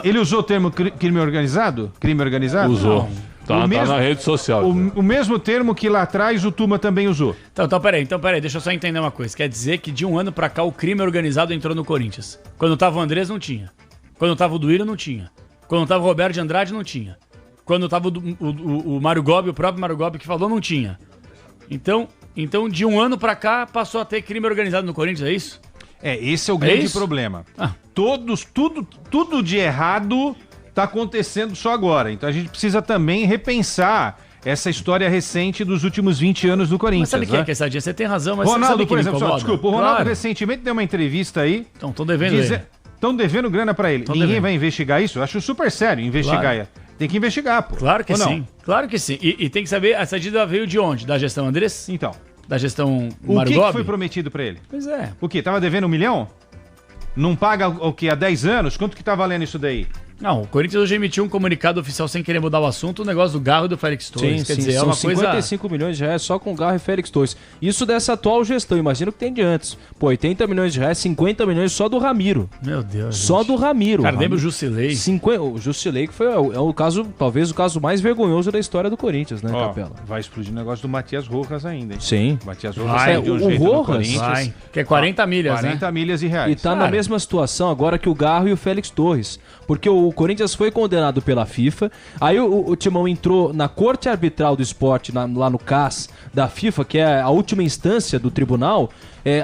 Ele usou o termo crime organizado? Crime organizado?
Usou. Tá na rede social.
O mesmo termo que lá atrás o Tuma também usou.
Então peraí, deixa eu só entender uma coisa. Quer dizer que de um ano pra cá o crime organizado entrou no Corinthians. Quando tava o Andrés não tinha. Quando tava o Duílio não tinha. Quando tava o Roberto de Andrade não tinha. Quando tava o Mário Gobi, o próprio Mário Gobi que falou, não tinha. Então de um ano pra cá passou a ter crime organizado no Corinthians, é isso?
Esse é o grande problema. Tudo de errado tá acontecendo só agora. Então a gente precisa também repensar essa história recente dos últimos 20 anos do Corinthians.
Mas sabe o que é, Sadinha? Você tem razão, mas
Ronaldo,
sabe que
por exemplo, desculpa, o Ronaldo
claro.
recentemente deu uma entrevista aí.
Então, estão devendo ele.
Estão devendo grana pra ele. Ninguém vai investigar isso? Eu acho super sério investigar.
Claro.
Tem que investigar, pô.
Claro que sim. Claro que sim. E tem que saber, essa dívida veio de onde? Da gestão Andrés?
Então.
Da gestão
O
Mário
que
Gobi?
foi prometido pra ele?
Pois é.
O quê? Tava devendo 1 milhão? Não paga o quê? Há 10 anos? Quanto que tá valendo isso daí?
Não, o Corinthians hoje emitiu um comunicado oficial sem querer mudar o assunto, o negócio do Garro e do Félix Torres. Quer dizer, é uma coisa...
55 milhões de reais só com Garro e Félix Torres. Isso dessa atual gestão, imagina o que tem de antes. Pô, 80 milhões de reais, 50 milhões só do Ramiro.
Meu Deus.
Só do Ramiro.
Cara, lembra o Jusilei?
O Jusilei que foi o caso, talvez o caso mais vergonhoso da história do Corinthians, né, Capela?
Vai explodir o negócio do Matias Rojas ainda, hein?
Sim.
Matias Rojas saiu de um jeito do Corinthians.
Que é 40 milhas,
40 milhas e reais.
E tá na mesma situação agora que o Garro e o Félix Torres. Porque o Corinthians foi condenado pela FIFA, aí o Timão entrou na Corte Arbitral do Esporte, lá no CAS da FIFA, que é a última instância do tribunal,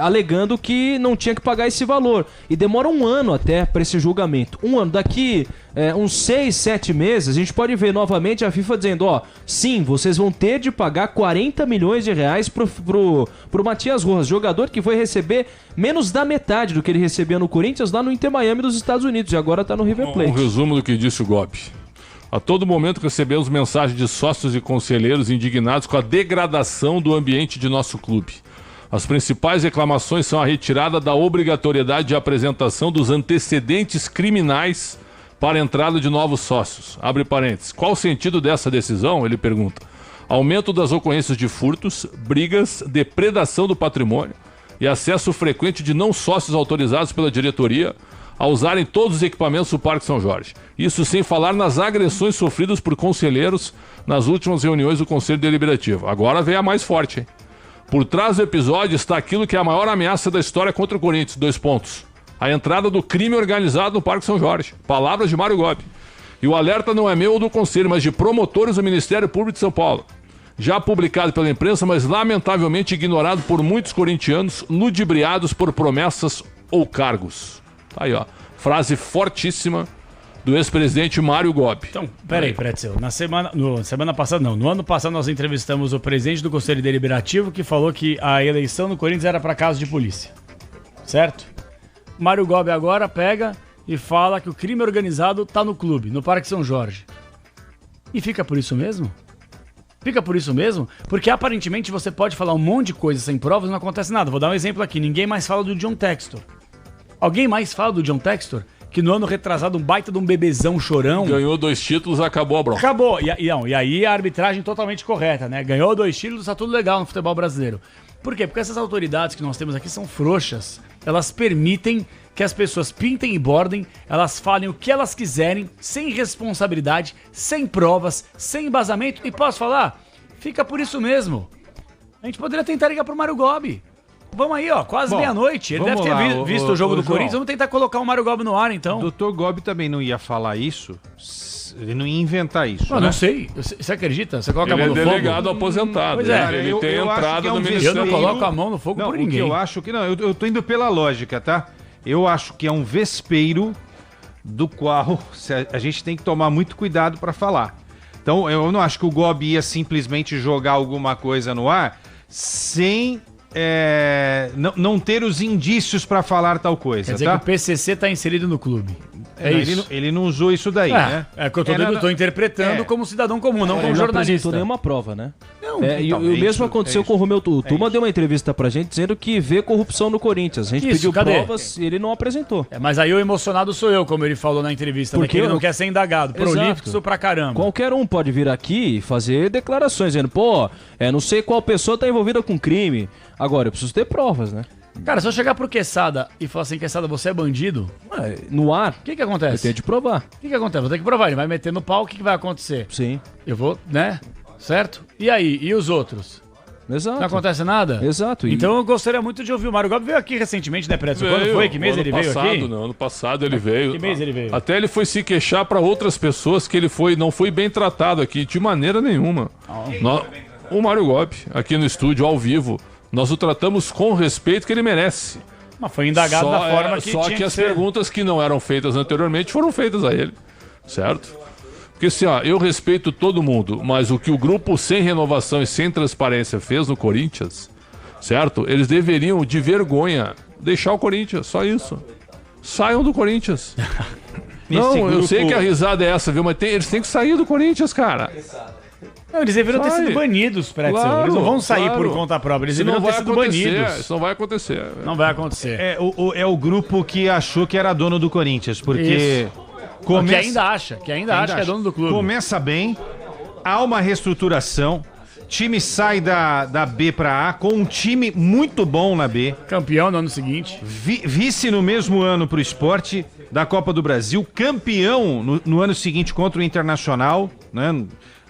alegando que não tinha que pagar esse valor. E demora 1 ano até para esse julgamento. 1 ano. Daqui uns 6, 7 meses, a gente pode ver novamente a FIFA dizendo, sim, vocês vão ter de pagar 40 milhões de reais pro Matias Rojas, jogador que foi receber menos da metade do que ele recebia no Corinthians lá no Inter Miami dos Estados Unidos, e agora tá no River Plate.
Um resumo do que disse o Gobi. A todo momento recebemos mensagens de sócios e conselheiros indignados com a degradação do ambiente de nosso clube. As principais reclamações são a retirada da obrigatoriedade de apresentação dos antecedentes criminais para a entrada de novos sócios. Abre parênteses. Qual o sentido dessa decisão? Ele pergunta. Aumento das ocorrências de furtos, brigas, depredação do patrimônio e acesso frequente de não sócios autorizados pela diretoria a usarem todos os equipamentos do Parque São Jorge. Isso sem falar nas agressões sofridas por conselheiros nas últimas reuniões do Conselho Deliberativo. Agora vem a mais forte, hein? Por trás do episódio está aquilo que é a maior ameaça da história contra o Corinthians. 2 pontos. A entrada do crime organizado no Parque São Jorge. Palavras de Mário Gobi. E o alerta não é meu ou do Conselho, mas de promotores do Ministério Público de São Paulo. Já publicado pela imprensa, mas lamentavelmente ignorado por muitos corintianos, ludibriados por promessas ou cargos. Tá aí, ó. Frase fortíssima do ex-presidente Mário Gobi.
Então, peraí, Pretzel. No ano passado nós entrevistamos o presidente do Conselho Deliberativo que falou que a eleição no Corinthians era para caso de polícia. Certo? Mário Gobi agora pega e fala que o crime organizado tá no clube, no Parque São Jorge. E fica por isso mesmo? Fica por isso mesmo? Porque aparentemente você pode falar um monte de coisa sem provas e não acontece nada. Vou dar um exemplo aqui. Ninguém mais fala do John Textor. Alguém mais fala do John Textor? Que no ano retrasado um baita de um bebezão chorão.
Ganhou 2 títulos, acabou a bronca.
Acabou. E aí a arbitragem totalmente correta, né? Ganhou 2 títulos, tá tudo legal no futebol brasileiro. Por quê? Porque essas autoridades que nós temos aqui são frouxas. Elas permitem que as pessoas pintem e bordem, elas falem o que elas quiserem, sem responsabilidade, sem provas, sem embasamento. E posso falar? Fica por isso mesmo. A gente poderia tentar ligar pro Mário Gobi. Vamos aí, ó, quase meia-noite. Ele deve ter visto o jogo do Corinthians. Vamos tentar colocar o Mário Gobi no ar, então.
O Dr. Gobi também não ia falar isso. Ele não ia inventar isso.
Não sei. Você acredita? Você coloca
ele
a mão no
fogo?
Ele
é delegado aposentado.
Pois é.
Ele tem entrada no Ministério.
Eu não coloco a mão no fogo por ninguém.
O que eu acho que... Não, eu tô indo pela lógica, tá? Eu acho que é um vespeiro do qual a gente tem que tomar muito cuidado para falar. Então, eu não acho que o Gobi ia simplesmente jogar alguma coisa no ar sem não ter os indícios para falar tal coisa.
Quer dizer que o PCC está inserido no clube. Isso.
Ele não usou isso daí, né?
É que eu estou interpretando como cidadão comum, não como jornalista.
Não apresentou nenhuma prova, né?
Não,
e o mesmo aconteceu com o Romeu Tuma, deu uma entrevista pra gente dizendo que vê corrupção no Corinthians. A gente pediu provas e ele não apresentou.
Mas aí o emocionado sou eu, como ele falou na entrevista, porque ele não quer ser indagado. Prolífico pra caramba.
Qualquer um pode vir aqui e fazer declarações, dizendo, não sei qual pessoa tá envolvida com crime. Agora, eu preciso ter provas, né?
Cara, se eu chegar pro Quesada e falar assim, Quesada, você é bandido?
No ar?
O que acontece?
Eu tenho de provar.
O que acontece? Vou ter que provar. Ele vai meter no pau, o que vai acontecer?
Sim.
Eu vou, né? Certo? E aí? E os outros?
Exato.
Não acontece nada?
Exato.
Então eu gostaria muito de ouvir o Mário Gobi. Veio aqui recentemente, né, Preto? Quando foi? Que mês ele veio aqui?
Ano passado ele veio.
Que mês ele veio?
Até ele foi se queixar para outras pessoas que ele não foi bem tratado aqui, de maneira nenhuma. O Mário Gobi, aqui no estúdio, ao vivo, nós o tratamos com o respeito que ele merece.
Mas foi indagado da forma que
só
tinha
que as perguntas que não eram feitas anteriormente foram feitas a ele, certo? Porque assim, eu respeito todo mundo, mas o que o grupo sem renovação e sem transparência fez no Corinthians, certo? Eles deveriam, de vergonha, deixar o Corinthians, só isso. Saiam do Corinthians. Não, eu sei que a risada é essa, viu? Mas eles têm que sair do Corinthians, cara.
Não, eles deveriam ter sido banidos, Pretzel.
Claro,
eles não vão sair por conta própria, eles deveriam ter sido banidos.
Isso não vai acontecer.
Não vai acontecer.
É o grupo que achou que era dono do Corinthians, porque...
Que ainda acha que é dono do clube.
Começa bem, há uma reestruturação, time sai da B para A com um time muito bom na B.
Campeão no ano seguinte.
Vice no mesmo ano pro Sport da Copa do Brasil, campeão no ano seguinte contra o Internacional, né?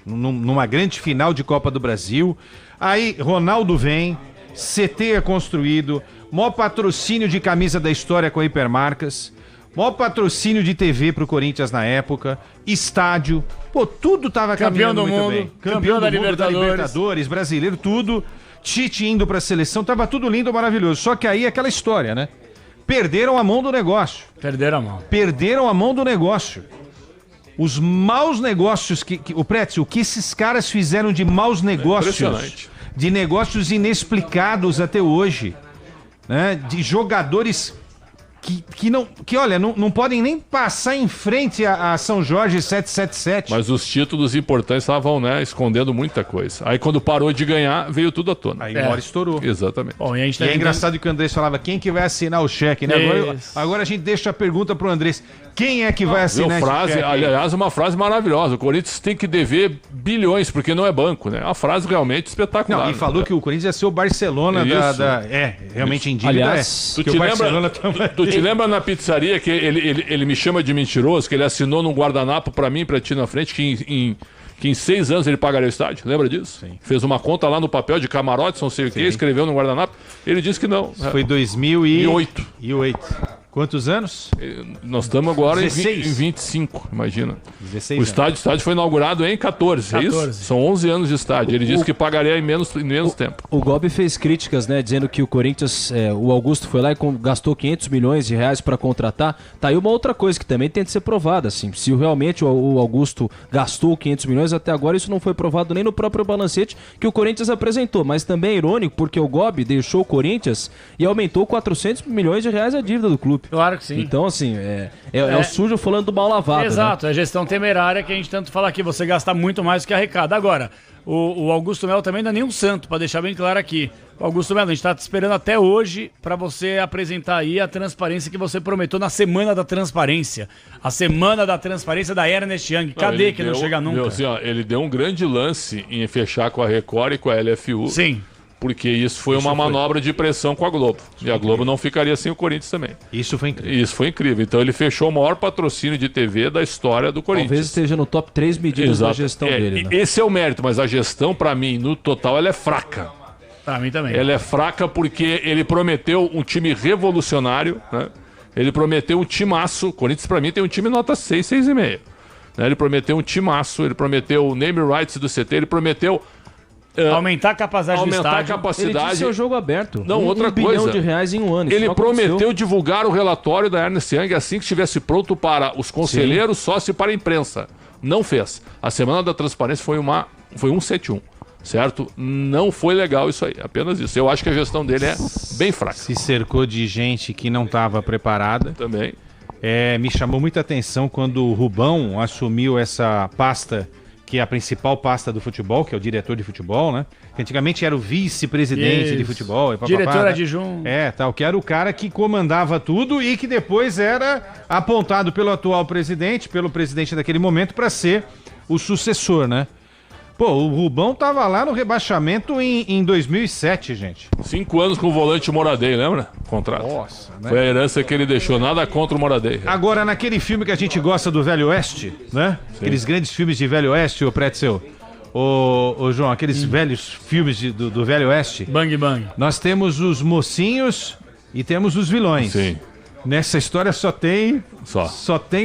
Numa grande final de Copa do Brasil. Aí Ronaldo vem, CT é construído, maior patrocínio de camisa da história com a Hipermarcas, maior patrocínio de TV pro Corinthians na época, estádio, tudo tava caminhando muito bem.
Campeão da
Libertadores, brasileiro, tudo. Tite indo pra seleção, tava tudo lindo, maravilhoso. Só que aí aquela história, né? Perderam a mão do negócio. Perderam a mão do negócio. Os maus negócios o Pretzel, o que esses caras fizeram de maus negócios, de negócios inexplicados até hoje, né? De jogadores que olha, não podem nem passar em frente a São Jorge 777.
Mas os títulos importantes estavam, né, escondendo muita coisa. Aí quando parou de ganhar, veio tudo à tona.
Aí uma hora estourou.
Exatamente.
Bom, e
é engraçado que o Andrés falava, quem que vai assinar o cheque, né? Agora a gente deixa a pergunta pro Andrés, quem é que vai assinar esse cheque?
Aliás, uma frase maravilhosa, o Corinthians tem que dever bilhões, porque não é banco, né? A frase realmente espetacular.
Não, e falou que o Corinthians ia ser o Barcelona realmente em dívida.
Aliás, tu te lembra na pizzaria que ele me chama de mentiroso, que ele assinou num guardanapo pra mim, pra ti na frente, que em 6 anos ele pagaria o estádio? Lembra disso?
Sim.
Fez uma conta lá no papel de camarotes, não sei o que, escreveu no guardanapo. Ele disse que não.
Foi 2008. Quantos anos?
Nós estamos agora em 25, imagina. 16 o estádio foi inaugurado em 14, é isso? São 11 anos de estádio. Ele disse que pagaria em menos tempo.
O Gobi fez críticas, né, dizendo que o Corinthians, o Augusto foi lá e gastou 500 milhões de reais para contratar. Tá aí uma outra coisa que também tem de ser provada, assim. Se realmente o Augusto gastou 500 milhões, até agora isso não foi provado nem no próprio balancete que o Corinthians apresentou. Mas também é irônico porque o Gobi deixou o Corinthians e aumentou 400 milhões de reais a dívida do clube.
Claro que sim.
Então, assim, é o sujo falando do mal lavado.
Exato,
né?
É a gestão temerária que a gente tanto fala aqui. Você gasta muito mais do que arrecada. Agora, o Augusto Melo também não é nenhum santo, para deixar bem claro aqui. O Augusto Melo, a gente está te esperando até hoje para você apresentar aí a transparência que você prometeu na Semana da Transparência. A Semana da Transparência da Ernest Young. Cadê que não chega nunca?
Assim, ele deu um grande lance em fechar com a Record e com a LFU.
Sim.
Porque isso foi uma manobra de pressão com a Globo. E a Globo não ficaria sem o Corinthians também.
Isso foi incrível.
Isso foi incrível. Então ele fechou o maior patrocínio de TV da história do Corinthians.
Talvez esteja no top 3 medidas da gestão dele. Né?
Esse é o mérito, mas a gestão, para mim, no total, ela é fraca.
Pra mim também.
Ela é fraca porque ele prometeu um time revolucionário, né? Ele prometeu um timaço. O Corinthians, para mim, tem um time nota 6, 6,5. Né? Ele prometeu um timaço, ele prometeu o name rights do CT, ele prometeu...
aumentar a capacidade do estádio.
Ele disse o jogo aberto.
Não, outra coisa.
$1 bilhão de reais em um ano.
Ele prometeu divulgar o relatório da Ernest Young assim que estivesse pronto para os conselheiros, sócios e para a imprensa. Não fez. A Semana da Transparência foi 171. certo? Não foi legal isso aí, apenas isso. Eu acho que a gestão dele é bem fraca.
Se cercou de gente que não estava preparada.
Também.
Me chamou muita atenção quando o Rubão assumiu essa pasta, que é a principal pasta do futebol, que é o diretor de futebol, né? Que antigamente era o vice-presidente de futebol.
Diretor adjunto.
Tal, que era o cara que comandava tudo e que depois era apontado pelo atual presidente, pelo presidente daquele momento, para ser o sucessor, né? Pô, o Rubão tava lá no rebaixamento em 2007, gente.
5 anos com o volante Moradei, lembra? Contrato.
Nossa, né?
Foi a herança que ele deixou, nada contra o Moradei.
Agora, naquele filme que a gente gosta do Velho Oeste, né? Sim. Aqueles grandes filmes de Velho Oeste, ô Pretzel, ô João, aqueles velhos filmes do Velho Oeste.
Bang Bang.
Nós temos os mocinhos e temos os vilões.
Sim.
Nessa história só tem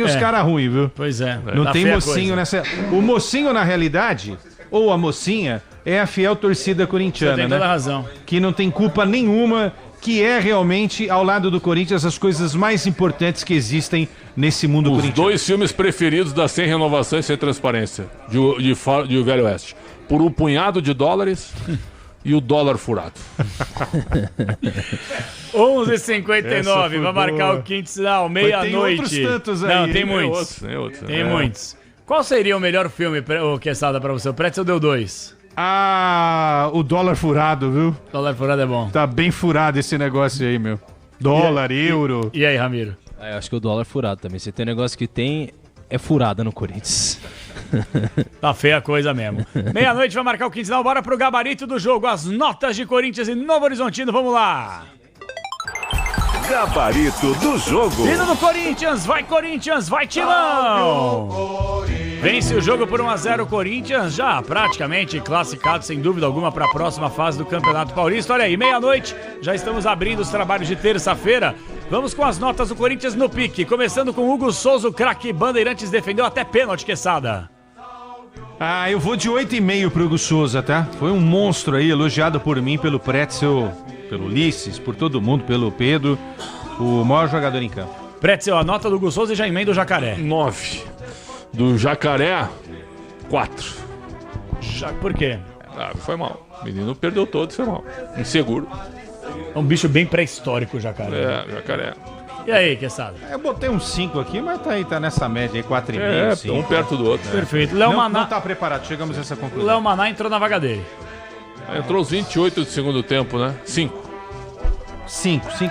os caras ruins, viu?
Pois é.
Não tem mocinho nessa... O mocinho, na realidade... Ou a mocinha é a fiel torcida corintiana,
Você tem toda a razão.
Que não tem culpa nenhuma, que é realmente, ao lado do Corinthians, as coisas mais importantes que existem nesse mundo corintiano.
Os 2 filmes preferidos da Sem Renovação e Sem Transparência, de Velho Oeste. Por um punhado de dólares e o dólar furado.
11h59, vai marcar o quinto sinal, meia-noite.
Tem outros tantos aí.
Não, tem muitos. Tem muitos. Qual seria o melhor filme, Quesada, pra você? O Pretzel deu 2.
O dólar furado, viu?
Dólar furado é bom.
Tá bem furado esse negócio aí, meu. Dólar, euro.
E aí, Ramiro?
Eu acho que o dólar furado também. Se tem um negócio que tem, é furada no Corinthians.
Tá feia a coisa mesmo. Meia-noite vai marcar o quinto sinal. Bora pro gabarito do jogo. As notas de Corinthians e Novo Horizontino. Vamos lá.
Gabarito do jogo.
Hino do Corinthians, vai Timão! Vence o jogo por 1-0 Corinthians, já praticamente classificado sem dúvida alguma para a próxima fase do Campeonato Paulista. Olha aí, meia-noite, já estamos abrindo os trabalhos de terça-feira. Vamos com as notas do Corinthians no pique, começando com Hugo Souza, o craque Bandeirantes, defendeu até pênalti, Quesada.
Eu vou de 8,5 pro Hugo Souza, tá? Foi um monstro aí, elogiado por mim, pelo Pretzel, pelo Ulisses, por todo mundo, pelo Pedro, o maior jogador em campo.
Pretzel, a nota do Hugo Souza e já emenda o Jacaré.
9. Do Jacaré, 4.
Por quê?
Foi mal. O menino perdeu todo, foi mal. Inseguro.
É um bicho bem pré-histórico o Jacaré.
Jacaré.
E aí, Quesada?
Eu botei uns 5 aqui, mas tá nessa média aí, 4,5. 5.
Um perto do outro.
Perfeito.
Léo Maná... Não tá preparado, chegamos a essa conclusão.
Léo Maná entrou na vaga dele.
Entrou os 28 do segundo tempo, né? 5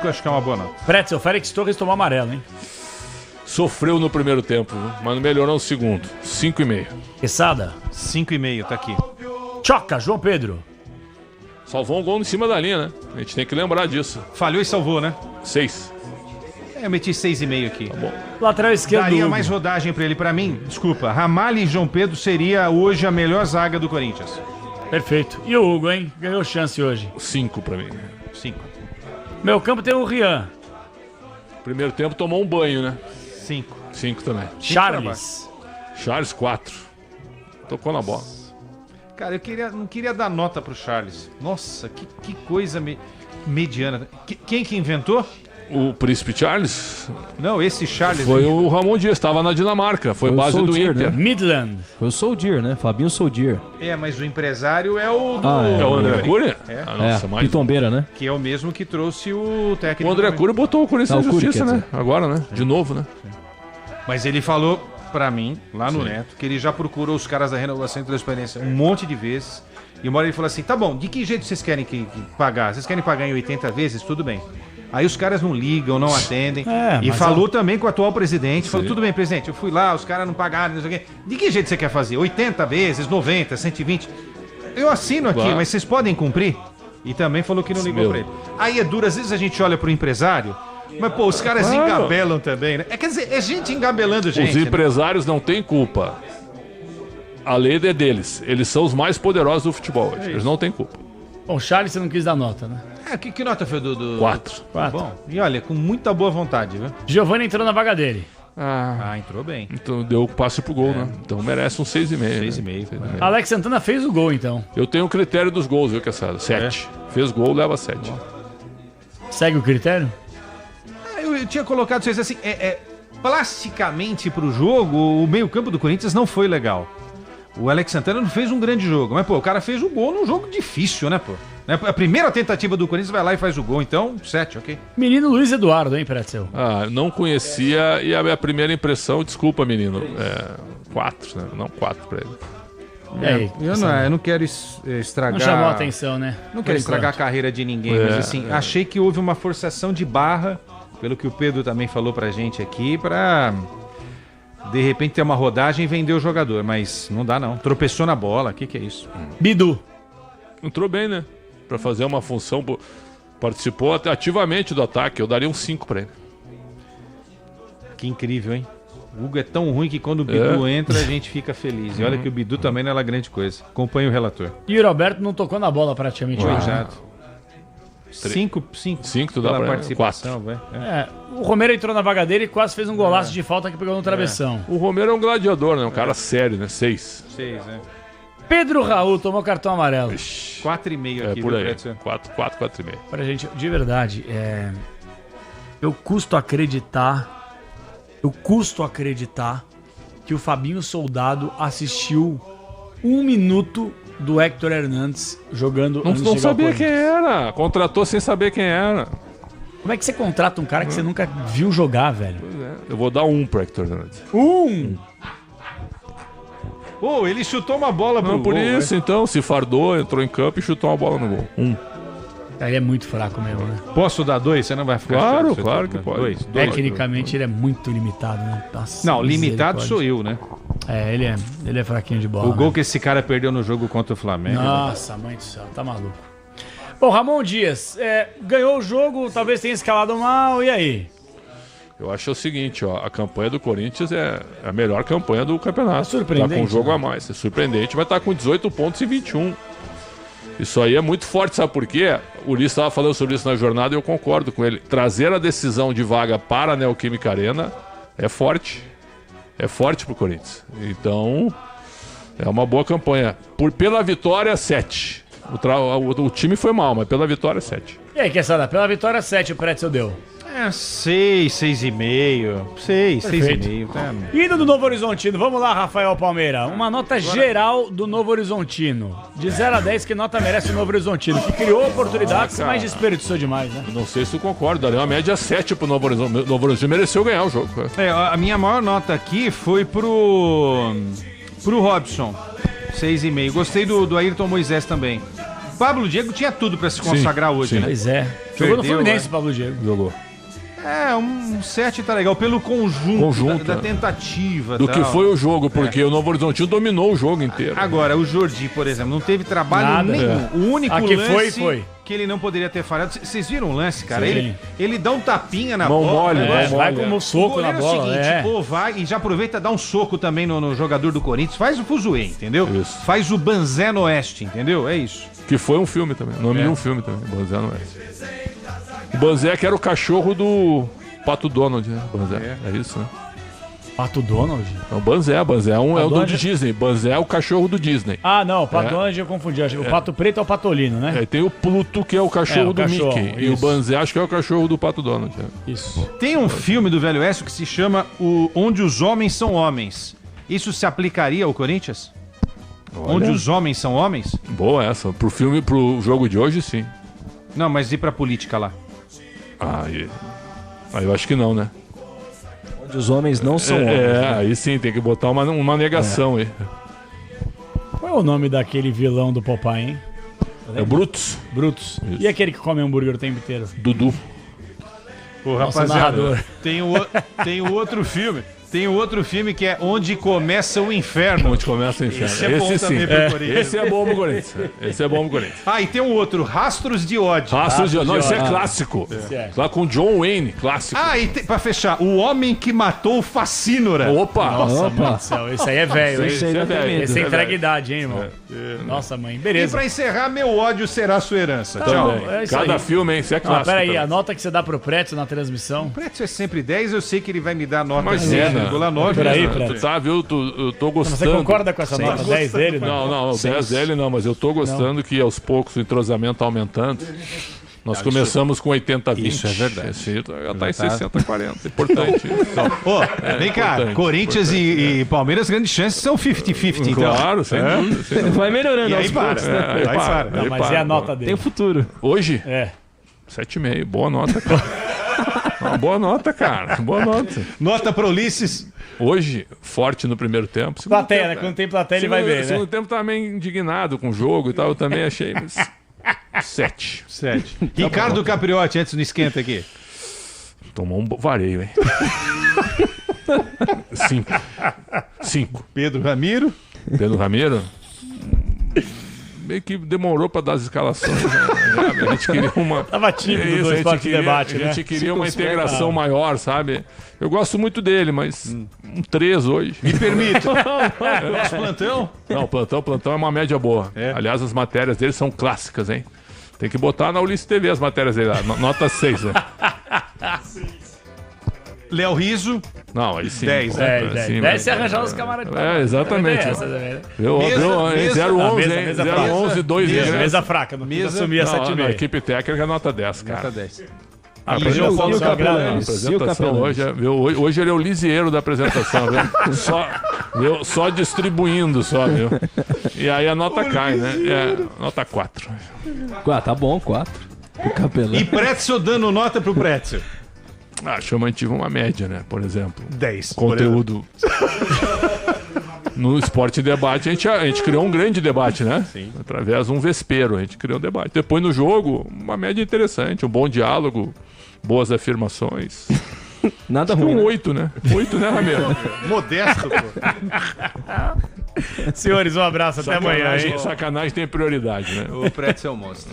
acho que é uma boa nota.
Pretzel, Félix Torres tomou amarelo, hein?
Sofreu no primeiro tempo, mas melhorou no segundo. 5,5.
Quesada?
5,5, tá aqui.
Choca, João Pedro.
Salvou um gol em cima da linha, né? A gente tem que lembrar disso.
Falhou e salvou, né?
6.
Eu meti 6,5 aqui. Tá
bom.
Lateral esquerdo.
Daria mais rodagem pra ele. Pra mim, desculpa, Ramalho e João Pedro seria hoje a melhor zaga do Corinthians.
Perfeito. E o Hugo, hein? Ganhou chance hoje.
5 pra mim.
5.
Meu campo tem o Rian.
Primeiro tempo tomou um banho, né?
5
também.
Charles.
Charles, 4. Tocou na bola.
Cara, não queria dar nota pro Charles. Nossa, que coisa mediana. Quem que inventou?
O Príncipe Charles?
Não, esse Charles...
Foi o Ramon Dias, estava na Dinamarca. Foi base do Inter.
Né?
Midland.
Foi o Soldier, né? Fabinho Soldier.
Mas o empresário é o...
É o André Cury?
Nossa, mais... Pitombeira, né?
Que é o mesmo que trouxe o técnico...
O André Cury botou o Corinthians na justiça, né? Agora, né? De novo, né?
Mas ele falou pra mim, lá no Neto, que ele já procurou os caras da Renovação e Transparência um monte de vezes. E uma hora ele falou assim, tá bom, de que jeito vocês querem que pagar? Vocês querem pagar em 80 vezes? Tudo bem. Aí os caras não ligam, não atendem. E falou também com o atual presidente. Falou, tudo bem, presidente, eu fui lá, os caras não pagaram, não sei o quê. De que jeito você quer fazer? 80 vezes, 90, 120? Eu assino aqui, mas vocês podem cumprir? E também falou que não ligou pra ele. Aí é duro, às vezes a gente olha pro empresário, mas pô, os caras engabelam também, né? Quer dizer, é gente engabelando gente.
Os empresários não têm culpa. A lei é deles. Eles são os mais poderosos do futebol. Eles não têm culpa.
Bom, Charles, você não quis dar nota, né?
Que nota foi do...
4.
Bom, e olha, com muita boa vontade, viu?
Giovanni entrou na vaga dele.
Entrou bem.
Então deu passe pro gol, né? Então merece um 6,5.
6,5.
Alex Santana fez o gol, então.
Eu tenho o critério dos gols, viu, Quesada? 7. Fez gol, leva 7.
Segue o critério?
Eu tinha colocado vocês assim, plasticamente pro jogo, o meio-campo do Corinthians não foi legal. O Alex Santana não fez um grande jogo, mas, pô, o cara fez o gol num jogo difícil, né, pô? A primeira tentativa do Corinthians vai lá e faz o gol, então, 7, ok.
Menino Luiz Eduardo, hein, Pretzel?
Não conhecia e a minha primeira impressão, desculpa, menino, 4, né? Não 4 pra ele.
Eu não quero estragar...
Não chamou a atenção, né?
Não quero estragar a carreira de ninguém, mas assim, achei que houve uma forçação de barra, pelo que o Pedro também falou pra gente aqui, pra... de repente ter uma rodagem e vender o jogador, mas não dá não. Tropeçou na bola, o que é isso?
Bidu.
Entrou bem, né? Pra fazer uma função, participou ativamente do ataque, eu daria um 5 pra ele.
Que incrível, hein? O Hugo é tão ruim que quando o Bidu entra a gente fica feliz. E olha que o Bidu também não é lá grande coisa. Acompanha o relator.
E o Roberto não tocou na bola praticamente hoje.
Exato. 5
tu dá pra
participação, velho.
O Romero entrou na vaga dele e quase fez um golaço de falta que pegou no travessão.
O Romero é um gladiador, né? Um cara sério, né? 6.
6, né?
Pedro Raul tomou cartão amarelo.
4,5 aqui,
por aí. 4,5.
Pra gente, de verdade, eu custo acreditar que o Fabinho Soldado assistiu 1 minuto do Héctor Hernandes jogando.
Não sabia quem era. Contratou sem saber quem era.
Como é que você contrata um cara que você nunca viu jogar, velho?
Pois é. Eu vou dar 1 pro Héctor Hernandes.
1?
Pô, ele chutou uma bola pro gol.
Por isso, então, se fardou, entrou em campo e chutou uma bola no gol. 1.
Ele é muito fraco mesmo, né?
Posso dar 2? Você não vai ficar...
Claro que pode.
2.
Tecnicamente ele é muito limitado, né? Nossa,
não, limitado sou eu, né?
Ele é fraquinho de bola.
O gol que esse cara perdeu no jogo contra o Flamengo...
Nossa, mãe do céu, tá maluco. Bom, Ramon Dias, ganhou o jogo, talvez tenha escalado mal, e aí?
Eu acho o seguinte, ó, a campanha do Corinthians é a melhor campanha do campeonato. É
surpreendente.
Tá com um jogo
né?
a mais, é surpreendente, vai estar com 18 pontos e 21. Isso aí é muito forte, sabe por quê? O Ulisses estava falando sobre isso na jornada e eu concordo com ele. Trazer a decisão de vaga para a Neoquímica Arena é forte. É forte pro Corinthians. Então, é uma boa campanha. Pela vitória, 7. O time foi mal, mas pela vitória, 7.
E aí, Quesada, pela vitória, 7 o Pretzel deu.
6, 6,5. 6, 6,5.
Indo do Novo Horizontino, vamos lá, Rafael Palmeira. Uma nota geral do Novo Horizontino. De 0 a 10, que nota merece o Novo Horizontino? Que criou oportunidades, mas desperdiçou demais, né?
Não sei se tu concorda, daria uma média 7 pro Novo Horizontino. O Novo Horizontino mereceu ganhar o jogo.
A minha maior nota aqui foi pro Robson. 6,5. Gostei do Ayrton Moisés também. Pablo Diego tinha tudo pra se consagrar hoje, né?
Pois é. Jogou no Fluminense, Pablo Diego.
Jogou.
Um 7 tá legal, pelo conjunto da tentativa.
Do que foi o jogo, porque o Novo Horizontino dominou o jogo inteiro.
Agora, o Jordi, por exemplo, não teve trabalho nenhum. O único lance que ele não poderia ter falhado. Vocês viram o lance, cara? Ele dá um tapinha na
mão
bola.
Mole,
vai com um soco na bola.
É o seguinte, ou vai e já aproveita e dá um soco também no jogador do Corinthians. Faz o fuzuê, entendeu?
Isso.
Faz o Banzé no Oeste, entendeu? É isso.
Que foi um filme também. O nome de um filme também, Banzé no Oeste. O Banzé que era o cachorro do Pato Donald, né? Banzé, é isso, né?
Pato Donald?
Não, Banzé é o do Disney. Banzé é o cachorro do Disney.
Ah, não, o Pato Donald eu confundi. O Pato Preto é o Patolino, né?
Tem o Pluto, que é o cachorro do Mickey.
Isso.
E o Banzé acho que é o cachorro do Pato Donald.
Isso.
Tem um filme do Velho Oeste que se chama Onde os Homens São Homens. Isso se aplicaria ao Corinthians? Olha. Onde os homens são homens?
Boa essa. Pro jogo de hoje, sim.
Não, mas e pra política lá?
Eu acho que não, né?
Onde os homens não são homens. Né?
Aí sim, tem que botar uma negação aí.
Qual é o nome daquele vilão do Popeye, hein?
É o Brutus.
Brutus. Isso. E aquele que come hambúrguer o tempo inteiro?
Dudu.
Pô, rapaziada, tem o outro filme. Tem o outro filme que é Onde Começa o Inferno.
Onde Começa o Inferno.
Esse é bom também pro Corinthians.
Esse é bom pro Corinthians. Esse é bom pro Corinthians.
E tem um outro, Rastros de ódio.
Rastros de ódio. Não, esse é clássico. Lá com John Wayne, clássico.
E pra fechar, O Homem que Matou o Facínora.
Opa!
Nossa, mãe do céu. Esse aí é velho, hein? Esse é entrega idade, hein, irmão? Nossa, mãe. Beleza.
E pra encerrar, Meu Ódio Será Sua Herança.
Tchau. Cada filme, hein? Isso é clássico.
Peraí, a nota que você dá pro Pretzel na transmissão?
O Pretzel é sempre 10, eu sei que ele vai me dar nota
10,9.
Peraí,
tu tá, viu? Eu tô gostando.
Você concorda com essa nota 10 dele?
Não, 10 dele não, mas eu tô gostando que aos poucos o entrosamento tá aumentando. Nós começamos com 80-20.
Isso é verdade.
Esse já tá em 60-40. Importante.
Vem cá,
importante,
Corinthians e Palmeiras, grandes chances são 50-50, então.
Claro, sem dúvida.
Vai melhorando
aí
aos
para.
poucos, né?
Aí para.
Não, mas é a nota dele.
Tem futuro.
Hoje?
7,5.
Boa nota, cara. Uma boa nota, cara. Boa nota.
Nota para Ulisses.
Hoje, forte no primeiro tempo.
Plateia, né? Quando tem plateia, ele vai ver, né?
Segundo tempo, tava meio indignado com o jogo e tal. Eu também achei, mas... 7.
Ricardo Capriotti, antes do esquenta aqui.
Tomou um vareio, hein? 5.
Pedro Ramiro.
Meio que demorou para dar as escalações. Né? A gente queria uma.
Tava tímido do esporte debate, né?
A gente queria uma integração maior, sabe? Eu gosto muito dele, mas um 3 hoje.
Me permita. Nosso plantão?
Não, o plantão é uma média boa. Aliás, as matérias dele são clássicas, hein? Tem que botar na Ulisses TV as matérias dele lá. Nota 6, né?
Léo Riso.
Não, aí sim.
10. 10 se arranjar os camaradas.
Exatamente. Viu? 011, hein? 011, 2
Mesa fraca, não precisa assumir a 7,5.
A equipe técnica é nota 10, cara.
Nota 10.
A apresentação hoje ele é o lisieiro da apresentação, viu? Só distribuindo, viu? E aí a nota cai, né? Nota 4.
Tá bom, 4. O Capelão.
E Pretzel dando nota pro Pretzel?
Acho que eu mantive uma média, né? Por exemplo.
10.
Conteúdo. No Esporte Debate, a gente criou um grande debate, né?
Sim.
Através de um vespeiro, a gente criou um debate. Depois no jogo, uma média interessante, um bom diálogo, boas afirmações.
Nada ruim.
8, né? 8, né, Ramiro?
Modesto, pô.
Senhores, um abraço, até amanhã, hein?
Sacanagem tem prioridade, né?
O Pretzel é um monstro.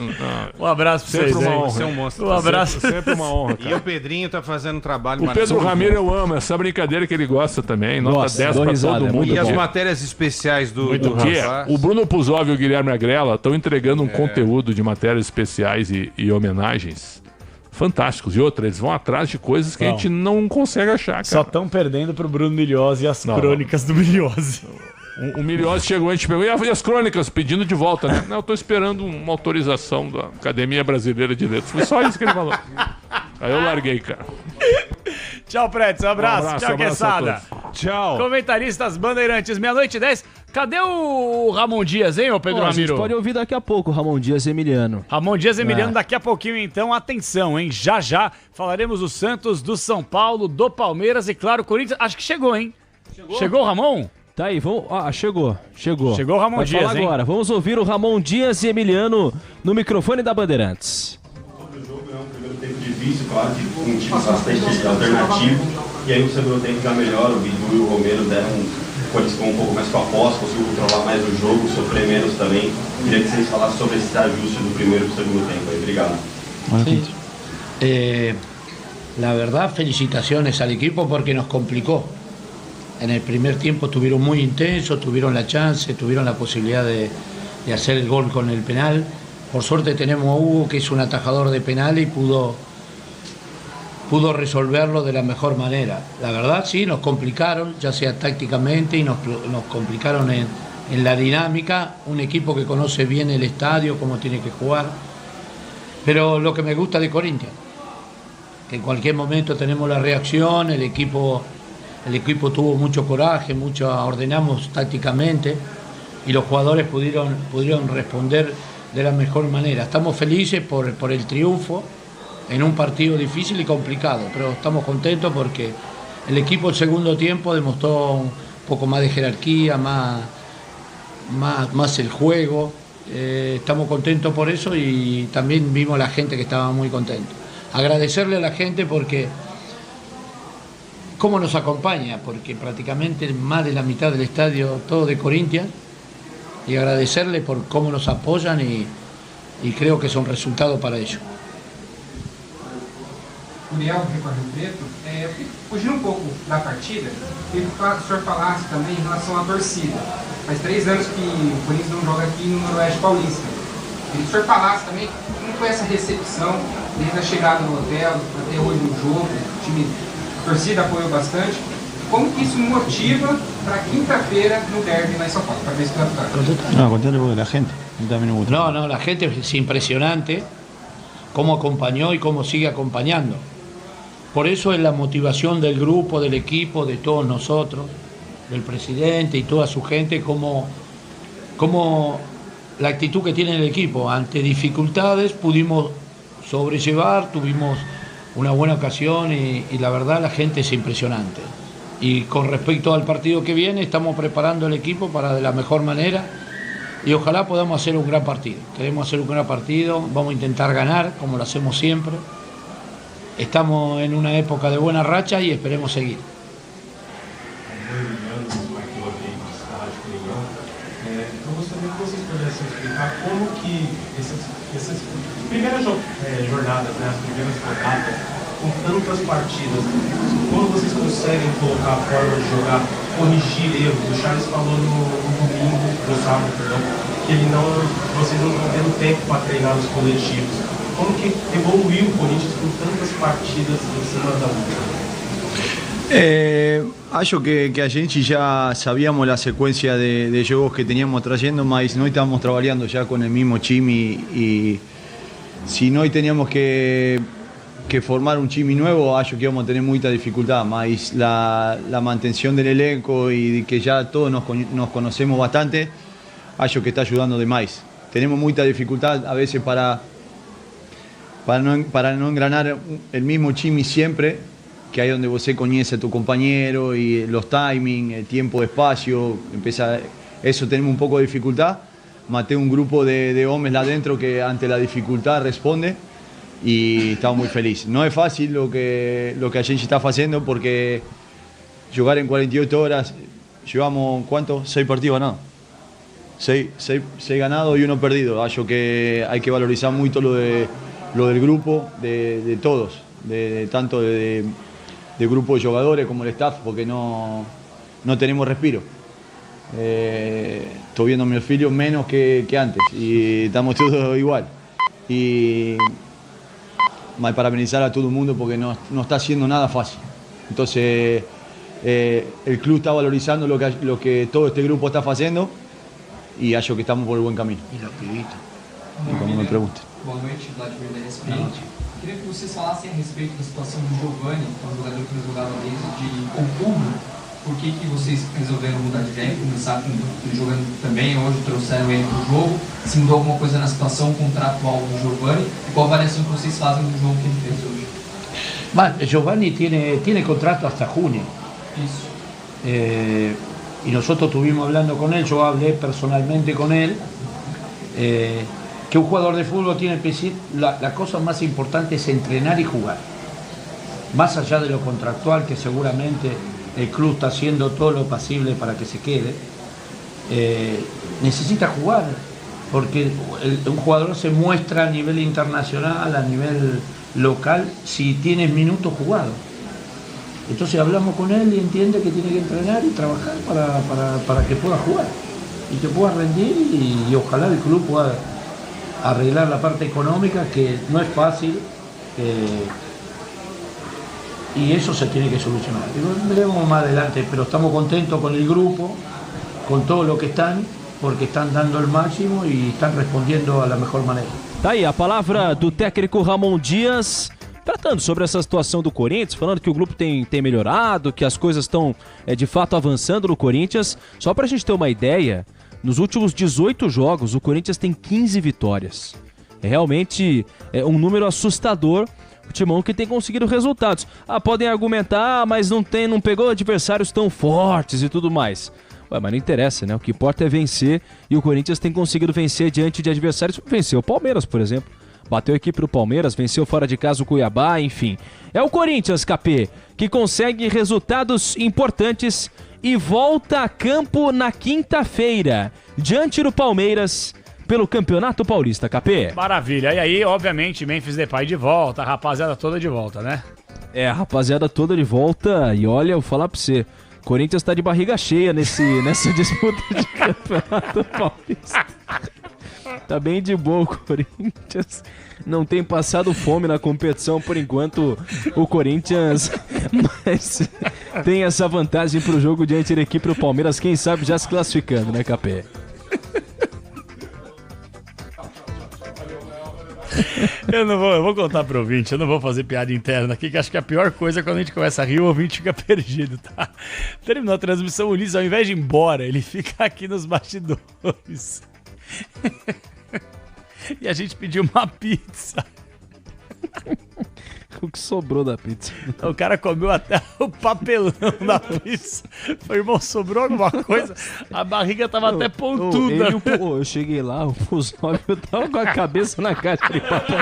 Um abraço pra vocês,
sempre uma honra.
Você é um monstro.
Um abraço.
Sempre uma honra, cara.
E o Pedrinho tá fazendo um trabalho
O Pedro Ramiro eu amo, essa brincadeira que ele gosta também. Nota 10 pra todo mundo.
E as matérias especiais do
rapaz. O Bruno Puzov e o Guilherme Agrela estão entregando um conteúdo de matérias especiais e homenagens fantásticos. E outra, eles vão atrás de coisas que a gente não consegue achar, cara.
Só estão perdendo pro Bruno Milhose e as crônicas do Milhose.
O Milhose chegou, a gente pegou, e as crônicas pedindo de volta, né? Não, eu tô esperando uma autorização da Academia Brasileira de Letras. Foi só isso que ele falou. Aí eu larguei, cara.
Tchau, Pretzel. Um abraço. Tchau, Quesada.
Tchau.
Comentaristas Bandeirantes, 00:10. Cadê o Ramon Dias, hein, ô Pedro Ramiro?
A gente pode ouvir daqui a pouco o Ramon Dias Emiliano.
Ramon Dias Emiliano daqui a pouquinho, então. Atenção, hein? Já falaremos do Santos, do São Paulo, do Palmeiras e, claro, Corinthians. Acho que chegou, hein? Chegou o Ramon?
Tá aí, vamos. Chegou.
Chegou o Ramon Dias,
falar agora. Vamos ouvir o Ramon Dias e Emiliano no microfone da Bandeirantes.
O jogo é um primeiro tempo difícil, claro, com um time bastante alternativo. E aí no segundo tempo já melhora, o Bidu e o Romero deram um pouco mais com a posse, conseguiu controlar mais o jogo, sofrer menos também. Queria que vocês falassem sobre esse ajuste do primeiro para o segundo tempo. Obrigado.
Sí. La verdad, felicitaciones al equipo porque nos complicó. En el primer tiempo estuvieron muy intensos, tuvieron la chance, tuvieron la posibilidad de hacer el gol con el penal. Por suerte tenemos a Hugo, que es un atajador de penal y pudo resolverlo de la mejor manera. La verdad, sí, nos complicaron, ya sea tácticamente, y nos complicaron en la dinámica. Un equipo que conoce bien el estadio, cómo tiene que jugar. Pero lo que me gusta de Corinthians, que en cualquier momento tenemos la reacción, el equipo tuvo mucho coraje, ordenamos tácticamente y los jugadores pudieron responder de la mejor manera. Estamos felices por el triunfo en un partido difícil y complicado, pero estamos contentos porque el equipo el segundo tiempo demostró un poco más de jerarquía, más el juego. Estamos contentos por eso y también vimos a la gente que estaba muy contenta. Agradecerle a la gente porque cómo nos acompaña, porque prácticamente más de la mitad del estadio todo de Corinthians, y agradecerle por cómo nos apoyan y creo que es un resultado para ellos.
Uriel, Rico Rio Preto, fugindo um pouco da partida, queria que o senhor falasse também em relação à torcida. Faz 3 anos que o Corinthians não joga aqui no Noroeste Paulista. Queria que o senhor falasse também como foi essa recepção, desde a chegada no hotel até hoje no jogo, a torcida apoiou bastante. Como que isso motiva para quinta-feira no derby lá em São Paulo, para ver se está
No, la gente es impresionante. cómo acompañó y cómo sigue acompañando. Por eso es la motivación del grupo, del equipo, de todos nosotros, del presidente y toda su gente, como la actitud que tiene el equipo. Ante dificultades pudimos sobrellevar, tuvimos una buena ocasión y la verdad la gente es impresionante. Y con respecto al partido que viene, estamos preparando el equipo para de la mejor manera y ojalá podamos hacer un gran partido. Queremos hacer un gran partido, vamos a intentar ganar como lo hacemos siempre. Estamos en una época de buena racha y esperemos seguir.
Eu gostaria que vocês pudessem explicar como que essas primeiras jornadas, né, as primeiras rodadas, com tantas partidas, como vocês conseguem colocar a forma de jogar, corrigir erros. O Charles falou no sábado, perdão, que vocês não estão tendo tempo para treinar os coletivos. Como que evoluiu o Corinthians com tantas partidas em cima da luta?
Acho que a gente já sabíamos la secuencia de jogos que teníamos trayendo, mas nós estábamos trabalhando já com o mesmo time e se nós teníamos que formar un time nuevo, acho que vamos a tener mucha dificultad, mas la mantención del elenco y que ya todos nos conocemos bastante, acho que está ayudando demais. Tenemos mucha dificultad a veces para no engranar el mismo time siempre, que ahí donde você conoce a tu compañero y los timings, el tiempo, espacio, eso tenemos un poco de dificultad. Maté un grupo de hombres lá dentro que ante la dificultad responde y estamos muy felices. No es fácil lo que a gente está haciendo porque jugar en 48 horas, llevamos, ¿cuánto? 6 partidos ganados. 6 ganados y 1 perdido. Acho que hay que valorizar mucho lo del grupo, de todos, tanto de grupo de jugadores como el staff, porque no tenemos respiro. Estoy viendo a mis filhos menos que antes y estamos todos igual. Y parabenizar a todo el mundo porque no está haciendo nada fácil. Entonces, el club está valorizando lo que todo este grupo está haciendo y acho que estamos por el buen camino.
Y los pibitos.
Y como me pregunten.
Boa noite, Vladimir da ESPN. Queria que vocês falassem a respeito da situação do Giovani, que é um jogador que nós jogava desde outubro. Por que vocês resolveram mudar de ideia, começar jogando também, hoje trouxeram ele para o jogo? Se mudou alguma coisa na situação contratual do Giovani? E qual a avaliação que vocês fazem do jogo que ele fez hoje?
Giovani tiene contrato hasta junio. Y nosotros estuvimos hablando con él, yo hablé personalmente con él, que un jugador de fútbol tiene que decir, la cosa más importante es entrenar y jugar. Más allá de lo contractual, que seguramente el club está haciendo todo lo posible para que se quede, necesita jugar, porque un jugador se muestra a nivel internacional, a nivel local, si tienes minutos jugados. Entonces hablamos con él y entiende que tiene que entrenar y trabajar para que pueda jugar y que pueda rendir y ojalá el club pueda arreglar la parte económica, que no es fácil, y eso se tiene que solucionar. Y lo veremos más adelante, pero estamos contentos con el grupo, con todo lo que están, porque están dando el máximo y están respondiendo a la mejor manera.
Tá aí a palavra do técnico Ramon Dias, tratando sobre essa situação do Corinthians, falando que o grupo tem melhorado, que as coisas estão de fato avançando no Corinthians. Só pra gente ter uma ideia, nos últimos 18 jogos, o Corinthians tem 15 vitórias. É realmente um número assustador. O Timão que tem conseguido resultados. Podem argumentar, mas não pegou adversários tão fortes e tudo mais. Mas não interessa, né? O que importa é vencer, e o Corinthians tem conseguido vencer diante de adversários. Venceu o Palmeiras, por exemplo. Bateu a equipe do Palmeiras, venceu fora de casa o Cuiabá, enfim. É o Corinthians, KP, que consegue resultados importantes e volta a campo na quinta-feira, diante do Palmeiras, pelo Campeonato Paulista, KP.
Maravilha. E aí, obviamente, Memphis Depay de volta, a rapaziada toda de volta, né?
A rapaziada toda de volta. E olha, eu vou falar pra você, Corinthians tá de barriga cheia nessa disputa de Campeonato Paulista. Tá bem de boa o Corinthians. Não tem passado fome na competição por enquanto o Corinthians, mas tem essa vantagem pro jogo diante da equipe do Palmeiras, quem sabe já se classificando, né, Capé?
Eu vou contar pro ouvinte, eu não vou fazer piada interna aqui, que acho que a pior coisa é quando a gente começa a rir, o ouvinte fica perdido, tá? Terminou a transmissão, o Ulisses, ao invés de ir embora, ele fica aqui nos bastidores. E a gente pediu uma pizza.
O que sobrou da pizza?
O cara comeu até o papelão da pizza. Falei, irmão, sobrou alguma coisa? A barriga tava até pontuda.
Eu cheguei lá, o Zóio tava com a cabeça na caixa de papel.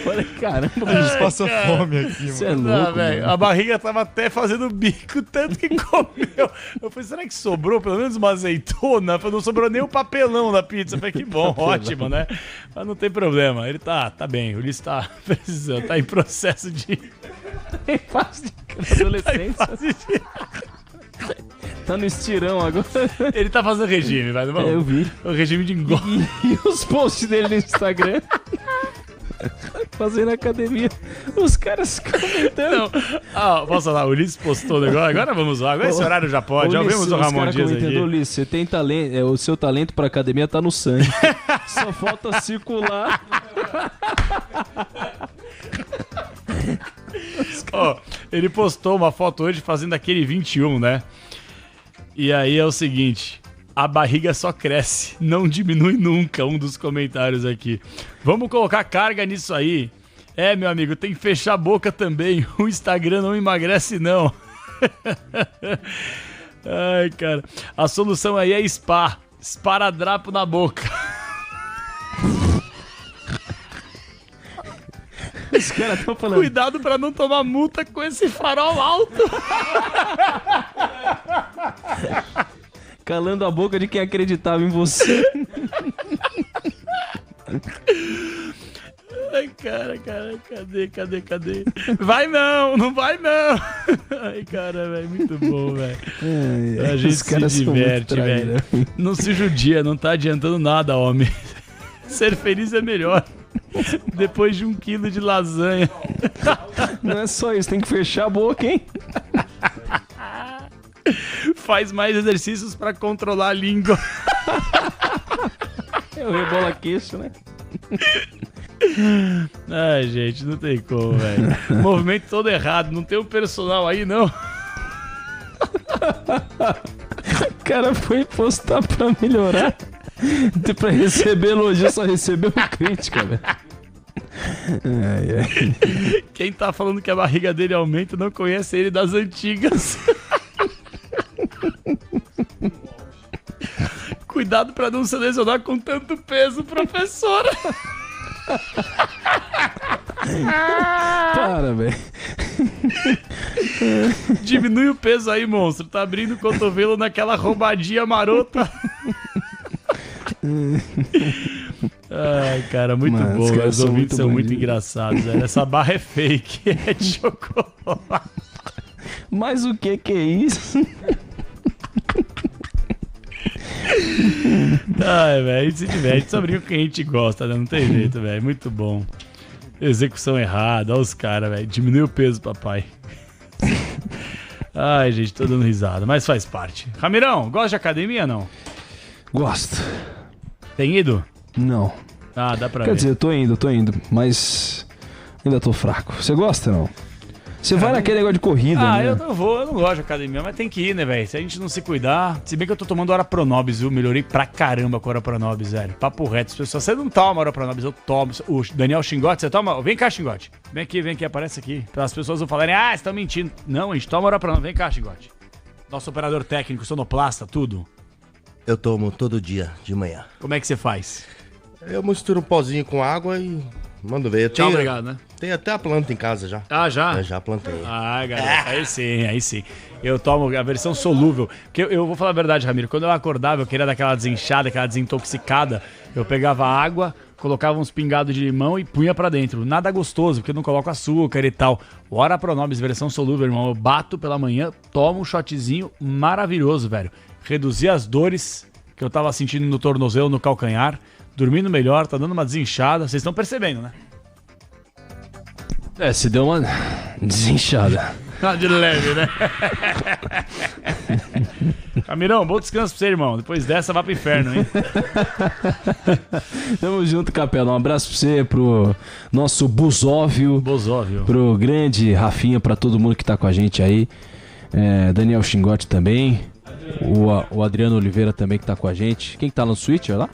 Falei, caramba,
a gente passa fome aqui,
mano. Você é louco,
velho. A barriga tava até fazendo bico, tanto que comeu. Eu falei, será que sobrou pelo menos uma azeitona? Não sobrou nem o papelão da pizza. Eu falei, que bom, ótimo, né? Mas não tem problema, ele tá bem. O Ulisses tá precisando, tá em processo de...
Em fase de adolescência. Tá no estirão agora.
Ele tá fazendo regime, vai, não?
Eu vi.
O regime de engorda.
E os posts dele no Instagram. Fazendo academia. Os caras comentando.
Posso falar, o Ulisses postou o negócio. Agora vamos lá. Agora esse horário já pode. Já ouvimos o Ramon Dias aqui.
Ulisses, você tem talento. O seu talento pra academia tá no sangue. Só falta circular.
Ele postou uma foto hoje fazendo aquele 21, né? E aí é o seguinte, a barriga só cresce, não diminui nunca, um dos comentários aqui. Vamos colocar carga nisso aí. Meu amigo, tem que fechar a boca também, o Instagram não emagrece não. Ai, cara, a solução aí é esparadrapo na boca.
Os caras estão falando.
Cuidado pra não tomar multa com esse farol alto.
Calando a boca de quem acreditava em você.
Ai, cara, cadê? Vai não vai não. Ai, cara, velho, muito bom, velho. A gente se diverte, velho. Não se judia, não tá adiantando nada, homem. Ser feliz é melhor. Depois de 1 quilo de lasanha.
Não é só isso, tem que fechar a boca, hein?
Faz mais exercícios pra controlar a língua.
Eu rebola queixo, né?
Ai, gente, não tem como, velho. Movimento todo errado, não tem um personal aí, não.
O cara foi postar pra melhorar. Pra receber elogio, só recebeu crítica, velho.
Quem tá falando que a barriga dele aumenta não conhece ele das antigas. Cuidado pra não se lesionar com tanto peso, professora.
Para, velho.
Diminui o peso aí, monstro. Tá abrindo o cotovelo naquela roubadinha marota. Ai, cara, muito bom. Os ouvintes são muito engraçados, velho. Essa barra é fake, é de chocolate.
Mas o que é isso?
Ai, velho, a gente se diverte, só brinca com quem a gente gosta, né? Não tem jeito, velho. Muito bom. Execução errada, olha os caras, velho. Diminui o peso, papai. Ai, gente, tô dando risada, mas faz parte. Ramirão, gosta de academia ou não?
Gosto.
Tem ido?
Não.
Ah, dá pra ver.
Quer dizer, eu tô indo, mas ainda tô fraco. Você gosta ou não? Você vai naquele negócio de corrida, né?
Eu não gosto de academia, mas tem que ir, né, velho? Se a gente não se cuidar... Se bem que eu tô tomando Ora Pronobis, viu? Melhorei pra caramba com Ora Pronobis, velho. Papo reto. As pessoas, você não toma Ora Pronobis, eu tomo. O Daniel Xingote, você toma? Vem cá, Xingote. Vem aqui, aparece aqui. Para as pessoas não falarem, vocês estão mentindo. Não, a gente toma Ora Pronobis. Vem cá, Xingote. Nosso operador técnico, sonoplasta, tudo.
Eu tomo todo dia, de manhã.
Como é que você faz?
Eu misturo um pozinho com água e mando ver.
Tchau, obrigado, né?
Tem até a planta em casa já.
Ah, já?
Eu já plantei.
Ah, garoto, aí sim. Eu tomo a versão solúvel. Porque eu vou falar a verdade, Ramiro. Quando eu acordava, eu queria dar aquela desinchada, aquela desintoxicada. Eu pegava água, colocava uns pingados de limão e punha pra dentro. Nada gostoso, porque eu não coloco açúcar e tal. O Ora Pronobis, versão solúvel, irmão. Eu bato pela manhã, tomo um shotzinho maravilhoso, velho. Reduzi as dores que eu tava sentindo no tornozelo, no calcanhar. Dormindo melhor, tá dando uma desinchada. Vocês estão percebendo, né?
Se deu uma desinchada.
De leve, né? Camirão, bom descanso pra você, irmão. Depois dessa, vai pro inferno, hein?
Tamo junto, Capela. Um abraço pra você, pro nosso Buzóvio. Pro grande Rafinha, pra todo mundo que tá com a gente aí. Daniel Xingotti também. O Adriano Oliveira também que tá com a gente. Quem que tá no Switcher lá?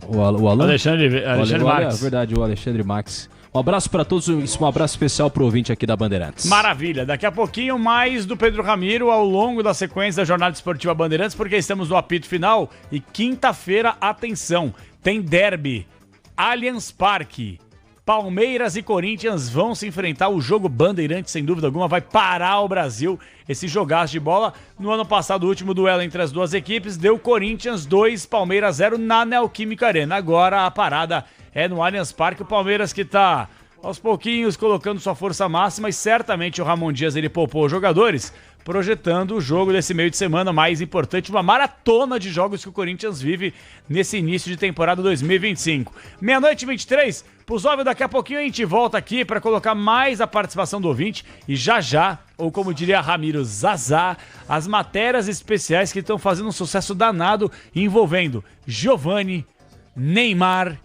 O Alan?
Alexandre Marques.
É verdade, o Alexandre Max. Um abraço para todos, um abraço especial pro ouvinte aqui da Bandeirantes.
Maravilha, daqui a pouquinho mais do Pedro Ramiro ao longo da sequência da Jornada Esportiva Bandeirantes, porque estamos no apito final e quinta-feira, atenção, tem derby, Allianz Parque, Palmeiras e Corinthians vão se enfrentar, o jogo Bandeirantes, sem dúvida alguma, vai parar o Brasil, esse jogaço de bola. No ano passado, o último duelo entre as duas equipes deu Corinthians 2, Palmeiras 0 na Neoquímica Arena. Agora a parada é no Allianz Parque, o Palmeiras que tá aos pouquinhos colocando sua força máxima e certamente o Ramon Dias ele poupou os jogadores, projetando o jogo desse meio de semana mais importante, uma maratona de jogos que o Corinthians vive nesse início de temporada 2025. 00:23, Puzóvio, daqui a pouquinho a gente volta aqui para colocar mais a participação do ouvinte e já, ou como diria Ramiro, Zazá, as matérias especiais que estão fazendo um sucesso danado envolvendo Giovani, Neymar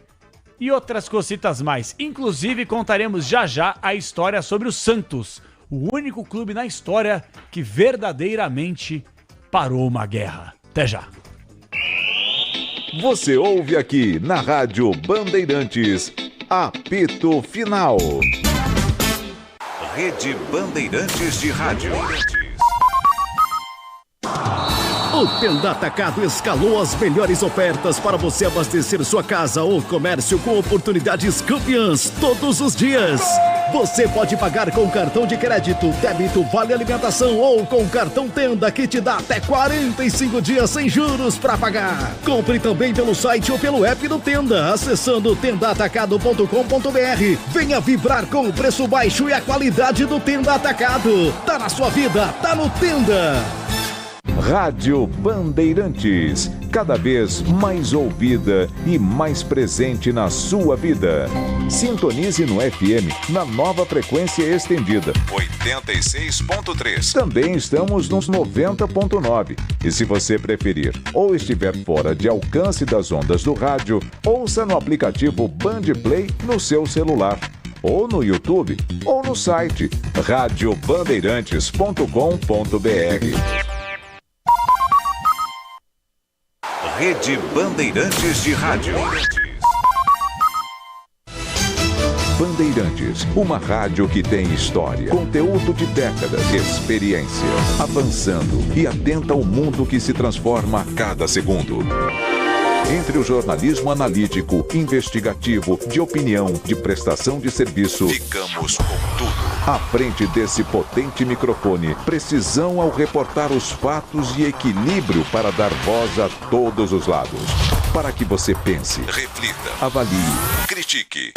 e outras cositas mais. Inclusive contaremos já a história sobre o Santos, o único clube na história que verdadeiramente parou uma guerra. Até já.
Você ouve aqui na Rádio Bandeirantes, apito final. Rede Bandeirantes de Rádio.
O Tenda Atacado escalou as melhores ofertas para você abastecer sua casa ou comércio com oportunidades campeãs todos os dias. Você pode pagar com cartão de crédito, débito, vale alimentação ou com cartão Tenda que te dá até 45 dias sem juros para pagar. Compre também pelo site ou pelo app do Tenda, acessando tendaatacado.com.br. Venha vibrar com o preço baixo e a qualidade do Tenda Atacado. Tá na sua vida, tá no Tenda.
Rádio Bandeirantes, cada vez mais ouvida e mais presente na sua vida. Sintonize no FM na nova frequência estendida 86.3. Também estamos nos 90.9. E se você preferir ou estiver fora de alcance das ondas do rádio, ouça no aplicativo Bandplay no seu celular, ou no YouTube, ou no site radiobandeirantes.com.br. Rede Bandeirantes de Rádio. Bandeirantes, uma rádio que tem história, conteúdo de décadas, experiência, avançando e atenta ao mundo que se transforma a cada segundo. Entre o jornalismo analítico, investigativo, de opinião, de prestação de serviço, ficamos com tudo. À frente desse potente microfone, precisão ao reportar os fatos e equilíbrio para dar voz a todos os lados. Para que você pense, reflita, avalie, critique.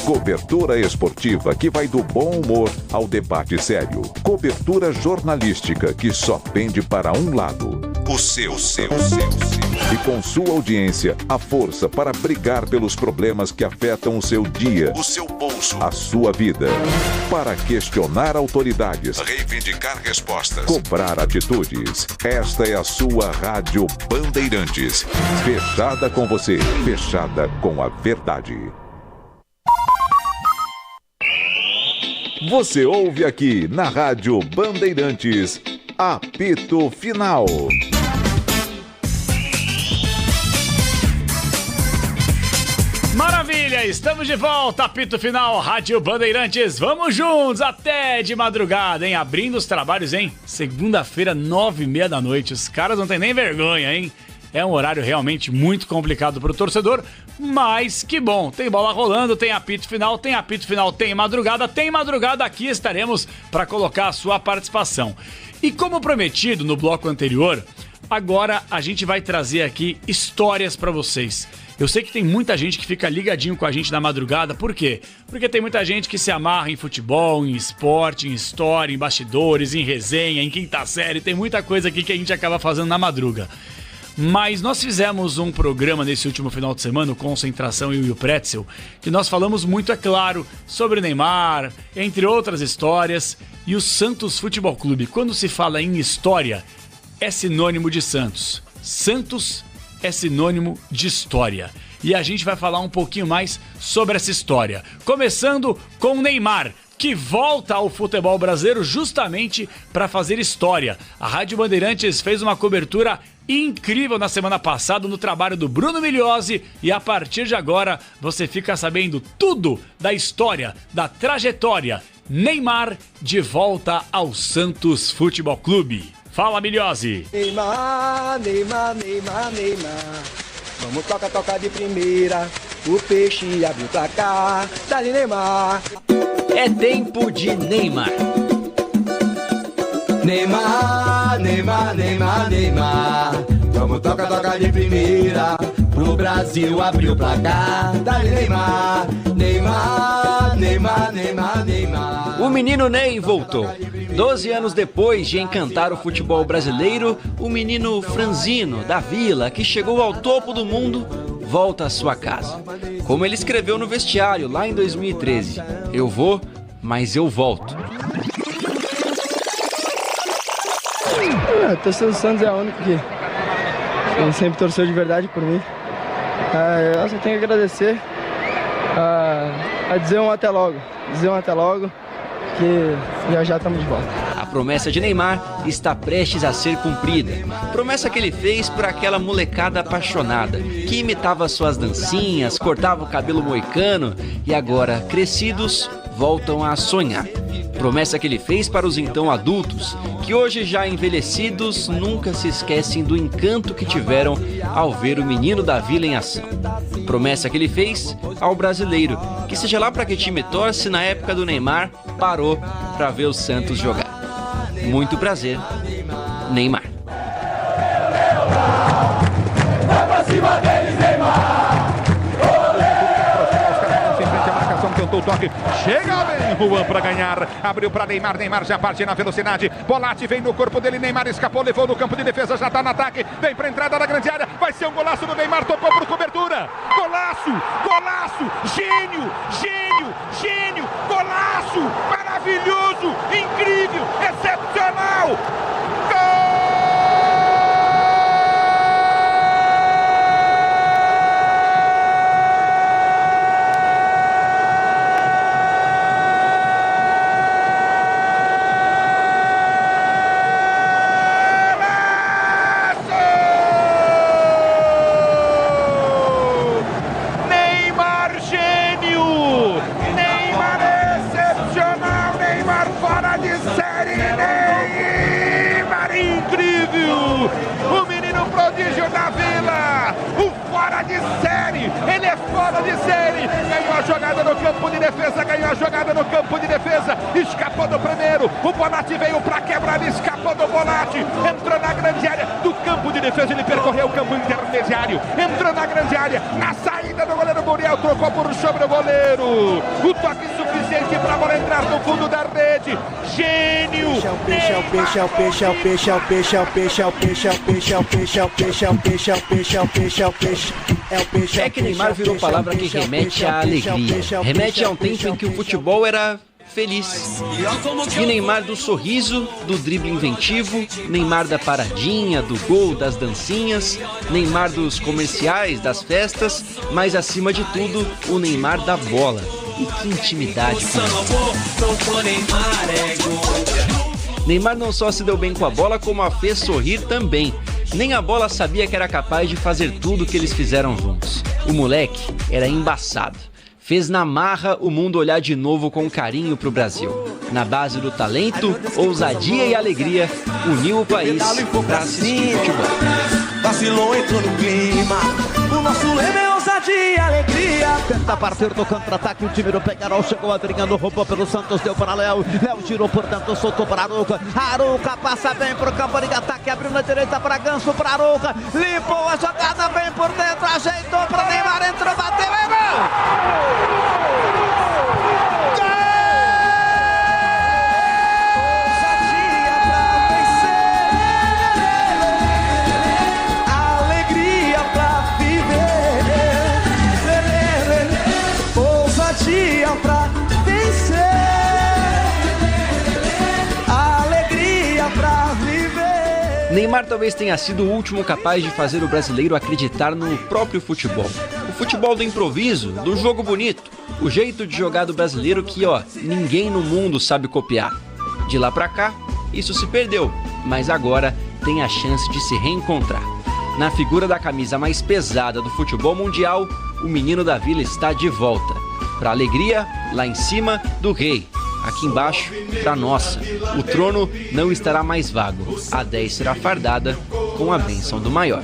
Cobertura esportiva que vai do bom humor ao debate sério. Cobertura jornalística que só pende para um lado. O seu. E com sua audiência, a força para brigar pelos problemas que afetam o seu dia, o seu bolso, a sua vida. Para questionar autoridades, reivindicar respostas, cobrar atitudes. Esta é a sua Rádio Bandeirantes. Fechada com você, fechada com a verdade. Você ouve aqui na Rádio Bandeirantes, apito final.
Maravilha, estamos de volta, apito final, Rádio Bandeirantes, vamos juntos até de madrugada, hein? Abrindo os trabalhos, hein? Segunda-feira, 9:30 da noite, os caras não tem nem vergonha, hein? É um horário realmente muito complicado para o torcedor, mas que bom, tem bola rolando, tem apito final, tem madrugada, aqui estaremos para colocar a sua participação. E como prometido no bloco anterior, agora a gente vai trazer aqui histórias para vocês. Eu sei que tem muita gente que fica ligadinho com a gente na madrugada, por quê? Porque tem muita gente que se amarra em futebol, em esporte, em história, em bastidores, em resenha, em quinta série, tem muita coisa aqui que a gente acaba fazendo na madruga. Mas nós fizemos um programa nesse último final de semana, o Concentração e o Pretzel, que nós falamos muito, é claro, sobre o Neymar, entre outras histórias. E o Santos Futebol Clube, quando se fala em história, é sinônimo de Santos. Santos é sinônimo de história. E a gente vai falar um pouquinho mais sobre essa história. Começando com o Neymar, que volta ao futebol brasileiro justamente para fazer história. A Rádio Bandeirantes fez uma cobertura incrível na semana passada no trabalho do Bruno Migliozzi e a partir de agora você fica sabendo tudo da história, da trajetória. Neymar de volta ao Santos Futebol Clube. Fala, Migliozzi.
Neymar, Neymar, Neymar, Neymar. Vamos tocar de primeira. O peixe abriu o placar. Dali, Neymar.
É tempo de Neymar.
Neymar, Neymar, Neymar, Neymar. Vamos tocar de primeira. Pro Brasil abrir o placar. Dali, Neymar. Neymar, Neymar, Neymar, Neymar.
O menino Ney voltou. 12 anos depois de encantar o futebol brasileiro, o menino franzino da Vila, que chegou ao topo do mundo, volta à sua casa. Como ele escreveu no vestiário lá em 2013, eu vou, mas eu volto.
A torcida do Santos é a única que sempre torceu de verdade por mim. Eu só tenho que agradecer, a dizer um até logo, que já estamos de volta.
A promessa de Neymar está prestes a ser cumprida. Promessa que ele fez para aquela molecada apaixonada, que imitava suas dancinhas, cortava o cabelo moicano e agora, crescidos, voltam a sonhar. Promessa que ele fez para os então adultos, que hoje já envelhecidos nunca se esquecem do encanto que tiveram ao ver o menino da Vila em ação. Promessa que ele fez ao brasileiro, que seja lá para que time torce, na época do Neymar, parou para ver o Santos jogar. Muito prazer, Neymar.
Vai pra cima deles, Neymar! Tentou o toque, chega bem Juan para ganhar, abriu para Neymar, Neymar já parte na velocidade, Bolatti vem no corpo dele, Neymar escapou, levou no campo de defesa, já tá no ataque, vem pra entrada da grande área, vai ser um golaço do Neymar, tocou por cobertura, golaço, gênio, golaço, maravilhoso, incrível, excepcional, da Vila, o fora de série, ele é fora de série, ganhou a jogada no campo de defesa, escapou do primeiro, o Bolatti veio para quebrar, escapou do Bolatti, entrou na grande área do campo de defesa, ele percorreu o campo intermediário, entrou na grande área, na saída do goleiro Muriel, trocou por sobre o goleiro, o toque suficiente para a bola entrar no fundo da rede, gênio,
É que Neymar virou palavra que remete à alegria, remete a um tempo em que o futebol era feliz. E Neymar do sorriso, do drible inventivo, Neymar da paradinha, do gol, das dancinhas, Neymar dos comerciais, das festas, mas acima de tudo, o Neymar da bola. E que intimidade com ele. Neymar não só se deu bem com a bola, como a fez sorrir também. Nem a bola sabia que era capaz de fazer tudo o que eles fizeram juntos. O moleque era embaçado. Fez na marra o mundo olhar de novo com carinho pro Brasil. Na base do talento, ousadia e alegria, uniu o país pra assistir futebol.
Vacilou, entrou no clima. O nosso lema é ousadia e alegria.
Tenta partir do contra-ataque, o time do Peñarol chegou Adriano, roubou pelo Santos, deu para Léo. Léo tirou por dentro, soltou para Arouca. Arouca passa bem pro campo de ataque, abriu na direita para Ganso, para Arouca. Limpou a jogada, vem por dentro, ajeitou para Neymar, entrou, bateu, é gol!
Pra vencer,
Neymar talvez tenha sido o último capaz de fazer o brasileiro acreditar no próprio futebol. O futebol do improviso, do jogo bonito, o jeito de jogar do brasileiro que, ninguém no mundo sabe copiar. De lá pra cá, isso se perdeu, mas agora tem a chance de se reencontrar. Na figura da camisa mais pesada do futebol mundial, o menino da Vila está de volta. Pra alegria, lá em cima, do rei. Aqui embaixo, pra nossa. O trono não estará mais vago. A 10 será fardada com a bênção do maior.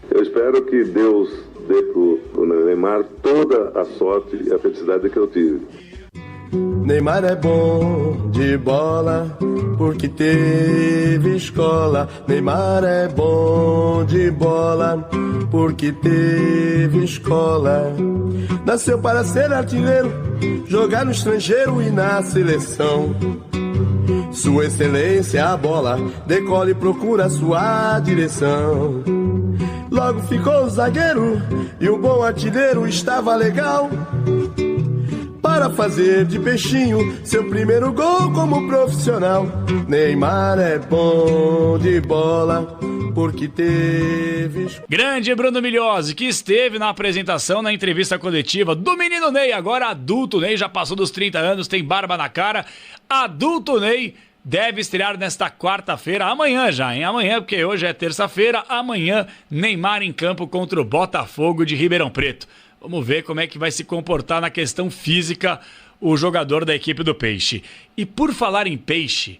Eu espero que Deus dê pro Neymar toda a sorte e a felicidade que eu tive.
Neymar é bom de bola porque teve escola. Neymar é bom de bola porque teve escola. Nasceu para ser artilheiro, jogar no estrangeiro e na seleção. Sua excelência é a bola, decola e procura sua direção. Logo ficou zagueiro e o bom artilheiro estava legal para fazer de peixinho seu primeiro gol como profissional. Neymar é bom de bola porque teve...
Grande Bruno Migliosi, que esteve na apresentação, na entrevista coletiva do menino Ney, agora adulto Ney, já passou dos 30 anos, tem barba na cara. Adulto Ney deve estrear nesta quarta-feira, amanhã já, hein? Amanhã, porque hoje é terça-feira, amanhã Neymar em campo contra o Botafogo de Ribeirão Preto. Vamos ver como é que vai se comportar na questão física o jogador da equipe do Peixe. E por falar em Peixe,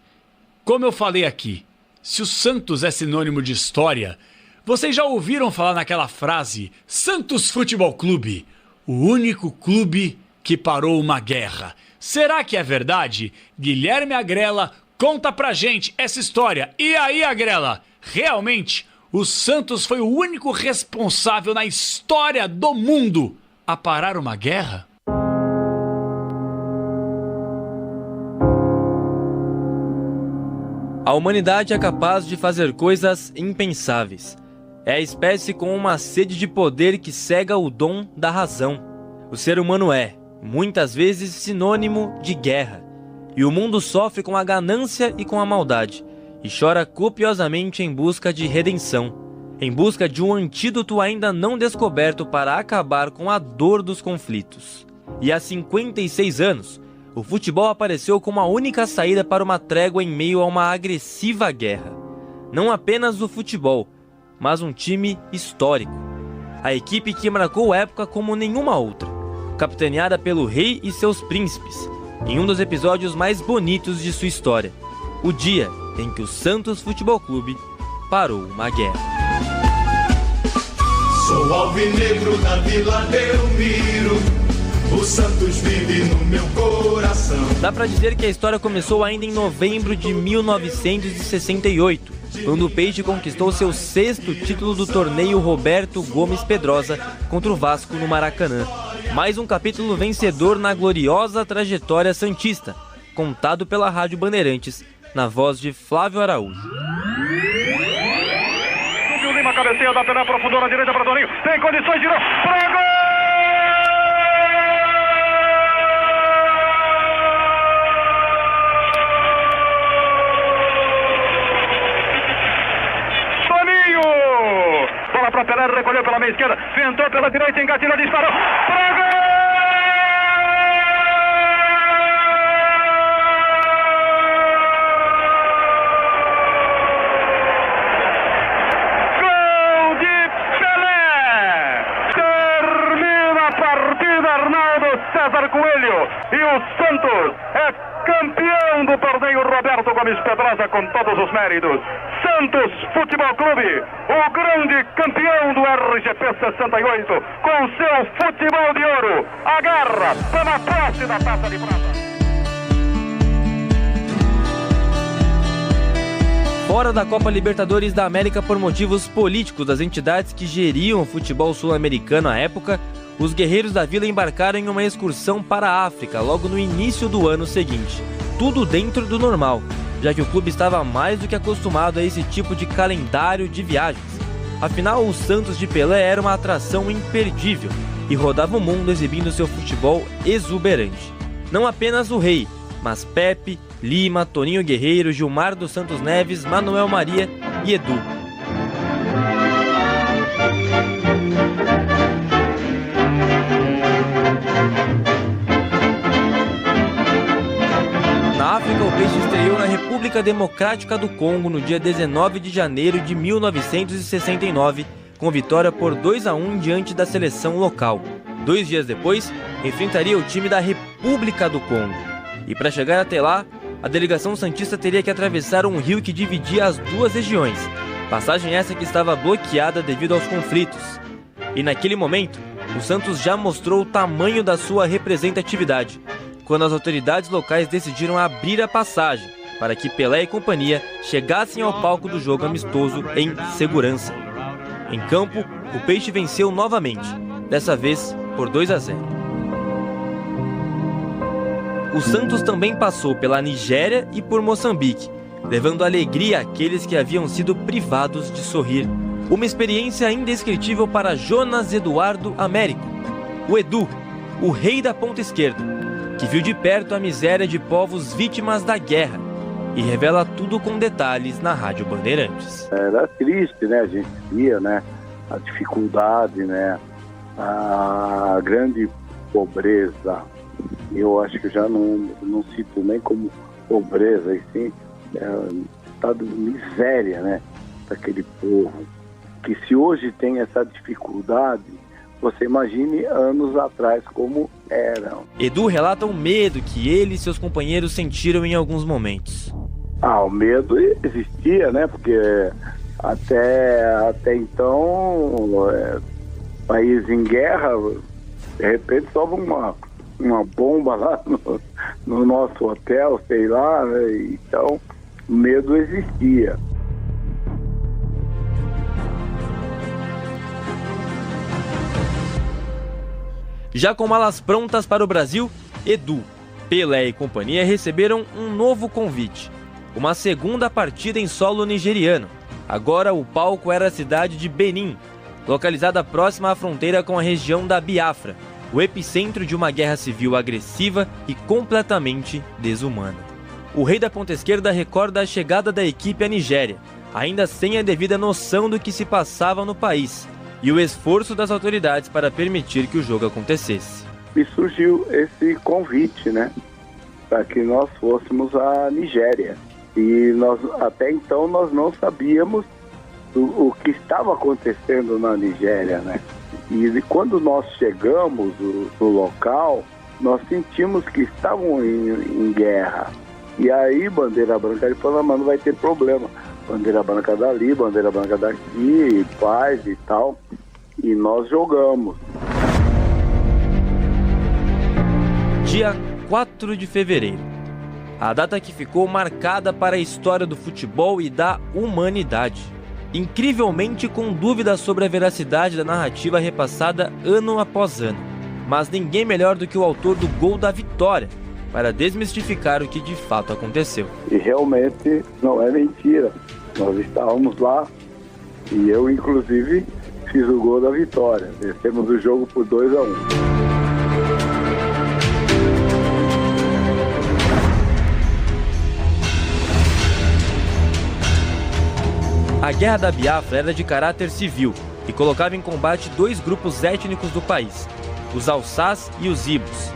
como eu falei aqui, se o Santos é sinônimo de história, vocês já ouviram falar naquela frase Santos Futebol Clube, o único clube que parou uma guerra. Será que é verdade? Guilherme Agrela conta pra gente essa história. E aí, Agrela, realmente o Santos foi o único responsável na história do mundo a parar uma guerra?
A humanidade é capaz de fazer coisas impensáveis. É a espécie com uma sede de poder que cega o dom da razão. O ser humano é, muitas vezes, sinônimo de guerra. E o mundo sofre com a ganância e com a maldade, e chora copiosamente em busca de redenção, em busca de um antídoto ainda não descoberto para acabar com a dor dos conflitos. E há 56 anos, o futebol apareceu como a única saída para uma trégua em meio a uma agressiva guerra. Não apenas o futebol, mas um time histórico. A equipe que marcou época como nenhuma outra, capitaneada pelo rei e seus príncipes, em um dos episódios mais bonitos de sua história, o dia em que o Santos Futebol Clube parou uma guerra.
Sou alvinegro da Vila Belmiro, o Santos vive no meu coração.
Dá pra dizer que a história começou ainda em novembro de 1968, quando o Peixe conquistou seu 6º título do torneio Roberto Gomes Pedrosa contra o Vasco no Maracanã. Mais um capítulo vencedor na gloriosa trajetória santista, contado pela Rádio Bandeirantes, na voz de Flávio Araújo.
O Lima cabeceia, dá pela profundura direita para Toninho, tem condições de para gol! Bola para Pelé, recolheu pela meia esquerda, ventou pela direita, engatilhou, disparou, para gol! Gol de Pelé! Termina a partida, Arnaldo César Coelho, e o Santos é campeão do torneio Roberto Gomes Pedrosa com todos os méritos. Santos Futebol Clube, o grande campeão do RGP 68, com seu futebol de ouro, agarra pela posse da taça de prata.
Fora da Copa Libertadores da América por motivos políticos das entidades que geriam o futebol sul-americano à época, os guerreiros da Vila embarcaram em uma excursão para a África logo no início do ano seguinte. Tudo dentro do normal, já que o clube estava mais do que acostumado a esse tipo de calendário de viagens. Afinal, o Santos de Pelé era uma atração imperdível e rodava o mundo exibindo seu futebol exuberante. Não apenas o rei, mas Pepe, Lima, Toninho Guerreiro, Gilmar dos Santos Neves, Manuel Maria e Edu. Na África, o Peixe estreou na República Democrática do Congo no dia 19 de janeiro de 1969, com vitória por 2-1 diante da seleção local. 2 dias depois, enfrentaria o time da República do Congo. E para chegar até lá, a delegação santista teria que atravessar um rio que dividia as duas regiões, passagem essa que estava bloqueada devido aos conflitos. E naquele momento, o Santos já mostrou o tamanho da sua representatividade, quando as autoridades locais decidiram abrir a passagem para que Pelé e companhia chegassem ao palco do jogo amistoso em segurança. Em campo, o Peixe venceu novamente, dessa vez por 2-0. O Santos também passou pela Nigéria e por Moçambique, levando alegria àqueles que haviam sido privados de sorrir. Uma experiência indescritível para Jonas Eduardo Américo, o Edu, o rei da ponta esquerda, que viu de perto a miséria de povos vítimas da guerra e revela tudo com detalhes na Rádio Bandeirantes.
Era triste, né? A gente via, né? A dificuldade, né? A grande pobreza. Eu acho que já não cito nem como pobreza, e sim estado de miséria, né? Daquele povo. Que se hoje tem essa dificuldade, você imagine anos atrás como eram.
Edu relata o medo que ele e seus companheiros sentiram em alguns momentos.
O medo existia, né? Porque até então, país em guerra, de repente sobe uma bomba lá no nosso hotel, sei lá, né? Então o medo existia.
Já com malas prontas para o Brasil, Edu, Pelé e companhia receberam um novo convite. Uma segunda partida em solo nigeriano. Agora o palco era a cidade de Benin, localizada próxima à fronteira com a região da Biafra, o epicentro de uma guerra civil agressiva e completamente desumana. O rei da ponta esquerda recorda a chegada da equipe à Nigéria, ainda sem a devida noção do que se passava no país, e o esforço das autoridades para permitir que o jogo acontecesse.
E surgiu esse convite, né, para que nós fôssemos à Nigéria. E até então nós não sabíamos o que estava acontecendo na Nigéria, né? E quando nós chegamos no local, nós sentimos que estavam em guerra. E aí Bandeira Branca ele falou, mas não vai ter problema. Bandeira branca dali, bandeira branca daqui, paz e tal. E nós jogamos.
Dia 4 de fevereiro. A data que ficou marcada para a história do futebol e da humanidade. Incrivelmente com dúvidas sobre a veracidade da narrativa repassada ano após ano. Mas ninguém melhor do que o autor do gol da vitória para desmistificar o que de fato aconteceu.
E realmente não é mentira. Nós estávamos lá e eu, inclusive, fiz o gol da vitória. Vencemos o jogo por 2-1.
A Guerra da Biafra era de caráter civil e colocava em combate 2 grupos étnicos do país, os Hausás e os Ibos.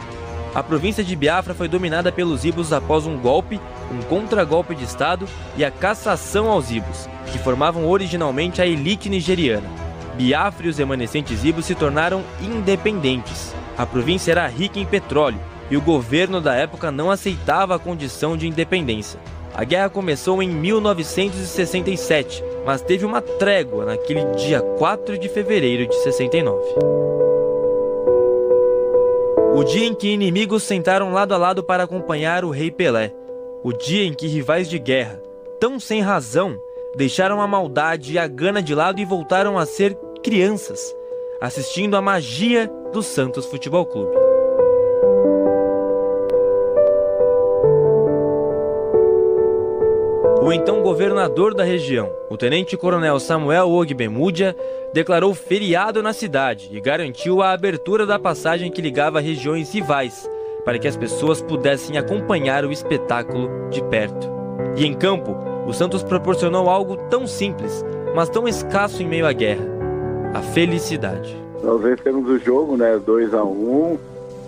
A província de Biafra foi dominada pelos Ibos após um golpe, um contragolpe de Estado e a cassação aos Ibos, que formavam originalmente a elite nigeriana. Biafra e os remanescentes Ibos se tornaram independentes. A província era rica em petróleo e o governo da época não aceitava a condição de independência. A guerra começou em 1967, mas teve uma trégua naquele dia 4 de fevereiro de 69. O dia em que inimigos sentaram lado a lado para acompanhar o rei Pelé. O dia em que rivais de guerra, tão sem razão, deixaram a maldade e a gana de lado e voltaram a ser crianças, assistindo à magia do Santos Futebol Clube. O então governador da região, o tenente-coronel Samuel Ogbemudia, declarou feriado na cidade e garantiu a abertura da passagem que ligava regiões rivais, para que as pessoas pudessem acompanhar o espetáculo de perto. E em campo, o Santos proporcionou algo tão simples, mas tão escasso em meio à guerra: a felicidade.
Nós vencemos o jogo, né, 2-1,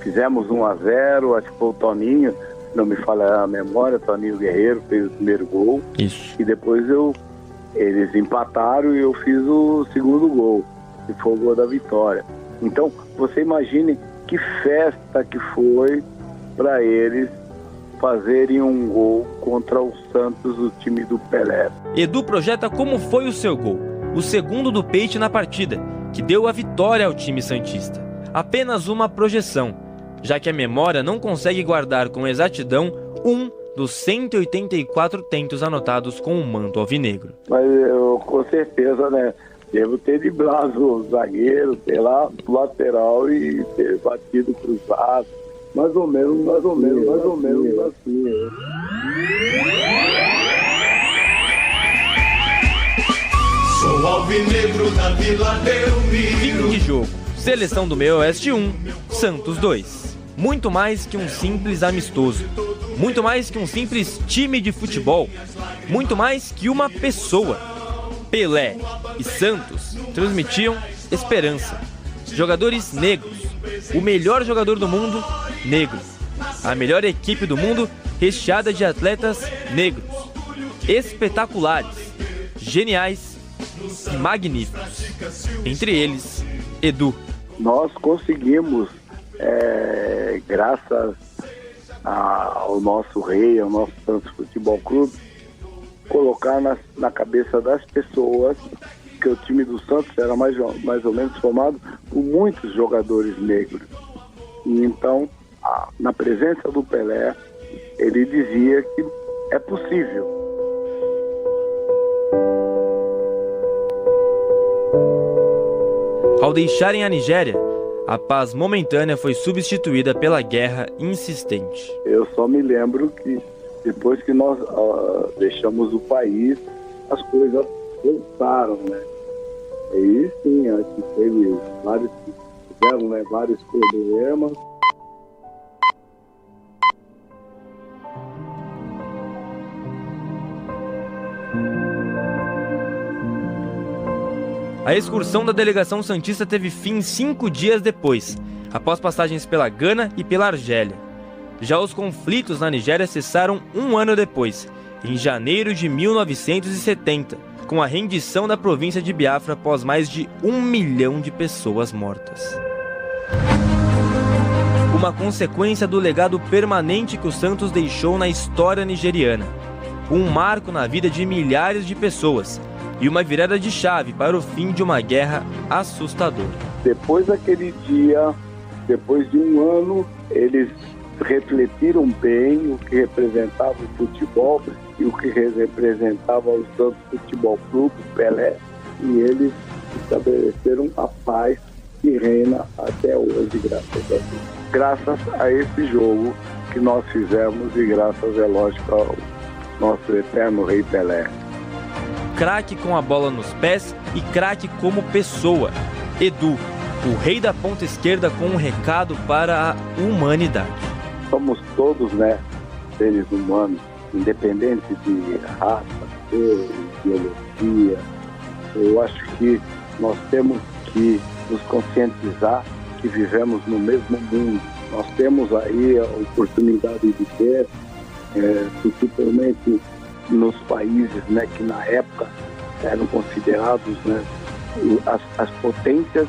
fizemos 1-0, acho que foi o Toninho, não me falha a memória, Toninho Guerreiro fez o primeiro gol.
Isso.
E depois eles empataram e eu fiz o segundo gol, que foi o gol da vitória. Então, você imagine que festa que foi para eles fazerem um gol contra o Santos, o time do Pelé.
Edu projeta como foi o seu gol, o segundo do Peixe na partida, que deu a vitória ao time santista. Apenas uma projeção, já que a memória não consegue guardar com exatidão um dos 184 tentos anotados com o manto alvinegro.
Mas eu, com certeza, né, devo ter driblado o zagueiro, ter lá o lateral e ter batido cruzado. Mais ou menos assim.
Sou alvinegro da Vila Belmiro.
Fim de jogo. Seleção do Meio Oeste 1, Santos 2. Muito mais que um simples amistoso. Muito mais que um simples time de futebol. Muito mais que uma pessoa. Pelé e Santos transmitiam esperança. Jogadores negros. O melhor jogador do mundo, negro. A melhor equipe do mundo, recheada de atletas negros. Espetaculares, geniais e magníficos. Entre eles, Edu.
Nós conseguimos, graças ao nosso rei, ao nosso Santos Futebol Clube, colocar na cabeça das pessoas que o time do Santos era mais ou menos formado por muitos jogadores negros. E então, na presença do Pelé, ele dizia que é possível.
Ao deixarem a Nigéria, a paz momentânea foi substituída pela guerra insistente.
Eu só me lembro que depois que nós deixamos o país, as coisas voltaram, né? E sim, acho que tiveram vários problemas.
A excursão da delegação santista teve fim 5 dias depois, após passagens pela Gana e pela Argélia. Já os conflitos na Nigéria cessaram 1 ano depois, em janeiro de 1970, com a rendição da província de Biafra após mais de 1 milhão de pessoas mortas. Uma consequência do legado permanente que o Santos deixou na história nigeriana. Um marco na vida de milhares de pessoas e uma virada de chave para o fim de uma guerra assustadora.
Depois daquele dia, depois de 1 ano, eles refletiram bem o que representava o futebol e o que representava o Santos Futebol Clube, Pelé, e eles estabeleceram a paz que reina até hoje, graças a Deus. Graças a esse jogo que nós fizemos e graças, é lógico, ao nosso eterno rei Pelé.
Craque com a bola nos pés e craque como pessoa. Edu, o rei da ponta esquerda com um recado para a humanidade.
Somos todos, né, seres humanos, independente de raça, cor, ideologia. Eu acho que nós temos que nos conscientizar que vivemos no mesmo mundo. Nós temos aí a oportunidade de ter, principalmente nos países, né, que na época eram considerados, né, as potências,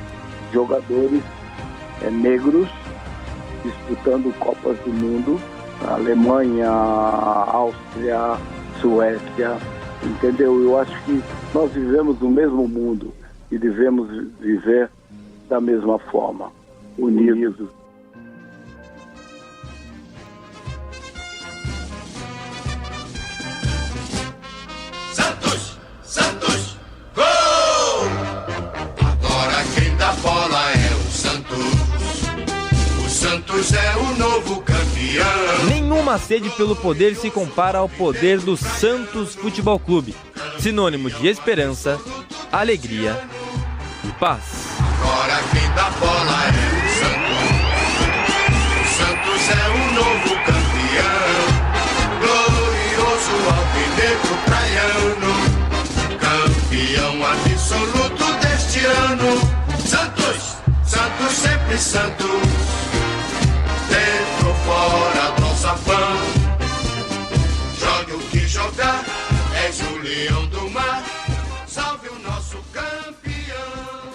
jogadores negros disputando Copas do Mundo, a Alemanha, a Áustria, Suécia, entendeu? Eu acho que nós vivemos no mesmo mundo e devemos viver da mesma forma, unidos.
Santos, Santos, gol! Agora quem dá bola é o Santos. O Santos é o novo campeão.
Nenhuma sede pelo poder se compara ao poder do Santos Futebol Clube, sinônimo de esperança, alegria e paz.
Agora quem dá bola é o Santos. O Santos é o novo campeão. Glorioso alvinegro praiano.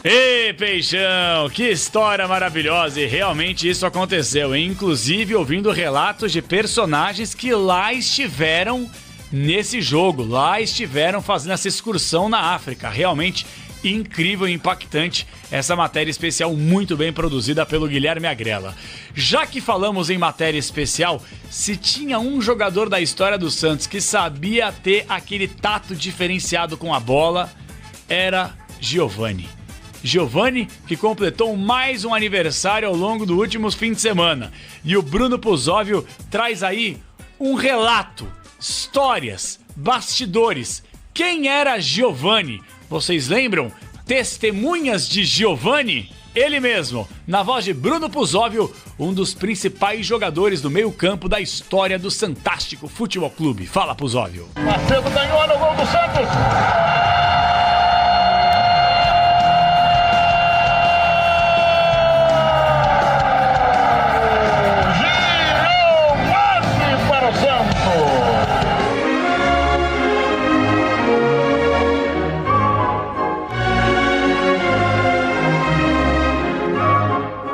Ei, Peixão, que história maravilhosa, e realmente isso aconteceu, hein? Inclusive ouvindo relatos de personagens que lá estiveram nesse jogo, lá estiveram fazendo essa excursão na África. Realmente incrível e impactante essa matéria especial, muito bem produzida pelo Guilherme Agrela. Já que falamos em matéria especial, se tinha um jogador da história do Santos que sabia ter aquele tato diferenciado com a bola, era Giovani. Giovani, que completou mais um aniversário ao longo do último fim de semana. E o Bruno Puzóvio traz aí um relato, histórias, bastidores. Quem era Giovani? Vocês lembram? Testemunhas de Giovani? Ele mesmo, na voz de Bruno Puzóvio, um dos principais jogadores do meio-campo da história do Santástico Futebol Clube. Fala, Puzóvio.
Macedo ganhou no gol do Santos.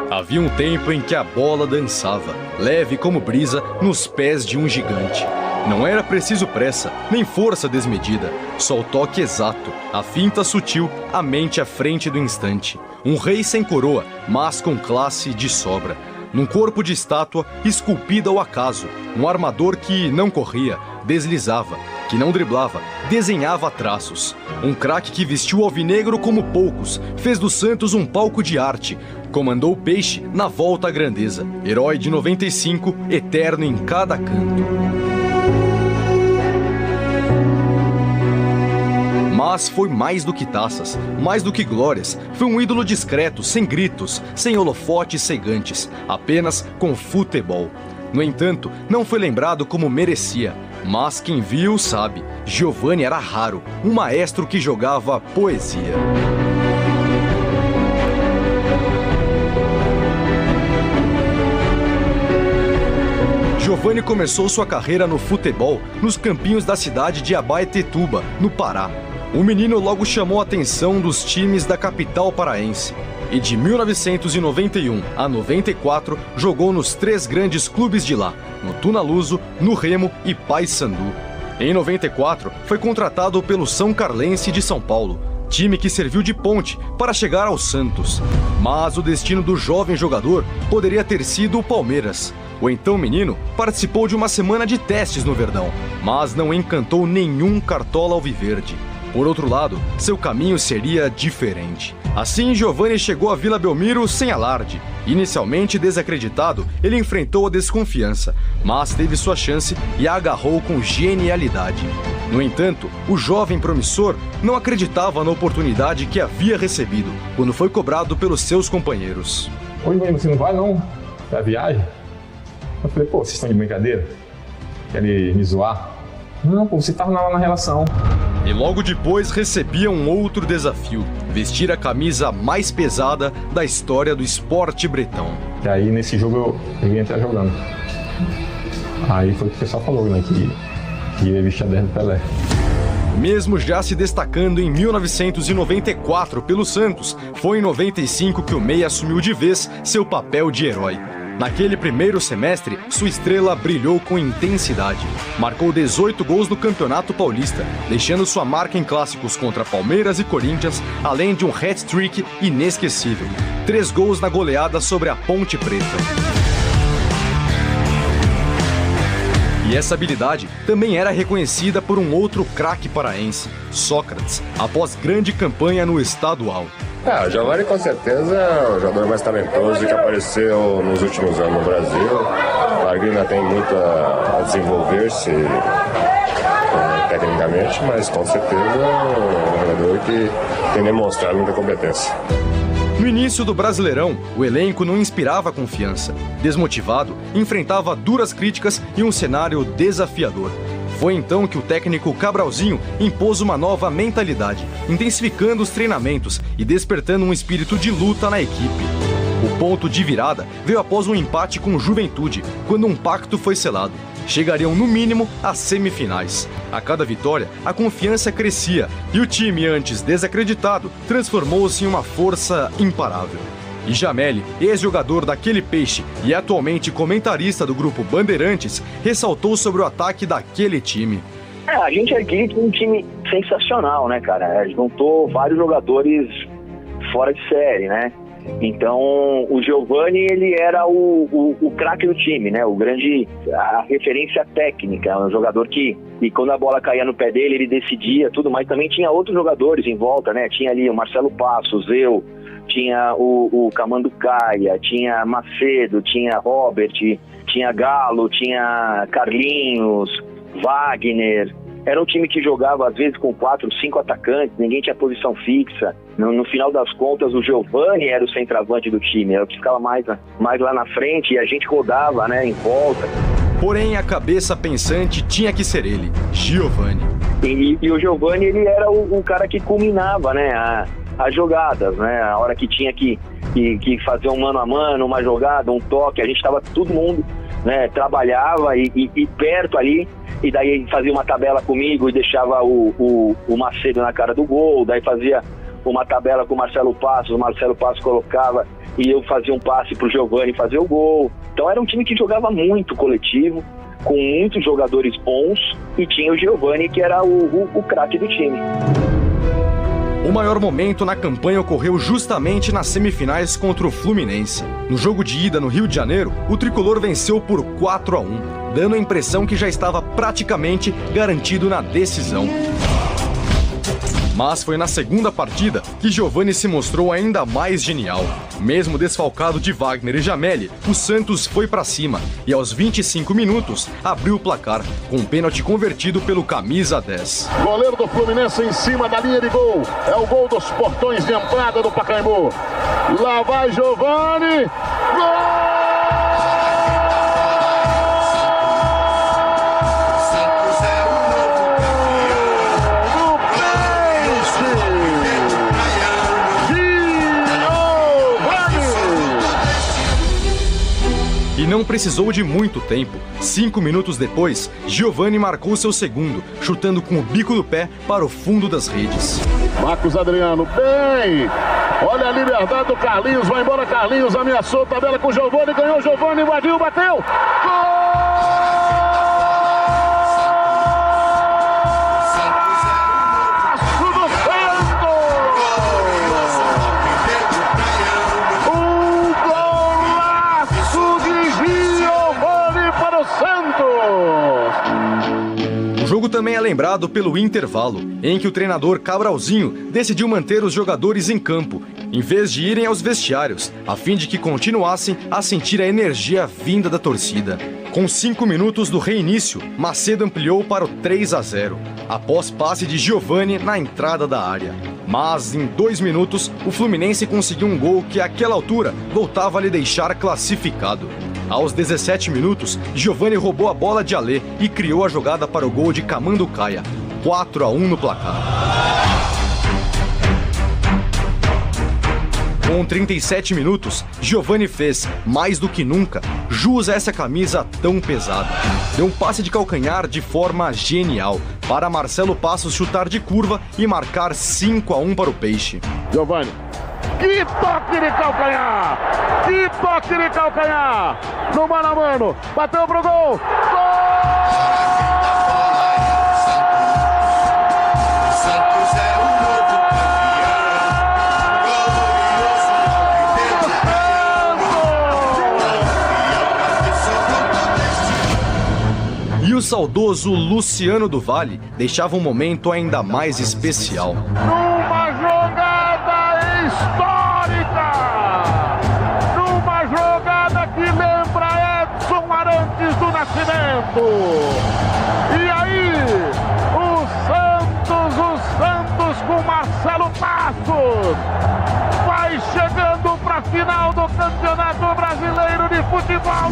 Havia um tempo em que a bola dançava, leve como brisa, nos pés de um gigante. Não era preciso pressa, nem força desmedida, só o toque exato, a finta sutil, a mente à frente do instante. Um rei sem coroa, mas com classe de sobra. Num corpo de estátua, esculpida ao acaso, um armador que não corria, deslizava, que não driblava, desenhava traços. Um craque que vestiu o alvinegro como poucos, fez do Santos um palco de arte, comandou o Peixe na volta à grandeza, herói de 95, eterno em cada canto. Mas foi mais do que taças, mais do que glórias. Foi um ídolo discreto, sem gritos, sem holofotes cegantes, apenas com futebol. No entanto, não foi lembrado como merecia. Mas quem viu sabe, Giovani era raro, um maestro que jogava poesia. Giovani começou sua carreira no futebol nos campinhos da cidade de Abaetetuba, no Pará. O menino logo chamou a atenção dos times da capital paraense. E de 1991 a 94 jogou nos 3 grandes clubes de lá, no Tunaluso, no Remo e Paysandu. Em 94 foi contratado pelo São Carlense de São Paulo, time que serviu de ponte para chegar ao Santos. Mas o destino do jovem jogador poderia ter sido o Palmeiras. O então menino participou de uma semana de testes no Verdão, mas não encantou nenhum cartola alviverde. Por outro lado, seu caminho seria diferente. Assim, Giovani chegou a Vila Belmiro sem alarde. Inicialmente desacreditado, ele enfrentou a desconfiança, mas teve sua chance e a agarrou com genialidade. No entanto, o jovem promissor não acreditava na oportunidade que havia recebido, quando foi cobrado pelos seus companheiros.
Oi, mãe, você não vai não? Pra viagem? Eu falei, pô, vocês estão de brincadeira? Querem me zoar? Não, pô, você tava na relação.
E logo depois recebia um outro desafio: vestir a camisa mais pesada da história do esporte bretão.
E aí nesse jogo eu ia entrar jogando. Aí foi o que o pessoal falou, né, que ia vestir a 10 do Pelé.
Mesmo já se destacando em 1994 pelo Santos, foi em 95 que o meia assumiu de vez seu papel de herói. Naquele primeiro semestre, sua estrela brilhou com intensidade. Marcou 18 gols no Campeonato Paulista, deixando sua marca em clássicos contra Palmeiras e Corinthians, além de um hat-trick inesquecível. 3 gols na goleada sobre a Ponte Preta. E essa habilidade também era reconhecida por um outro craque paraense, Sócrates, após grande campanha no estadual.
O Giovani com certeza é o jogador mais talentoso que apareceu nos últimos anos no Brasil. Claro que ainda tem muito a desenvolver-se tecnicamente, mas com certeza é um jogador que tem demonstrado muita competência.
No início do Brasileirão, o elenco não inspirava confiança. Desmotivado, enfrentava duras críticas e um cenário desafiador. Foi então que o técnico Cabralzinho impôs uma nova mentalidade, intensificando os treinamentos e despertando um espírito de luta na equipe. O ponto de virada veio após um empate com o Juventude, quando um pacto foi selado. chegariam no mínimo às semifinais. A cada vitória, a confiança crescia e o time, antes desacreditado, transformou-se em uma força imparável. E Jameli, ex-jogador daquele Peixe e atualmente comentarista do grupo Bandeirantes, ressaltou sobre o ataque daquele time.
A gente adquiriu um time sensacional, né, cara? Juntou vários jogadores fora de série, né? Então, o Giovani, ele era o craque do time, né? A referência técnica, um jogador que quando a bola caía no pé dele, ele decidia tudo, mas também tinha outros jogadores em volta, né? Tinha ali o Marcelo Passos, eu, tinha o Camanducaia, tinha Macedo, tinha Robert, tinha Galo, tinha Carlinhos, Wagner. Era um time que jogava às vezes com 4, 5 atacantes, ninguém tinha posição fixa. No final das contas, o Giovani era o centroavante do time, era o que ficava mais lá na frente e a gente rodava, né, em volta.
Porém, a cabeça pensante tinha que ser ele, Giovani.
E o Giovani, ele era o cara que culminava, né, as jogadas, né, a hora que tinha que fazer um mano a mano, uma jogada, um toque, a gente estava todo mundo, né, trabalhava e perto ali. E daí fazia uma tabela comigo e deixava o Macedo na cara do gol, daí fazia uma tabela com o Marcelo Passos colocava e eu fazia um passe pro Giovani fazer o gol. Então era um time que jogava muito coletivo, com muitos jogadores bons, e tinha o Giovani, que era o craque do time.
O maior momento na campanha ocorreu justamente nas semifinais contra o Fluminense. No jogo de ida no Rio de Janeiro, o tricolor venceu por 4-1, dando a impressão que já estava praticamente garantido na decisão. Mas foi na segunda partida que Giovani se mostrou ainda mais genial. Mesmo desfalcado de Wagner e Jameli, o Santos foi pra cima e aos 25 minutos abriu o placar, com um pênalti convertido pelo camisa 10.
Goleiro do Fluminense em cima da linha de gol. É o gol dos portões de entrada do Pacaembu. Lá vai Giovani. Gol!
E não precisou de muito tempo. 5 minutos depois, Giovani marcou seu segundo, chutando com o bico do pé para o fundo das redes.
Marcos Adriano, bem! Olha a liberdade do Carlinhos, vai embora Carlinhos, ameaçou, tabela com o Giovani, ganhou Giovani, invadiu, bateu! Gol!
O jogo também é lembrado pelo intervalo, em que o treinador Cabralzinho decidiu manter os jogadores em campo, em vez de irem aos vestiários, a fim de que continuassem a sentir a energia vinda da torcida. Com 5 minutos do reinício, Macedo ampliou para o 3-0, após passe de Giovani na entrada da área. Mas, em 2 minutos, o Fluminense conseguiu um gol que, àquela altura, voltava a lhe deixar classificado. Aos 17 minutos, Giovani roubou a bola de Alê e criou a jogada para o gol de Camanducaia. 4-1 no placar. Com 37 minutos, Giovani fez, mais do que nunca, jus a essa camisa tão pesada. Deu um passe de calcanhar de forma genial, para Marcelo Passos chutar de curva e marcar 5-1 para o Peixe.
Giovani. Que toque de calcanhar! Que toque de calcanhar! No mano a mano, bateu pro gol!
E o saudoso Luciano do Vale deixava um momento ainda mais especial.
Numa jogada histórica! Numa jogada que lembra Edson Arantes do Nascimento! E aí, o Santos com Marcelo Passos vai chegando para a final do Campeonato Brasileiro de Futebol.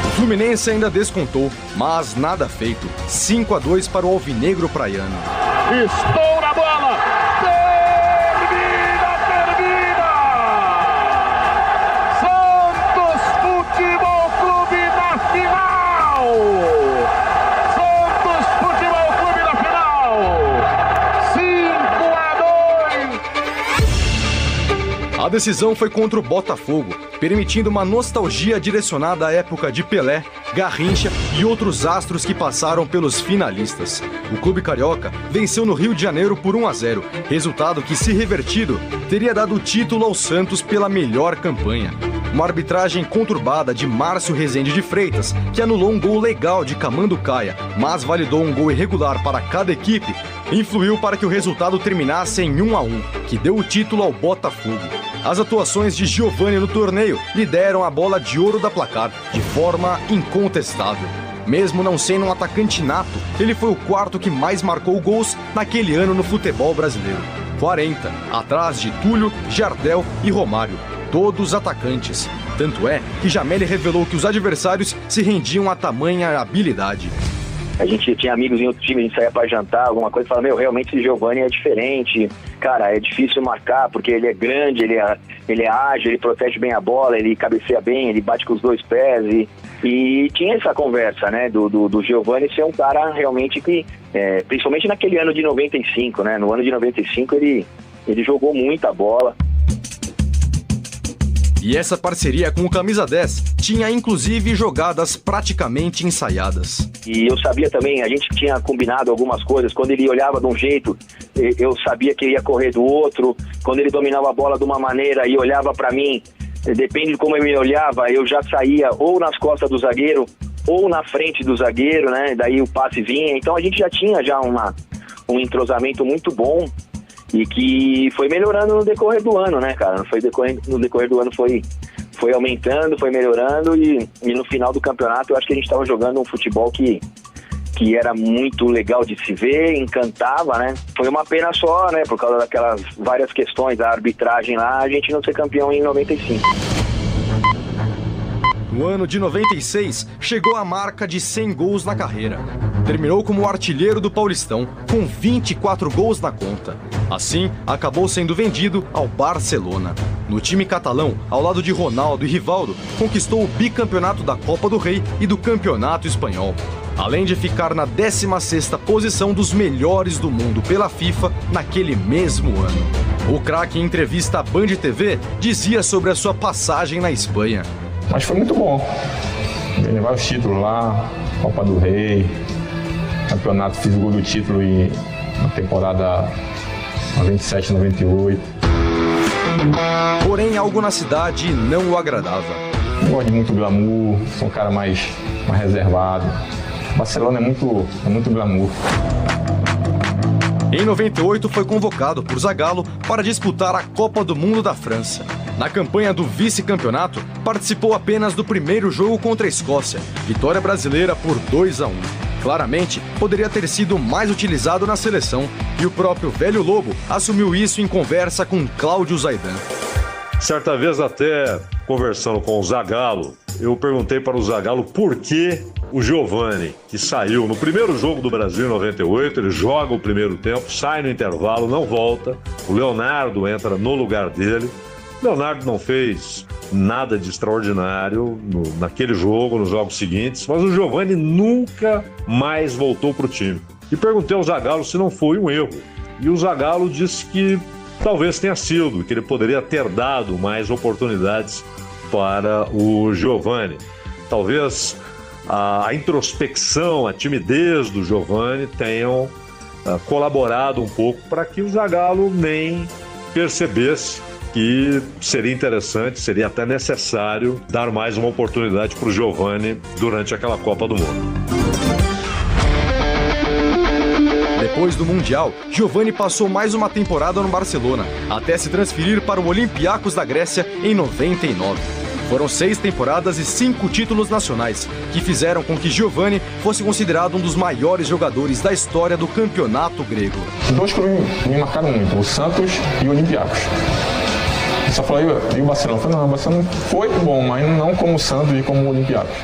O Fluminense ainda descontou, mas nada feito. 5-2 para o alvinegro praiano.
Estoura a bola! Termina! Santos Futebol Clube na final! final! Santos Futebol Clube na final! 5-2!
A decisão foi contra o Botafogo, permitindo uma nostalgia direcionada à época de Pelé, Garrincha e outros astros que passaram pelos finalistas. O clube carioca venceu no Rio de Janeiro por 1-0, resultado que, se revertido, teria dado o título ao Santos pela melhor campanha. Uma arbitragem conturbada de Márcio Rezende de Freitas, que anulou um gol legal de Camanducaia, mas validou um gol irregular para cada equipe, influiu para que o resultado terminasse em 1-1, que deu o título ao Botafogo. As atuações de Giovani no torneio lhe deram a bola de ouro da placar, de forma incontestável. Mesmo não sendo um atacante nato, ele foi o quarto que mais marcou gols naquele ano no futebol brasileiro. 40, atrás de Túlio, Jardel e Romário, todos atacantes. Tanto é que Jameli revelou que os adversários se rendiam a tamanha habilidade.
A gente tinha amigos em outro time, a gente saía pra jantar, alguma coisa, e falava, realmente esse Giovani é diferente, cara, é difícil marcar, porque ele é grande, ele é ágil, ele protege bem a bola, ele cabeceia bem, ele bate com os dois pés, e tinha essa conversa, né, do Giovani ser um cara realmente que, principalmente naquele ano de 95, né, no ano de 95 ele jogou muita bola.
E essa parceria com o Camisa 10 tinha inclusive jogadas praticamente ensaiadas.
E eu sabia também, a gente tinha combinado algumas coisas, quando ele olhava de um jeito, eu sabia que ele ia correr do outro, quando ele dominava a bola de uma maneira e olhava para mim, depende de como ele me olhava, eu já saía ou nas costas do zagueiro ou na frente do zagueiro, né? Daí o passe vinha, então a gente já tinha um entrosamento muito bom. E que foi melhorando no decorrer do ano, né, cara? No decorrer do ano foi aumentando, foi melhorando e no final do campeonato eu acho que a gente estava jogando um futebol que era muito legal de se ver, encantava, né? Foi uma pena só, né, por causa daquelas várias questões da arbitragem lá, a gente não ser campeão em 95.
No ano de 96, chegou a marca de 100 gols na carreira. Terminou como artilheiro do Paulistão, com 24 gols na conta. Assim, acabou sendo vendido ao Barcelona. No time catalão, ao lado de Ronaldo e Rivaldo, conquistou o bicampeonato da Copa do Rei e do Campeonato Espanhol. Além de ficar na 16ª posição dos melhores do mundo pela FIFA naquele mesmo ano. O craque, em entrevista à Band TV, dizia sobre a sua passagem na Espanha.
Mas foi muito bom. Ganhei vários títulos lá, Copa do Rei, campeonato, fiz o gol do título na temporada 97, 98.
Porém, algo na cidade não o agradava.
Não gosto de muito glamour, sou um cara mais reservado. Barcelona é muito glamour.
Em 98 foi convocado por Zagallo para disputar a Copa do Mundo da França. Na campanha do vice-campeonato, participou apenas do primeiro jogo contra a Escócia, vitória brasileira por 2-1. Claramente, poderia ter sido mais utilizado na seleção, e o próprio Velho Lobo assumiu isso em conversa com Cláudio Zaidan.
Certa vez, até conversando com o Zagallo, eu perguntei para o Zagallo por que o Giovani, que saiu no primeiro jogo do Brasil em 98, ele joga o primeiro tempo, sai no intervalo, não volta, o Leonardo entra no lugar dele. Leonardo não fez nada de extraordinário naquele jogo, nos jogos seguintes, mas o Giovani nunca mais voltou para o time. E perguntei ao Zagallo se não foi um erro. E o Zagallo disse que talvez tenha sido, que ele poderia ter dado mais oportunidades para o Giovani. Talvez a introspecção, a timidez do Giovani tenham colaborado um pouco para que o Zagallo nem percebesse que seria interessante, seria até necessário dar mais uma oportunidade para o Giovani durante aquela Copa do Mundo.
Depois do Mundial, Giovani passou mais uma temporada no Barcelona, até se transferir para o Olympiacos da Grécia em 99. Foram 6 temporadas e 5 títulos nacionais, que fizeram com que Giovani fosse considerado um dos maiores jogadores da história do campeonato grego.
Dois clubes me marcaram muito, o Santos e o Olympiacos. Só falei, e o Barcelona? Eu falei, não, o Barcelona foi bom, mas não como o Santos e como o Olympiacos.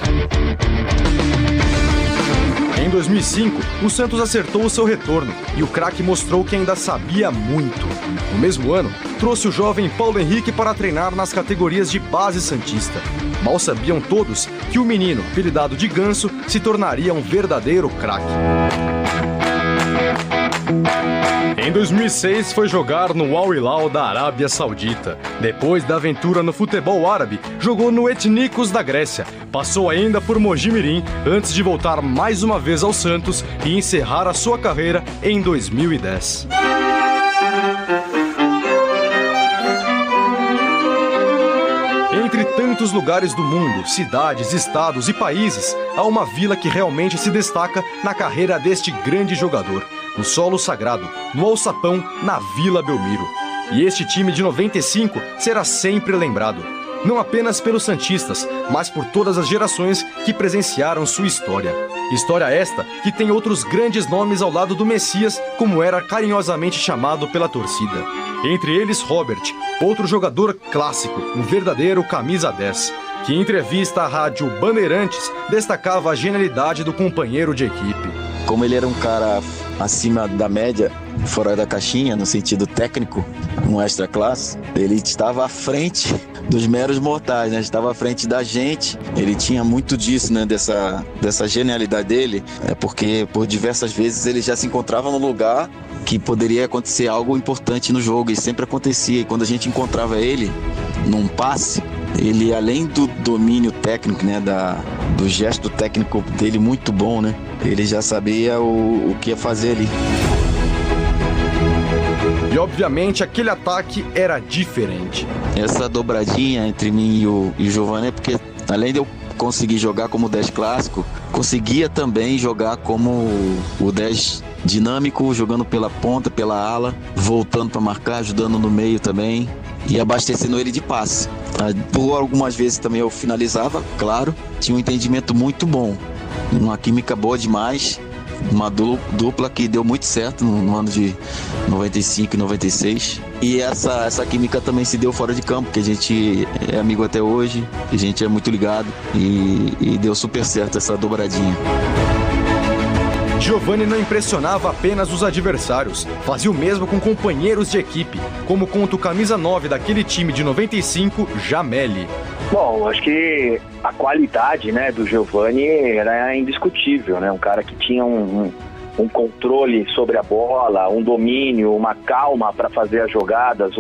Em Em 2005, o Santos acertou o seu retorno e o craque mostrou que ainda sabia muito. No mesmo ano, trouxe o jovem Paulo Henrique para treinar nas categorias de base santista. Mal sabiam todos que o menino, apelidado de Ganso, se tornaria um verdadeiro craque. Em 2006, foi jogar no Al Hilal da Arábia Saudita. Depois da aventura no futebol árabe, jogou no Etnikos da Grécia. Passou ainda por Mojimirim, antes de voltar mais uma vez ao Santos e encerrar a sua carreira em 2010. Entre tantos lugares do mundo, cidades, estados e países, há uma vila que realmente se destaca na carreira deste grande jogador. No solo sagrado, no Alçapão, na Vila Belmiro. E este time de 95 será sempre lembrado, não apenas pelos santistas, mas por todas as gerações que presenciaram sua história. História esta que tem outros grandes nomes ao lado do Messias, como era carinhosamente chamado pela torcida. Entre eles, Robert, outro jogador clássico, um verdadeiro camisa 10, que em entrevista à rádio Bandeirantes destacava a genialidade do companheiro de equipe.
Como ele era um cara acima da média, fora da caixinha, no sentido técnico, um extra classe, ele estava à frente dos meros mortais, né? Estava à frente da gente. Ele tinha muito disso, né? Dessa genialidade dele, porque por diversas vezes ele já se encontrava num lugar que poderia acontecer algo importante no jogo, e sempre acontecia. E quando a gente encontrava ele num passe, ele, além do domínio técnico, né, do gesto técnico dele muito bom, né, ele já sabia o que ia fazer ali.
E obviamente aquele ataque era diferente.
Essa dobradinha entre mim e o Giovani é porque, além de eu conseguir jogar como 10 clássico, conseguia também jogar como o 10 dinâmico, jogando pela ponta, pela ala, voltando para marcar, ajudando no meio também e abastecendo ele de passe. Por algumas vezes também eu finalizava, claro, tinha um entendimento muito bom, uma química boa demais, uma dupla que deu muito certo no ano de 95 e 96. E essa química também se deu fora de campo, que a gente é amigo até hoje, a gente é muito ligado e deu super certo essa dobradinha.
Giovani não impressionava apenas os adversários, fazia o mesmo com companheiros de equipe, como conta o camisa 9 daquele time de 95, Jameli.
Bom, acho que a qualidade, né, do Giovani era indiscutível, né? Um cara que tinha um controle sobre a bola, um domínio, uma calma para fazer as jogadas.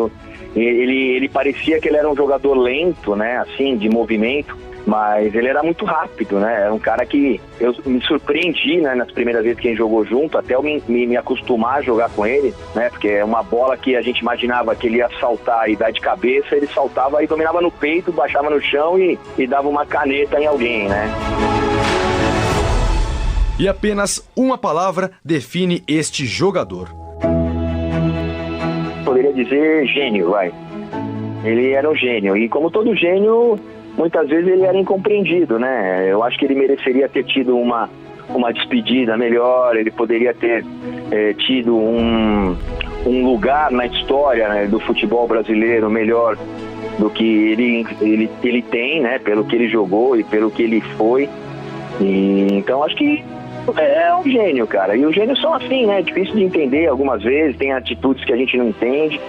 Ele parecia que ele era um jogador lento, né, assim, de movimento, mas ele era muito rápido, né? Era um cara que eu me surpreendi, né, nas primeiras vezes que a gente jogou junto, até eu me acostumar a jogar com ele, né? Porque é uma bola que a gente imaginava que ele ia saltar e dar de cabeça, ele saltava e dominava no peito, baixava no chão e dava uma caneta em alguém, né?
E apenas uma palavra define este jogador.
Poderia dizer gênio, vai. Ele era um gênio, e como todo gênio, muitas vezes ele era incompreendido, né? Eu acho que ele mereceria ter tido uma despedida melhor, ele poderia ter tido um lugar na história, né, do futebol brasileiro melhor do que ele tem, né? Pelo que ele jogou e pelo que ele foi. E, então acho que é um gênio, cara. E os gênios são assim, né? Difícil de entender algumas vezes, tem atitudes que a gente não entende.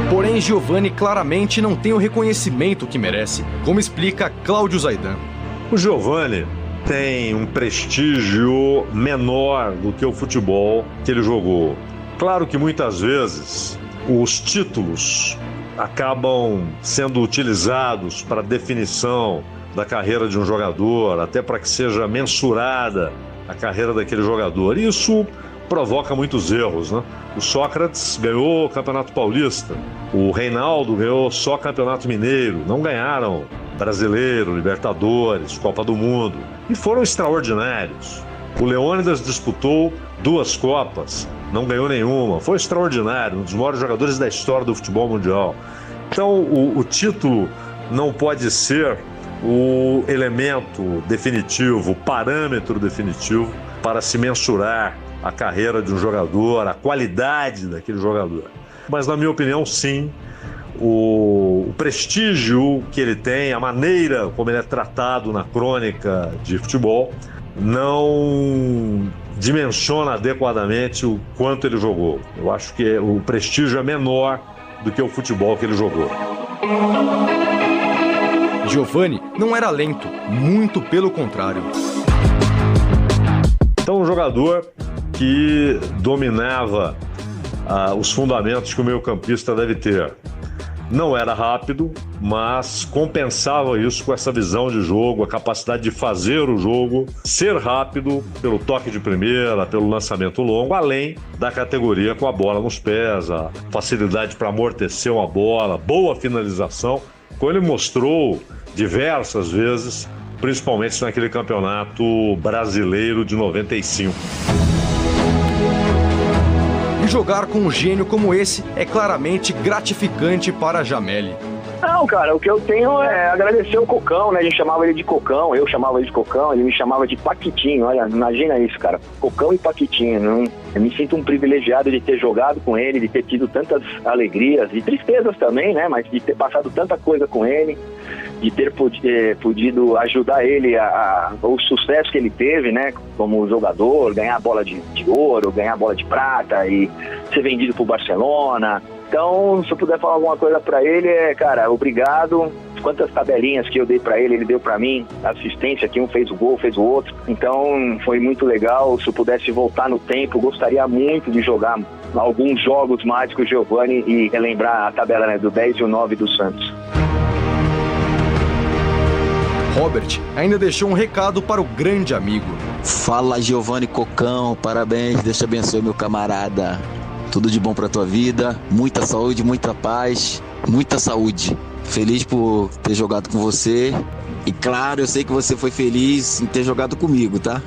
Porém, Giovani claramente não tem o reconhecimento que merece, como explica Cláudio Zaidan.
O Giovani tem um prestígio menor do que o futebol que ele jogou. Claro que muitas vezes os títulos acabam sendo utilizados para definição da carreira de um jogador, até para que seja mensurada a carreira daquele jogador. Isso provoca muitos erros, né? O Sócrates ganhou o Campeonato Paulista, o Reinaldo ganhou só Campeonato Mineiro, não ganharam Brasileiro, Libertadores, Copa do Mundo, e foram extraordinários. O Leônidas disputou 2 Copas, não ganhou nenhuma, foi extraordinário, um dos maiores jogadores da história do futebol mundial. Então o título não pode ser o elemento definitivo, o parâmetro definitivo para se mensurar a carreira de um jogador, a qualidade daquele jogador. Mas, na minha opinião, sim, o prestígio que ele tem, a maneira como ele é tratado na crônica de futebol, não dimensiona adequadamente o quanto ele jogou. Eu acho que o prestígio é menor do que o futebol que ele jogou.
Giovani não era lento, muito pelo contrário.
Então, um jogador que dominava os fundamentos que o meio-campista deve ter. Não era rápido, mas compensava isso com essa visão de jogo, a capacidade de fazer o jogo, ser rápido pelo toque de primeira, pelo lançamento longo, além da categoria com a bola nos pés, a facilidade para amortecer uma bola, boa finalização, como ele mostrou diversas vezes, principalmente naquele campeonato brasileiro de 95.
Jogar com um gênio como esse é claramente gratificante para Jameli.
Não, cara, o que eu tenho é agradecer o Cocão, né? A gente chamava ele de Cocão, eu chamava ele de Cocão, ele me chamava de Paquitinho. Olha, imagina isso, cara. Cocão e Paquitinho. Não? Eu me sinto um privilegiado de ter jogado com ele, de ter tido tantas alegrias e tristezas também, né? Mas de ter passado tanta coisa com ele, de ter podido ajudar ele o sucesso que ele teve, né? Como jogador, ganhar a bola de ouro, ganhar a bola de prata e ser vendido pro Barcelona. Então, se eu puder falar alguma coisa pra ele, cara, obrigado. Quantas tabelinhas que eu dei pra ele, ele deu pra mim, assistência, que um fez o gol, fez o outro. Então, foi muito legal. Se eu pudesse voltar no tempo, gostaria muito de jogar alguns jogos mais com o Giovani e relembrar a tabela, né, do 10 e o 9 do Santos.
Robert ainda deixou um recado para o grande amigo.
Fala, Giovani Cocão, parabéns, Deus te abençoe, meu camarada. Tudo de bom pra tua vida, muita saúde, muita paz, muita saúde. Feliz por ter jogado com você. E claro, eu sei que você foi feliz em ter jogado comigo, tá?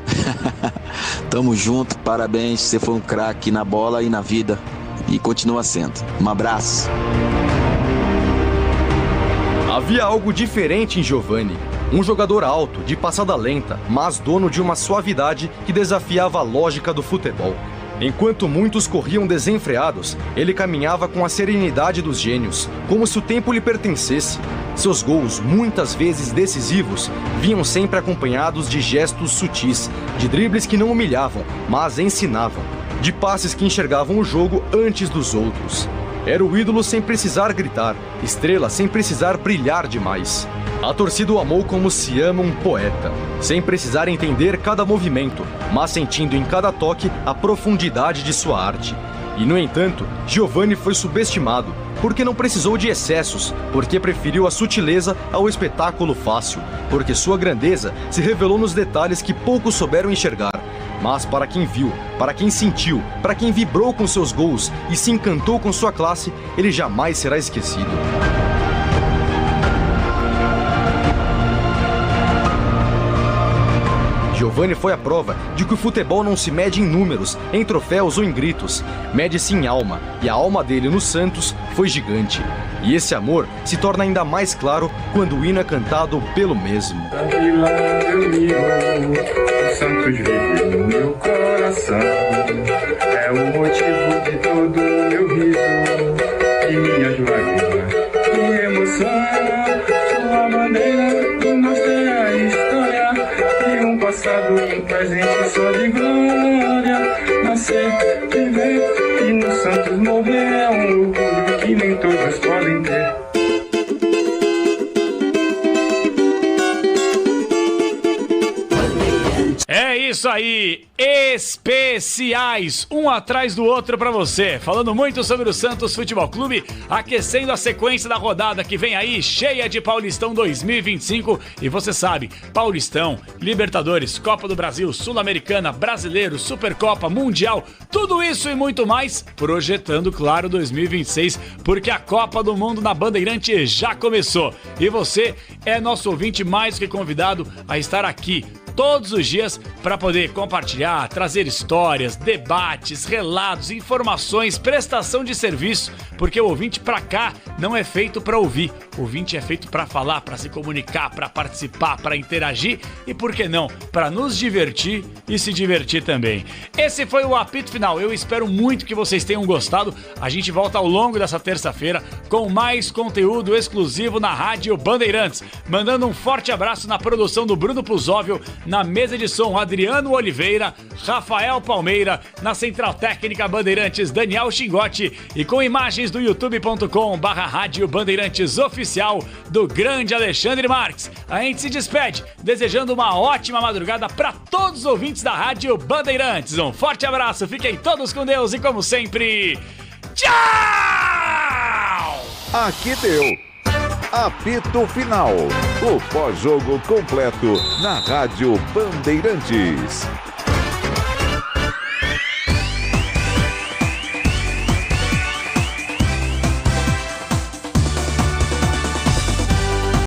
Tamo junto, parabéns, você foi um craque na bola e na vida. E continua sendo. Um abraço.
Havia algo diferente em Giovani. Um jogador alto, de passada lenta, mas dono de uma suavidade que desafiava a lógica do futebol. Enquanto muitos corriam desenfreados, ele caminhava com a serenidade dos gênios, como se o tempo lhe pertencesse. Seus gols, muitas vezes decisivos, vinham sempre acompanhados de gestos sutis, de dribles que não humilhavam, mas ensinavam, de passes que enxergavam o jogo antes dos outros. Era o ídolo sem precisar gritar, estrela sem precisar brilhar demais. A torcida o amou como se ama um poeta, sem precisar entender cada movimento, mas sentindo em cada toque a profundidade de sua arte. E, no entanto, Giovani foi subestimado, porque não precisou de excessos, porque preferiu a sutileza ao espetáculo fácil, porque sua grandeza se revelou nos detalhes que poucos souberam enxergar. Mas para quem viu, para quem sentiu, para quem vibrou com seus gols e se encantou com sua classe, ele jamais será esquecido. Giovani foi a prova de que o futebol não se mede em números, em troféus ou em gritos. Mede-se em alma, e a alma dele no Santos foi gigante. E esse amor se torna ainda mais claro quando o hino é cantado pelo mesmo.
O Santos vive no meu coração, é o motivo de todo o meu riso, de minhas lágrimas e emoção. Sua maneira de mostrar a história de um passado e um presente só de glória. Nascer, viver e no Santos morrer é um orgulho que nem todos podem ter.
É isso aí, especiais, um atrás do outro pra você. Falando muito sobre o Santos Futebol Clube, aquecendo a sequência da rodada que vem aí, cheia de Paulistão 2025. E você sabe, Paulistão, Libertadores, Copa do Brasil, Sul-Americana, Brasileiro, Supercopa, Mundial, tudo isso e muito mais, projetando, claro, 2026, porque a Copa do Mundo na Bandeirante já começou. E você é nosso ouvinte mais que convidado a estar aqui todos os dias para poder compartilhar, trazer histórias, debates, relatos, informações, prestação de serviço, porque o ouvinte para cá não é feito para ouvir, o ouvinte é feito para falar, para se comunicar, para participar, para interagir e, por que não, para nos divertir e se divertir também. Esse foi o apito final, eu espero muito que vocês tenham gostado. A gente volta ao longo dessa terça-feira com mais conteúdo exclusivo na Rádio Bandeirantes. Mandando um forte abraço na produção do Bruno Puzóvio, na mesa de som Adriano Oliveira, Rafael Palmeira, na central técnica Bandeirantes Daniel Xingotti e com imagens do youtube.com/Rádio Bandeirantes oficial do grande Alexandre Marques. A gente se despede desejando uma ótima madrugada para todos os ouvintes da Rádio Bandeirantes. Um forte abraço, fiquem todos com Deus e, como sempre, tchau!
Aqui deu apito final, o pós-jogo completo na Rádio Bandeirantes.